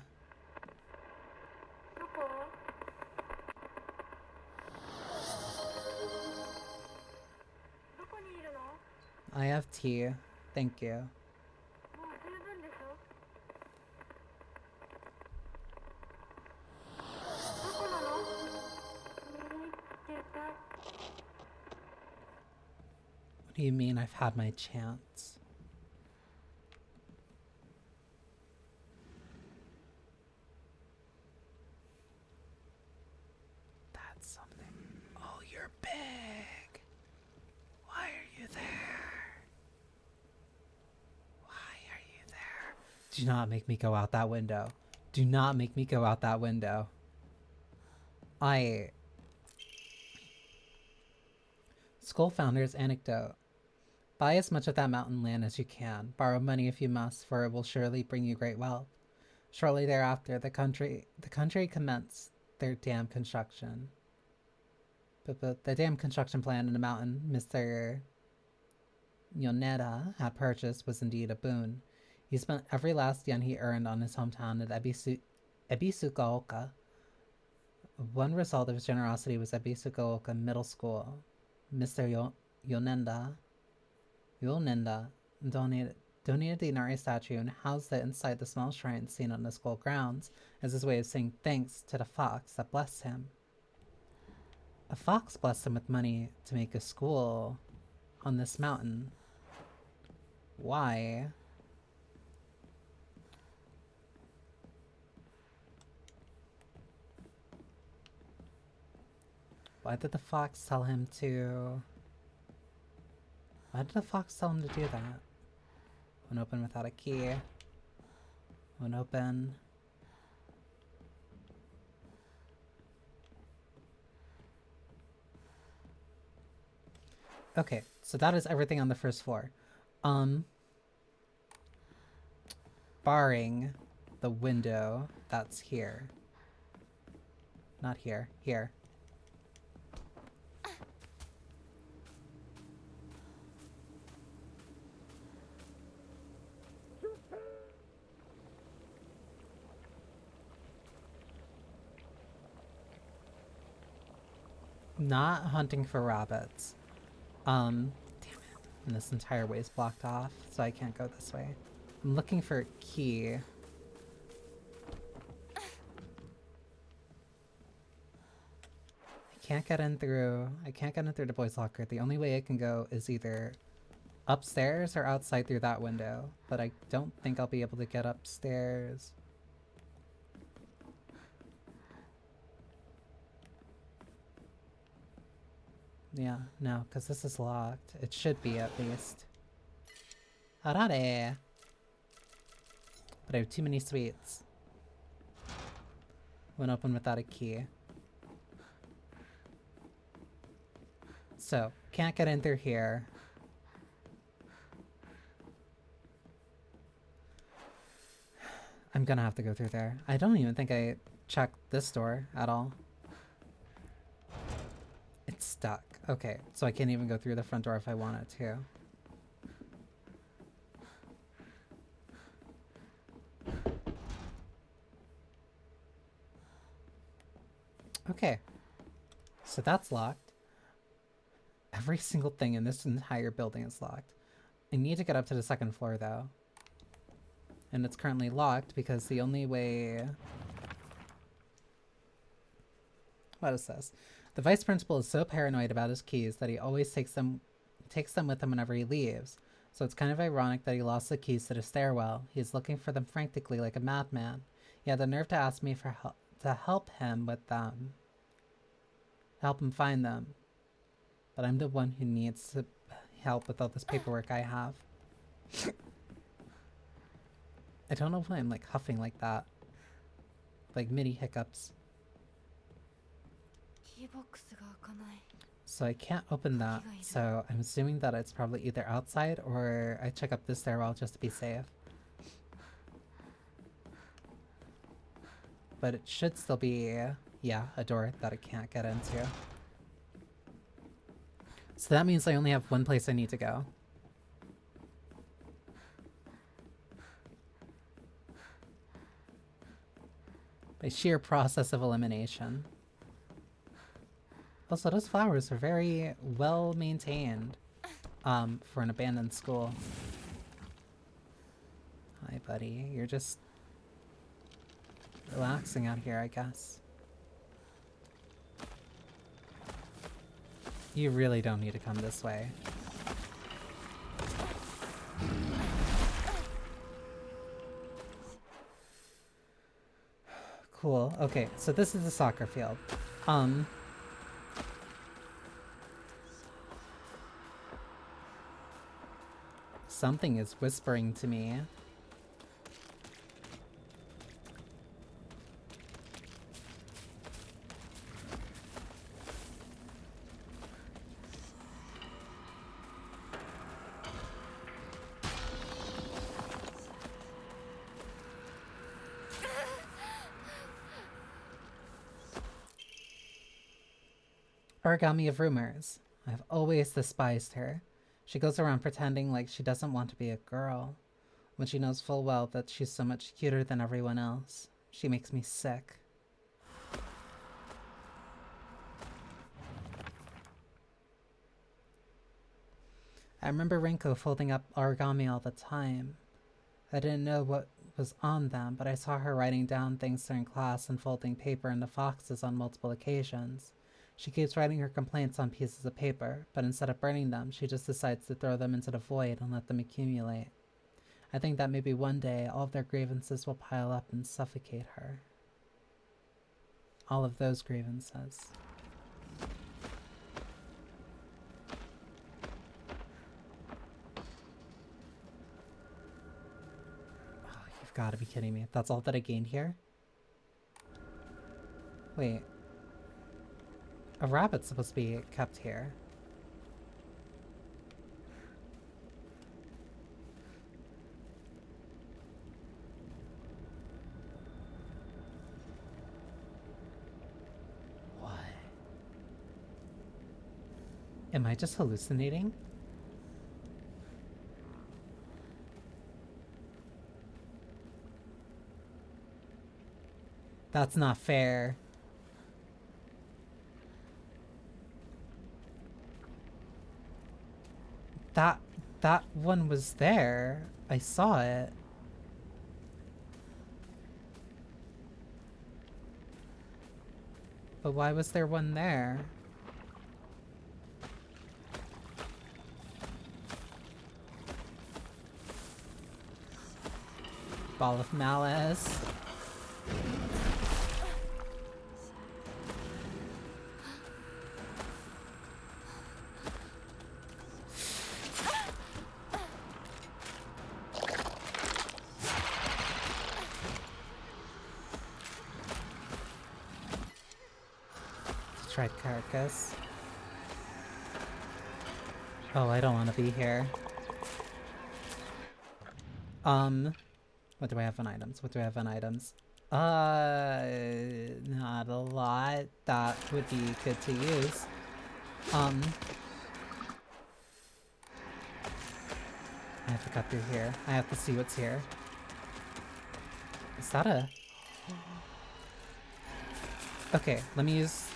[SPEAKER 1] I have tea. Thank you. What do you mean I've had my chance? That's something. Oh, you're big. Why are you there? Why are you there? Do not make me go out that window. Do not make me go out that window. School Founder's Anecdote. Buy as much of that mountain land as you can. Borrow money if you must, for it will surely bring you great wealth. Shortly thereafter, the country commenced their dam construction. But the dam construction plan in the mountain Mr. Yoneda had purchased was indeed a boon. He spent every last yen he earned on his hometown at Ebisugaoka. One result of his generosity was Ebisugaoka Middle School. Mr. Yonenda donated the Inari statue and housed it inside the small shrine seen on the school grounds as his way of saying thanks to the fox that blessed him. A fox blessed him with money to make a school on this mountain. Why? Why did the fox tell him to... Why did the fox tell him to do that? Won't open without a key. Won't open. Okay, so that is everything on the first floor. Barring the window that's here. Not here, here. Not hunting for rabbits. Damn it. And this entire way is blocked off, so I can't go this way. I'm looking for a key. I can't get in through the boys' locker. The only way I can go is either upstairs or outside through that window. But I don't think I'll be able to get upstairs. Yeah, no, because this is locked. It should be, at least. Harare! But I have too many sweets. Won't open without a key. So, can't get in through here. I'm gonna have to go through there. I don't even think I checked this door at all. It's stuck. Okay, so I can't even go through the front door if I wanted to. Okay. So that's locked. Every single thing in this entire building is locked. I need to get up to the second floor though. And it's currently locked because the only way... What is this? The vice principal is so paranoid about his keys that he always takes them with him whenever he leaves. So it's kind of ironic that he lost the keys to the stairwell. He is looking for them frantically like a madman. He had the nerve to ask me for to help him with them. Help him find them. But I'm the one who needs to help with all this paperwork I have. I don't know why I'm like huffing like that. Like mini hiccups. So I can't open that, so I'm assuming that it's probably either outside or I check up this stairwell just to be safe. But it should still be, yeah, a door that I can't get into. So that means I only have one place I need to go. By sheer process of elimination. Also, those flowers are very well maintained for an abandoned school. Hi, buddy. You're just relaxing out here, I guess. You really don't need to come this way. Cool. Okay, so this is the soccer field. Something is whispering to me. Origami of rumors. I've always despised her. She goes around pretending like she doesn't want to be a girl, when she knows full well that she's so much cuter than everyone else. She makes me sick. I remember Rinko folding up origami all the time. I didn't know what was on them, but I saw her writing down things during class and folding paper into foxes on multiple occasions. She keeps writing her complaints on pieces of paper, but instead of burning them, she just decides to throw them into the void and let them accumulate. I think that maybe one day all of their grievances will pile up and suffocate her. All of those grievances. Oh, you've got to be kidding me. That's all that I gained here? Wait. A rabbit's supposed to be kept here. What? Am I just hallucinating? That's not fair. That one was there. I saw it. But why was there one there? Ball of malice. Tried carcass. Oh, I don't want to be here. What do I have on items? What do I have on items? Not a lot. That would be good to use. I have to cut through here. I have to see what's here. Is that a... Okay, let me use...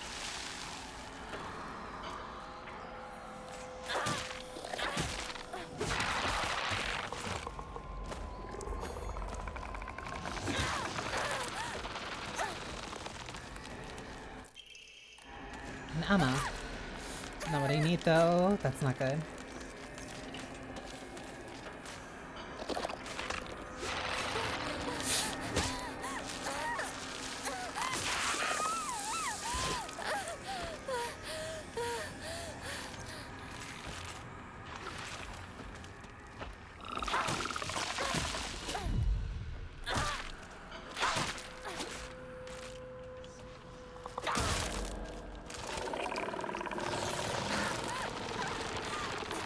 [SPEAKER 1] an ammo. Not what I need though. That's not good.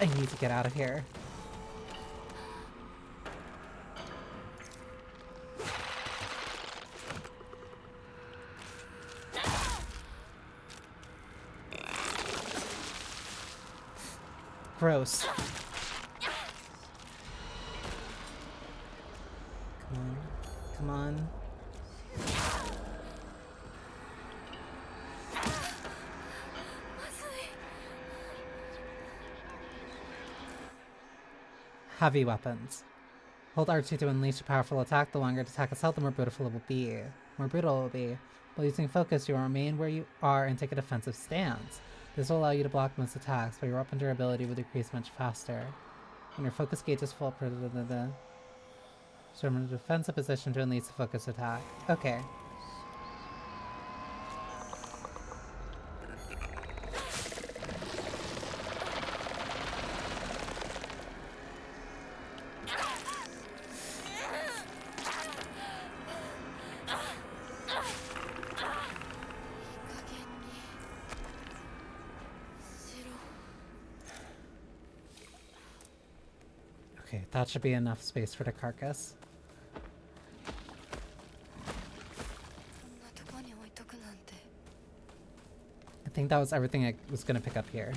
[SPEAKER 1] I need to get out of here. Gross. Come on. Come on. Heavy weapons. Hold R2 to unleash a powerful attack. The longer the attack is held, the more brutal it will be. While using focus, you will remain where you are and take a defensive stance. This will allow you to block most attacks, but your weapon durability will decrease much faster. When your focus gauge is full, so I'm in a defensive position to unleash a focus attack. Okay. Okay, that should be enough space for the carcass. think that was everything I was gonna pick up here.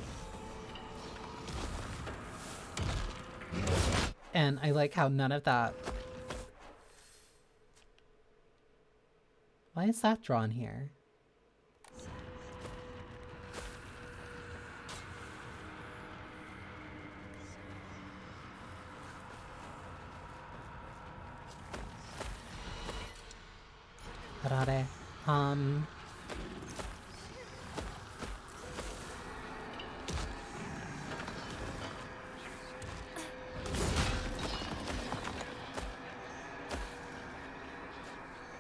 [SPEAKER 1] And I like how none of that... Why is that drawn here? Harare.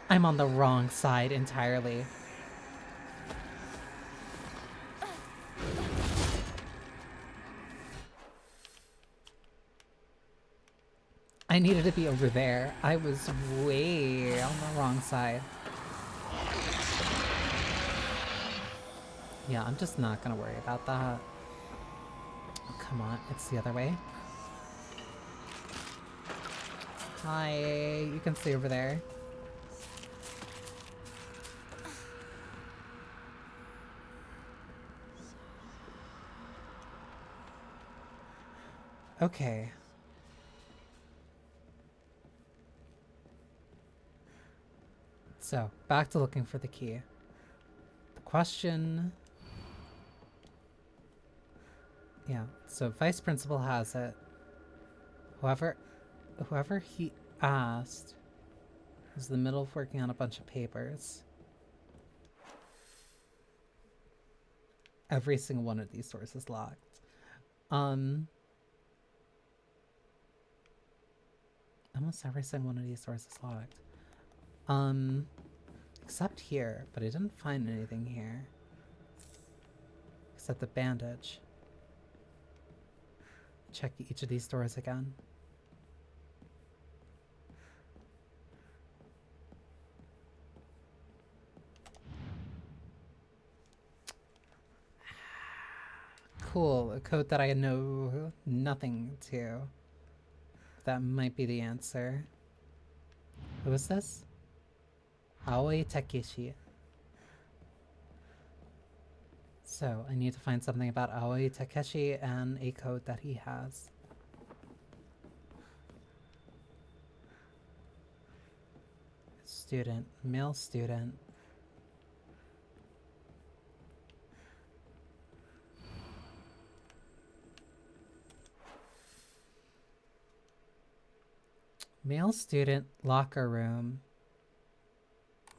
[SPEAKER 1] I'm on the wrong side entirely. I needed to be over there. I was way on the wrong side. Yeah, I'm just not gonna worry about that. Oh, come on, it's the other way. Hi, you can stay over there. Okay. So, back to looking for the key. The question... Yeah, so Vice Principal has it. Whoever he asked was in the middle of working on a bunch of papers. Every single one of these doors is locked. Almost every single one of these doors is locked. Except here, but I didn't find anything here. Except the bandage. Check each of these doors again. Cool, a code that I know nothing to. That might be the answer. Who is this? Aoi Takeshi. So, I need to find something about Aoi Takeshi and a code that he has. Student, male student. Male student locker room.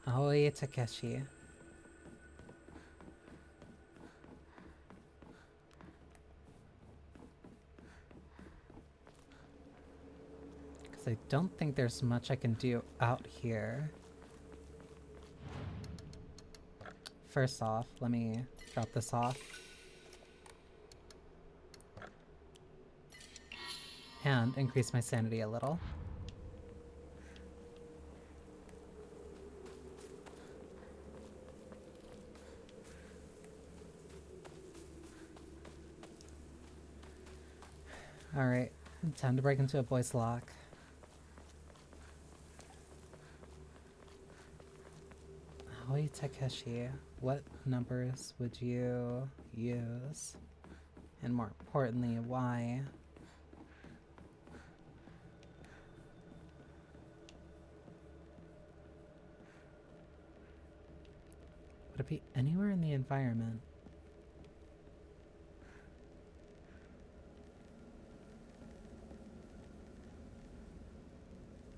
[SPEAKER 1] Aoi Takeshi. Because I don't think there's much I can do out here. First off, let me drop this off. And increase my sanity a little. Alright, time to break into a voice lock. Aoi Takeshi, what numbers would you use? And more importantly, why? Would it be anywhere in the environment?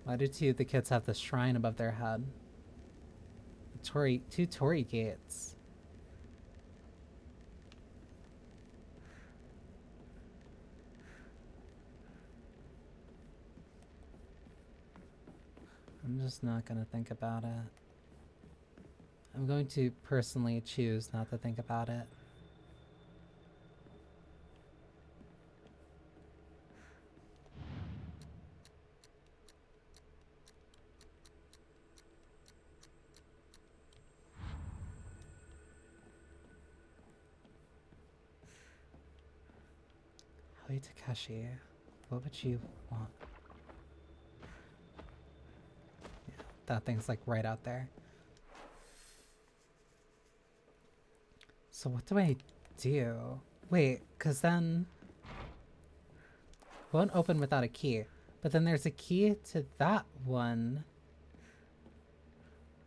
[SPEAKER 1] Why do two of the kids have the shrine above their head? Two Torii gates. I'm just not gonna think about it. I'm going to personally choose not to think about it. Aoi Takeshi, what would you want? Yeah, that thing's like right out there. So what do I do? Wait, because then it won't open without a key. But then there's a key to that one.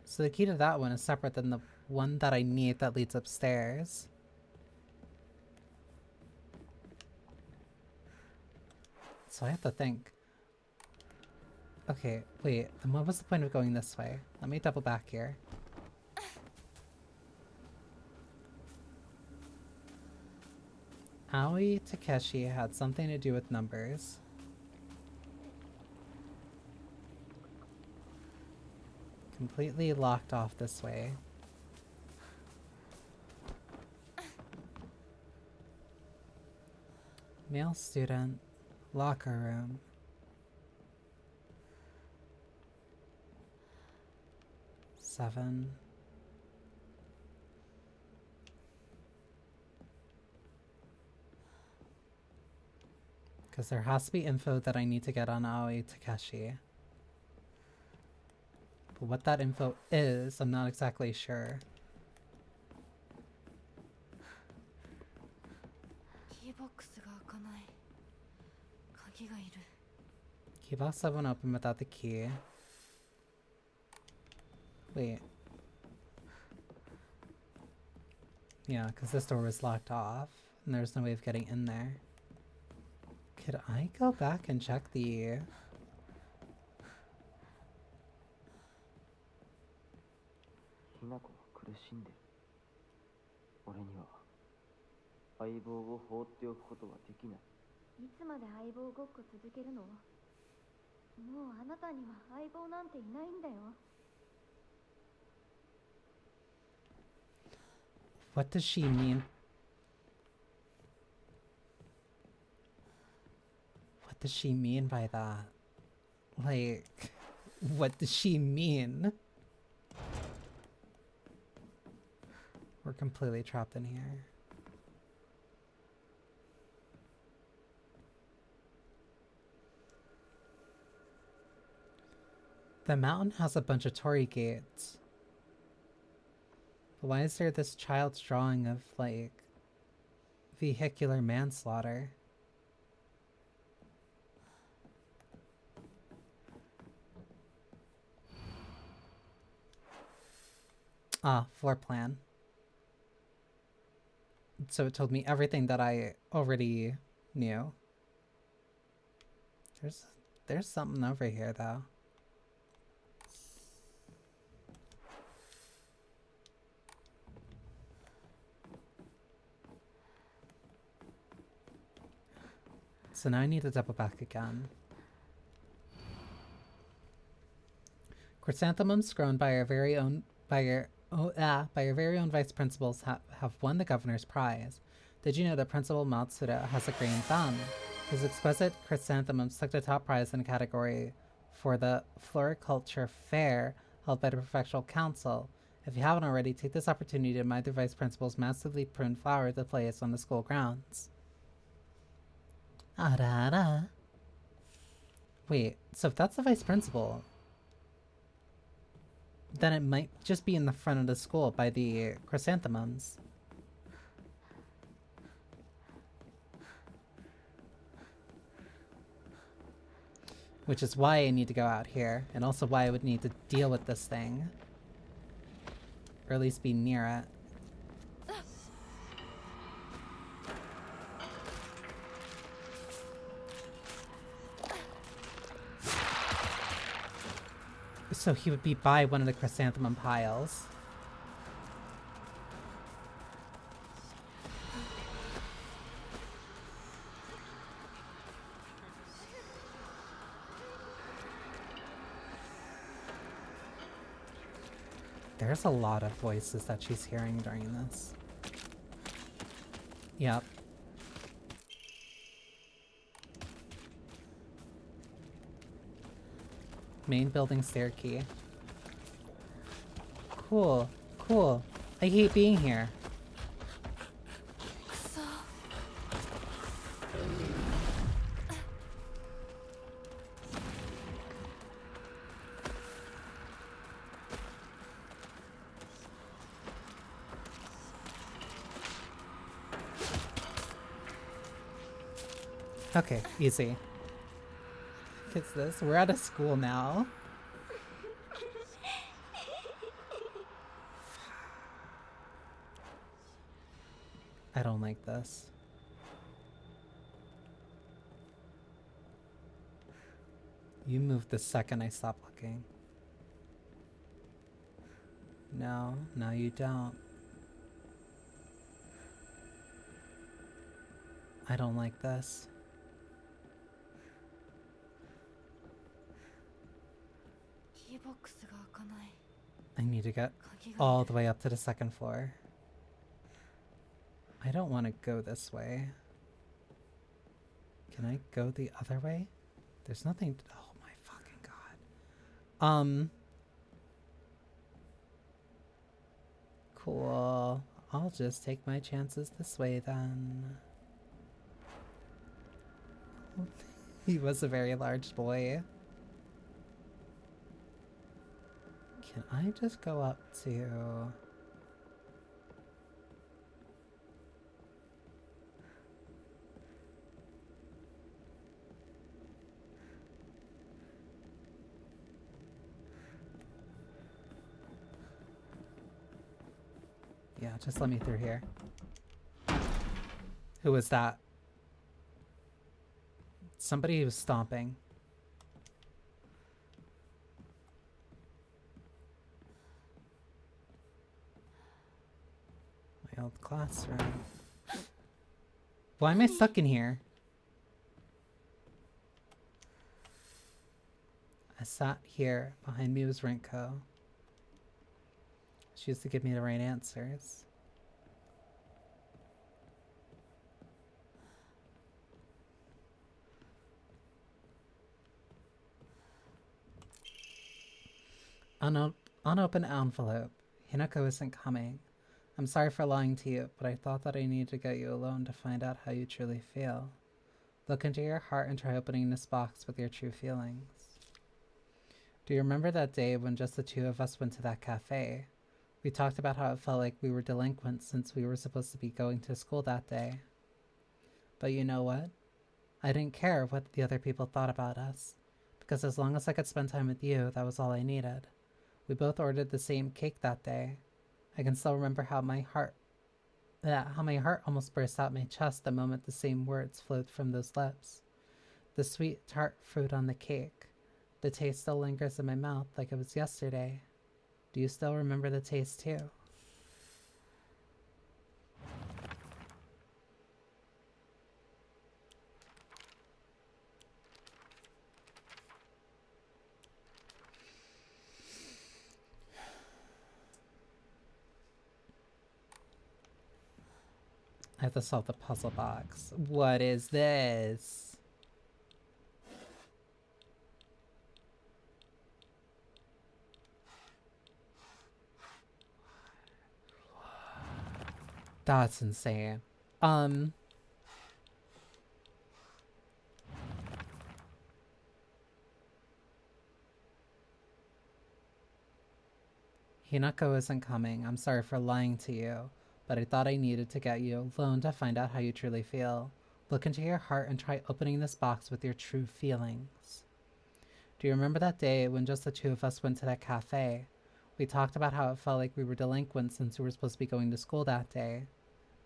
[SPEAKER 1] So the key to that one is separate than the one that I need that leads upstairs. So I have to think. Okay, wait, then what was the point of going this way? Let me double back here. Aoi Takeshi had something to do with numbers. Completely locked off this way. Male student, locker room. Seven. Because there has to be info that I need to get on Aoi Takeshi. But what that info is, I'm not exactly sure. Key box won't open without the key. Wait. Yeah, because this door was locked off, and there's no way of getting in there. Could I go back and check the... What does she mean? What does she mean by that? Like, what does she mean? We're completely trapped in here. The mountain has a bunch of torii gates. But why is there this child's drawing of, like, vehicular manslaughter? Ah, floor plan. So it told me everything that I already knew. There's something over here, though. So now I need to double back again. Chrysanthemums grown by our very own very own vice principals have won the governor's prize. Did you know that Principal Matsuda has a green thumb? His exquisite chrysanthemums took the top prize in a category for the Floriculture Fair held by the Prefectural Council. If you haven't already, take this opportunity to admire the vice principal's massively pruned flower that plays on the school grounds. Arara. Wait, so if that's the vice principal, then it might just be in the front of the school by the chrysanthemums. Which is why I need to go out here, and also why I would need to deal with this thing. Or at least be near it. So he would be by one of the chrysanthemum piles. There's a lot of voices that she's hearing during this. Yep. Main building stair key. Cool, cool. I hate being here. Okay, easy. Kiss this. We're at a school now. I don't like this. You move the second I stop looking. No, you don't. I don't like this. I need to get all the way up to the second floor. I don't want to go this way. Can I go the other way? There's nothing. Oh my fucking god. Cool. I'll just take my chances this way then. He was a very large boy. Can I just go up to... Yeah, just let me through here. Who was that? Somebody who was stomping. My old classroom. Why am I stuck in here? I sat here. Behind me was Rinko. She used to give me the right answers. Unopened envelope. Hinako isn't coming. I'm sorry for lying to you, but I thought that I needed to get you alone to find out how you truly feel. Look into your heart and try opening this box with your true feelings. Do you remember that day when just the two of us went to that cafe? We talked about how it felt like we were delinquents since we were supposed to be going to school that day. But you know what? I didn't care what the other people thought about us, because as long as I could spend time with you, that was all I needed. We both ordered the same cake that day. I can still remember how my heart almost burst out my chest the moment the same words flowed from those lips. The sweet, tart fruit on the cake. The taste still lingers in my mouth like it was yesterday. Do you still remember the taste too? I have to solve the puzzle box. What is this? That's insane. Hinako isn't coming. I'm sorry for lying to you, but I thought I needed to get you alone to find out how you truly feel. Look into your heart and try opening this box with your true feelings. Do you remember that day when just the two of us went to that cafe? We talked about how it felt like we were delinquents since we were supposed to be going to school that day.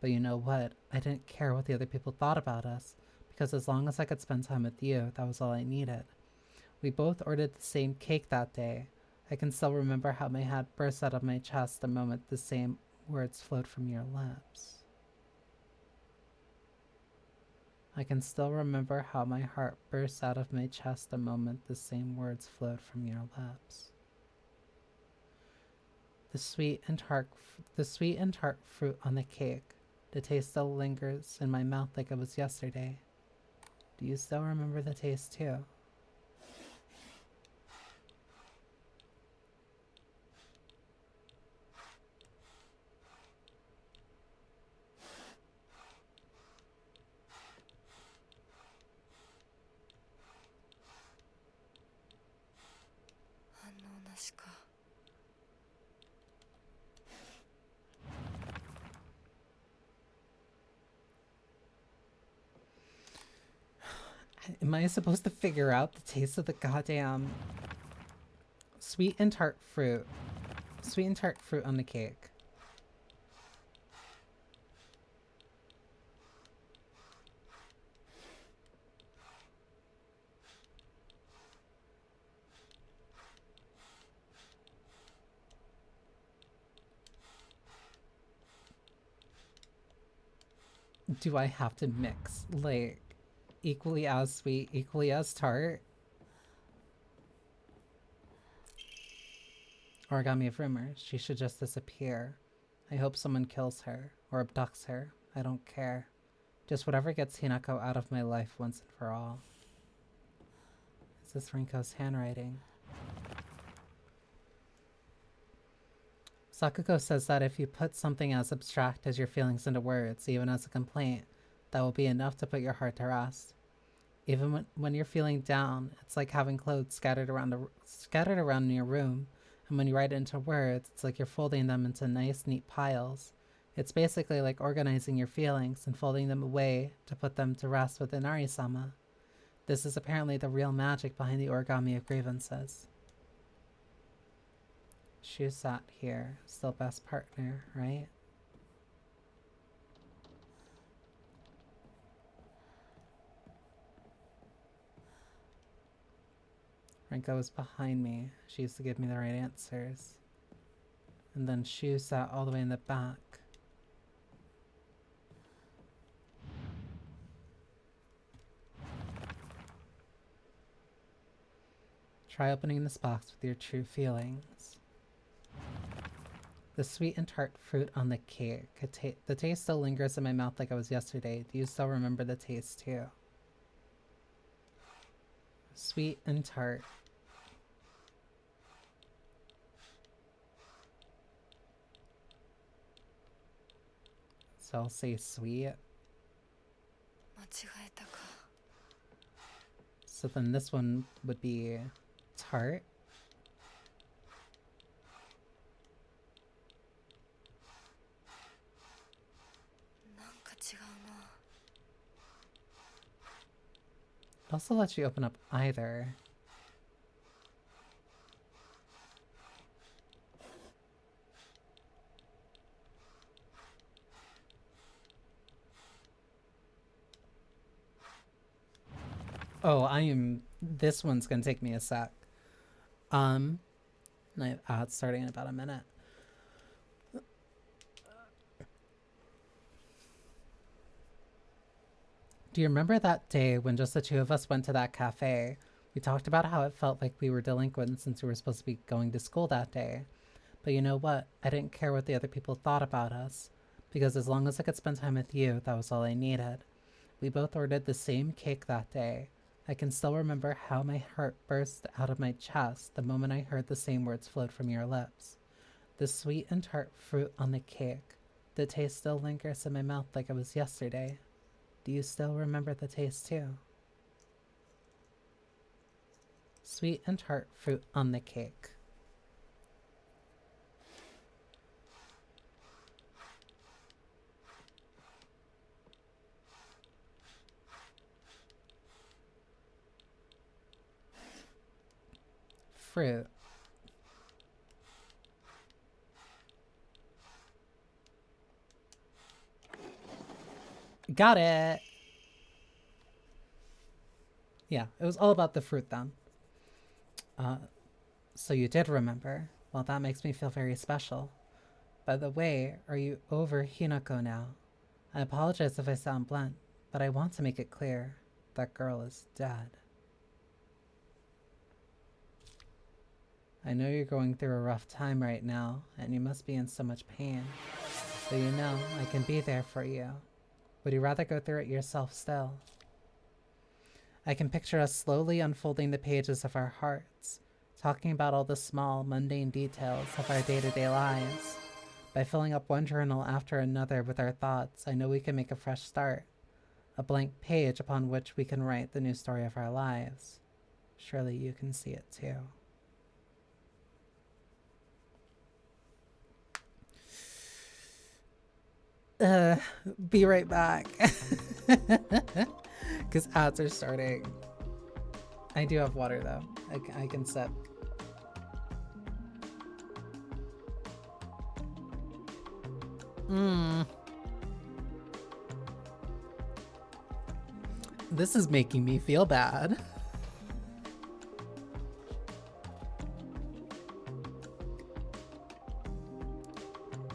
[SPEAKER 1] But you know what? I didn't care what the other people thought about us, because as long as I could spend time with you, that was all I needed. We both ordered the same cake that day. I can still remember how my heart burst out of my chest the moment the same words flowed from your lips. I can still remember how my heart burst out of my chest the moment the same words flowed from your lips. The sweet and tart fruit on the cake. The taste still lingers in my mouth like it was yesterday. Do you still remember the taste too? Am I supposed to figure out the taste of the goddamn sweet and tart fruit? Sweet and tart fruit on the cake. Do I have to mix, like, equally as sweet, equally as tart? Origami of rumors. She should just disappear. I hope someone kills her, or abducts her. I don't care. Just whatever gets Hinako out of my life once and for all. Is this Rinko's handwriting? Sakuko says that if you put something as abstract as your feelings into words, even as a complaint, that will be enough to put your heart to rest. Even when you're feeling down, it's like having clothes scattered around in your room, and when you write it into words, it's like you're folding them into nice, neat piles. It's basically like organizing your feelings and folding them away to put them to rest within Arisama. This is apparently the real magic behind the origami of grievances. Shu sat here, still best partner, right? Rinko was behind me. She used to give me the right answers. And then Shu sat all the way in the back. Try opening this box with your true feelings. The sweet and tart fruit on the cake. The taste still lingers in my mouth like it was yesterday. Do you still remember the taste too? Sweet and tart. So I'll say sweet. So then this one would be tart. It also lets you open up either. Oh, this one's gonna take me a sec. It's starting in about a minute. Do you remember that day when just the two of us went to that cafe? We talked about how it felt like we were delinquents since we were supposed to be going to school that day. But you know what? I didn't care what the other people thought about us, because as long as I could spend time with you, that was all I needed. We both ordered the same cake that day. I can still remember how my heart burst out of my chest the moment I heard the same words float from your lips. The sweet and tart fruit on the cake. The taste still lingers in my mouth like it was yesterday. Do you still remember the taste too? Sweet and tart fruit on the cake. Fruit. Got it! Yeah, it was all about the fruit then. So you did remember. Well, that makes me feel very special. By the way, are you over Hinako now? I apologize if I sound blunt, but I want to make it clear. That girl is dead. I know you're going through a rough time right now, and you must be in so much pain. But you know, I can be there for you. Would you rather go through it yourself still? I can picture us slowly unfolding the pages of our hearts, talking about all the small, mundane details of our day-to-day lives. By filling up one journal after another with our thoughts, I know we can make a fresh start. A blank page upon which we can write the new story of our lives. Surely you can see it too. Be right back. Because ads are starting. I do have water though. I can sip. This is making me feel bad.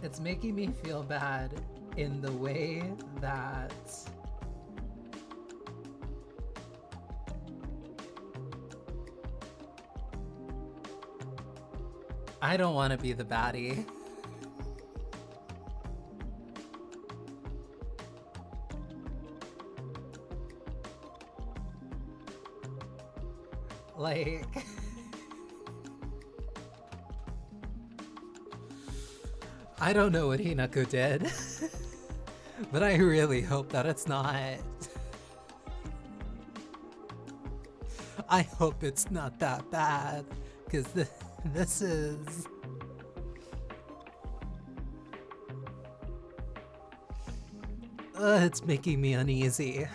[SPEAKER 1] It's making me feel bad in the way that I don't want to be the baddie. Like, I don't know what Hinako did, but I really hope that it's not. I hope it's not that bad, because this is... it's making me uneasy.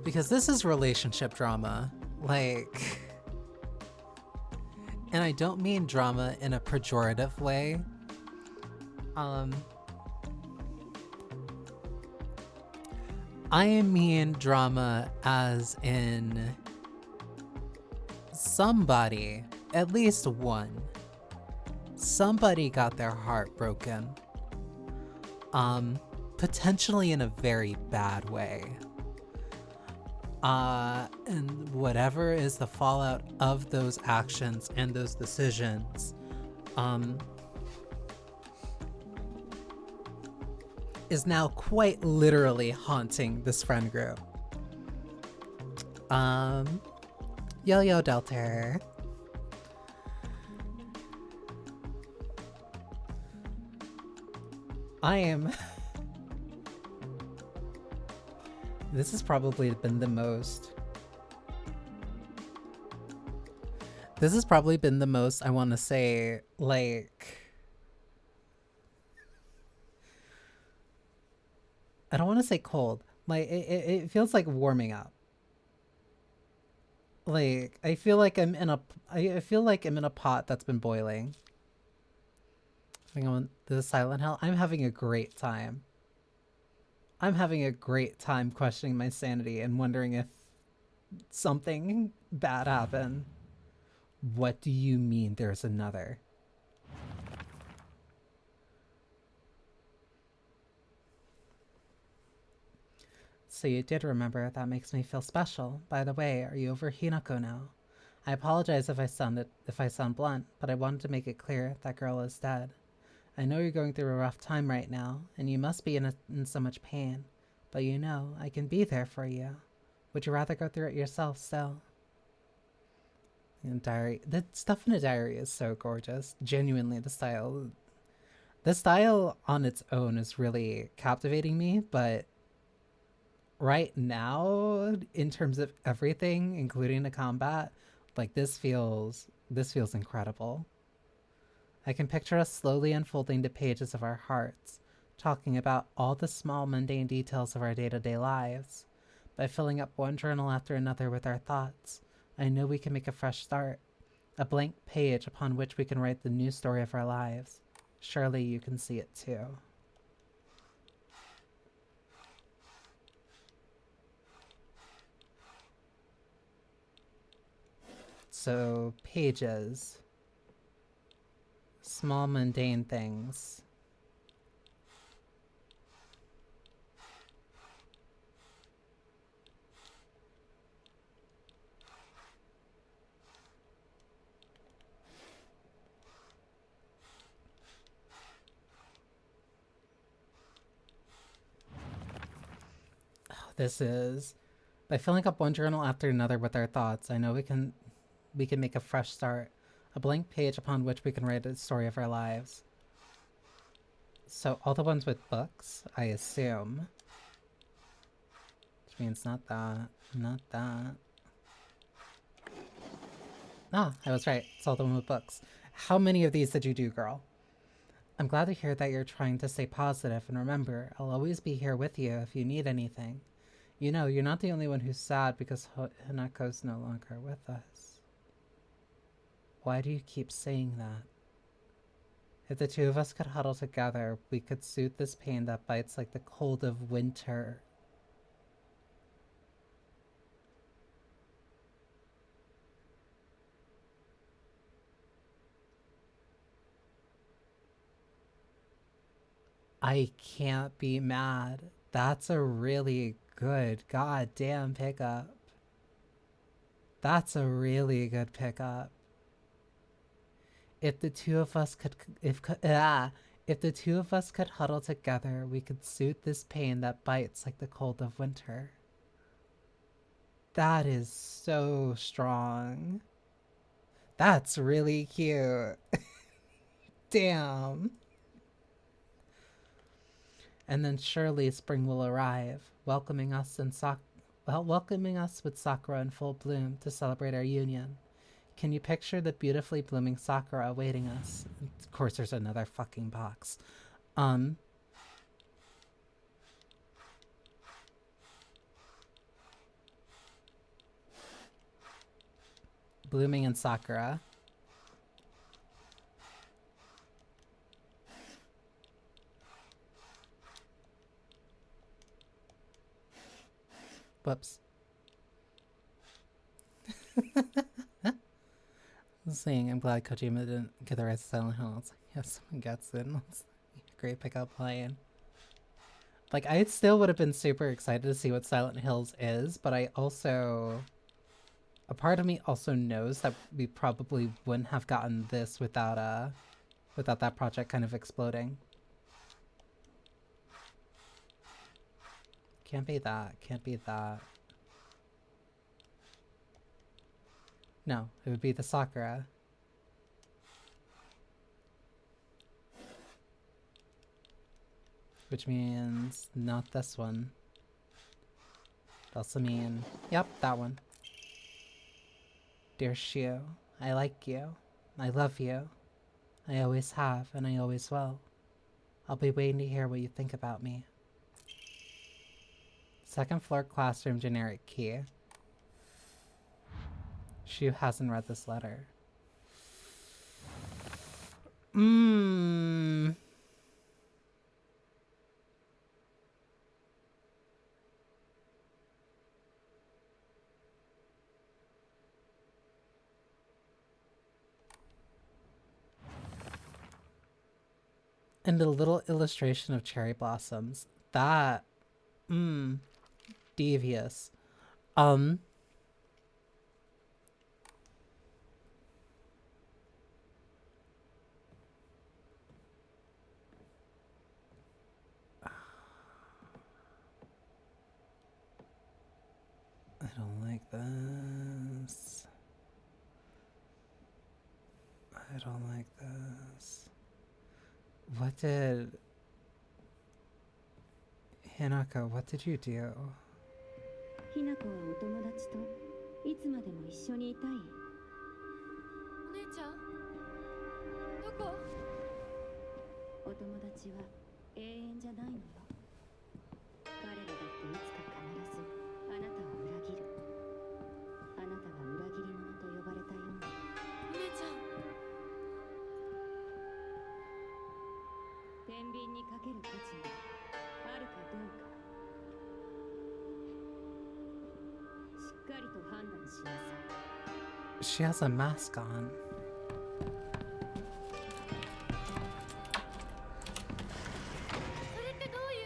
[SPEAKER 1] Because this is relationship drama, like, and I don't mean drama in a pejorative way. I mean drama as in somebody, at least one, somebody got their heart broken. Potentially in a very bad way. And whatever is the fallout of those actions and those decisions, is now quite literally haunting this friend group. Yo-Yo Delta. I am... This has probably been the most... This has probably been the most, I want to say, like... I don't want to say cold. Like, it feels like warming up. Like, I feel like I'm in a... I feel like I'm in a pot that's been boiling. Hang on, this is Silent Hell. I'm having a great time. I'm having a great time questioning my sanity and wondering if something bad happened. What do you mean there's another? So you did remember. That makes me feel special. By the way, are you over Hinako now? I apologize if I sound blunt, but I wanted to make it clear that girl is dead. I know you're going through a rough time right now, and you must be in so much pain. But you know, I can be there for you. Would you rather go through it yourself still? And diary. The stuff in a diary is so gorgeous. Genuinely, the style. The style on its own is really captivating me, but right now, in terms of everything, including the combat, like this feels incredible. I can picture us slowly unfolding the pages of our hearts, talking about all the small mundane details of our day-to-day lives. By filling up one journal after another with our thoughts, I know we can make a fresh start, a blank page upon which we can write the new story of our lives. Surely you can see it too. So, pages. Small mundane things. Oh, this is... By filling up one journal after another with our thoughts, I know we can make a fresh start. A blank page upon which we can write the story of our lives. So all the ones with books, I assume. Which means not that. Not that. Ah, I was right. It's all the one with books. How many of these did you do, girl? I'm glad to hear that you're trying to stay positive, and remember, I'll always be here with you if you need anything. You know, you're not the only one who's sad because Hanako's no longer with us. Why do you keep saying that? If the two of us could huddle together, we could soothe this pain that bites like the cold of winter. I can't be mad. That's a really good goddamn pickup. That's a really good pickup. If the two of us could if the two of us could huddle together, we could soothe this pain that bites like the cold of winter. That is so strong. That's really cute. Damn. And then surely spring will arrive, welcoming us with sakura in full bloom to celebrate our union. Can you picture the beautifully blooming sakura awaiting us? Of course, there's another fucking box. Blooming in sakura. Whoops. Saying I'm glad Kojima didn't get the rest of Silent Hill. It's like, yes, someone gets it. It's a great pickup line. Like, I still would have been super excited to see what Silent Hills is, but I also... A part of me also knows that we probably wouldn't have gotten this without that project kind of exploding. Can't be that. Can't be that. No, it would be the Sakura. Which means not this one. It also mean, yep, that one. Dear Shio, I like you. I love you. I always have, and I always will. I'll be waiting to hear what you think about me. Second floor classroom generic key. Shio hasn't read this letter. And a little illustration of cherry blossoms. That, devious. I don't like this. I don't like this. What did... Hinako, what did you do?
[SPEAKER 3] ひなこはお友達といつまでも一緒にいたい。
[SPEAKER 4] お姉ちゃんどこ？
[SPEAKER 3] お友達は永遠じゃないのよ。彼らだっていつか必ずあなたを裏切る。あなたが裏切り者と呼ばれたように。
[SPEAKER 4] お姉ちゃん。
[SPEAKER 3] 天秤にかける価値があるかどうか。しっかりと判断しなさい。
[SPEAKER 1] She has a mask on.
[SPEAKER 4] それってどうい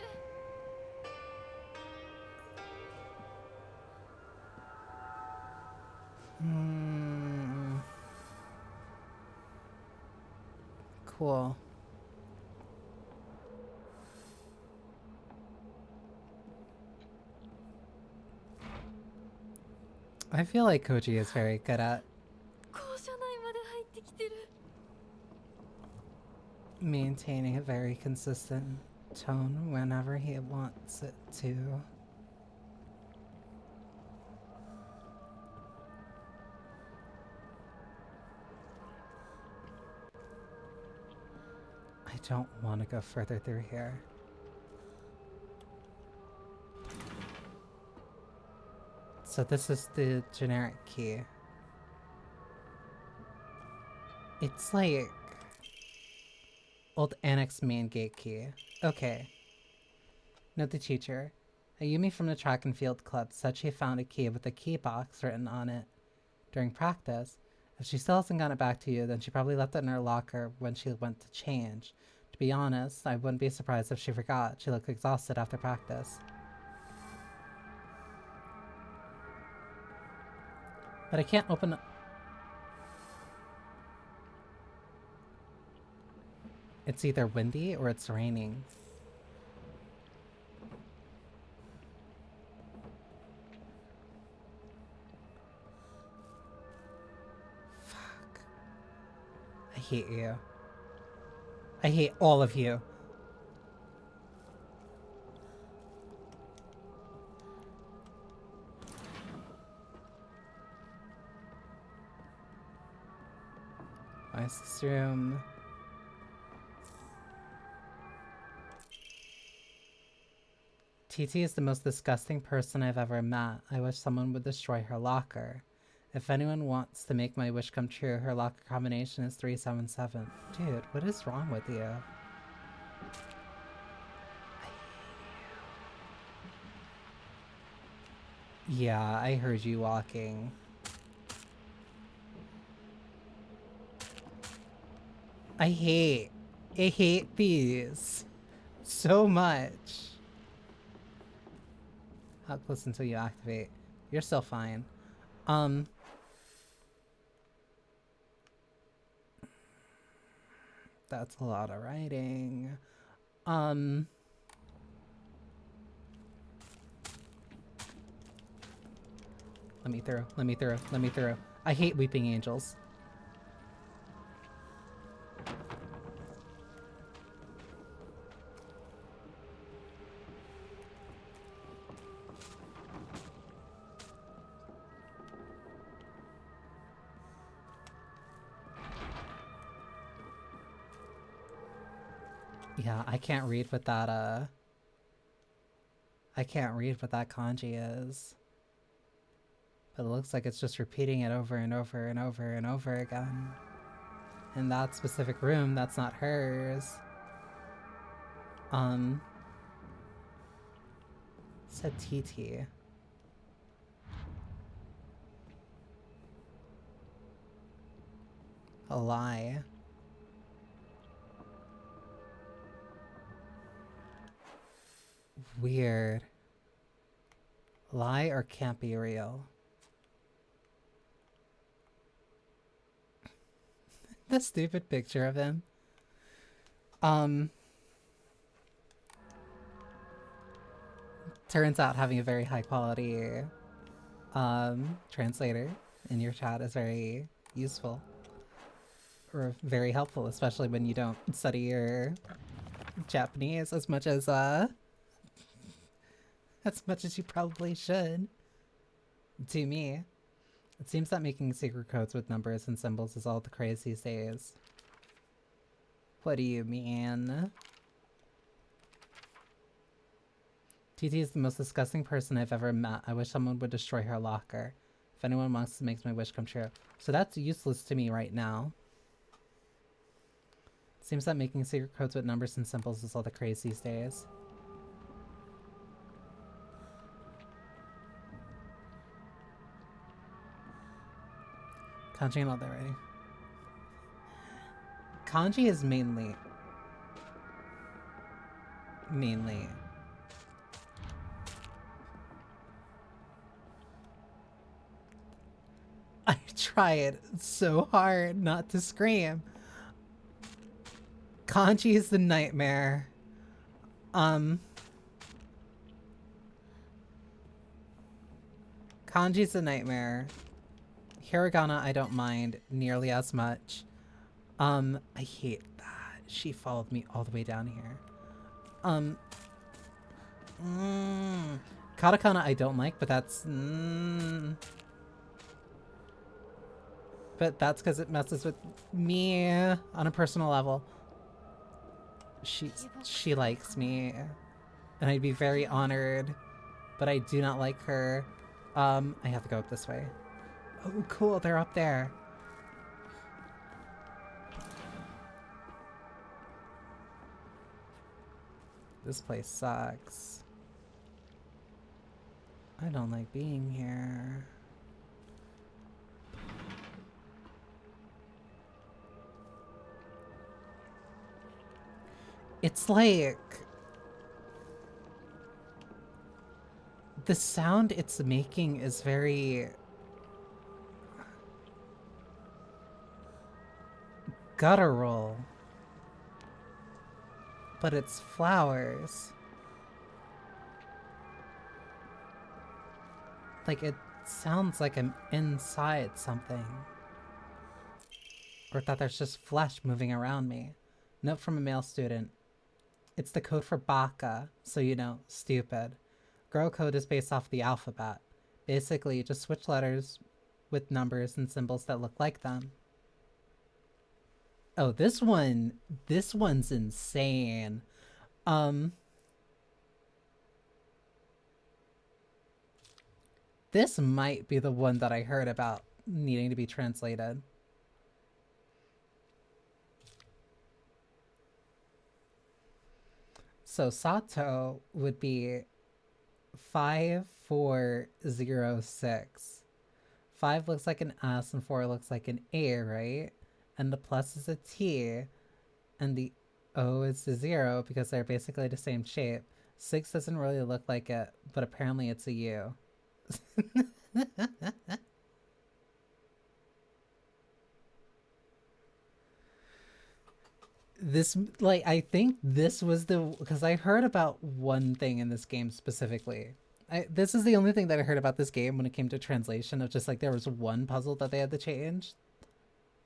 [SPEAKER 4] う？
[SPEAKER 1] Cool. I feel like Koji is very good at
[SPEAKER 4] 校舎内まで入ってきてる。
[SPEAKER 1] maintaining a very consistent tone whenever he wants it to. I don't want to go further through here. So this is the generic key. It's like old annex main gate key. Okay. Note the teacher. Ayumi from the track and field club said she found a key with a key box written on it during practice. If she still hasn't got it back to you, then she probably left it in her locker when she went to change. To be honest, I wouldn't be surprised if she forgot. She looked exhausted after practice. But I can't open... It's either windy or it's raining. Fuck. I hate you. I hate all of you. Why is this room? TT is the most disgusting person I've ever met. I wish someone would destroy her locker. If anyone wants to make my wish come true, her locker combination is 377. Dude, what is wrong with you? Yeah, I heard you walking. I hate these so much. How close until you activate? You're still fine. That's a lot of writing. Let me through, let me through, let me through. I hate weeping angels. Yeah, I can't read what that, I can't read what that kanji is. But it looks like it's just repeating it over and over and over and over again. In that specific room, that's not hers. Said TT. A lie. Weird. Lie or can't be real? The stupid picture of him. Turns out having a very high quality translator in your chat is very useful. Or very helpful, especially when you don't study your Japanese as much as you probably should. To me. It seems that making secret codes with numbers and symbols is all the craze these days. What do you mean? TT is the most disgusting person I've ever met. I wish someone would destroy her locker. If anyone wants to make my wish come true. So that's useless to me right now. It seems that making secret codes with numbers and symbols is all the craze these days. Kanji and all that writing. Kanji is mainly... I tried so hard not to scream. Kanji is the nightmare. Kanji's the nightmare. Hiragana I don't mind nearly as much. I hate that. She followed me all the way down here. Katakana I don't like, but that's... But that's because it messes with me on a personal level. she likes me, and I'd be very honored, but I do not like her. I have to go up this way. Oh, cool, they're up there. This place sucks. I don't like being here. It's like... the sound it's making is very... guttural. But it's flowers. Like, it sounds like I'm inside something. Or that there's just flesh moving around me. Note from a male student. It's the code for baka, so you know, stupid. Girl code is based off the alphabet. Basically, you just switch letters with numbers and symbols that look like them. Oh, this one's insane. This might be the one that I heard about needing to be translated. So Sato would be 5406. 5 looks like an S and 4 looks like an A, right? And the plus is a T, and the O is a 0 because they're basically the same shape. 6 doesn't really look like it, but apparently it's a U. This, like, I think this was the, because I heard about one thing in this game specifically. This is the only thing that I heard about this game when it came to translation, of just like there was one puzzle that they had to change.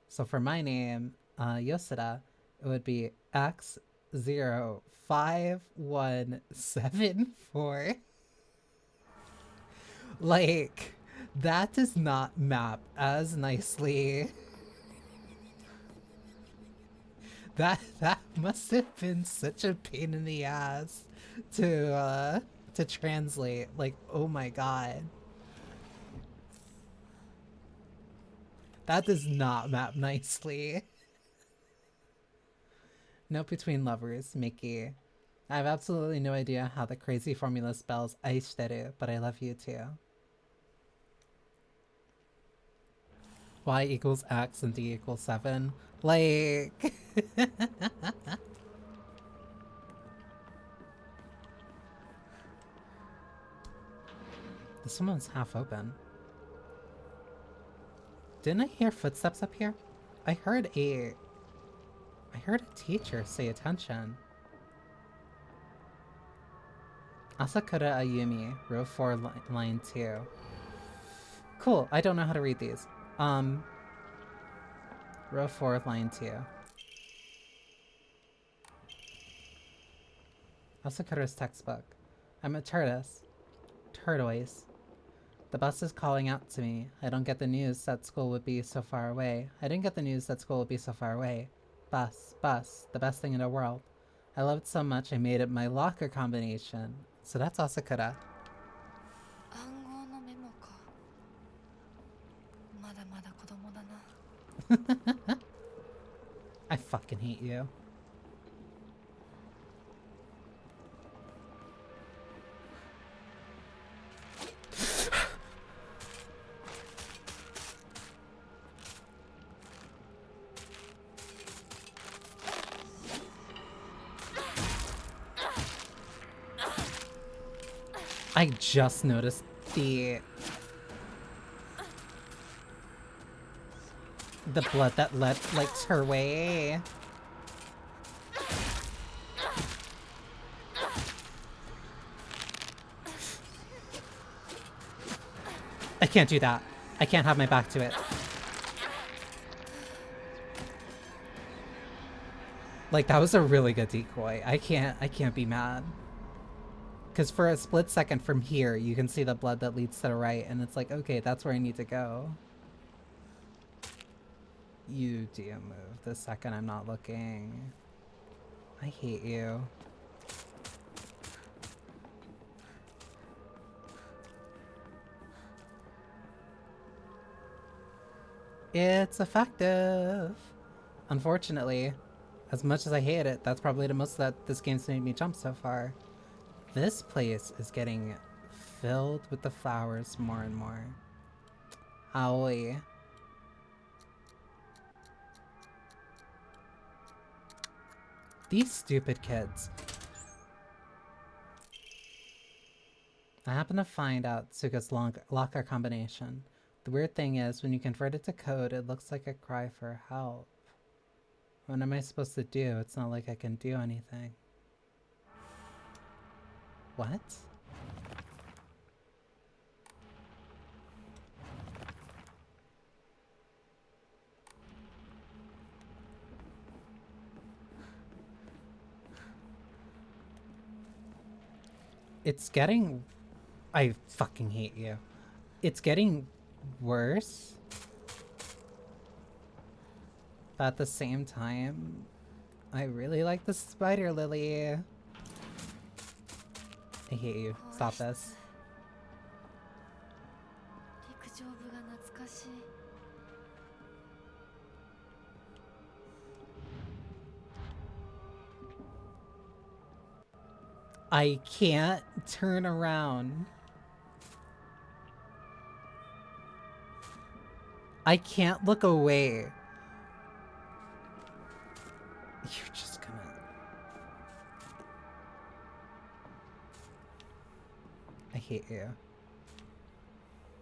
[SPEAKER 1] So for my name, Yoshida, it would be X05174. Like, that does not map as nicely. That must have been such a pain in the ass to translate. Like, oh my god. That does not map nicely. Note between lovers, Mickey. I have absolutely no idea how the crazy formula spells aishiteru, but I love you too. Y equals X and D equals 7. Like... This one's half open. Didn't I hear footsteps up here? I heard a teacher say attention. Asakura Ayumi, row 4, line 2. Cool, I don't know how to read these. Row 4, line 2. Asakura's textbook. I'm a tortoise. The bus is calling out to me. I don't get the news that school would be so far away. Bus, the best thing in the world. I love it so much I made it my locker combination. So that's Asakura. I fucking hate you. I just noticed the blood that lights her way. I can't do that. I can't have my back to it. Like, that was a really good decoy. I can't be mad. Because for a split second from here, you can see the blood that leads to the right, and it's like, okay, that's where I need to go. You do move the second I'm not looking. I hate you. It's effective! Unfortunately, as much as I hate it, that's probably the most that this game's made me jump so far. This place is getting filled with the flowers more and more. Aoi. These stupid kids. I happen to find out Suga's locker combination. The weird thing is, when you convert it to code, it looks like a cry for help. What am I supposed to do? It's not like I can do anything. What? It's getting... I fucking hate you. It's getting worse. But at the same time, I really like the spider lily. I hate you. Stop this.
[SPEAKER 4] 陸上部が懐かしい。
[SPEAKER 1] I can't turn around. I can't look away. You're just gonna... I hate you.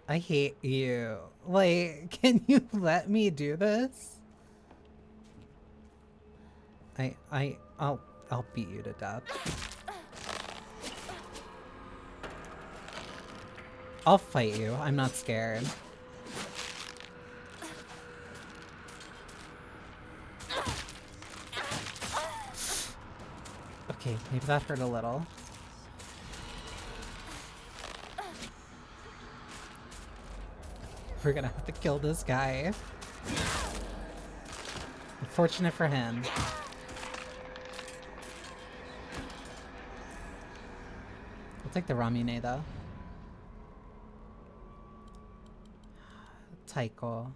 [SPEAKER 1] I hate you. Like, can you let me do this? I'll beat you to death. I'll fight you. I'm not scared. Okay, maybe that hurt a little. We're gonna have to kill this guy. Unfortunate for him. I'll take the Ramune though. Taiko.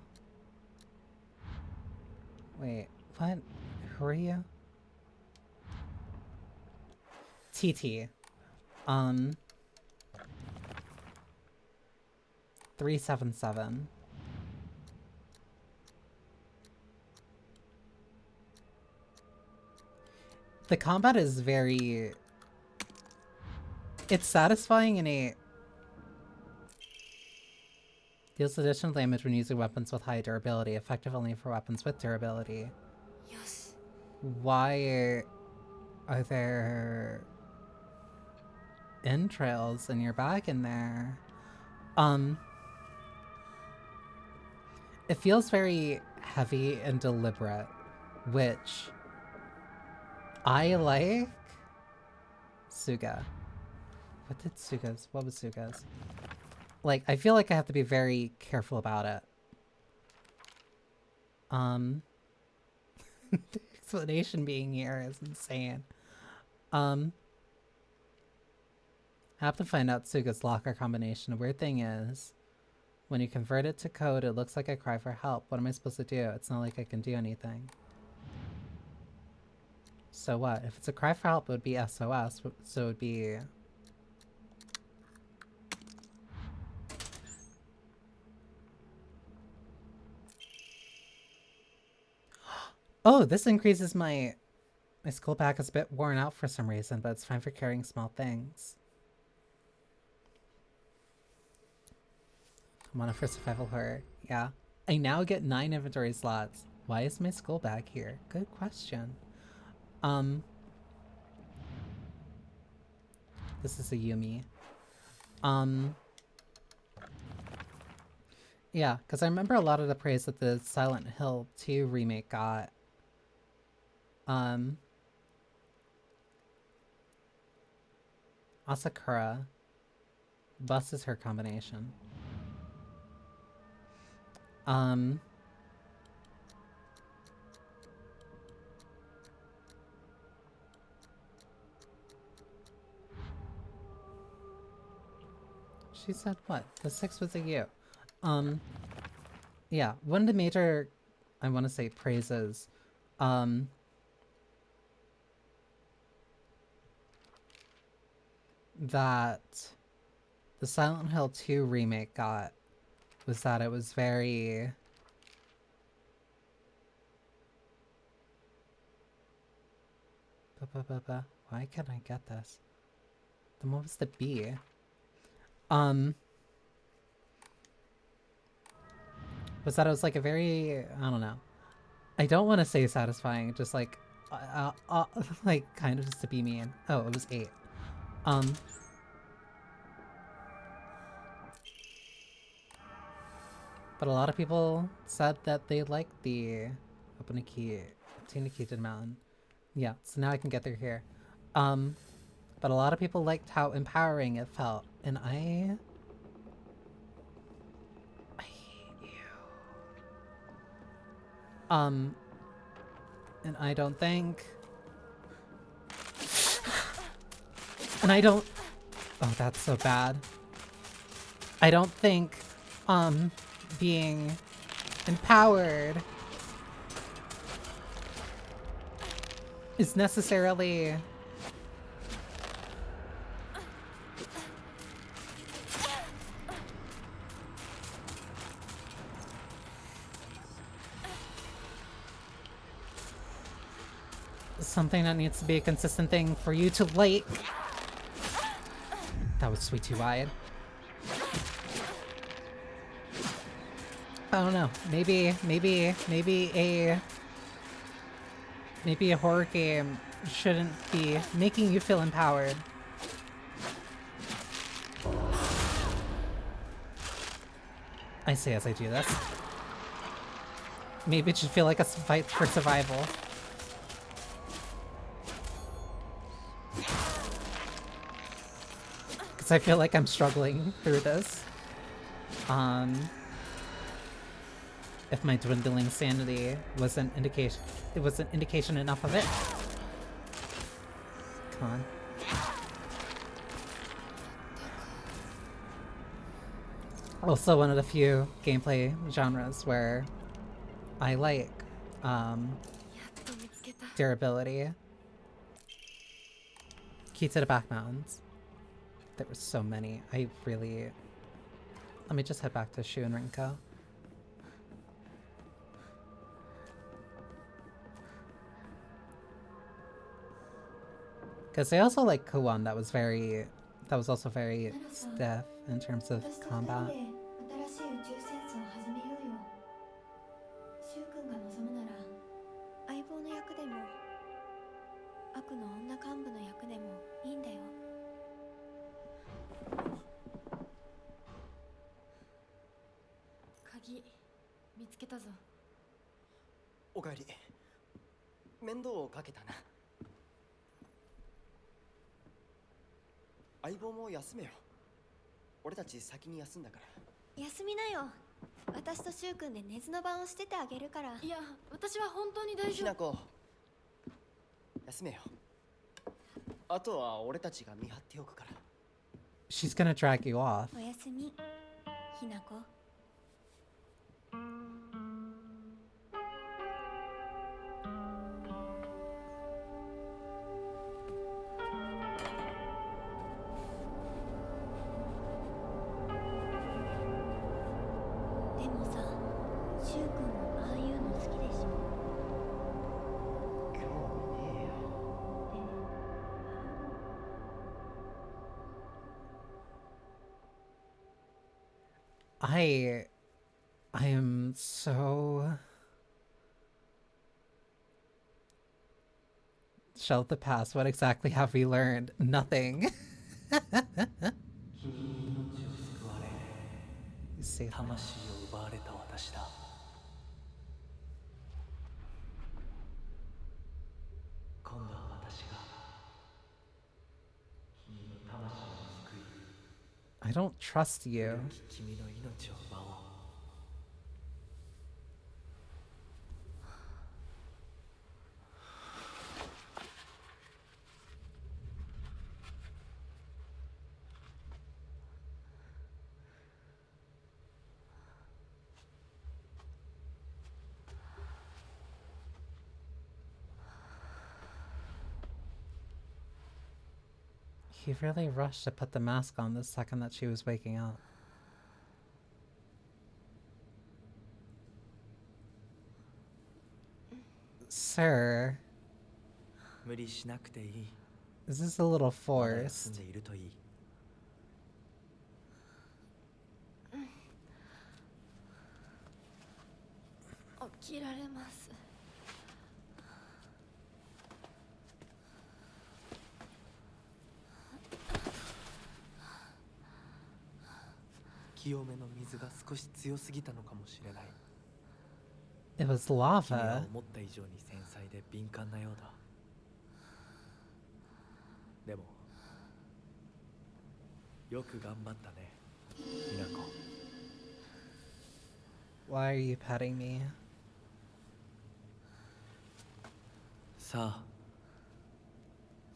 [SPEAKER 1] Wait, what? Who are you? TT. 377. The combat is very... It's satisfying in a... Deals additional damage when using weapons with high durability, effective only for weapons with durability.
[SPEAKER 4] Yes.
[SPEAKER 1] Why are there entrails in your bag in there? It feels very heavy and deliberate, which I like. Suga. What was Suga's? Like, I feel like I have to be very careful about it. The explanation being here is insane. I have to find out Suga's locker combination. The weird thing is, when you convert it to code, it looks like a cry for help. What am I supposed to do? It's not like I can do anything. So what? If it's a cry for help, it would be SOS, so it would be... Oh, this increases my school pack is a bit worn out for some reason, but it's fine for carrying small things. I'm on it for survival horror. Yeah. I now get 9 inventory slots. Why is my skull bag here? Good question. This is a Yumi. Yeah, because I remember a lot of the praise that the Silent Hill 2 remake got. Asakura. Bus is her combination. She said what? The 6 was a U. Yeah, one of the major, I want to say, praises, that the Silent Hill 2 remake got was that it was very... Why can't I get this? Then what was the B? Was that it was like a very, I don't know. I don't want to say satisfying, just like, like kind of just to be mean. Oh, it was 8. But a lot of people said that they liked the open a key, obtain a key to the mountain. Yeah, so now I can get through here. But a lot of people liked how empowering it felt, and I hate you. And I don't think... And I don't... Oh, that's so bad. I don't think, being empowered is necessarily... something that needs to be a consistent thing for you to like. That was way too wide. I don't know. Maybe a horror game shouldn't be making you feel empowered. I say as I do this. Maybe it should feel like a fight for survival. Because I feel like I'm struggling through this. If my dwindling sanity was an indication, it was an indication enough of it. Come on. Also one of the few gameplay genres where I like durability. Key to the back mountains. There were so many. I really... Let me just head back to Shu and Rinko. Because I also like Kuwon, that was also very stiff in terms of combat.
[SPEAKER 4] 鍵見つけたぞ。
[SPEAKER 8] おかえり。面倒をかけたな。相棒も休めよ。俺たち先に休んだから。
[SPEAKER 3] 休みなよ。私とシュウ君で寝ずの番をしててあげるから。
[SPEAKER 4] いや、私は本当に大丈夫。
[SPEAKER 8] ひなこ、休めよ。あとは俺たちが見張っておくから。
[SPEAKER 1] She's gonna drag you off.
[SPEAKER 3] おやすみ、ひなこ。でもさ、シュウ君もああいうの好きでしょ。
[SPEAKER 8] 興味ねえよ。
[SPEAKER 1] I am so... Shell of the past, what exactly have we learned? Nothing. You saved me.
[SPEAKER 9] 魂を奪われた私だ。今度は私が君の魂を救い、
[SPEAKER 1] I don't trust you.
[SPEAKER 9] 君の命を奪おう。
[SPEAKER 1] He really rushed to put the mask on the second that she was waking up. Sir,
[SPEAKER 9] 無理しなくていい。
[SPEAKER 1] is this a little
[SPEAKER 9] まだ休ん
[SPEAKER 1] forced?
[SPEAKER 9] でいるといい。
[SPEAKER 4] 起きられます。
[SPEAKER 9] 清めの水が少し強すぎたのかもしれない。
[SPEAKER 1] It was
[SPEAKER 9] 君は
[SPEAKER 1] lava.
[SPEAKER 9] 思った以上に繊細で敏感なようだ。でもよく頑張ったね、美奈子。
[SPEAKER 1] Why are you petting me?
[SPEAKER 9] さあ、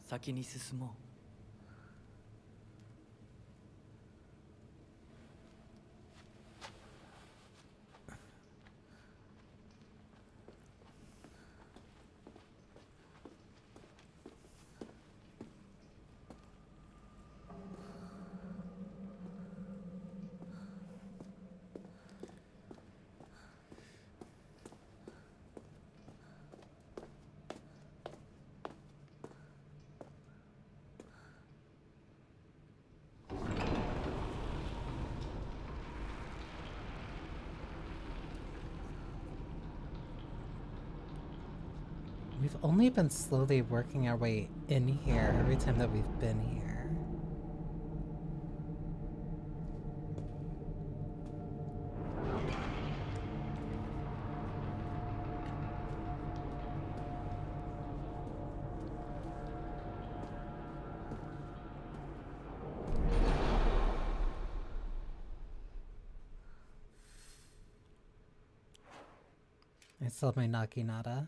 [SPEAKER 9] 先に進もう。
[SPEAKER 1] We've only been slowly working our way in here every time that we've been here. I still have my Naginata.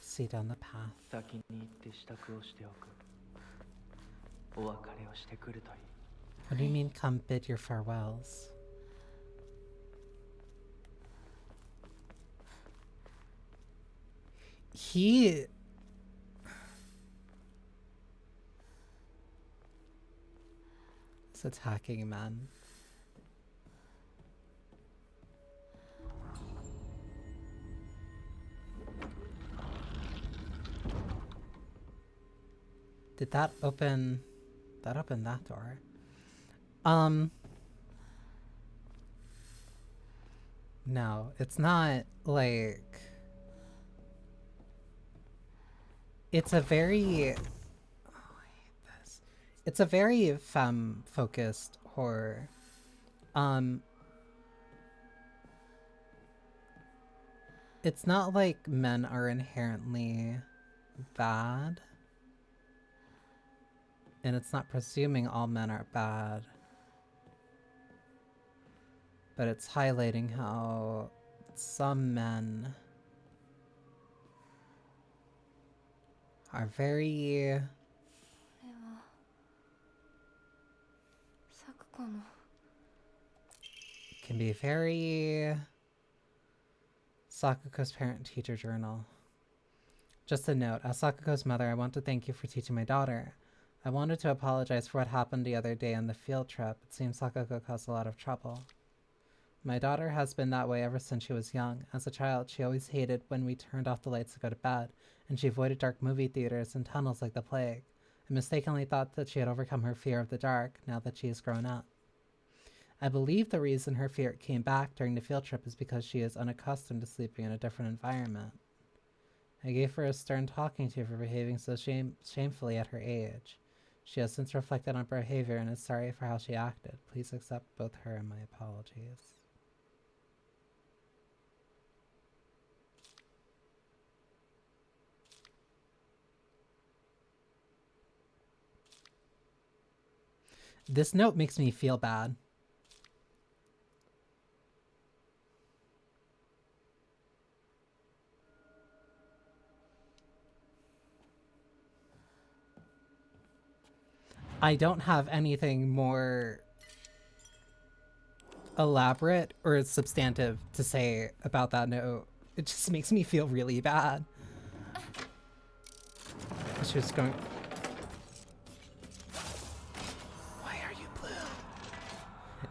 [SPEAKER 1] See down the path.
[SPEAKER 9] 先に行って支度をしておく。お別れをしてくるといい。
[SPEAKER 1] What do you mean, come bid your farewells? He... is attacking men. Did that open... that opened that door? No, it's not like... It's a very... oh, I hate this. It's a very femme-focused horror. It's not like men are inherently bad. And it's not presuming all men are bad. But it's highlighting how some men are very...
[SPEAKER 4] これは咲子の
[SPEAKER 1] can be very... Sakuko's parent-teacher journal. Just a note, as Sakuko's mother, I want to thank you for teaching my daughter. I wanted to apologize for what happened the other day on the field trip. It seems Sakuko caused a lot of trouble. My daughter has been that way ever since she was young. As a child, she always hated when we turned off the lights to go to bed, and she avoided dark movie theaters and tunnels like the plague. I mistakenly thought that she had overcome her fear of the dark now that she has grown up. I believe the reason her fear came back during the field trip is because she is unaccustomed to sleeping in a different environment. I gave her a stern talking to for behaving so shamefully at her age. She has since reflected on her behavior and is sorry for how she acted. Please accept both her and my apologies. This note makes me feel bad. I don't have anything more elaborate or substantive to say about that note. It just makes me feel really bad. She was going...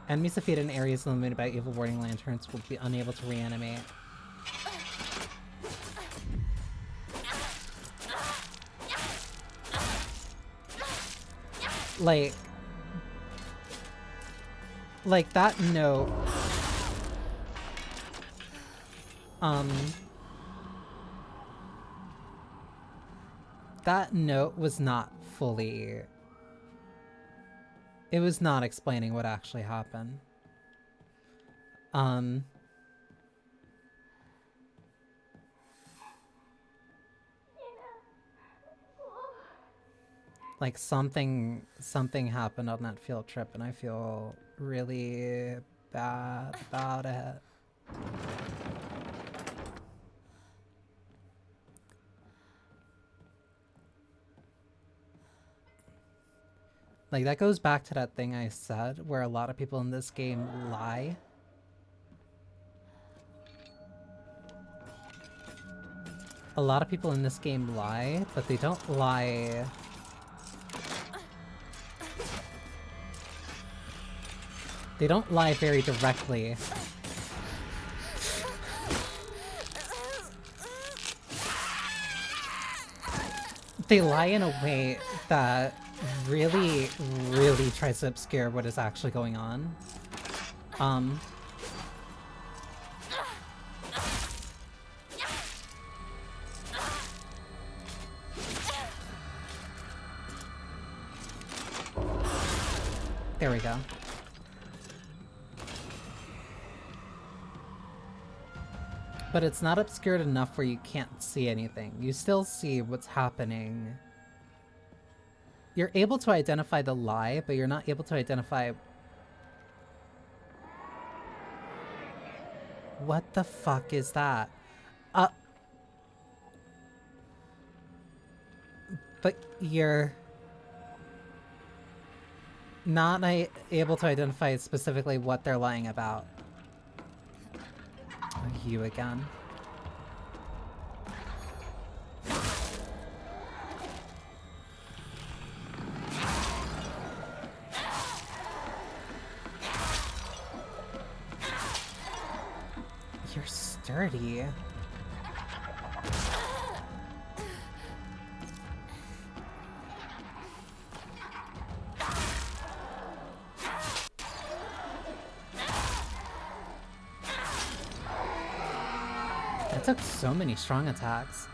[SPEAKER 1] Enemies defeated in areas illuminated by evil warding lanterns will be unable to reanimate. Like that note, that note was not fully, it was not explaining what actually happened. Like something happened on that field trip and I feel really bad about it. Like that goes back to that thing I said where a lot of people in this game lie. A lot of people in this game lie, but they don't lie. They don't lie very directly. They lie in a way that really, really tries to obscure what is actually going on. There we go. But it's not obscured enough where you can't see anything. You still see what's happening. You're able to identify the lie, but you're not able to identify... What the fuck is that? But you're... not able to identify specifically what they're lying about. You again. You're sturdy. That took so many strong attacks.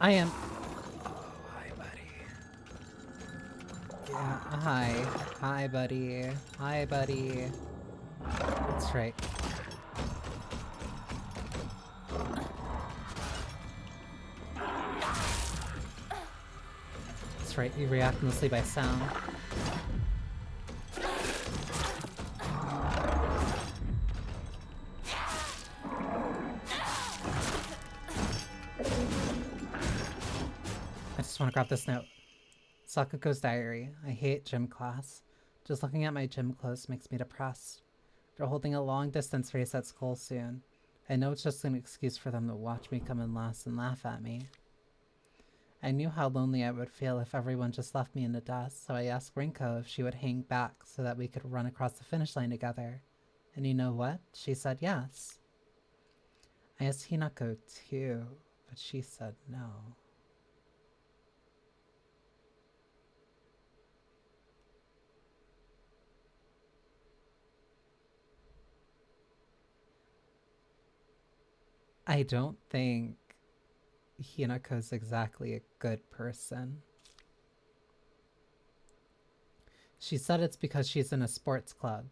[SPEAKER 1] I am... Oh, hi, buddy. Yeah, hi. Hi, buddy. Hi, buddy. That's right. That's right, you react mostly by sound. I just want to grab this note. Sakuko's diary. I hate gym class. Just looking at my gym clothes makes me depressed. They're holding a long distance race at school soon. I know it's just an excuse for them to watch me come in last and laugh at me. I knew how lonely I would feel if everyone just left me in the dust, so I asked Rinko if she would hang back so that we could run across the finish line together. And you know what? She said yes. I asked Hinako too, but she said no. I don't think Hinako's exactly a good person. She said it's because she's in a sports club,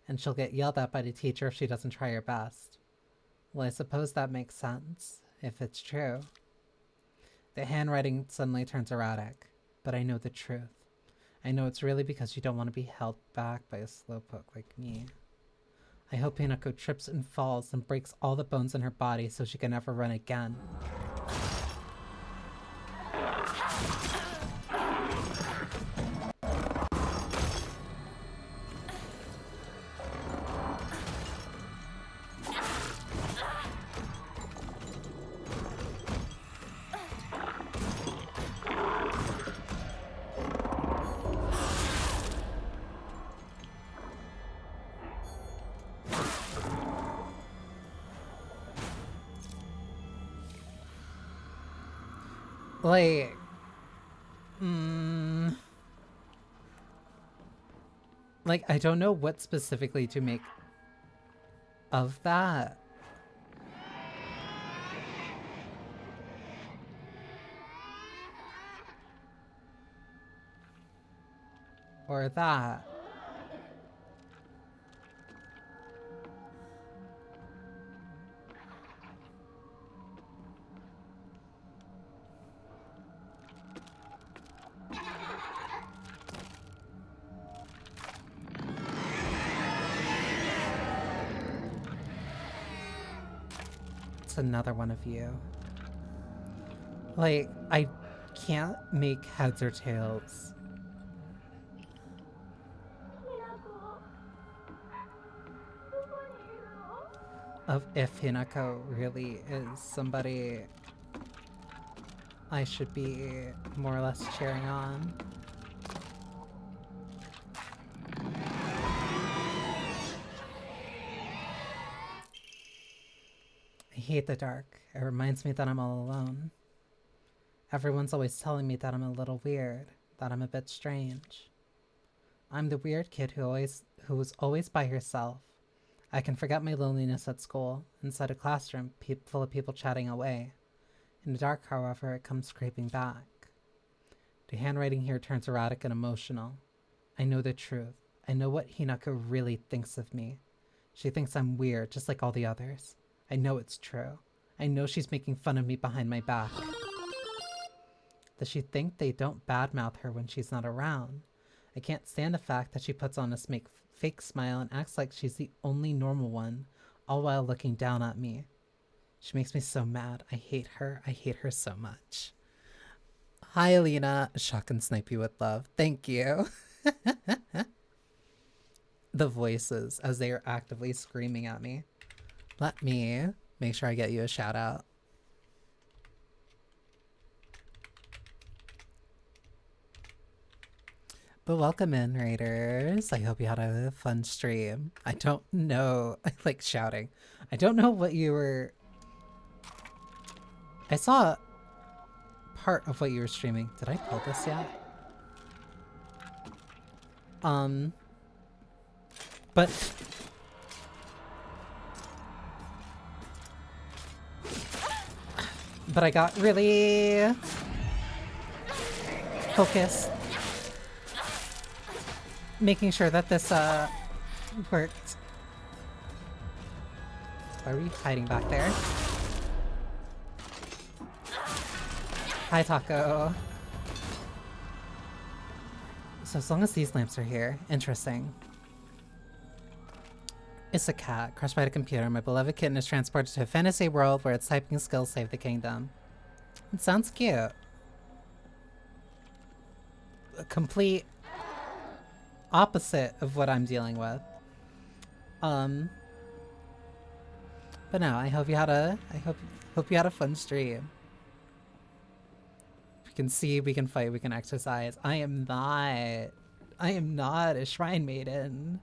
[SPEAKER 1] and she'll get yelled at by the teacher if she doesn't try her best. Well, I suppose that makes sense, if it's true. The handwriting suddenly turns erratic, but I know the truth. I know it's really because you don't want to be held back by a slowpoke like me. I hope Hinako trips and falls and breaks all the bones in her body so she can never run again. Like, like, I don't know what specifically to make of that. Or that. It's another one of you. Like, I can't make heads or tails of if Hinako really is somebody I should be more or less cheering on. I hate the dark. It reminds me that I'm all alone. Everyone's always telling me that I'm a little weird, that I'm a bit strange. I'm the weird kid who was always by herself. I can forget my loneliness at school, inside a classroom full of people chatting away. In the dark, however, it comes creeping back. The handwriting here turns erratic and emotional. I know the truth. I know what Hinako really thinks of me. She thinks I'm weird, just like all the others. I know it's true. I know she's making fun of me behind my back. Does she think they don't badmouth her when she's not around? I can't stand the fact that she puts on a fake smile and acts like she's the only normal one, all while looking down at me. She makes me so mad. I hate her. I hate her so much. Hi, Alina. Shock and snipe you with love. Thank you. The voices as they are actively screaming at me. Let me make sure I get you a shout out. But welcome in, Raiders. I hope you had a fun stream. I don't know. I like shouting. I don't know what you were... I saw part of what you were streaming. Did I pull this yet? But I got really focused, making sure that this worked. Why are we hiding back there? Hi, Taco. So as long as these lamps are here, interesting. It's a cat, crushed by the computer. My beloved kitten is transported to a fantasy world where its typing skills save the kingdom. It sounds cute. A complete opposite of what I'm dealing with. But no, I hope you had a hope you had a fun stream. We can see, we can fight, we can exercise. I am not a shrine maiden.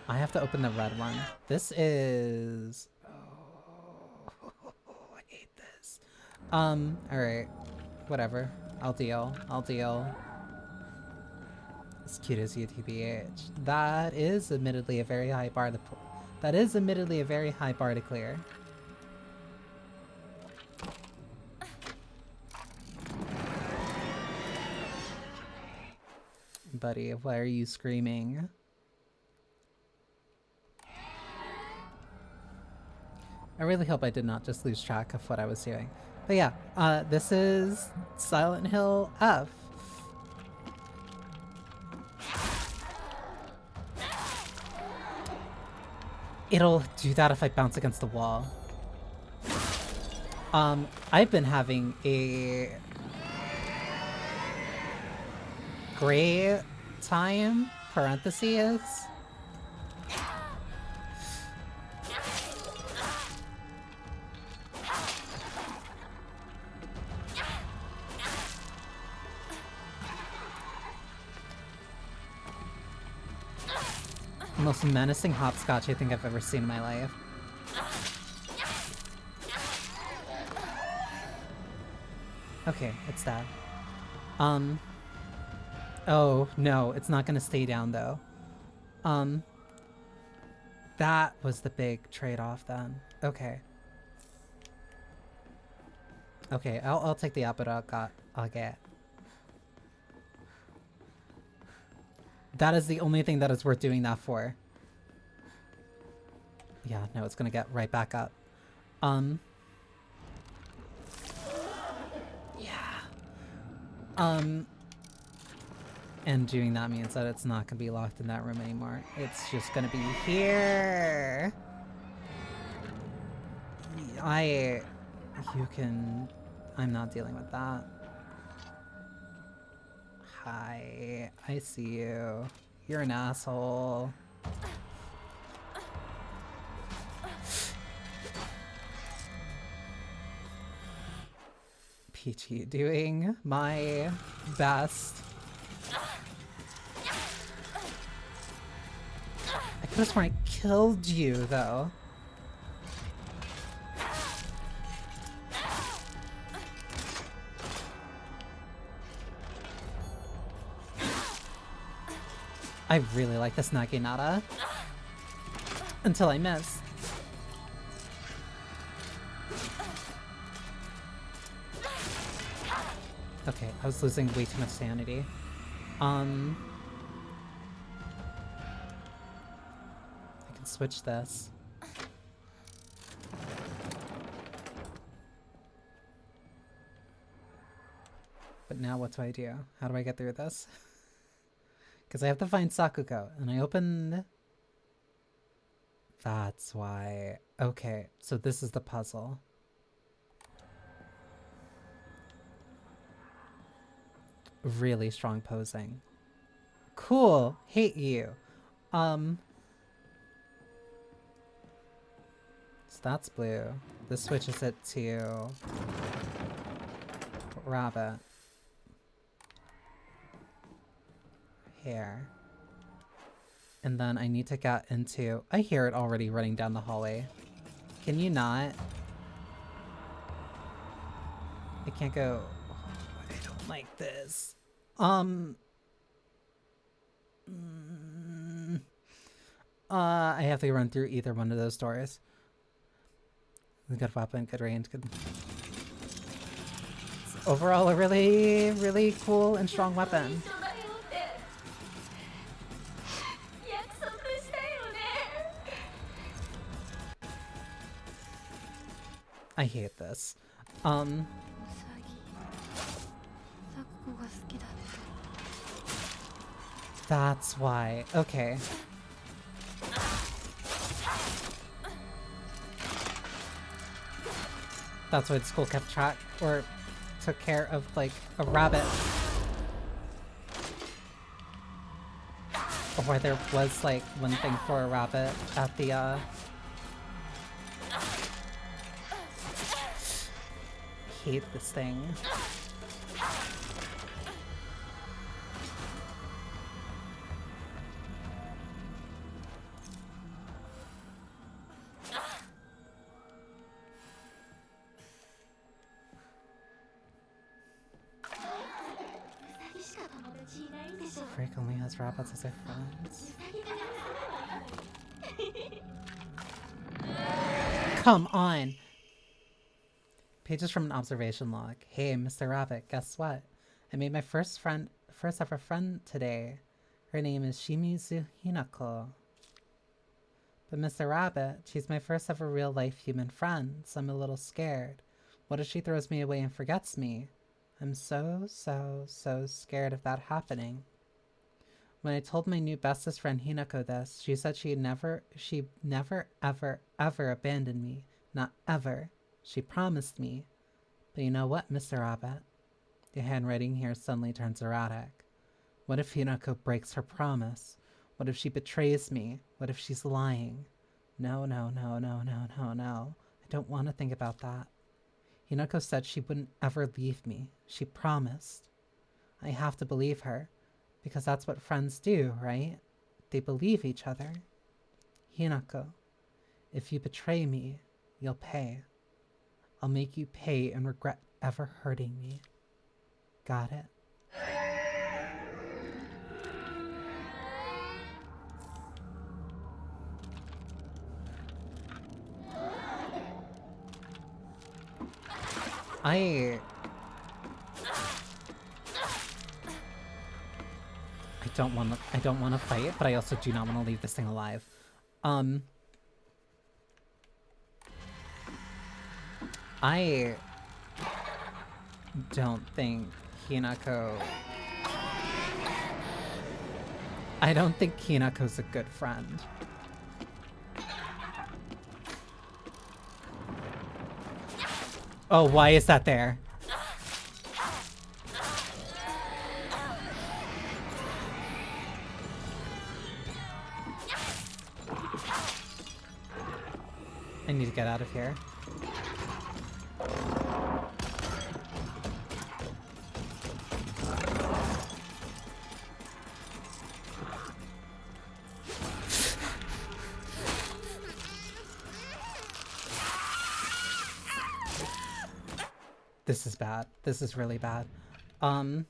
[SPEAKER 1] I have to open the red one. This is... Oh, I hate this. Alright. Whatever. I'll deal. As cute as you, TBH. That is admittedly a very high bar to... That is admittedly a very high bar to clear. Buddy, why are you screaming? I really hope I did not just lose track of what I was doing. But yeah, this is Silent Hill F. It'll do that if I bounce against the wall. I've been having a great time, parentheses. Most menacing hopscotch I think I've ever seen in my life. Okay, it's dead. Oh, no, it's not gonna stay down, though. That was the big trade-off, then. Okay. Okay, I'll take the output I'll get. That is the only thing that is worth doing that for. Yeah, no, it's gonna get right back up. Yeah. And doing that means that it's not gonna be locked in that room anymore. It's just gonna be here. I'm not dealing with that. Hi, I see you. You're an asshole. Peachy doing my best. I could have sworn I killed you, though. I really like this Naginata. Until I miss. Okay, I was losing way too much sanity. I can switch this. But now what do? How do I get through this? Because I have to find Sakuko, and I opened... That's why. Okay, so this is the puzzle. Really strong posing. Cool. Hate you. So that's blue. This switches it to rabbit. Hair. And then I need to get into... I hear it already running down the hallway. Can you not? I can't go... I don't like this. I have to run through either one of those doors. Good weapon, good range, good... Overall, a really, really cool and strong weapon. I hate this. That's why. Okay. That's why the school kept track, or took care of, like, a rabbit. Or why there was, like, one thing for a rabbit at the, hate this thing. Freak only has rabbits as their friends. Come on! Pages from an observation log. Hey, Mr. Rabbit, guess what? I made my first ever friend today. Her name is Shimizu Hinako. But Mr. Rabbit, she's my first ever real-life human friend, so I'm a little scared. What if she throws me away and forgets me? I'm so scared of that happening. When I told my new bestest friend Hinako this, she said she'd never ever abandon me. Not ever. She promised me. But you know what, Mr. Rabbit? The handwriting here suddenly turns erratic. What if Hinako breaks her promise? What if she betrays me? What if she's lying? No. I don't want to think about that. Hinako said she wouldn't ever leave me. She promised. I have to believe her. Because that's what friends do, right? They believe each other. Hinako, if you betray me, you'll pay. I'll make you pay and regret ever hurting me. Got it. I don't want to fight, but I also do not want to leave this thing alive. I don't think Hinako's a good friend. Oh, why is that there? I need to get out of here. This is bad. This is really bad. Come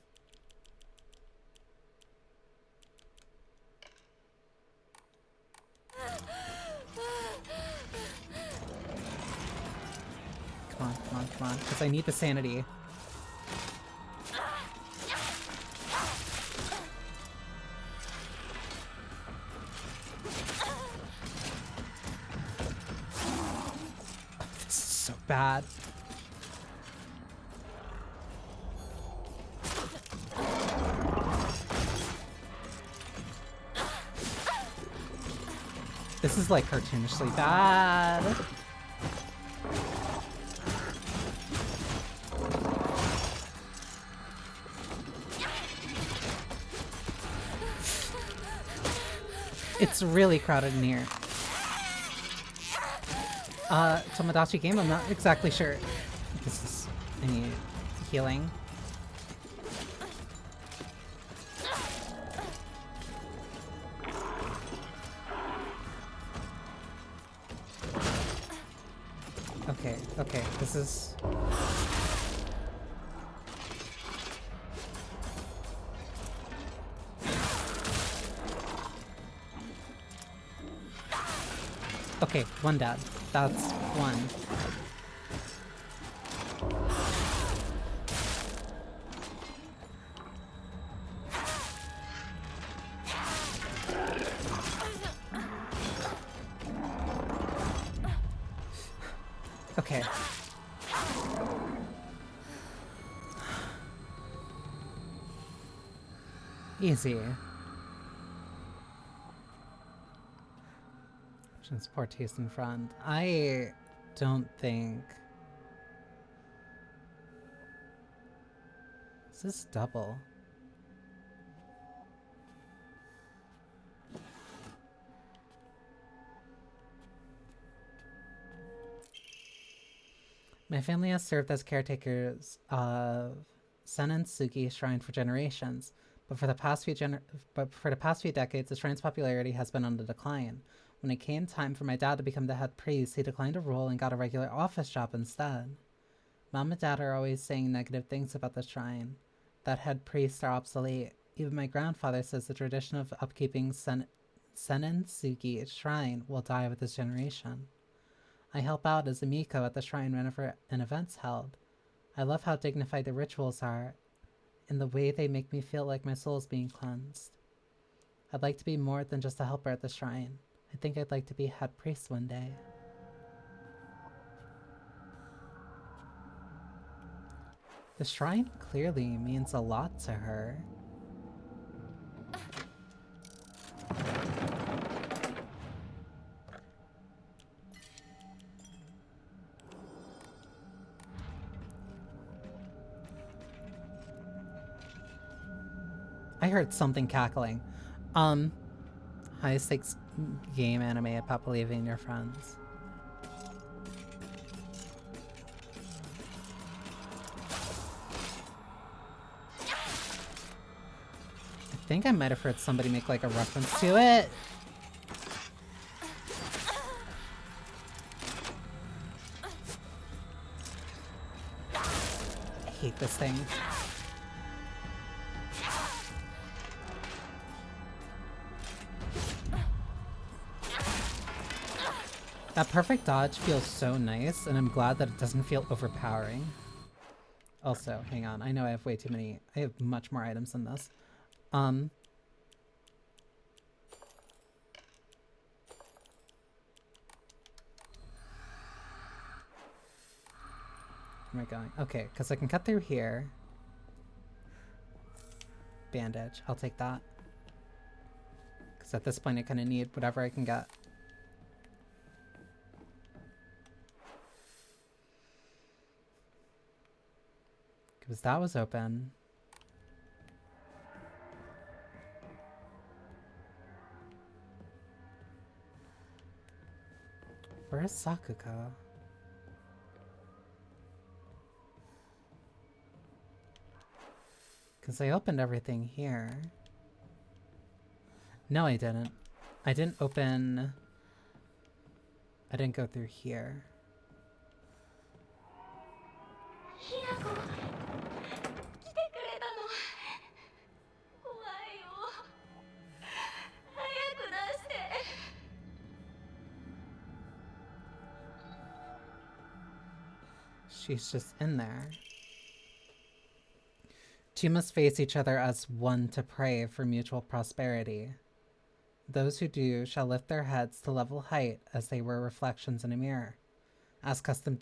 [SPEAKER 1] on, because I need the sanity. This is so bad. This is like cartoonishly bad. It's really crowded in here. Tomodachi game, I'm not exactly sure. This is any healing. Okay, this is... Okay, one dead. That's one. Okay. Easy. Just poor taste in front. I don't think... Is this double? My family has served as caretakers of Senensugi Shrine for generations, but for the past few decades, the shrine's popularity has been on the decline. When it came time for my dad to become the head priest, he declined a role and got a regular office job instead. Mom and Dad are always saying negative things about the shrine, that head priests are obsolete. Even my grandfather says the tradition of upkeeping Senensugi Shrine will die with this generation. I help out as a Miko at the shrine whenever an event's held. I love how dignified the rituals are, and the way they make me feel like my soul is being cleansed. I'd like to be more than just a helper at the shrine. I think I'd like to be head priest one day. The shrine clearly means a lot to her. I heard something cackling. High stakes game anime about believing in your friends. I think I might have heard somebody make like a reference to it. I hate this thing. That perfect dodge feels so nice, and I'm glad that it doesn't feel overpowering. Also, hang on, I know I have way too many. I have much more items than this. Where am I going? Okay, because I can cut through here. Bandage, I'll take that. Because at this point I kind of need whatever I can get. Because that was open. Where is Sakuko? Because I opened everything here. No, I didn't. I didn't open... I didn't go through here. She's just in there. Two must face each other as one to pray for mutual prosperity. Those who do shall lift their heads to level height as they were reflections in a mirror, as custom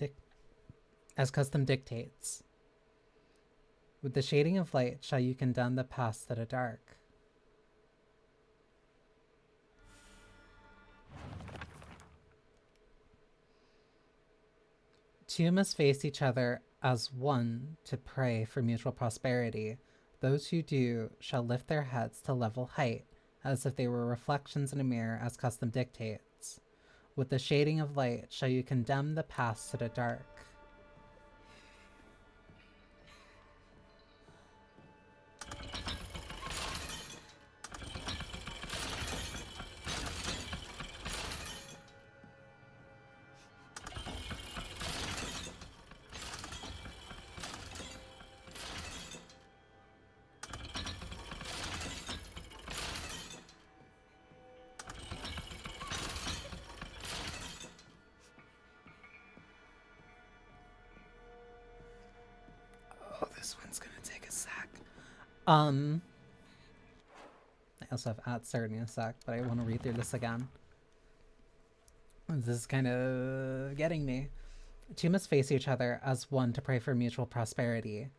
[SPEAKER 1] dictates. With the shading of light shall you condemn the past to the dark. Two must face each other as one to pray for mutual prosperity. Those who do shall lift their heads to level height, as if they were reflections in a mirror, as custom dictates. With the shading of light shall you condemn the past to the dark. I also have at starting in a sec, but I want to read through this again. This is kind of getting me. Two must face each other as one to pray for mutual prosperity.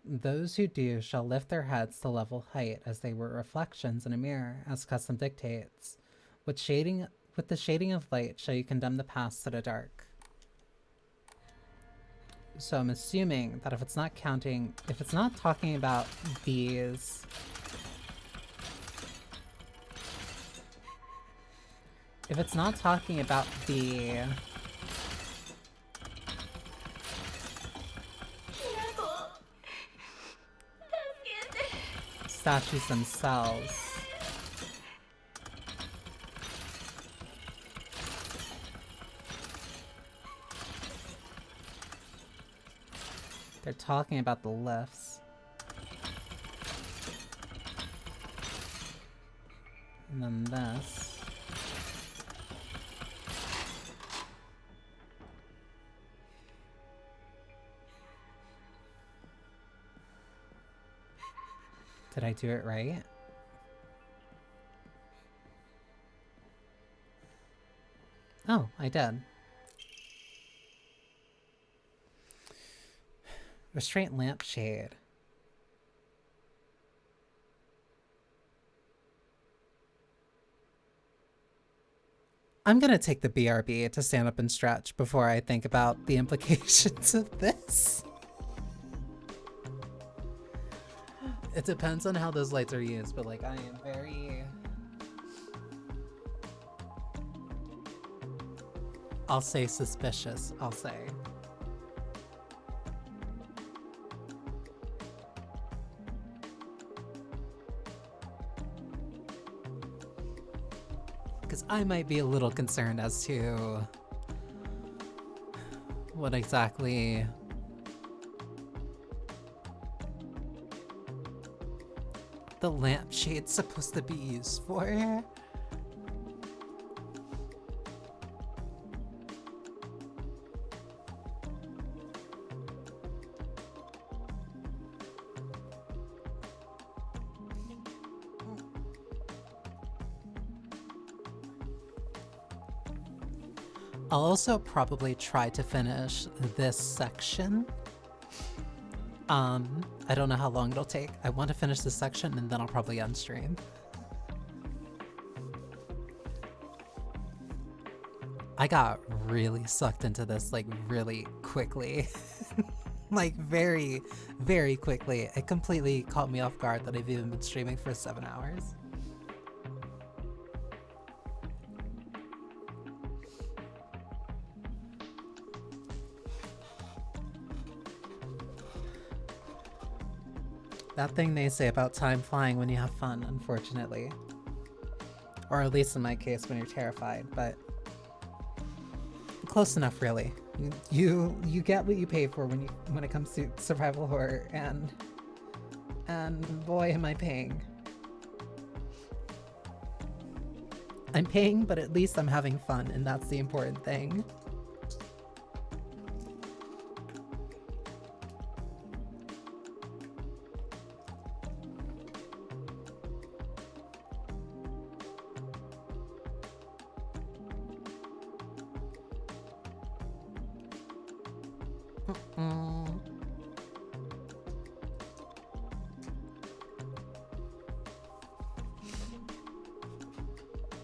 [SPEAKER 1] Those who do shall lift their heads to level height as they were reflections in a mirror, as custom dictates. With the shading of light shall you condemn the past to the dark. So I'm assuming that if it's not talking about these... If it's not talking about the... statues themselves... They're talking about the lifts. And then this. Did I do it right? Oh, I did. Restraint lampshade. I'm gonna take the BRB to stand up and stretch before I think about the implications of this. It depends on how those lights are used, but like I am very... I'll say suspicious, I'll say. Because I might be a little concerned as to what exactly the lampshade's supposed to be used for. I'll also probably try to finish this section. I don't know how long it'll take. I want to finish this section and then I'll probably end stream. I got really sucked into this like really quickly. Like very, very quickly. It completely caught me off guard that I've even been streaming for 7 hours. That thing they say about time flying when you have fun, unfortunately. Or at least in my case when you're terrified, but close enough really. You get what you pay for when it comes to survival horror, and boy am I paying. I'm paying, but at least I'm having fun, and that's the important thing.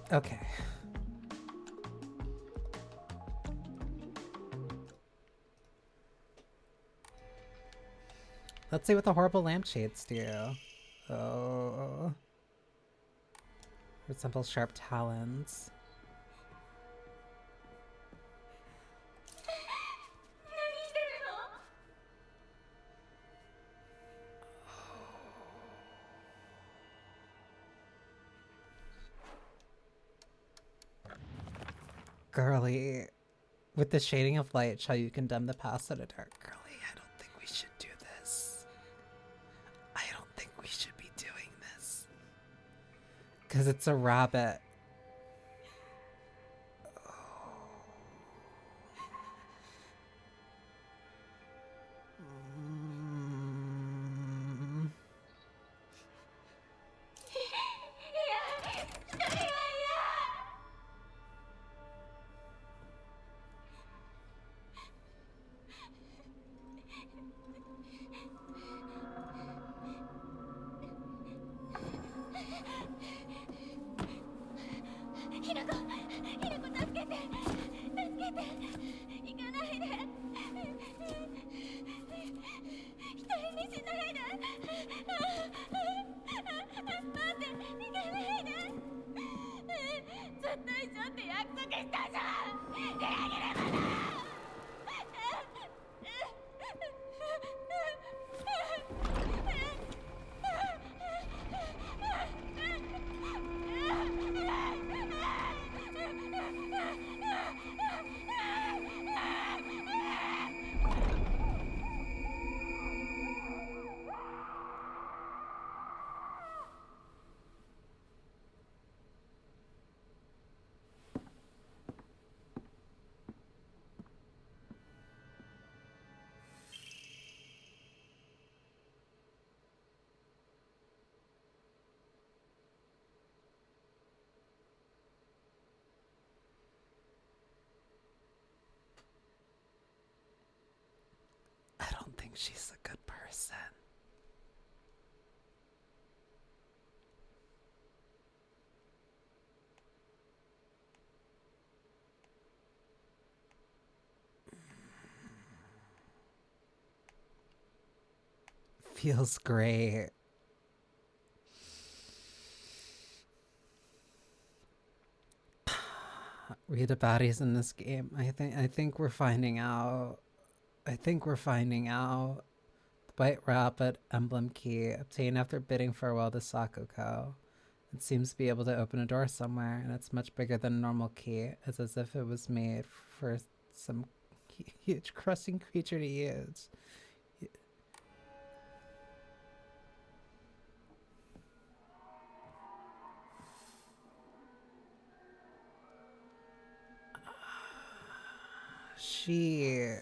[SPEAKER 1] Okay. Let's see what the horrible lampshades do. Oh. Resemble sharp talons. Girly, with the shading of light, shall you condemn the past at a dark? Girly, I don't think we should do this. I don't think we should be doing this. Because it's a rabbit. I don't think she's a good person. Feels great. Read the baddies in this game. I think we're finding out. I think we're finding out. The white rabbit emblem key obtained after bidding farewell to Sakuko. It seems to be able to open a door somewhere, and it's much bigger than a normal key. It's as if it was made for some huge crushing creature to use. She...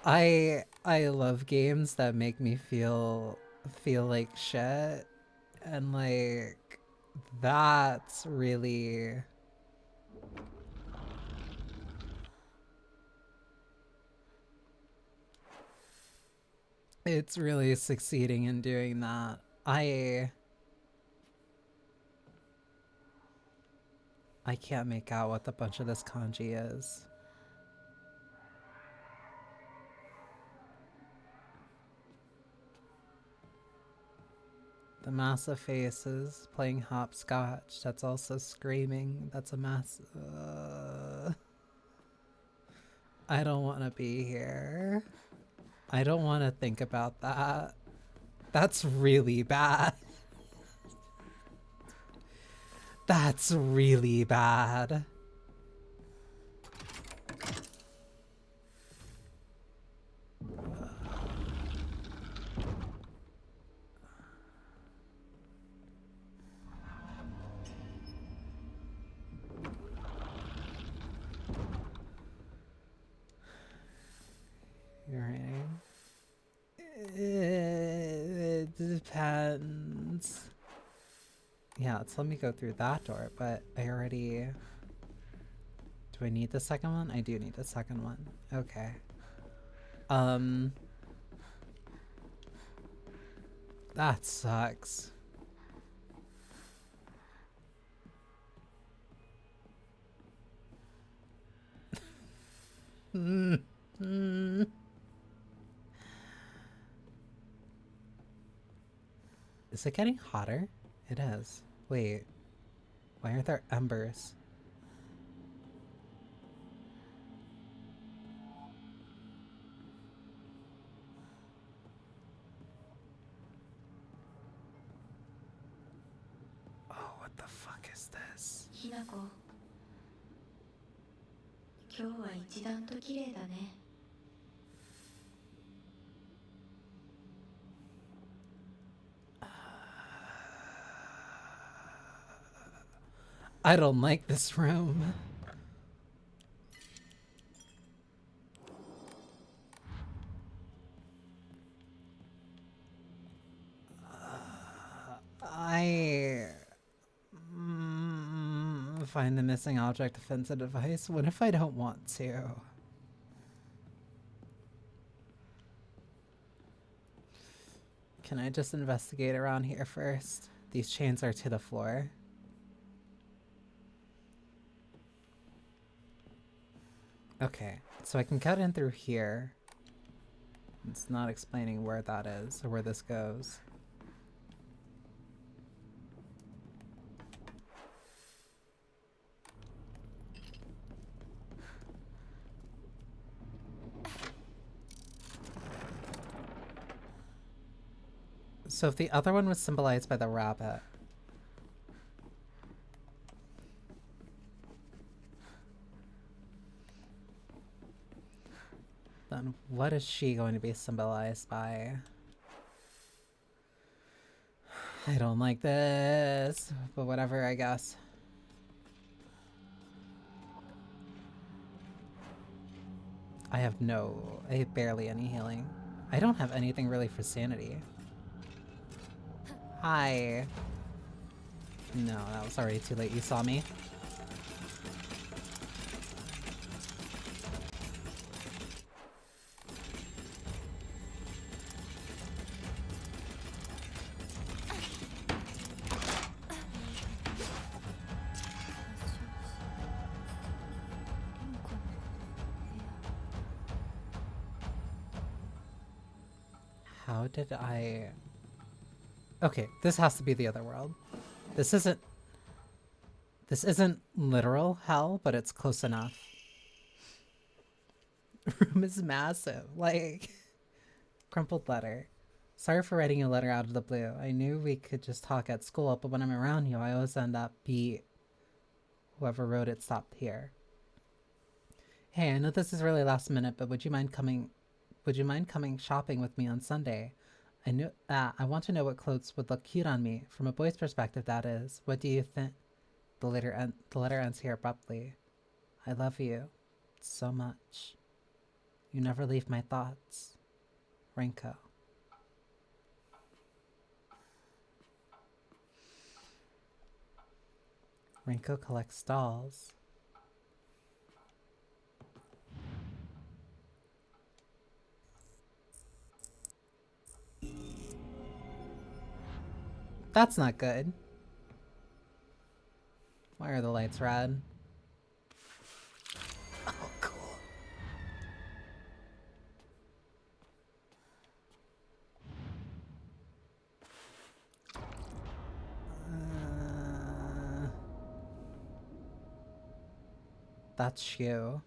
[SPEAKER 1] I love games that make me feel like shit, and like that's really it's really succeeding in doing that. I can't make out what the bunch of this kanji is. The massive faces playing hopscotch. That's also screaming. That's a massive. I don't want to be here. I don't want to think about that. That's really bad. That's really bad. Right. It depends. Yeah, let's let me go through that door, but I already... Do I need the second one? I do need the second one. Okay. That sucks. Is it getting hotter? It is. Wait. Why aren't there embers? Oh, what the fuck is this?
[SPEAKER 3] ひなこ、今日は一段と綺麗だね。
[SPEAKER 1] I don't like this room. I find the missing object offensive device. What if I don't want to? Can I just investigate around here first? These chains are to the floor. Okay, so I can cut in through here. It's not explaining where that is or where this goes. So if the other one was symbolized by the rabbit, then what is she going to be symbolized by? I don't like this, but whatever, I guess. I have barely any healing. I don't have anything really for sanity. Hi. No, that was already too late. You saw me. How did I... Okay, this has to be the other world. This isn't literal hell, but it's close enough. Room is massive. Like, crumpled letter. Sorry for writing a letter out of the blue. I knew we could just talk at school, but when I'm around you, I always end up beat. Whoever wrote it stopped here. Hey, I know this is really last minute, but would you mind coming shopping with me on Sunday? I want to know what clothes would look cute on me. From a boy's perspective, that is. What do you think? The letter ends here abruptly. I love you so much. You never leave my thoughts. Renko. Renko collects dolls. That's not good. Why are the lights red? Oh, cool. That's you.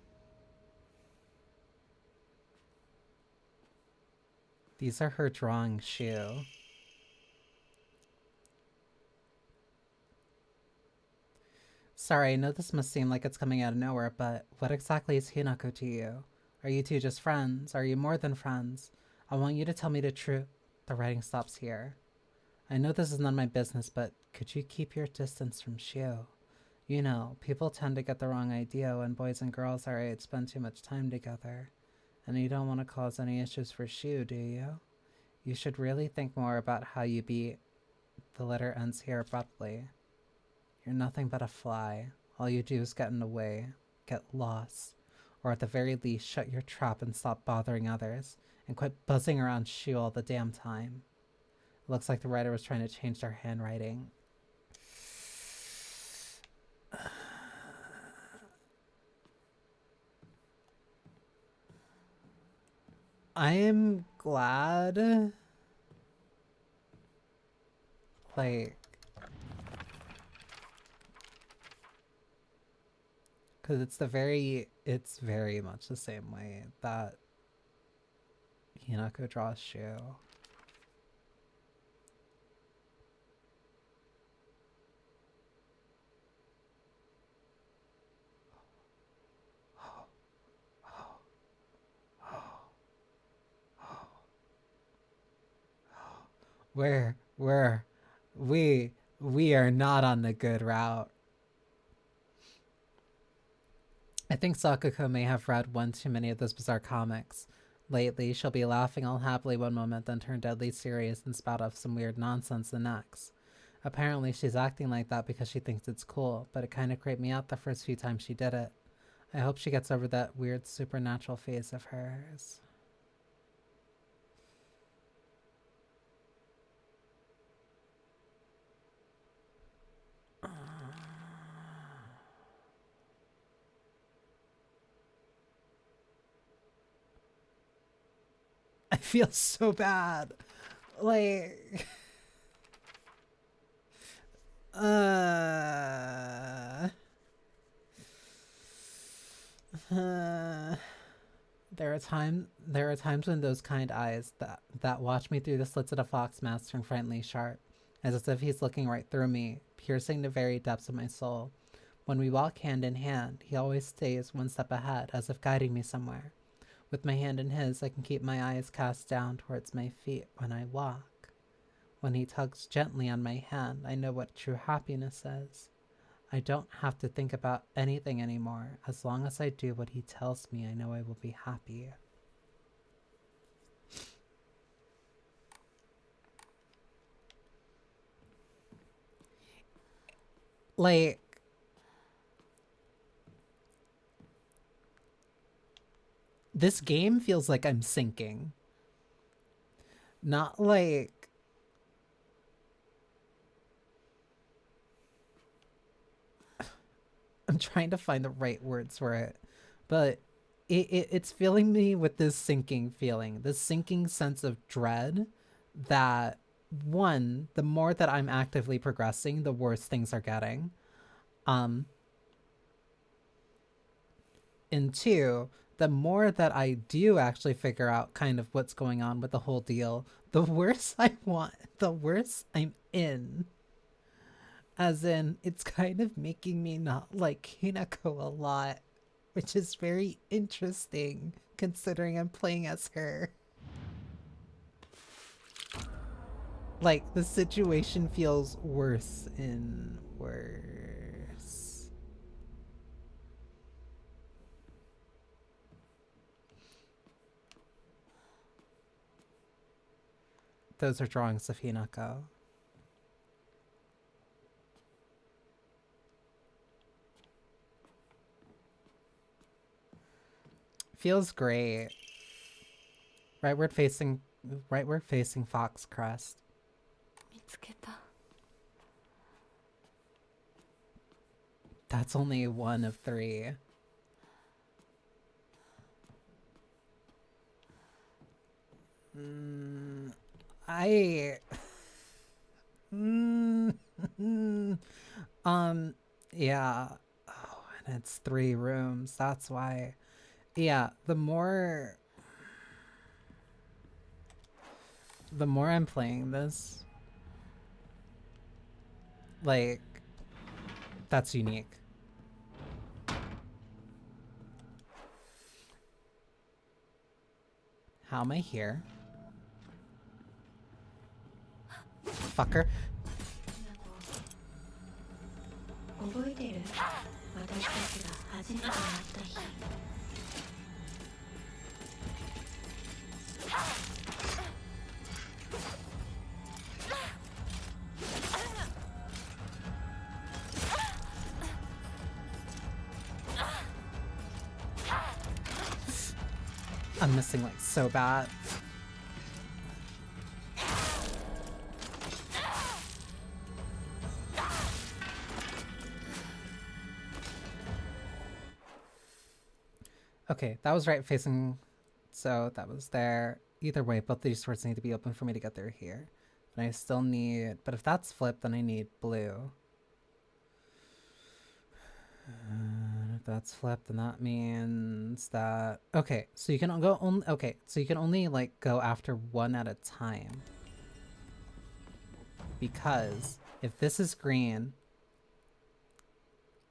[SPEAKER 1] These are her drawings, Shu. Sorry, I know this must seem like it's coming out of nowhere, but what exactly is Hinako to you? Are you two just friends? Are you more than friends? I want you to tell me the truth. The writing stops here. I know this is none of my business, but could you keep your distance from Shu? You know, people tend to get the wrong idea when boys and girls our age spend too much time together. And you don't want to cause any issues for Shu, do you? You should really think more about how you be. The letter ends here abruptly. You're nothing but a fly. All you do is get in the way, get lost, or at the very least shut your trap and stop bothering others, and quit buzzing around Shu all the damn time. It looks like the writer was trying to change their handwriting. I am glad, like, because it's very much the same way that Hinako draws Shu. We are not on the good route. I think Sakuko may have read one too many of those bizarre comics. Lately, she'll be laughing all happily one moment, then turn deadly serious and spout off some weird nonsense the next. Apparently, she's acting like that because she thinks it's cool, but it kind of creeped me out the first few times she did it. I hope she gets over that weird supernatural phase of hers. I feel so bad. Like... There are times when those kind eyes that watch me through the slits of a fox mask turn frighteningly sharp, as if he's looking right through me, piercing the very depths of my soul. When we walk hand in hand, he always stays one step ahead, as if guiding me somewhere. With my hand in his, I can keep my eyes cast down towards my feet when I walk. When he tugs gently on my hand, I know what true happiness is. I don't have to think about anything anymore. As long as I do what he tells me, I know I will be happy. Like, this game feels like I'm sinking. Not like... I'm trying to find the right words for it, but it's filling me with this sinking feeling, this sinking sense of dread that, one, the more that I'm actively progressing, the worse things are getting. And two, the more that I do actually figure out kind of what's going on with the whole deal, the worse the worse I'm in. As in, it's kind of making me not like Hinako a lot, which is very interesting considering I'm playing as her. Like, the situation feels worse and worse. those are drawings of Hinako. Feels great. Rightward facing Fox Crest.
[SPEAKER 4] 見つけた。
[SPEAKER 1] That's only one of 3. I yeah. Oh, and it's 3 rooms. That's why. Yeah, the more I'm playing this, like, that's unique. How am I here? Fucker.
[SPEAKER 3] 覚えてる？私たちが初めて会った日。
[SPEAKER 1] I'm missing like so bad. Okay, that was right facing, so that was there. Either way, both these swords need to be open for me to get through here. But I still need, but if that's flipped, then I need blue. If that's flipped, then that means that, okay, so you can go only, okay, so you can only like go after one at a time. Because if this is green,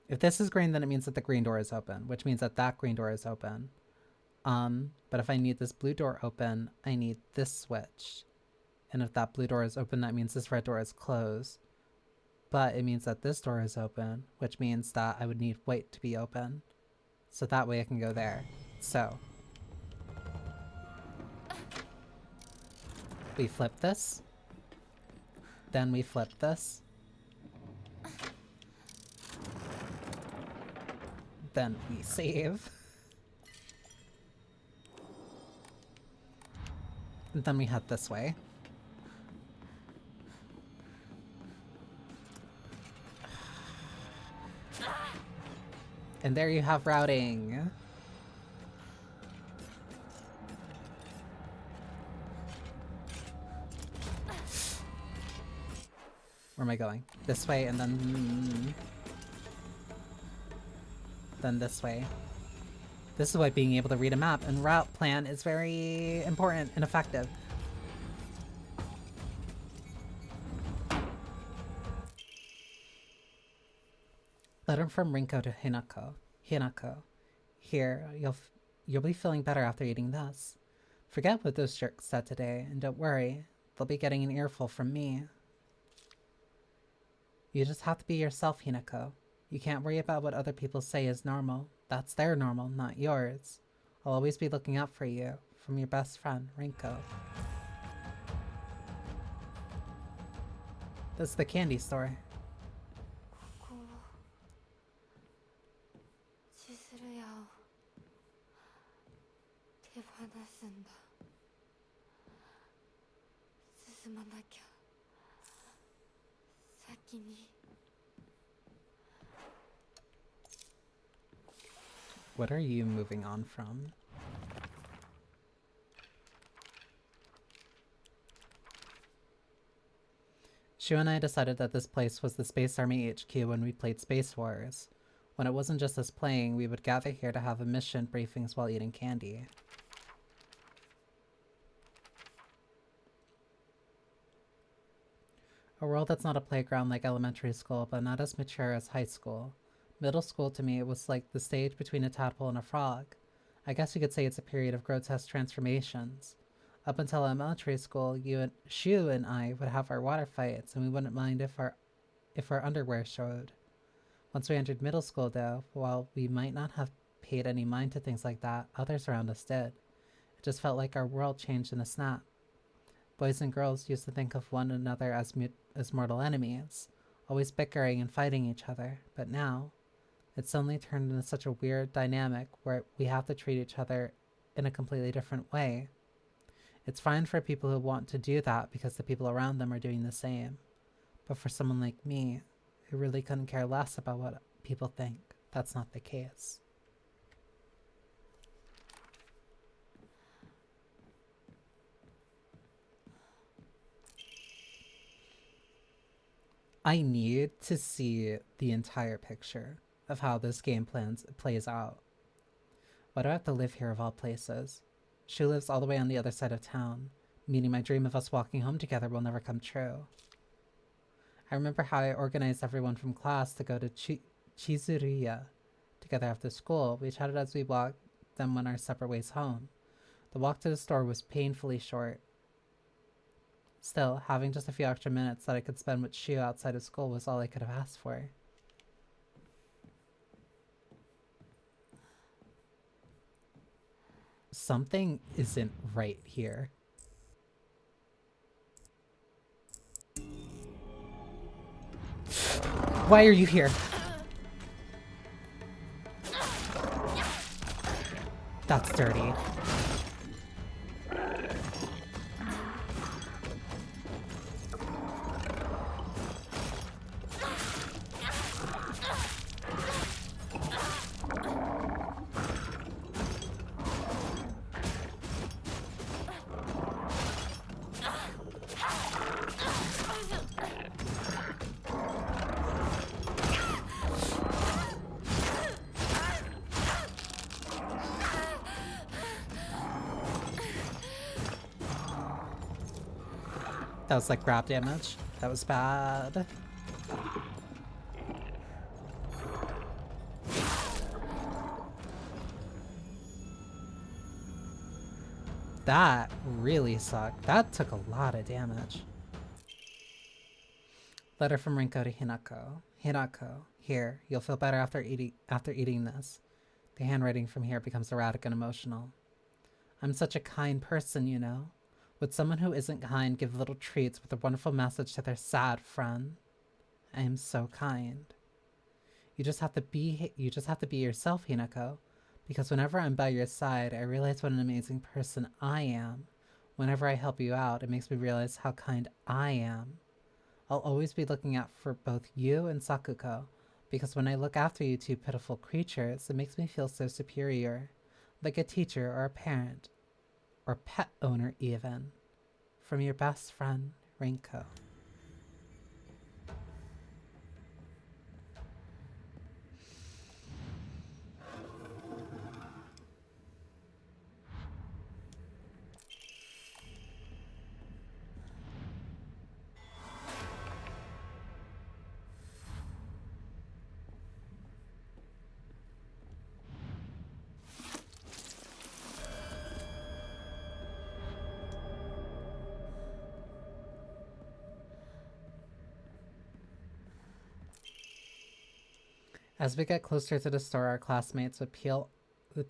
[SPEAKER 1] then it means that the green door is open, which means that that green door is open. But if I need this blue door open, I need this switch. And if that blue door is open, that means this red door is closed. But it means that this door is open, which means that I would need white to be open. So that way I can go there. So we flip this. Then we flip this. Then we save. And then we head this way. And there you have routing. Where am I going? This way and then this way. This is why being able to read a map and route plan is very important and effective. Letter from Rinko to Hinako. Hinako. Here, you'll be feeling better after eating this. Forget what those jerks said today, and don't worry, they'll be getting an earful from me. You just have to be yourself, Hinako. You can't worry about what other people say is normal. That's their normal, not yours. I'll always be looking out for you. From your best friend, Rinko. That's the candy store.
[SPEAKER 4] ここを千鶴屋を手放すんだ。進まなきゃ。先に。
[SPEAKER 1] What are you moving on from? Shu and I decided that this place was the Space Army HQ when we played Space Wars. When it wasn't just us playing, we would gather here to have mission briefings while eating candy. A world that's not a playground like elementary school, but not as mature as high school. Middle school to me was like the stage between a tadpole and a frog. I guess you could say it's a period of grotesque transformations. Up until elementary school, Shu and I would have our water fights, and we wouldn't mind if our underwear showed. Once we entered middle school, though, while we might not have paid any mind to things like that, others around us did. It just felt like our world changed in a snap. Boys and girls used to think of one another as mortal enemies, always bickering and fighting each other, but now it's suddenly turned into such a weird dynamic where we have to treat each other in a completely different way. It's fine for people who want to do that because the people around them are doing the same. But for someone like me, who really couldn't care less about what people think, that's not the case. I need to see the entire picture of how this game plays out. Why do I have to live here of all places? She lives all the way on the other side of town, meaning my dream of us walking home together will never come true. I remember how I organized everyone from class to go to Chizuriya together after school. We chatted as we walked, then went our separate ways home. The walk to the store was painfully short. Still, having just a few extra minutes that I could spend with Shio outside of school was all I could have asked for. Something isn't right here. Why are you here? That's dirty. That was like grab damage. That was bad. That really sucked. That took a lot of damage. Letter from Rinko to Hinako. Hinako, here, you'll feel better after eating this. The handwriting from here becomes erratic and emotional. I'm such a kind person, you know. Would someone who isn't kind give little treats with a wonderful message to their sad friend? I am so kind. You just have to be yourself, Hinako. Because whenever I'm by your side, I realize what an amazing person I am. Whenever I help you out, it makes me realize how kind I am. I'll always be looking out for both you and Sakuko, because when I look after you two pitiful creatures, it makes me feel so superior, like a teacher or a parent, or pet owner even. From your best friend, Rinko. As we get closer to the store, our classmates would peel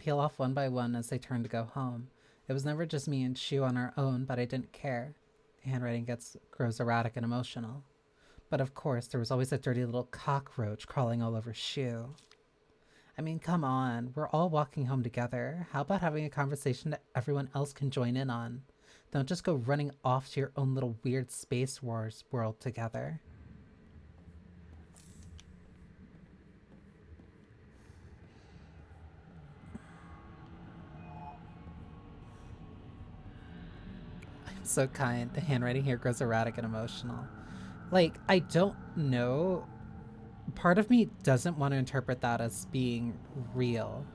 [SPEAKER 1] off one by one as they turned to go home. It was never just me and Shu on our own, but I didn't care. The handwriting grows erratic and emotional. But of course, there was always a dirty little cockroach crawling all over Shu. I mean, come on, we're all walking home together. How about having a conversation that everyone else can join in on? Don't just go running off to your own little weird Space Wars world together. So kind. The handwriting here grows erratic and emotional. Like, I don't know. Part of me doesn't want to interpret that as being real.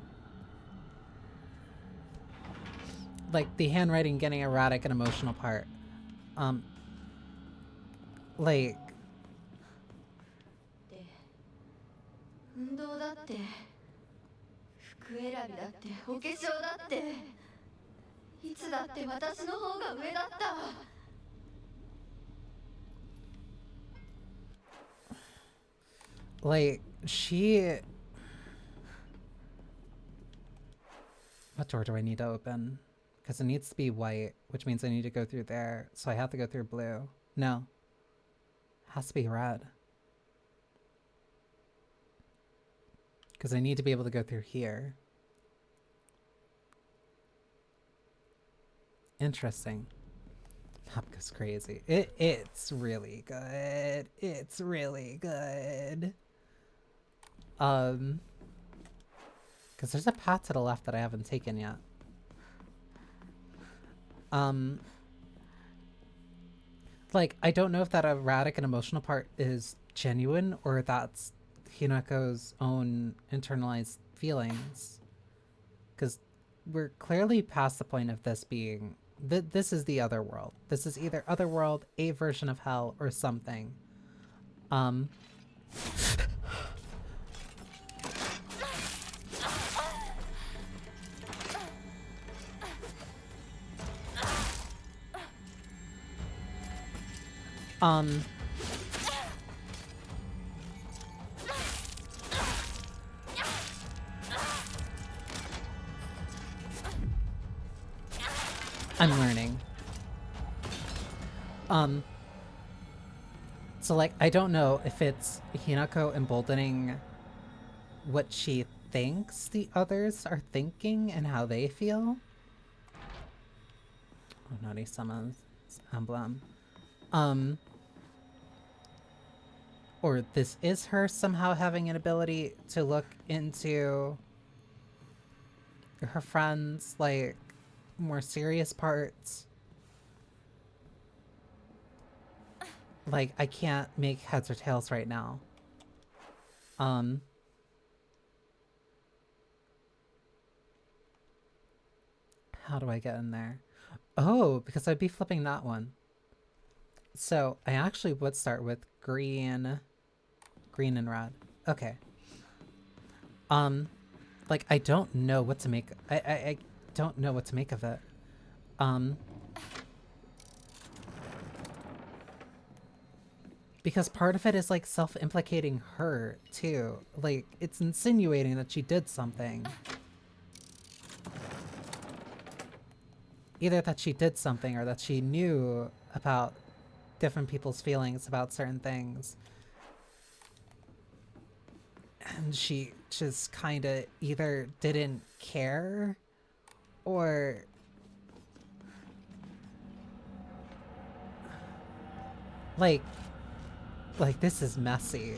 [SPEAKER 1] Like, the handwriting getting erratic and emotional part. Like...
[SPEAKER 3] 運動だって服選びだってお化粧だっていつだって私の方が上だった。
[SPEAKER 1] Like, she... What door do I need to open? Because it needs to be white, which means I need to go through there. So I have to go through blue. No. It has to be red. Because I need to be able to go through here. Interesting. Map goes crazy. It's really good. It's really good. Because there's a path to the left that I haven't taken yet. Like, I don't know if that erratic and emotional part is genuine or if that's Hinako's own internalized feelings. Because we're clearly past the point of this being... this is the other world. This is either other world, a version of hell, or something. I'm learning. So like, I don't know if it's Hinako emboldening what she thinks the others are thinking and how they feel. Oh, naughty summons emblem. Or this is her somehow having an ability to look into her friends, like, more serious parts. Like, I can't make heads or tails right now. How do I get in there? Oh, because I'd be flipping that one. So I actually would start with green and red. Okay. Like, I don't know what to make. I don't know what to make of it. Because part of it is like self-implicating her too. Like, it's insinuating that she did something. Either that she did something or that she knew about different people's feelings about certain things. And she just kind of either didn't care or like this is messy.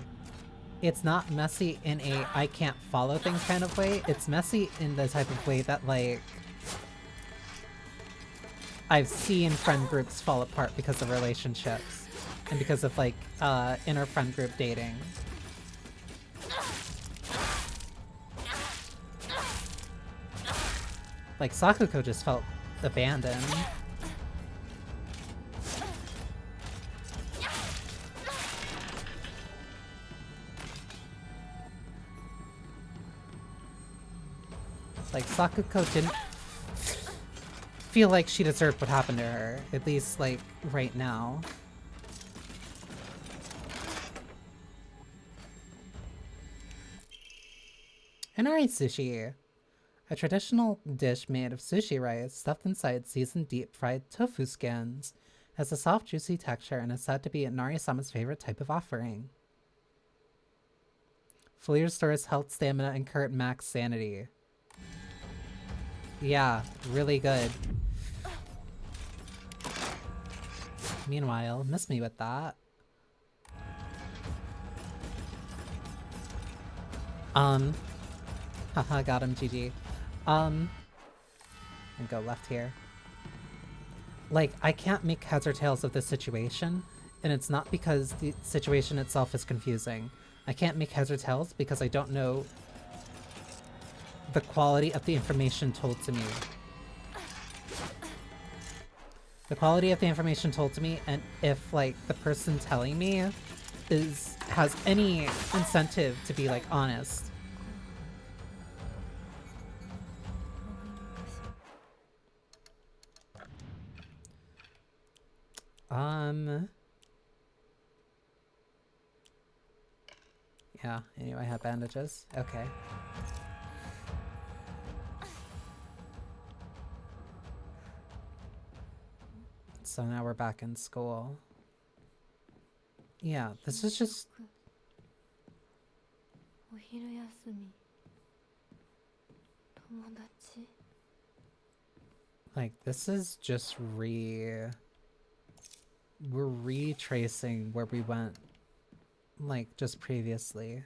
[SPEAKER 1] It's not messy in a I can't follow things kind of way. It's messy in the type of way that, like, I've seen friend groups fall apart because of relationships and because of, like, inner friend group dating. Like, Sakuko just felt abandoned. Like, Sakuko didn't feel like she deserved what happened to her, at least, like, right now. Inari sushi. A traditional dish made of sushi rice stuffed inside seasoned deep-fried tofu skins. Has a soft, juicy texture and is said to be Nari-sama's favorite type of offering. Fully restores health, stamina, and current max sanity. Yeah, really good. Meanwhile, miss me with that. Haha, got him, GG. And go left here. Like, I can't make heads or tails of this situation, and it's not because the situation itself is confusing. I can't make heads or tails because I don't know the quality of the information told to me. The quality of the information told to me, and if, like, the person telling me has any incentive to be, like, honest. Yeah, anyway, I have bandages. Okay. so now we're back in school. Yeah, this is just...
[SPEAKER 4] お昼休み友達
[SPEAKER 1] Like, this is just we're retracing where we went, like, just previously.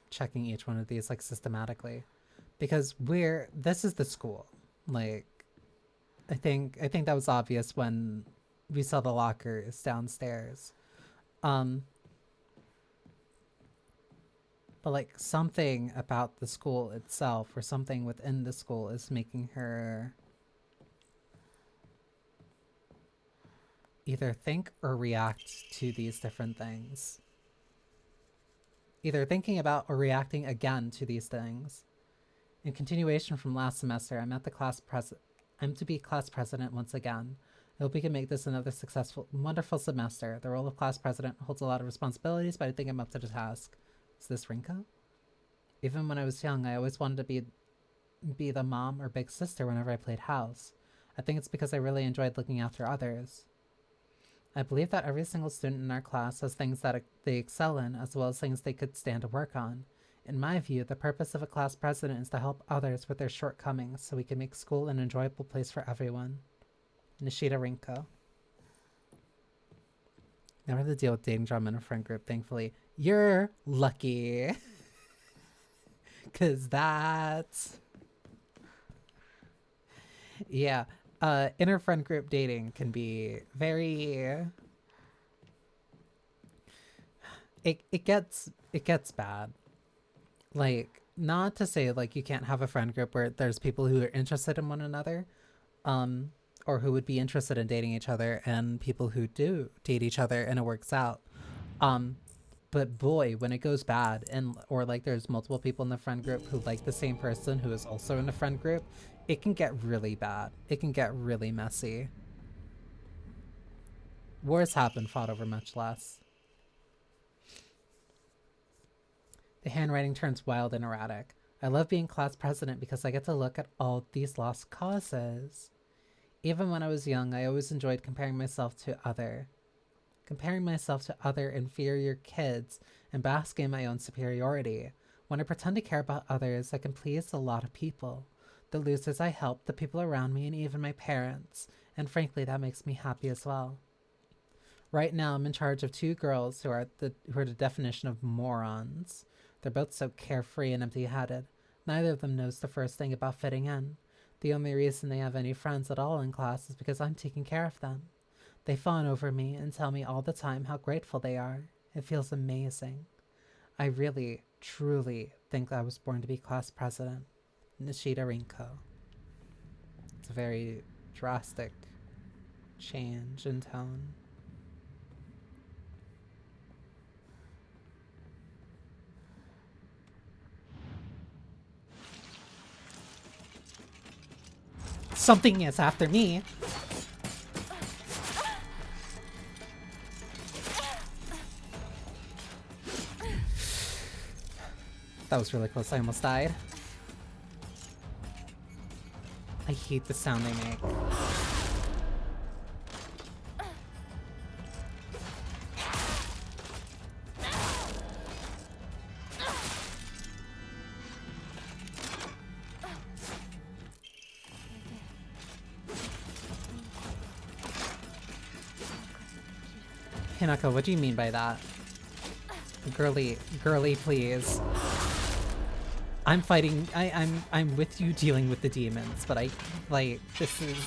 [SPEAKER 1] Checking each one of these, like, systematically. Because this is the school. Like, I think that was obvious when we saw the lockers downstairs. But like something about the school itself or something within the school is making her either think or react to these different things. Either thinking about or reacting again to these things. In continuation from last semester, I'm to be class president once again. I hope we can make this another successful, wonderful semester. The role of class president holds a lot of responsibilities, but I think I'm up to the task. Is this Rinko? Even when I was young, I always wanted to be the mom or big sister whenever I played house. I think it's because I really enjoyed looking after others. I believe that every single student in our class has things that they excel in, as well as things they could stand to work on. In my view, the purpose of a class president is to help others with their shortcomings so we can make school an enjoyable place for everyone. Nishida Rinko. Never had to deal with dating drama in a friend group, thankfully. You're lucky. Cause that's... Yeah. Inner friend group dating can be very... It gets bad. Like, not to say like you can't have a friend group where there's people who are interested in one another, or who would be interested in dating each other, and people who do date each other and it works out. But boy, when it goes bad or like there's multiple people in the friend group who like the same person who is also in the friend group, it can get really bad. It can get really messy. Wars have been fought over much less. The handwriting turns wild and erratic. I love being class president because I get to look at all these lost causes. Even when I was young, I always enjoyed comparing myself to other inferior kids and basking in my own superiority. When I pretend to care about others, I can please a lot of people. The losers I help, the people around me, and even my parents. And frankly, that makes me happy as well. Right now, I'm in charge of 2 girls who are the definition of morons. They're both so carefree and empty-headed. Neither of them knows the first thing about fitting in. The only reason they have any friends at all in class is because I'm taking care of them. They fawn over me and tell me all the time how grateful they are. It feels amazing. I really, truly think I was born to be class president. Nishida Rinko. It's a very drastic change in tone. Something is after me. That was really close. I almost died. I hate the sound they make. Hinako, what do you mean by that? Girly, please. I'm fighting. I'm with you dealing with the demons, but this is.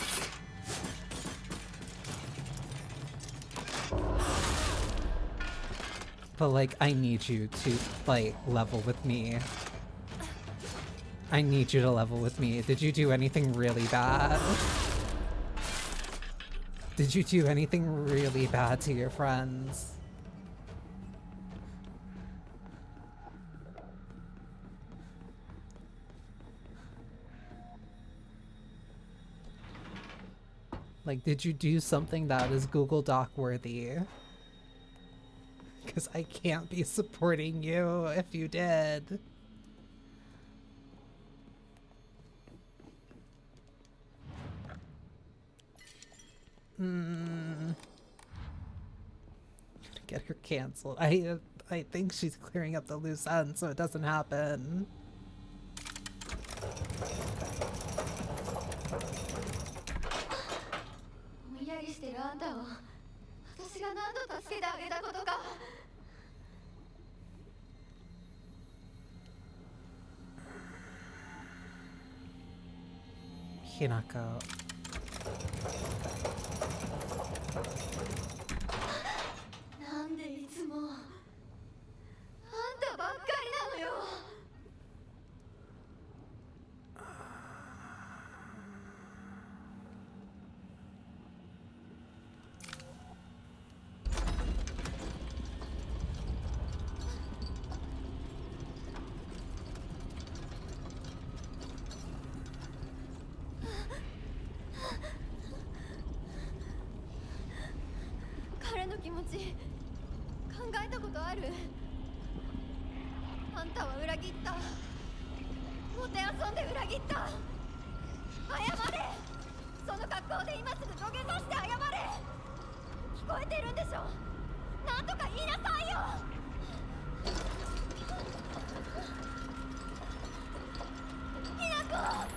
[SPEAKER 1] But like, I need you to level with me. I need you to level with me. Did you do anything really bad? Did you do anything really bad to your friends? Like, did you do something that is Google Doc worthy? Because I can't be supporting you if you did. Get her canceled. I think she's clearing up the loose ends so it doesn't happen.
[SPEAKER 3] ぼんやりしてるあんたを私が何度助けてあげたことか。
[SPEAKER 1] Hinako.
[SPEAKER 3] なんでいつもあんたばっかりなのよ。彼の気持ち考えたことある？あんたは裏切った。もてあそんで裏切った。謝れ。その格好で今すぐ土下座して謝れ。聞こえてるんでしょ。なんとか言いなさいよ。ひなこ。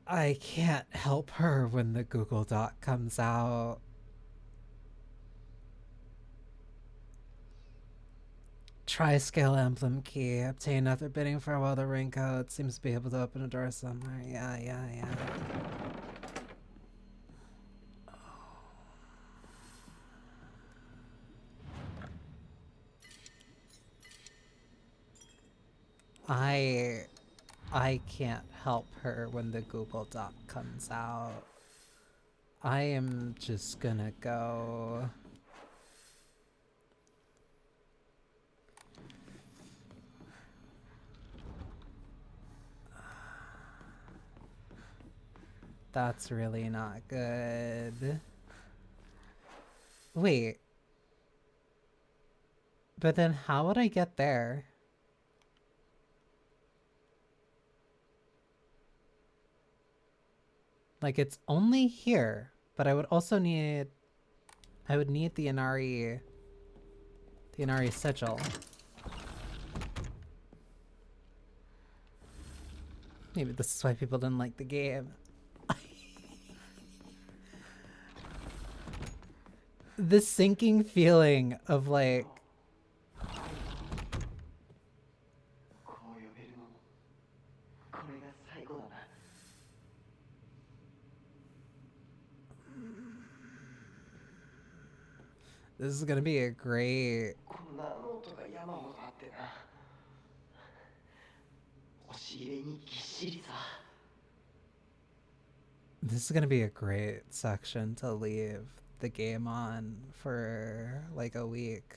[SPEAKER 1] I can't help her when the Google Doc comes out. Tri-scale emblem key. Obtain other bidding for a while the ring code. Seems to be able to open a door somewhere. Yeah. I can't help her when the Google Doc comes out. I am just gonna go. That's really not good. Wait. But then how would I get there? Like, it's only here, but I would also need... I would need the Inari sigil. Maybe this is why people didn't like the game. The sinking feeling of, like... This is gonna be a great... This is gonna be a great section to leave the game on for like a week.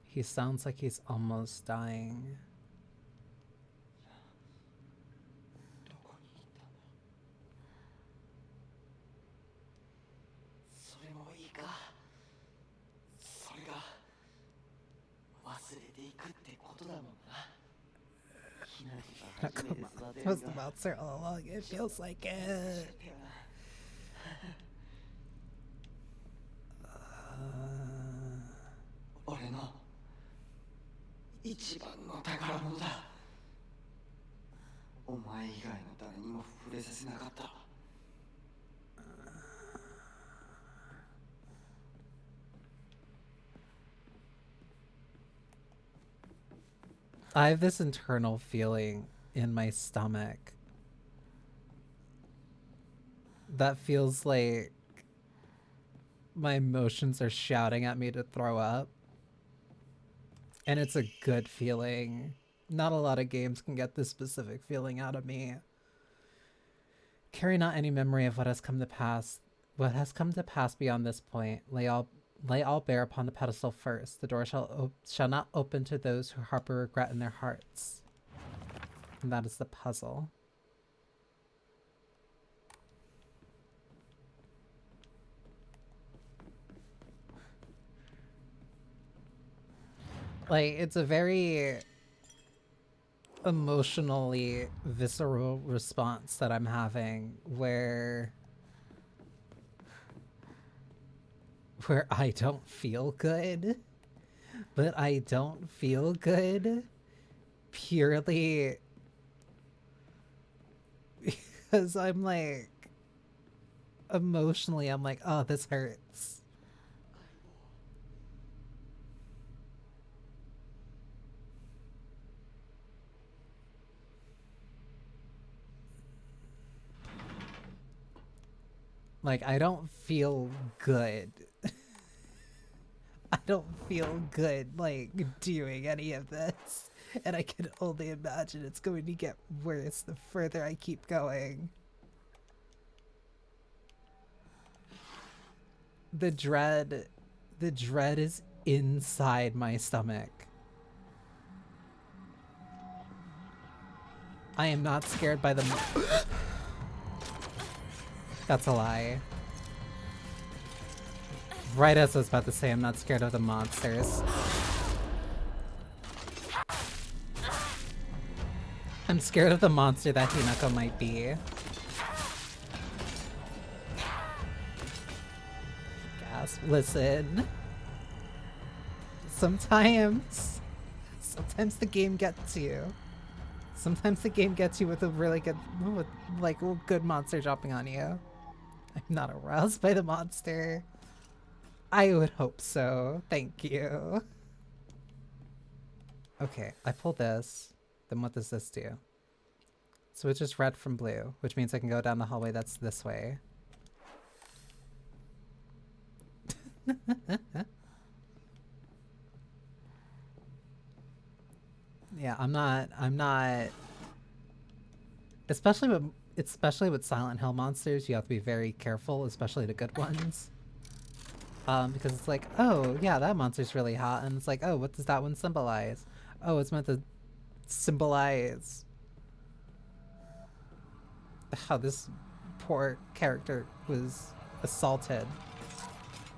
[SPEAKER 1] He sounds like he's almost dying. It was the monster all along. It feels like it.
[SPEAKER 8] お前以外の誰にも触れさせなかった。
[SPEAKER 1] I have this internal feeling in my stomach that feels like my emotions are shouting at me to throw up. And it's a good feeling. Not a lot of games can get this specific feeling out of me. Carry not any memory of what has come to pass. What has come to pass beyond this point. Lay all bare upon the pedestal first. The door shall not open to those who harbor regret in their hearts. And that is the puzzle. Like, it's a very emotionally visceral response that I'm having where I don't feel good, but I don't feel good purely because I'm like, emotionally, I'm like, oh, this hurts. Like, I don't feel good. I don't feel good, like, doing any of this. And I can only imagine it's going to get worse the further I keep going. The dread is inside my stomach. I am not scared by the That's a lie. Right as I was about to say, I'm not scared of the monsters. I'm scared of the monster that Hinako might be. Gasp. Listen. Sometimes the game gets you. Sometimes the game gets you with a really good, like, a good monster dropping on you. I'm not aroused by the monster. I would hope so. Thank you. Okay, I pull this. Then what does this do? Switches red from blue, which means I can go down the hallway that's this way. Yeah, I'm not especially with Silent Hill monsters, you have to be very careful, especially the good ones. Because it's like, oh yeah, that monster's really hot, and it's like, oh, what does that one symbolize? Oh, it's meant to symbolize how this poor character was assaulted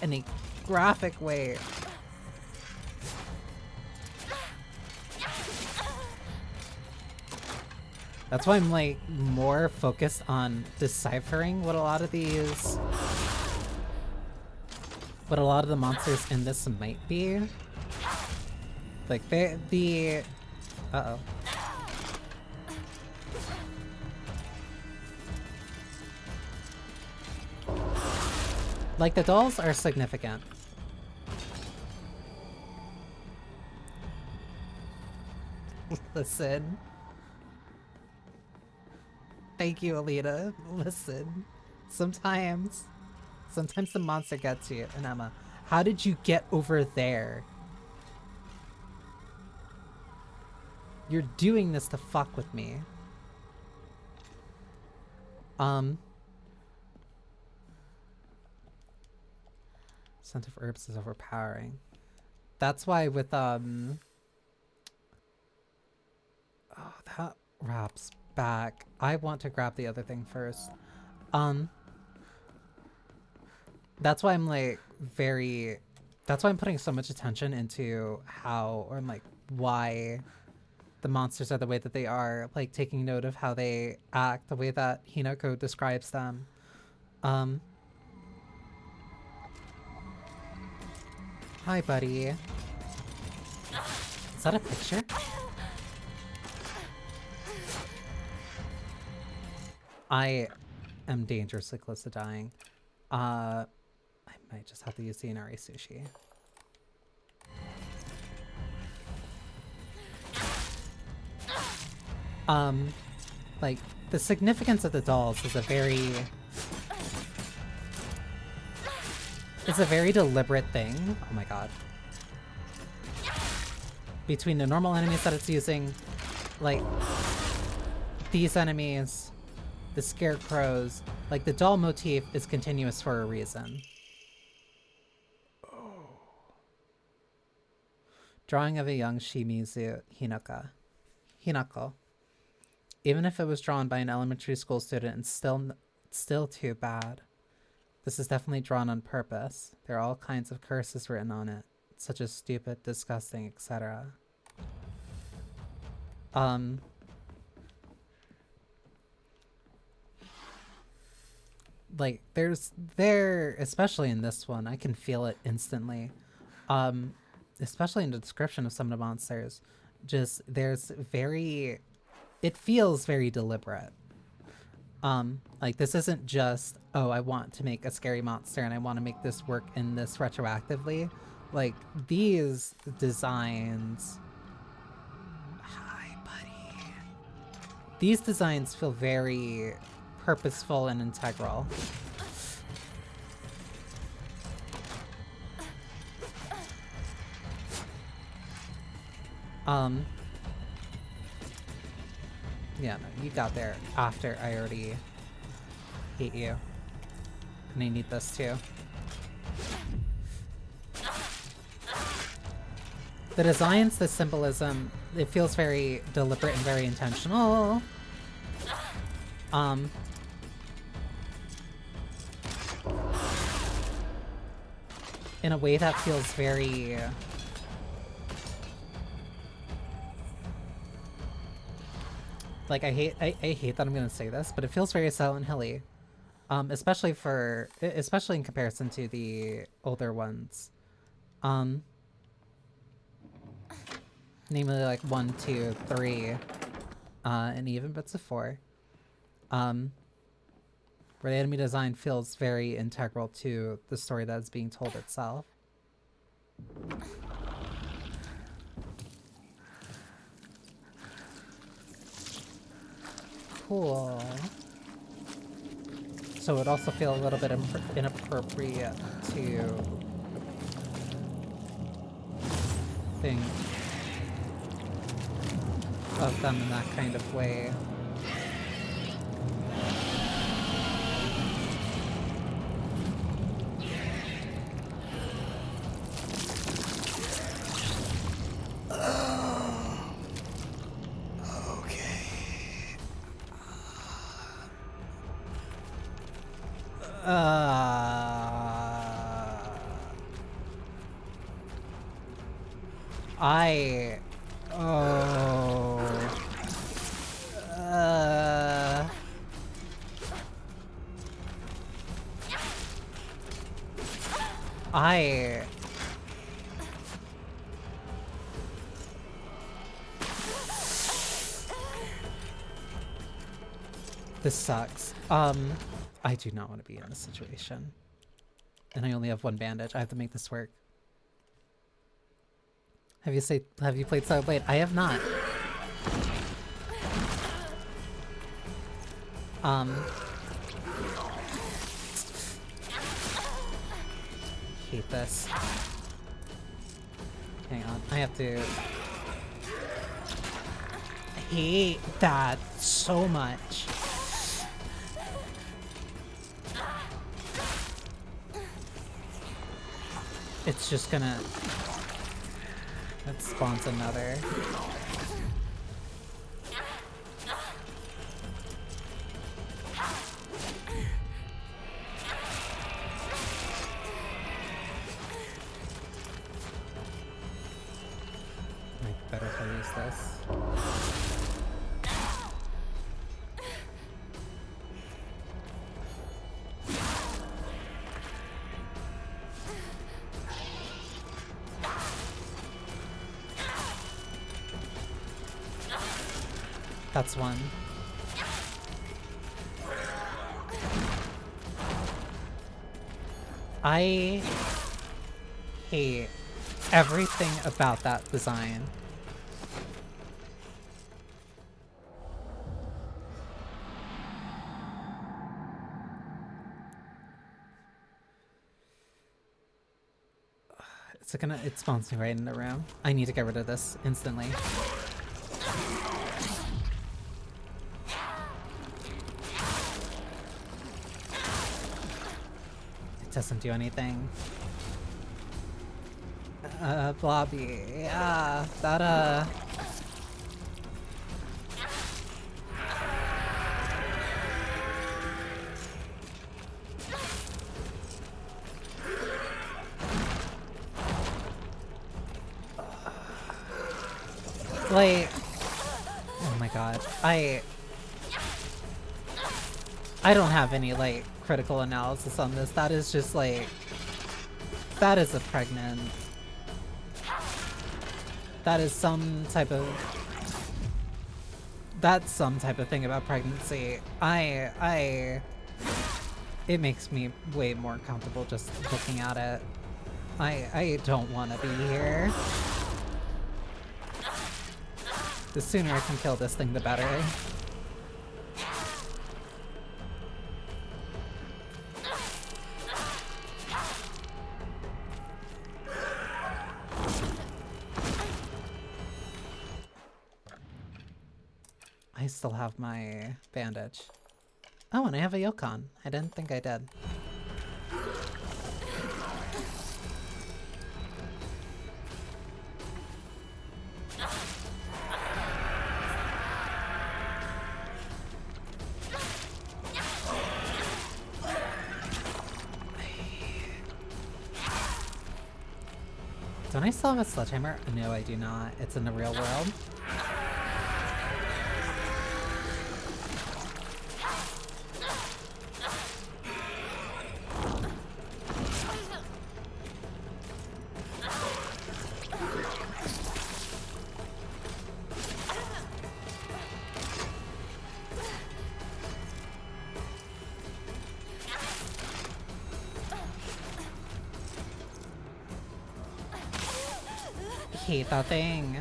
[SPEAKER 1] in a graphic way. That's why I'm like more focused on deciphering what a lot of the monsters in this might be. Like uh-oh. Like, the dolls are significant. Listen. Thank you, Alita. Listen. Sometimes the monster gets you. And Emma, how did you get over there? You're doing this to fuck with me. Scent of herbs is overpowering. That's why with oh, that wraps back. I want to grab the other thing first. That's why I'm like that's why I'm putting so much attention into how, or like why the monsters are the way that they are, like taking note of how they act, the way that Hinako describes them. Hi, buddy. Is that a picture? I am dangerously close to dying. I might just have to use the Inari sushi. Like, the significance of the dolls is a very deliberate thing. Oh my god. Between the normal enemies that it's using, like, these enemies, the scarecrows, like, the doll motif is continuous for a reason. Drawing of a young Shimizu Hinako. Even if it was drawn by an elementary school student, it's still too bad. This is definitely drawn on purpose. There are all kinds of curses written on it, such as stupid, disgusting, etc. Like, especially in this one, I can feel it instantly. Especially in the description of some of the monsters. Just, it feels very deliberate. Like, this isn't just, oh, I want to make a scary monster and I want to make this work in this retroactively. Like, these designs... Hi, buddy. These designs feel very purposeful and integral. Yeah, no, you got there after I already hate you. And I need this too. The designs, the symbolism, it feels very deliberate and very intentional. In a way that feels very... Like, I hate that I'm gonna say this, but it feels very Silent Hilly. Especially in comparison to the older ones. Namely like 1, 2, 3, and even bits of 4. Where the enemy design feels very integral to the story that is being told itself. Cool. So it would also feel a little bit inappropriate to think of them in that kind of way. This sucks. I do not want to be in this situation. And I only have one bandage. I have to make this work. Have you played Silent Blade? I have not. Hate this. Hang on, I have to... I hate that so much. It's just gonna... That spawns another. Might be better if I use this. That's one. I hate everything about that design. It spawns me right in the room. I need to get rid of this instantly. It doesn't do anything. Blobby. Yeah, that, like, oh my god. I don't have any, like, critical analysis on this. That is just, like, that is a pregnant. That is some type of, that's some type of thing about pregnancy. It makes me way more comfortable just looking at it. I don't want to be here. The sooner I can kill this thing, the better. I still have my bandage. Oh, and I have a Yokon. I didn't think I did. Don't I still have a sledgehammer? No, I do not. It's in the real world. Hate that thing.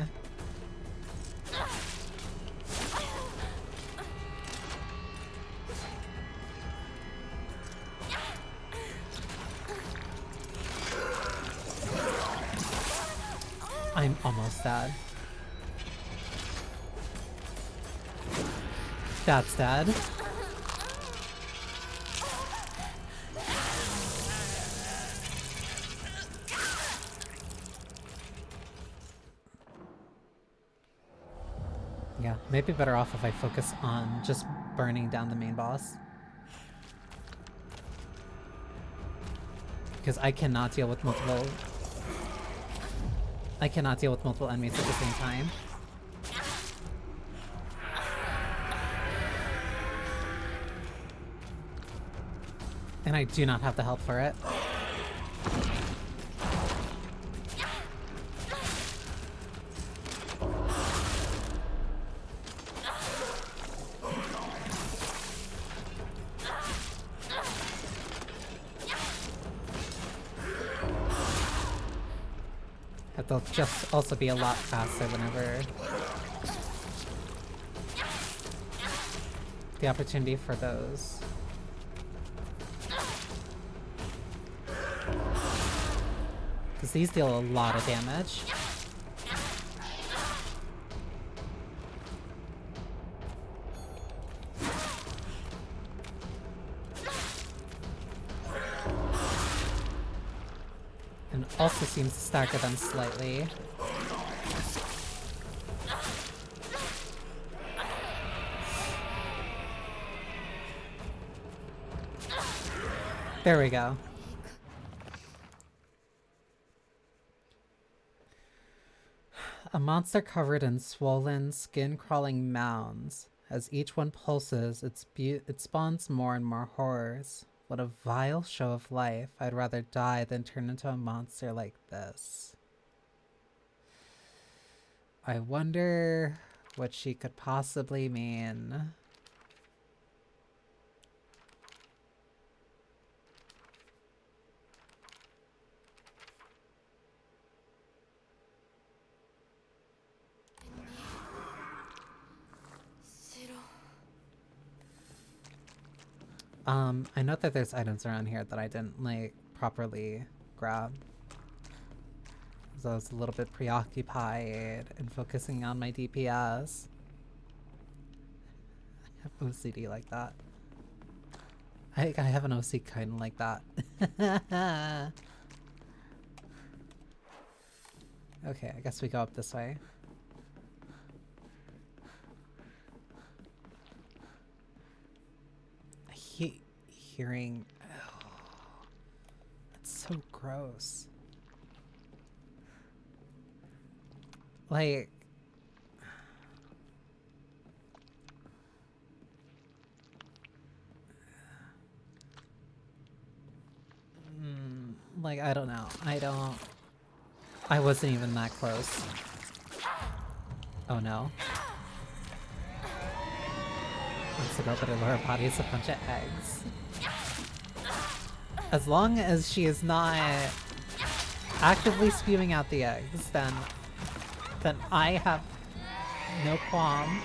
[SPEAKER 1] I'm almost dead. That's dead. Yeah, maybe better off if I focus on just burning down the main boss. Because I cannot deal with multiple... I cannot deal with multiple enemies at the same time. And I do not have the health for it. They'll just also be a lot faster whenever the opportunity for those. Because these deal a lot of damage. And also seems to stagger them slightly. There we go. A monster covered in swollen, skin-crawling mounds. As each one pulses, it spawns more and more horrors. What a vile show of life. I'd rather die than turn into a monster like this. I wonder what she could possibly mean. I know that there's items around here that I didn't, like, properly grab. So I was a little bit preoccupied and focusing on my DPS. I have OCD like that. I have an OC kind of like that. Okay, I guess we go up this way. I hate hearing... Oh, that's so gross. Like... like, I don't know. I wasn't even that close. Oh no. Let's go to her body is a bunch of eggs. As long as she is not actively spewing out the eggs, then I have no qualm.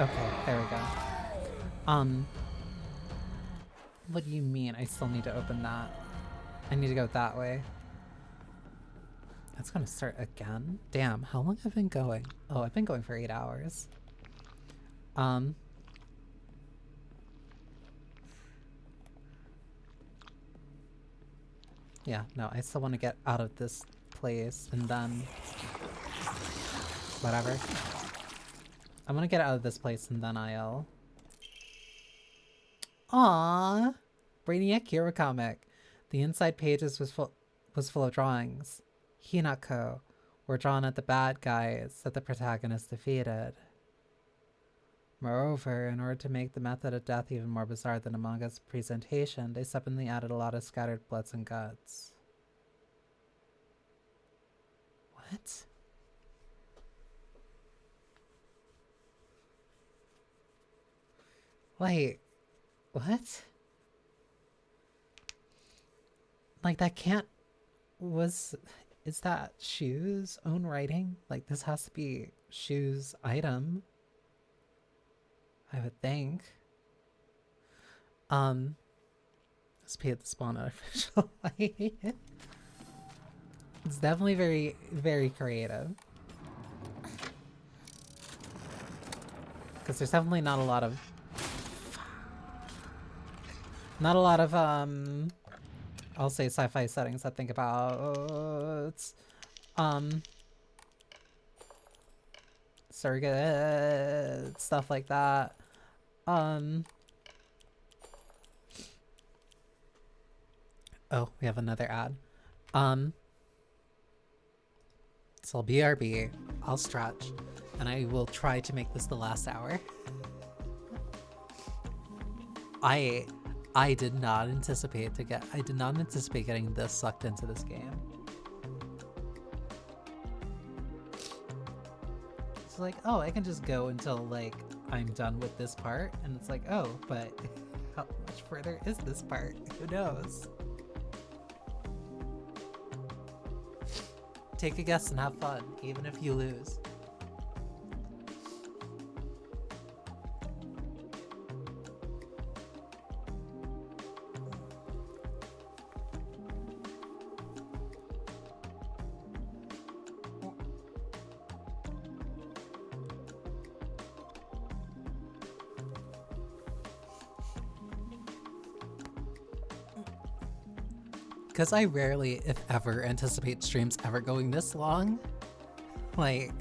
[SPEAKER 1] Okay, there we go. What do you mean I still need to open that? I need to go that way. That's gonna start again? Damn, how long have I been going? Oh, I've been going for 8 hours. Yeah, no, I still want to get out of this place and then... Whatever. I'm gonna get out of this place and then I'll... Aww! Brainiac Hero comic. The inside pages was full of drawings. Hinako were drawn at the bad guys that the protagonist defeated. Moreover, in order to make the method of death even more bizarre than a manga's presentation, they subsequently added a lot of scattered bloods and guts. What? Wait, what? Like, that can't... Is that Shu's own writing? Like, this has to be Shu's item. I would think. Let's pay at the spawn unofficially. It's definitely very, very creative. Because there's definitely not a lot of... I'll say sci-fi settings I think about surrogate stuff like that. Oh, we have another ad. So BRB, I'll stretch, and I will try to make this the last hour. I did not anticipate getting this sucked into this game. It's like, oh, I can just go until like I'm done with this part, and it's like, oh, but how much further is this part? Who knows? Take a guess and have fun, even if you lose. Because I rarely, if ever, anticipate streams ever going this long. Like...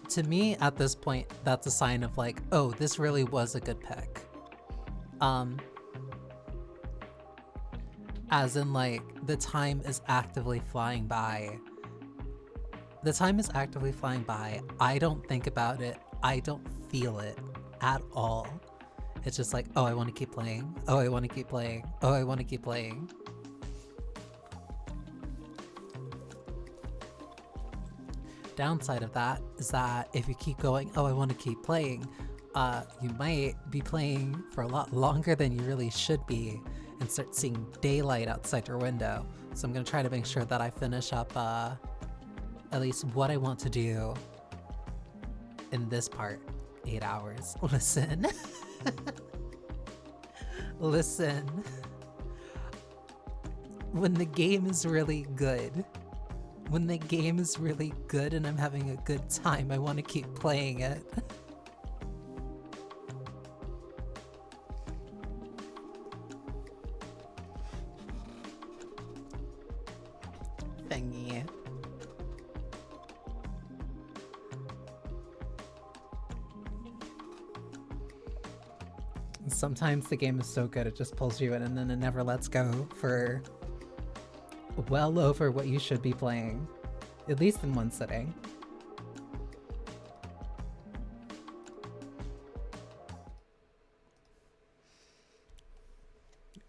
[SPEAKER 1] To me, at this point, that's a sign of like, oh, this really was a good pick. As in like, the time is actively flying by. The time is actively flying by. I don't think about it. I don't feel it at all. It's just like, oh, I want to keep playing. Oh, I want to keep playing. Oh, I want to keep playing. downside of that is that if you keep going, oh, I want to keep playing, you might be playing for a lot longer than you really should be and start seeing daylight outside your window. So I'm gonna try to make sure that I finish up at least what I want to do in this part. 8 hours. Listen. Listen. When the game is really good, and I'm having a good time, I want to keep playing it. Thingy. Sometimes the game is so good it just pulls you in and then it never lets go for well over what you should be playing, at least in one sitting.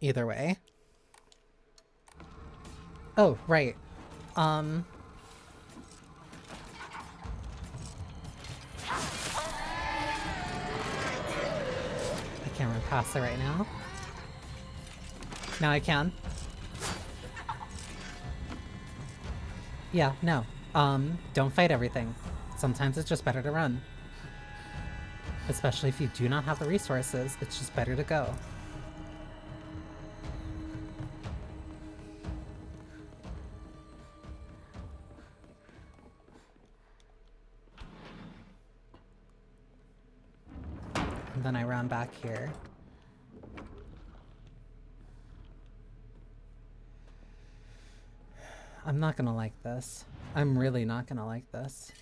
[SPEAKER 1] Either way. Oh, right. I can't run past it right now. Now I can. Yeah, no. Don't fight everything. Sometimes it's just better to run. Especially if you do not have the resources, it's just better to go. And then I run back here. I'm not gonna like this. I'm really not gonna like this.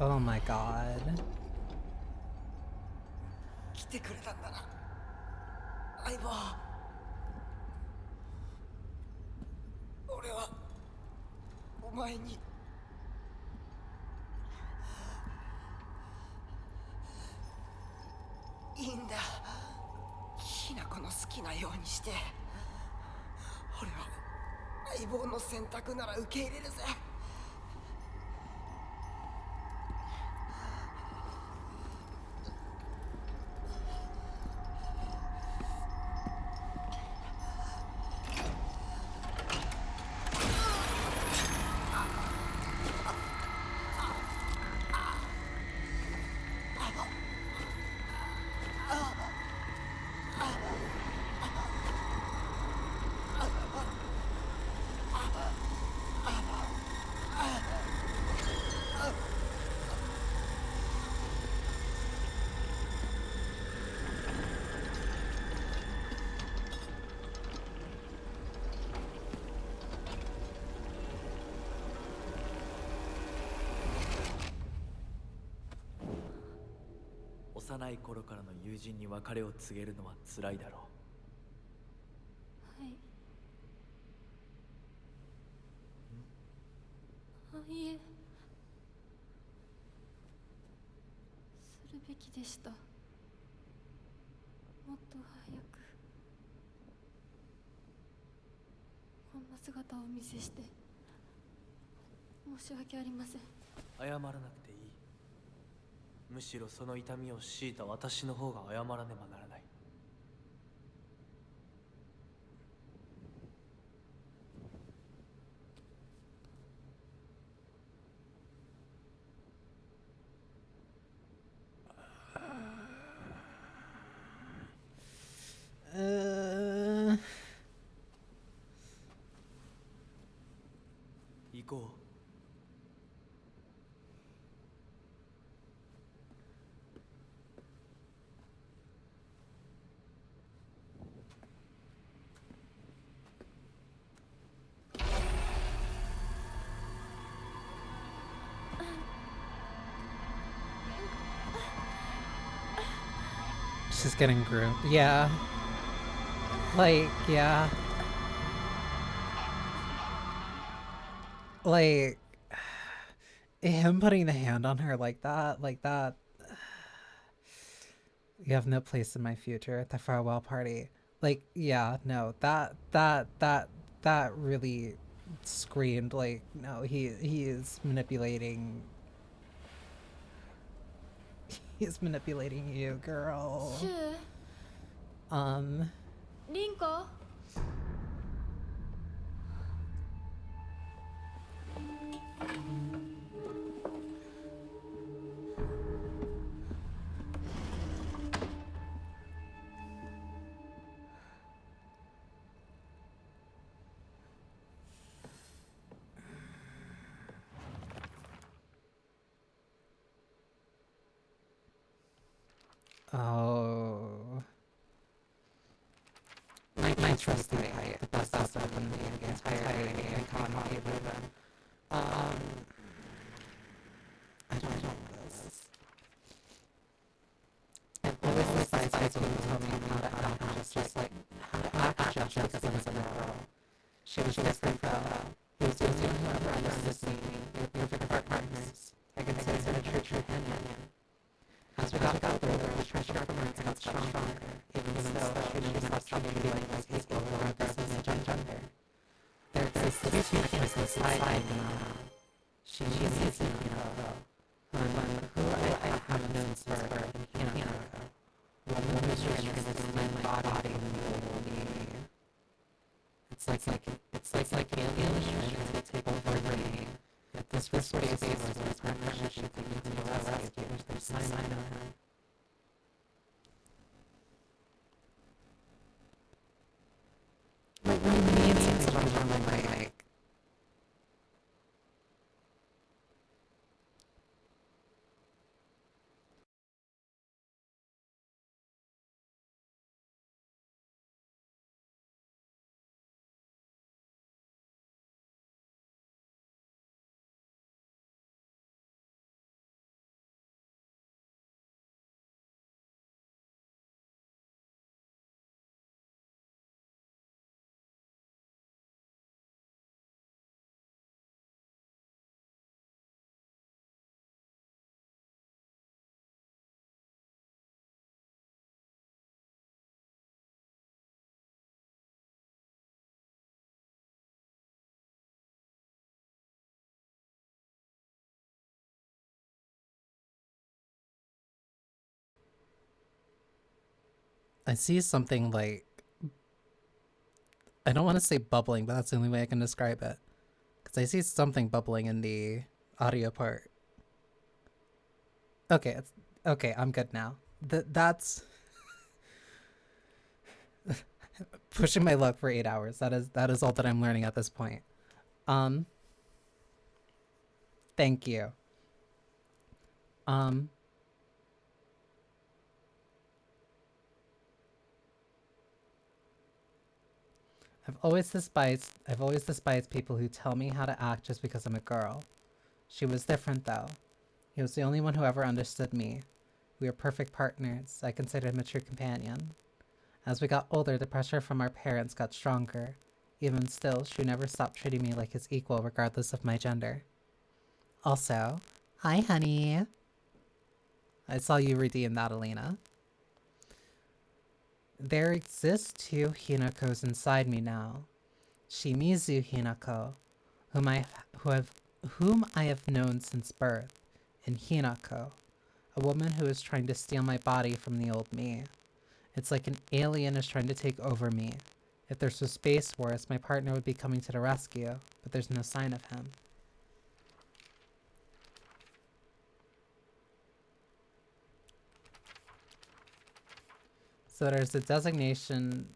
[SPEAKER 1] Oh my god.
[SPEAKER 8] 来てくれたんだな、相棒。俺はお前にいいんだ。きなこの好きなようにして。俺は相棒の選択なら受け入れるぜ。
[SPEAKER 9] 幼い頃からの友人に別れを告げるのは辛いだろ
[SPEAKER 4] はい。あ、いえ。するべきでした。もっと早くこんな姿をお見せして申し訳ありません。
[SPEAKER 9] 謝らなくていい。むしろその痛みを強いた私の方が謝らねばならない。行こう。
[SPEAKER 1] She's getting groomed. Yeah. Like, yeah. Like, him putting the hand on her like that. You have no place in my future at the farewell party. Like, yeah, no, that really screamed like, no, he is manipulating. He's manipulating you, girl.
[SPEAKER 4] シュウリンコ
[SPEAKER 1] Oh. My trusty height, the best asset in the entire economy movement. I don't know this. And always decides people who tell me how to act, just like, how to act just because I was a girl. She was different though. He was the only one who ever understood me. We were perfect partners. I considered a true companion. As we got older, the pressure from her got stronger. Even though she never stopped treating me like equal regardless of my gender. There's this two kids inside me now. She needs me though. Who I have known since birth in Hinako. One who's transformed my body and me. It's like alien trying to take over me. If this were space, was my permission to me to rescue. There's no sign of him. Like, we need something on my mic. I see something like, I don't want to say bubbling, but that's the only way I can describe it. Because I see something bubbling in the audio part. Okay, okay, I'm good now. That's pushing my luck for 8 hours. That is all that I'm learning at this point. Thank you. I've always despised people who tell me how to act just because I'm a girl. She was different though. He was the only one who ever understood me. We were perfect partners. I considered him a true companion. As we got older, the pressure from our parents got stronger. Even still, she never stopped treating me like his equal regardless of my gender. Also, hi honey. I saw you redeem that, Alina. There exist two Hinakos inside me now. Shimizu Hinako, whom I have known since birth, and Hinako, a woman who is trying to steal my body from the old me. It's like an alien is trying to take over me. If there's a space wars, my partner would be coming to the rescue, but there's no sign of him. So there's a designation.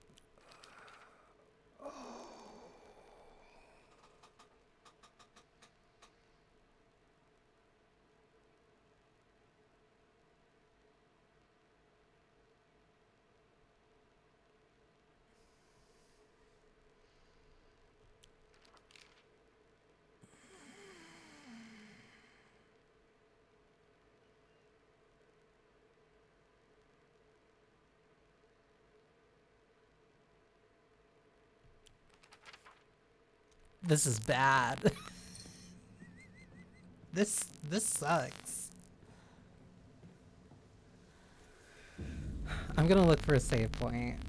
[SPEAKER 1] This is bad. This sucks. I'm gonna look for a save point.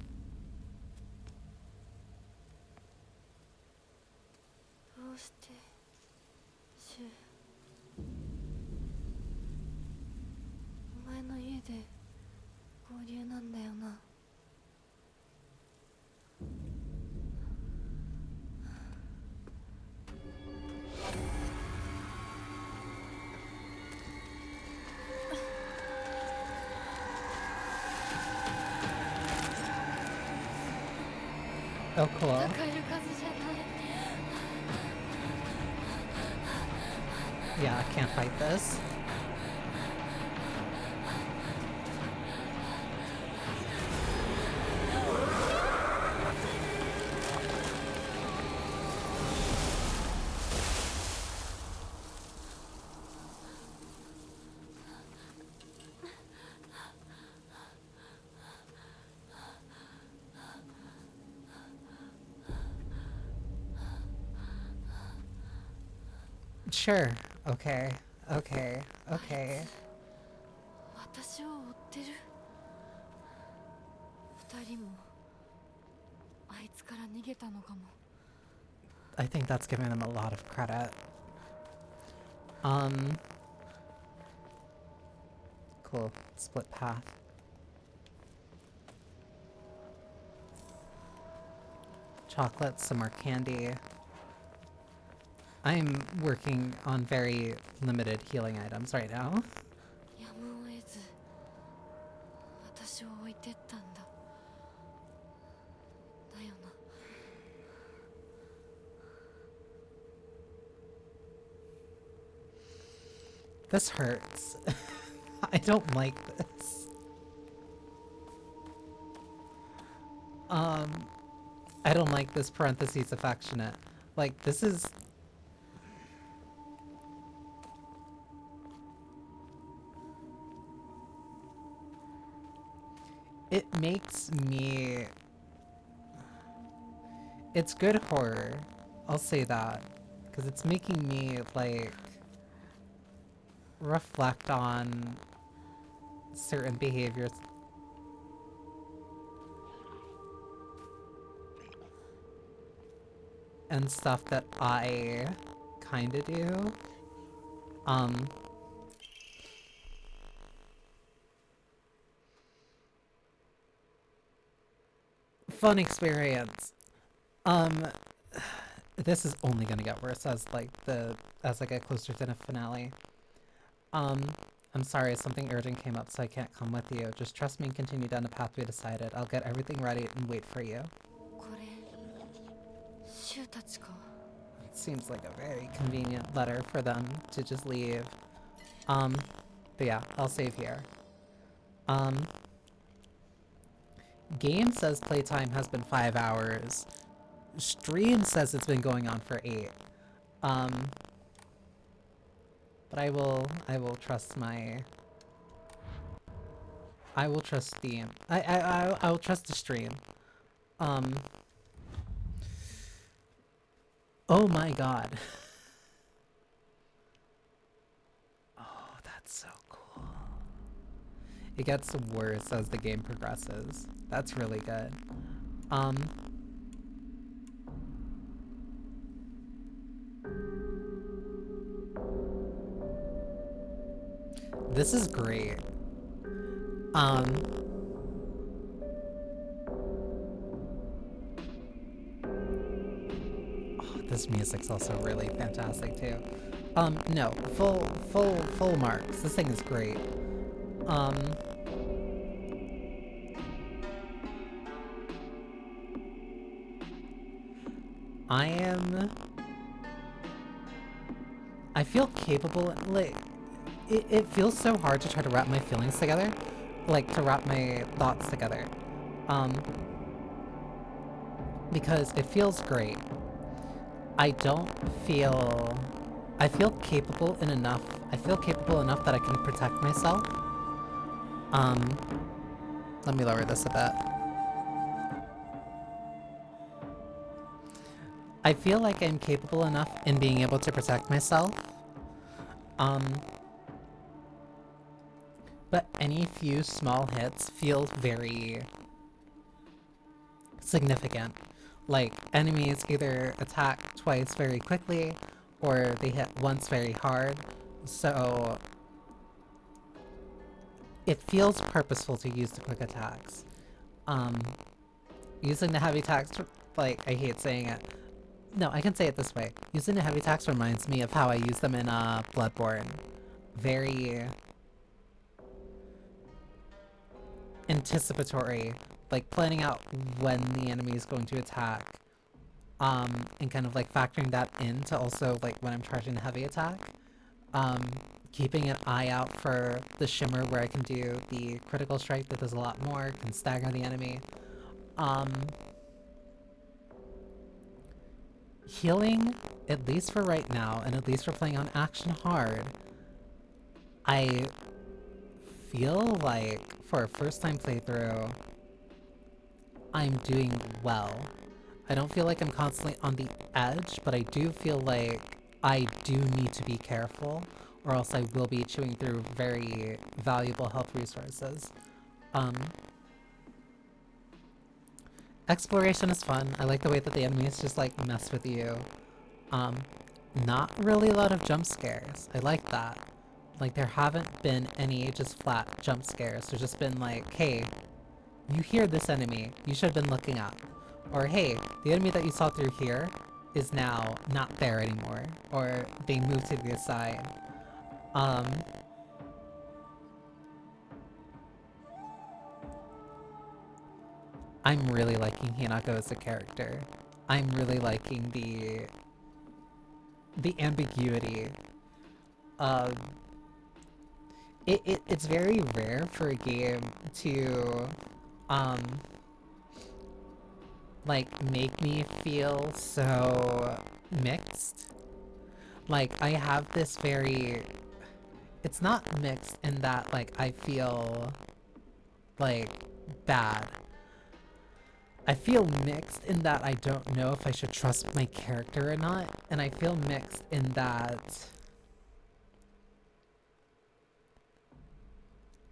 [SPEAKER 1] Oh, cool. Yeah, I can't fight this. Sure. Okay. Okay. Okay.
[SPEAKER 4] 私を追ってる。二人もあいつから逃げたのかも。
[SPEAKER 1] I think that's giving them a lot of credit. Cool. Split path. Chocolate, some more candy. I'm working on very limited healing items right now.
[SPEAKER 4] やむを得ず私を置いてったんだ。だよな。
[SPEAKER 1] This hurts. I don't like this. I don't like this parentheses affectionate. Like, this is... It makes me... It's good horror. I'll say that. Because it's making me, like... reflect on certain behaviors. And stuff that I kinda do. Fun experience. This is only gonna get worse as I get closer to the finale. I'm sorry, something urgent came up, so I can't come with you. Just trust me and continue down the path we decided. I'll get everything ready and wait for you.
[SPEAKER 4] これシュウたちか。
[SPEAKER 1] It seems like a very convenient letter for them to just leave. But yeah, I'll save here. Game says playtime has been 5 hours. Stream says it's been going on for 8. But I will trust my... I will trust Steam. I will trust the stream. Oh my god. Oh, that's so cool. It gets worse as the game progresses. That's really good. This is great. This music's also really fantastic too. No, full marks. This thing is great. I feel capable, like, it feels so hard to try to wrap my feelings together. Like, to wrap my thoughts together. Because it feels great. I feel capable enough that I can protect myself. Let me lower this a bit. I feel like I'm capable enough in being able to protect myself. But any few small hits feel very significant. Like, enemies either attack twice very quickly, or they hit once very hard, so it feels purposeful to use the quick attacks. Using the heavy attacks, like, I hate saying it. No, I can say it this way. Using the heavy attacks reminds me of how I use them in Bloodborne. Very anticipatory, like planning out when the enemy is going to attack, and kind of like factoring that in to also like when I'm charging the heavy attack, keeping an eye out for the shimmer where I can do the critical strike that does a lot more, can stagger the enemy. Healing, at least for right now, and at least for playing on action hard, I feel like for a first time playthrough, I'm doing well. I don't feel like I'm constantly on the edge, but I do feel like I do need to be careful, or else I will be chewing through very valuable health resources. Exploration is fun. I like the way that the enemies just like mess with you. Not really a lot of jump scares. I like that. Like, there haven't been any just flat jump scares. There's just been like, hey, you hear this enemy, you should have been looking up. Or hey, the enemy that you saw through here is now not there anymore. Or they moved to the side. I'm really liking Hinako as a character. I'm really liking the ambiguity. It's very rare for a game to like make me feel so mixed. Like, I have this very, it's not mixed in that like I feel like bad. I feel mixed in that I don't know if I should trust my character or not, and I feel mixed in that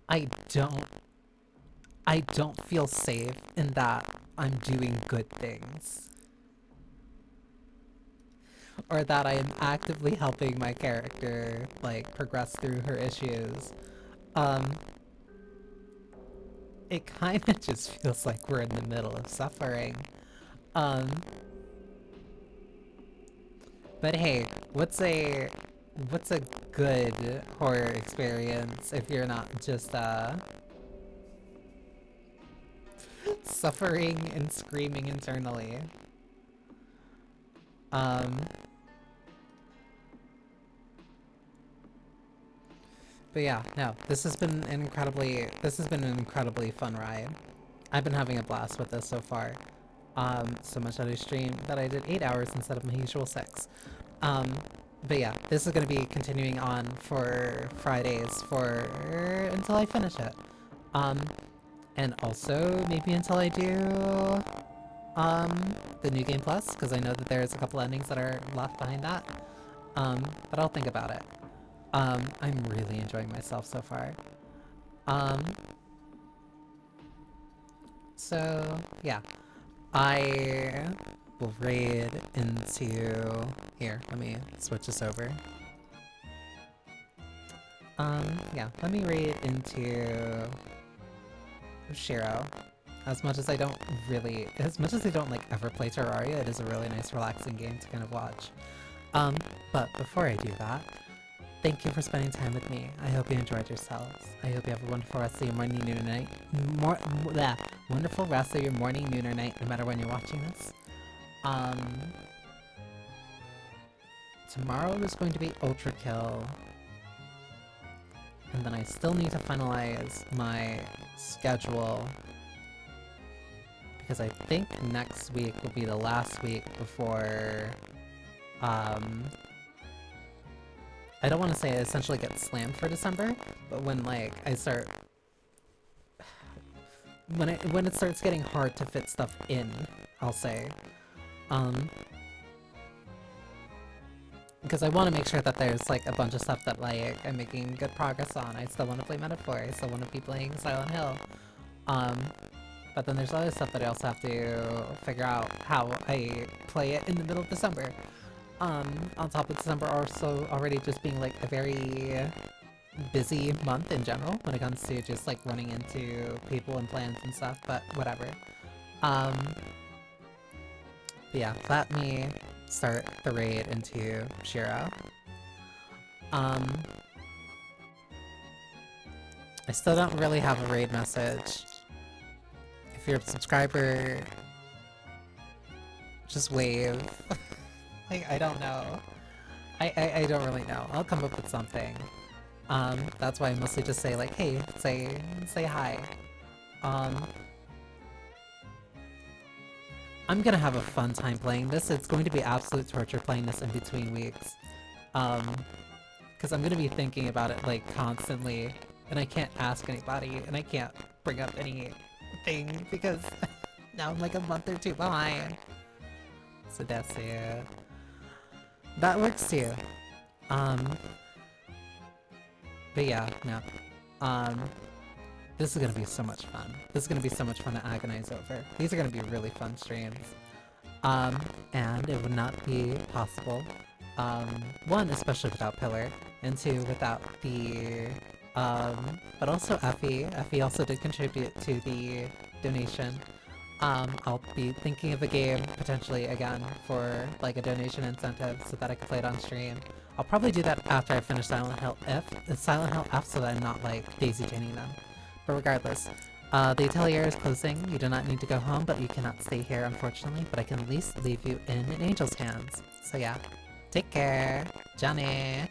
[SPEAKER 1] I don't feel safe in that I'm doing good things. Or that I am actively helping my character, like, progress through her issues. It kinda just feels like we're in the middle of suffering. But hey, what's a good horror experience if you're not just, suffering and screaming internally? But yeah, no, this has been an incredibly fun ride. I've been having a blast with this so far. So much that I streamed that I did 8 hours instead of my usual 6. But yeah, this is gonna be continuing on for Fridays until I finish it. And also maybe until I do the New Game Plus, because I know that there's a couple endings that are left behind that. But I'll think about it. I'm really enjoying myself so far. So yeah, I will raid into, here, let me switch this over. Yeah, let me raid into Shiro. As much as I don't like ever play Terraria, it is a really nice relaxing game to kind of watch. But before I do that, thank you for spending time with me. I hope you enjoyed yourselves. I hope you have a wonderful rest of your morning, noon, or night. Wonderful rest of your morning, noon, or night, no matter when you're watching this. Tomorrow is going to be Ultra Kill. And then I still need to finalize my schedule, because I think next week will be the last week before, I don't want to say I essentially get slammed for December, but when like I start, when it starts getting hard to fit stuff in, I'll say. because I want to make sure that there's like a bunch of stuff that like I'm making good progress on. I still want to play Metaphor. I still want to be playing Silent Hill. But then there's other stuff that I also have to figure out how I play it in the middle of December. On top of December also already just being like a very busy month in general when it comes to just like running into people and plans and stuff, but whatever. But yeah, let me start the raid into Shiro. I still don't really have a raid message. If you're a subscriber, just wave. Like, I don't know. I don't really know. I'll come up with something. That's why I mostly just say like, hey, say hi. I'm gonna have a fun time playing this. It's going to be absolute torture playing this in between weeks. Because I'm gonna be thinking about it like constantly, and I can't ask anybody, and I can't bring up anything because now I'm like a month or two behind. So that's it. That works too. But yeah, no. This is gonna be so much fun. This is gonna be so much fun to agonize over. These are gonna be really fun streams. And it would not be possible. One, especially without Pillar, and two, without the, but also Effie. Effie also did contribute to the donation. I'll be thinking of a game, potentially, again, for, like, a donation incentive so that I can play it on stream. I'll probably do that after I finish Silent Hill F, so that I'm not, like, daisy-chaining them. But regardless, the atelier is closing. You do not need to go home, but you cannot stay here, unfortunately, but I can at least leave you in an angel's hands. So yeah, take care, Johnny!